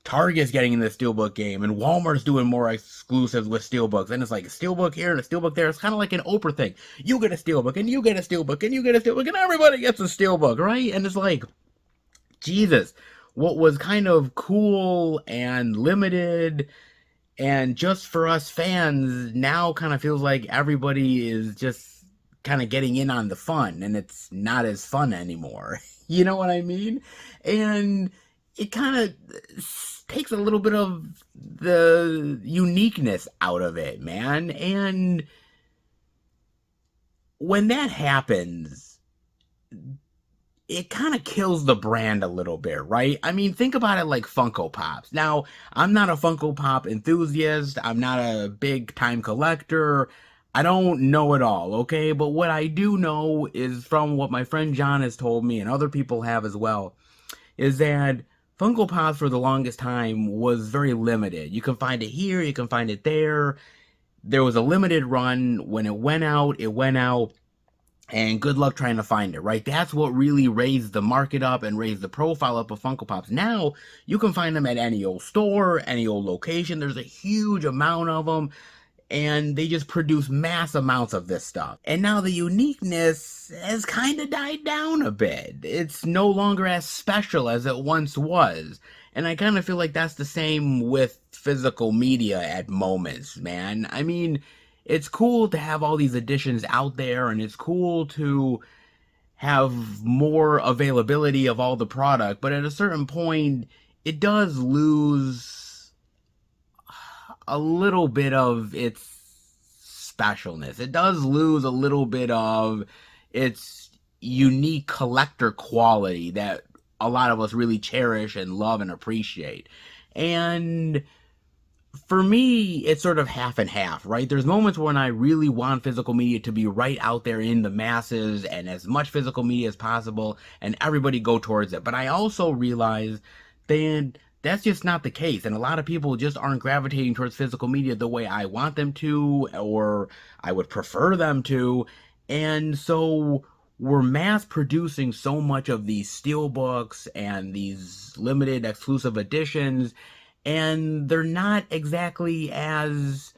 Target's getting in the steelbook game, and Walmart's doing more exclusives with steelbooks, and it's like a steelbook here and a steelbook there. It's kind of like an Oprah thing. You get a steelbook, and you get a steelbook, and you get a steelbook, and everybody gets a steelbook, right? And it's like, Jesus, what was kind of cool and limited and just for us fans now kind of feels like everybody is just kind of getting in on the fun, and it's not as fun anymore. You know what I mean? And it kind of takes a little bit of the uniqueness out of it, man. And when that happens, it kind of kills the brand a little bit, right? I mean, think about it like Funko Pops. Now, I'm not a Funko Pop enthusiast. I'm not a big time collector. I don't know it all, okay? But what I do know is from what my friend John has told me, and other people have as well, is that Funko Pops for the longest time was very limited. You can find it here, you can find it there. There was a limited run. When it went out, and good luck trying to find it, right? That's what really raised the market up and raised the profile up of Funko Pops. Now, you can find them at any old store, any old location. There's a huge amount of them, and they just produce mass amounts of this stuff. And now the uniqueness has kind of died down a bit. It's no longer as special as it once was. And I kind of feel like that's the same with physical media at moments, man. I mean, it's cool to have all these editions out there, and it's cool to have more availability of all the product, but at a certain point, it does lose a little bit of its specialness. It does lose a little bit of its unique collector quality that a lot of us really cherish and love and appreciate. And for me, it's sort of half and half, right? There's moments when I really want physical media to be right out there in the masses and as much physical media as possible and everybody go towards it. But I also realize that that's just not the case. And a lot of people just aren't gravitating towards physical media the way I want them to, or I would prefer them to. And so we're mass producing so much of these steelbooks and these limited exclusive editions, and they're not exactly as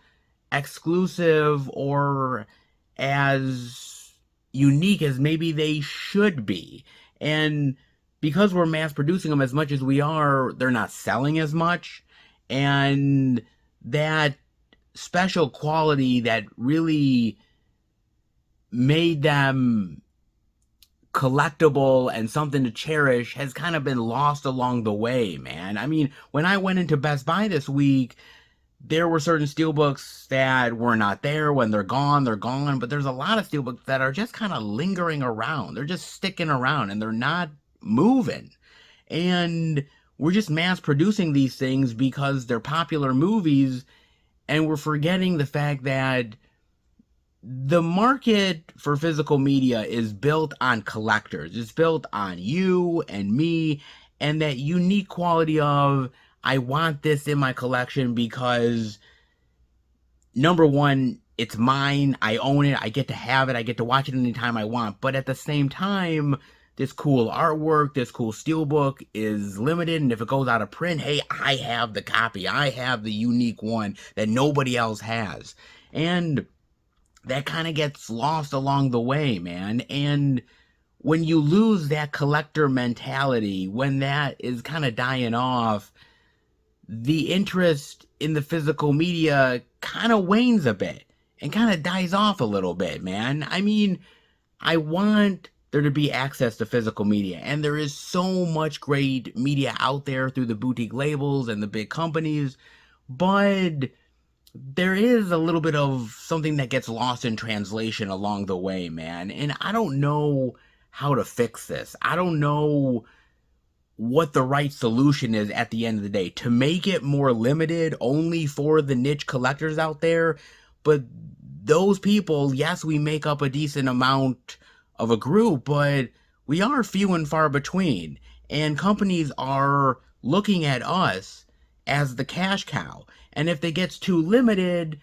exclusive or as unique as maybe they should be. And because we're mass producing them as much as we are, they're not selling as much. And that special quality that really made them collectible and something to cherish has kind of been lost along the way, man. I mean, when I went into Best Buy this week, there were certain steelbooks that were not there. When they're gone, they're gone. But there's a lot of steelbooks that are just kind of lingering around. They're just sticking around and they're not moving. And we're just mass producing these things because they're popular movies, and we're forgetting the fact that the market for physical media is built on collectors. It's built on you and me, and that unique quality of, I want this in my collection because, number one, it's mine, I own it, I get to have it, I get to watch it anytime I want. But at the same time, this cool artwork, this cool steelbook is limited, and if it goes out of print, hey, I have the copy, I have the unique one that nobody else has. And that kind of gets lost along the way, man. And when you lose that collector mentality, when that is kind of dying off, the interest in the physical media kind of wanes a bit and kind of dies off a little bit, man. I mean, I want there to be access to physical media, and there is so much great media out there through the boutique labels and the big companies, but there is a little bit of something that gets lost in translation along the way, man. And I don't know how to fix this. I don't know what the right solution is at the end of the day to make it more limited only for the niche collectors out there. But those people, yes, we make up a decent amount of a group, but we are few and far between. And companies are looking at us as the cash cow. And if it gets too limited,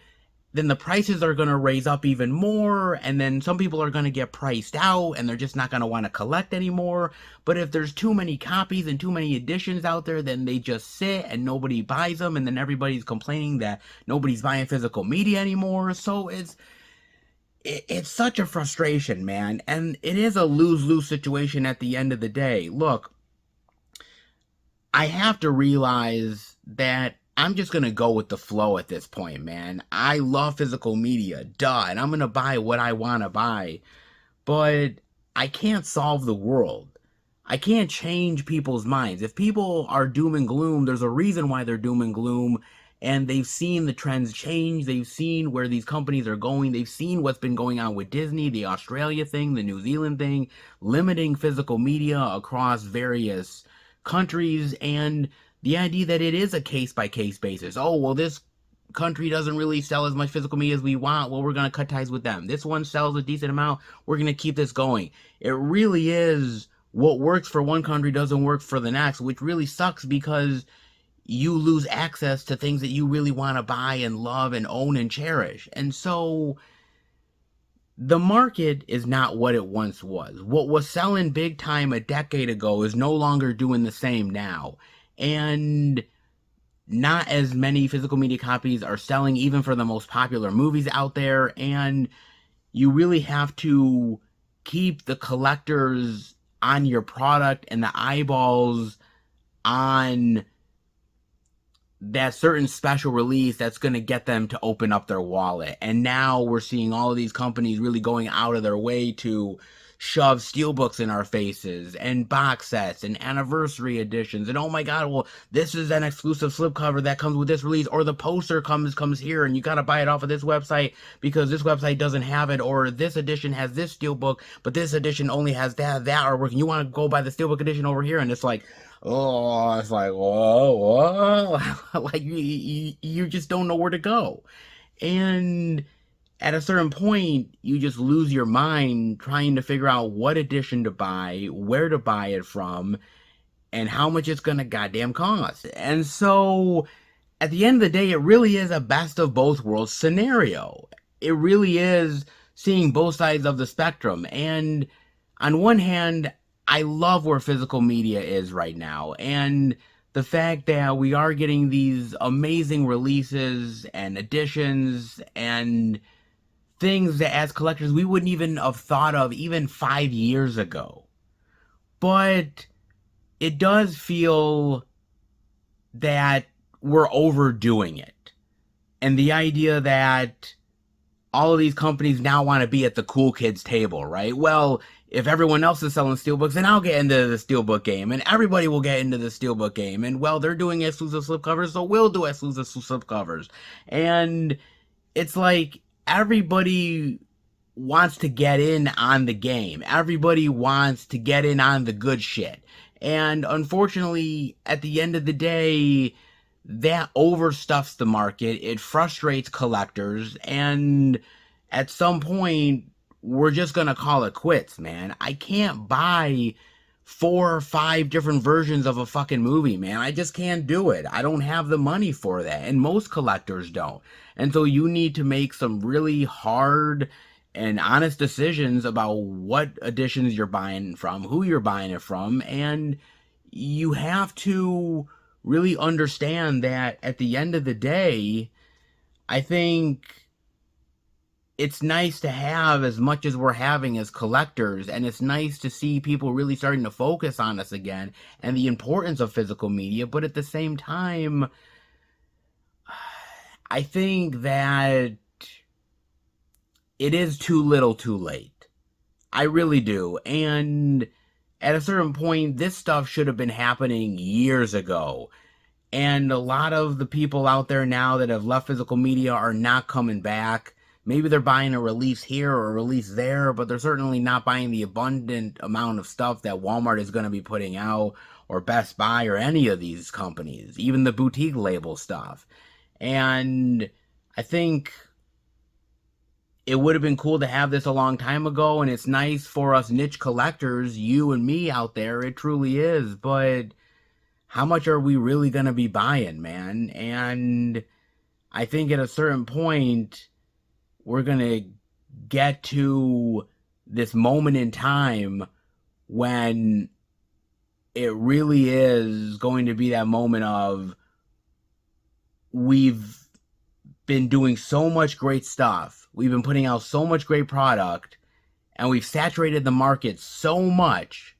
then the prices are going to raise up even more, and then some people are going to get priced out, and they're just not going to want to collect anymore. But if there's too many copies and too many editions out there, then they just sit and nobody buys them, and then everybody's complaining that nobody's buying physical media anymore. So it's such a frustration, man, and it is a lose-lose situation at the end of the day. Look, I have to realize that I'm just going to go with the flow at this point, man. I love physical media, duh, and I'm going to buy what I want to buy. But I can't solve the world. I can't change people's minds. If people are doom and gloom, there's a reason why they're doom and gloom, and they've seen the trends change. They've seen where these companies are going. They've seen what's been going on with Disney, the Australia thing, the New Zealand thing, limiting physical media across various countries, and the idea that it is a case-by-case basis. Oh, well, this country doesn't really sell as much physical media as we want. Well, we're going to cut ties with them. This one sells a decent amount. We're going to keep this going. It really is what works for one country doesn't work for the next, which really sucks because you lose access to things that you really want to buy and love and own and cherish. And so the market is not what it once was. What was selling big time a decade ago is no longer doing the same now. And not as many physical media copies are selling even for the most popular movies out there. And you really have to keep the collectors on your product and the eyeballs on that certain special release that's going to get them to open up their wallet. And now we're seeing all of these companies really going out of their way to shove steelbooks in our faces and box sets and anniversary editions, and oh my god, well, this is an exclusive slipcover that comes with this release, or the poster comes here and you gotta buy it off of this website because this website doesn't have it, or this edition has this steelbook but this edition only has that artwork, and you want to go buy the steelbook edition over here, and it's like, oh, it's like, whoa, like you just don't know where to go. And at a certain point, you just lose your mind trying to figure out what edition to buy, where to buy it from, and how much it's gonna goddamn cost. And so, at the end of the day, it really is a best of both worlds scenario. It really is seeing both sides of the spectrum. And on one hand, I love where physical media is right now. And the fact that we are getting these amazing releases and editions and things that as collectors we wouldn't even have thought of even 5 years ago. But it does feel that we're overdoing it. And the idea that all of these companies now want to be at the cool kids table, right? Well, if everyone else is selling steelbooks, then I'll get into the steelbook game, and everybody will get into the steelbook game. And well, they're doing exclusive slipcovers, so we'll do exclusive slipcovers. And it's like everybody wants to get in on the game. Everybody wants to get in on the good shit. And unfortunately, at the end of the day, that overstuffs the market. It frustrates collectors. And at some point, we're just going to call it quits, man. I can't buy 4 or 5 different versions of a fucking movie, man. I just can't do it. I don't have the money for that. And most collectors don't. And so you need to make some really hard and honest decisions about what editions you're buying from, who you're buying it from, and you have to really understand that at the end of the day, I think it's nice to have as much as we're having as collectors, and it's nice to see people really starting to focus on us again and the importance of physical media, but at the same time, I think that it is too little too late. I really do. And at a certain point, this stuff should have been happening years ago. And a lot of the people out there now that have left physical media are not coming back. Maybe they're buying a release here or a release there, but they're certainly not buying the abundant amount of stuff that Walmart is going to be putting out, or Best Buy, or any of these companies, even the boutique label stuff. And I think it would have been cool to have this a long time ago, and it's nice for us niche collectors, you and me out there, it truly is, but how much are we really going to be buying, man? And I think at a certain point, we're going to get to this moment in time when it really is going to be that moment of, we've been doing so much great stuff, we've been putting out so much great product, and we've saturated the market so much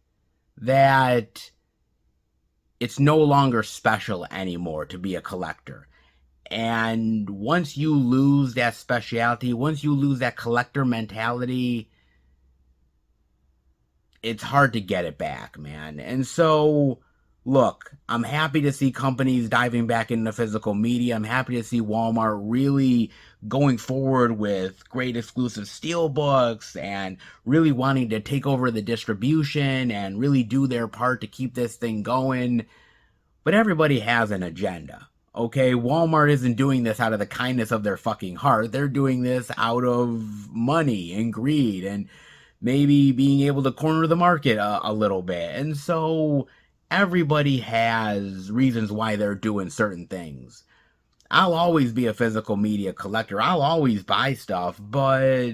that it's no longer special anymore to be a collector. And once you lose that speciality, once you lose that collector mentality, it's hard to get it back, man. And so, look, I'm happy to see companies diving back into physical media. I'm happy to see Walmart really going forward with great exclusive steelbooks and really wanting to take over the distribution and really do their part to keep this thing going. But everybody has an agenda. Okay, Walmart isn't doing this out of the kindness of their fucking heart. They're doing this out of money and greed and maybe being able to corner the market a little bit. And so everybody has reasons why they're doing certain things. I'll always be a physical media collector. I'll always buy stuff, but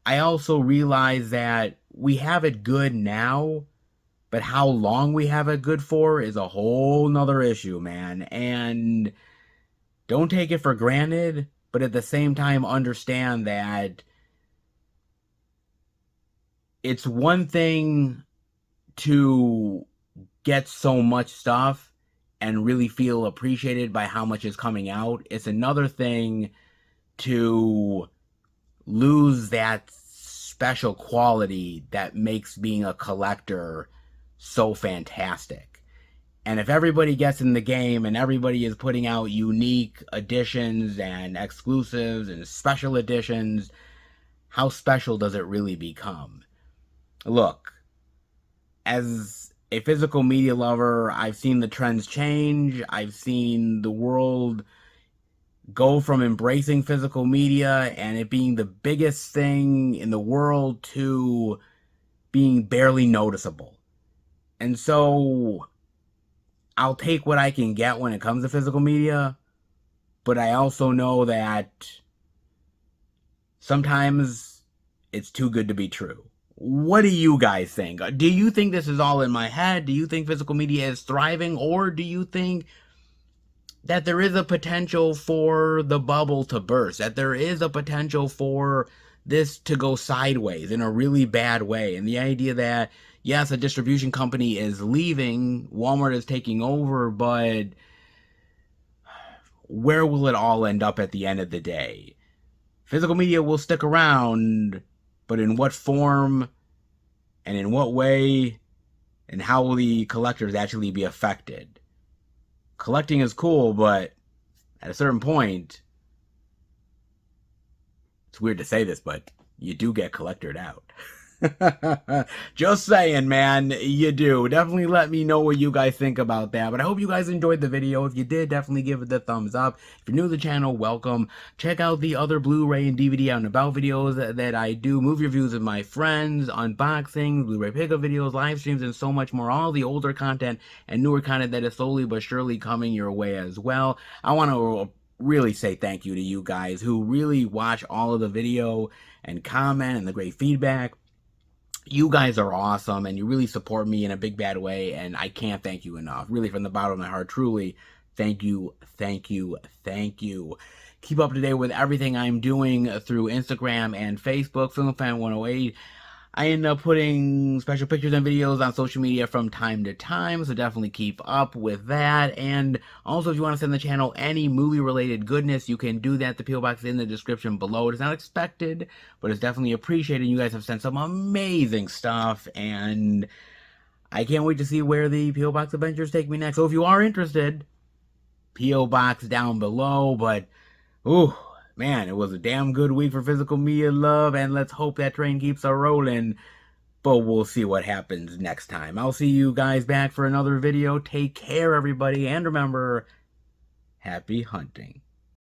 I also realize that we have it good now, but how long we have it good for is a whole nother issue, man. And don't take it for granted, but at the same time understand that it's one thing to get so much stuff and really feel appreciated by how much is coming out. It's another thing to lose that special quality that makes being a collector so fantastic. And if everybody gets in the game and everybody is putting out unique editions and exclusives and special editions, how special does it really become? Look, as a physical media lover, I've seen the trends change. I've seen the world go from embracing physical media and it being the biggest thing in the world to being barely noticeable. And so I'll take what I can get when it comes to physical media, but I also know that sometimes it's too good to be true. What do you guys think? Do you think this is all in my head? Do you think physical media is thriving? Or do you think that there is a potential for the bubble to burst? That there is a potential for this to go sideways in a really bad way? And the idea that, yes, a distribution company is leaving, Walmart is taking over, but where will it all end up at the end of the day? Physical media will stick around, but in what form and in what way, and how will the collectors actually be affected? Collecting is cool, but at a certain point, it's weird to say this, but you do get collectored out. Just saying, man, you do. Definitely let me know what you guys think about that. But I hope you guys enjoyed the video. If you did, definitely give it the thumbs up. If you're new to the channel, welcome. Check out the other Blu-ray and DVD out and about videos that I do. Movie reviews with my friends, unboxings, Blu-ray pickup videos, live streams, and so much more. All the older content and newer content that is slowly but surely coming your way as well. I want to really say thank you to you guys who really watch all of the video and comment and the great feedback. You guys are awesome, and you really support me in a big bad way, and I can't thank you enough. Really, from the bottom of my heart, truly, thank you, thank you, thank you. Keep up to date with everything I'm doing through Instagram and Facebook, FilmFan108. I end up putting special pictures and videos on social media from time to time, so definitely keep up with that. And also, if you want to send the channel any movie-related goodness, you can do that. The P.O. Box is in the description below. It is not expected, but it's definitely appreciated. You guys have sent some amazing stuff, and I can't wait to see where the P.O. Box adventures take me next. So if you are interested, P.O. Box down below. But, ooh, man, it was a damn good week for physical media love, and let's hope that train keeps a rolling. But we'll see what happens next time. I'll see you guys back for another video. Take care, everybody, and remember, happy hunting.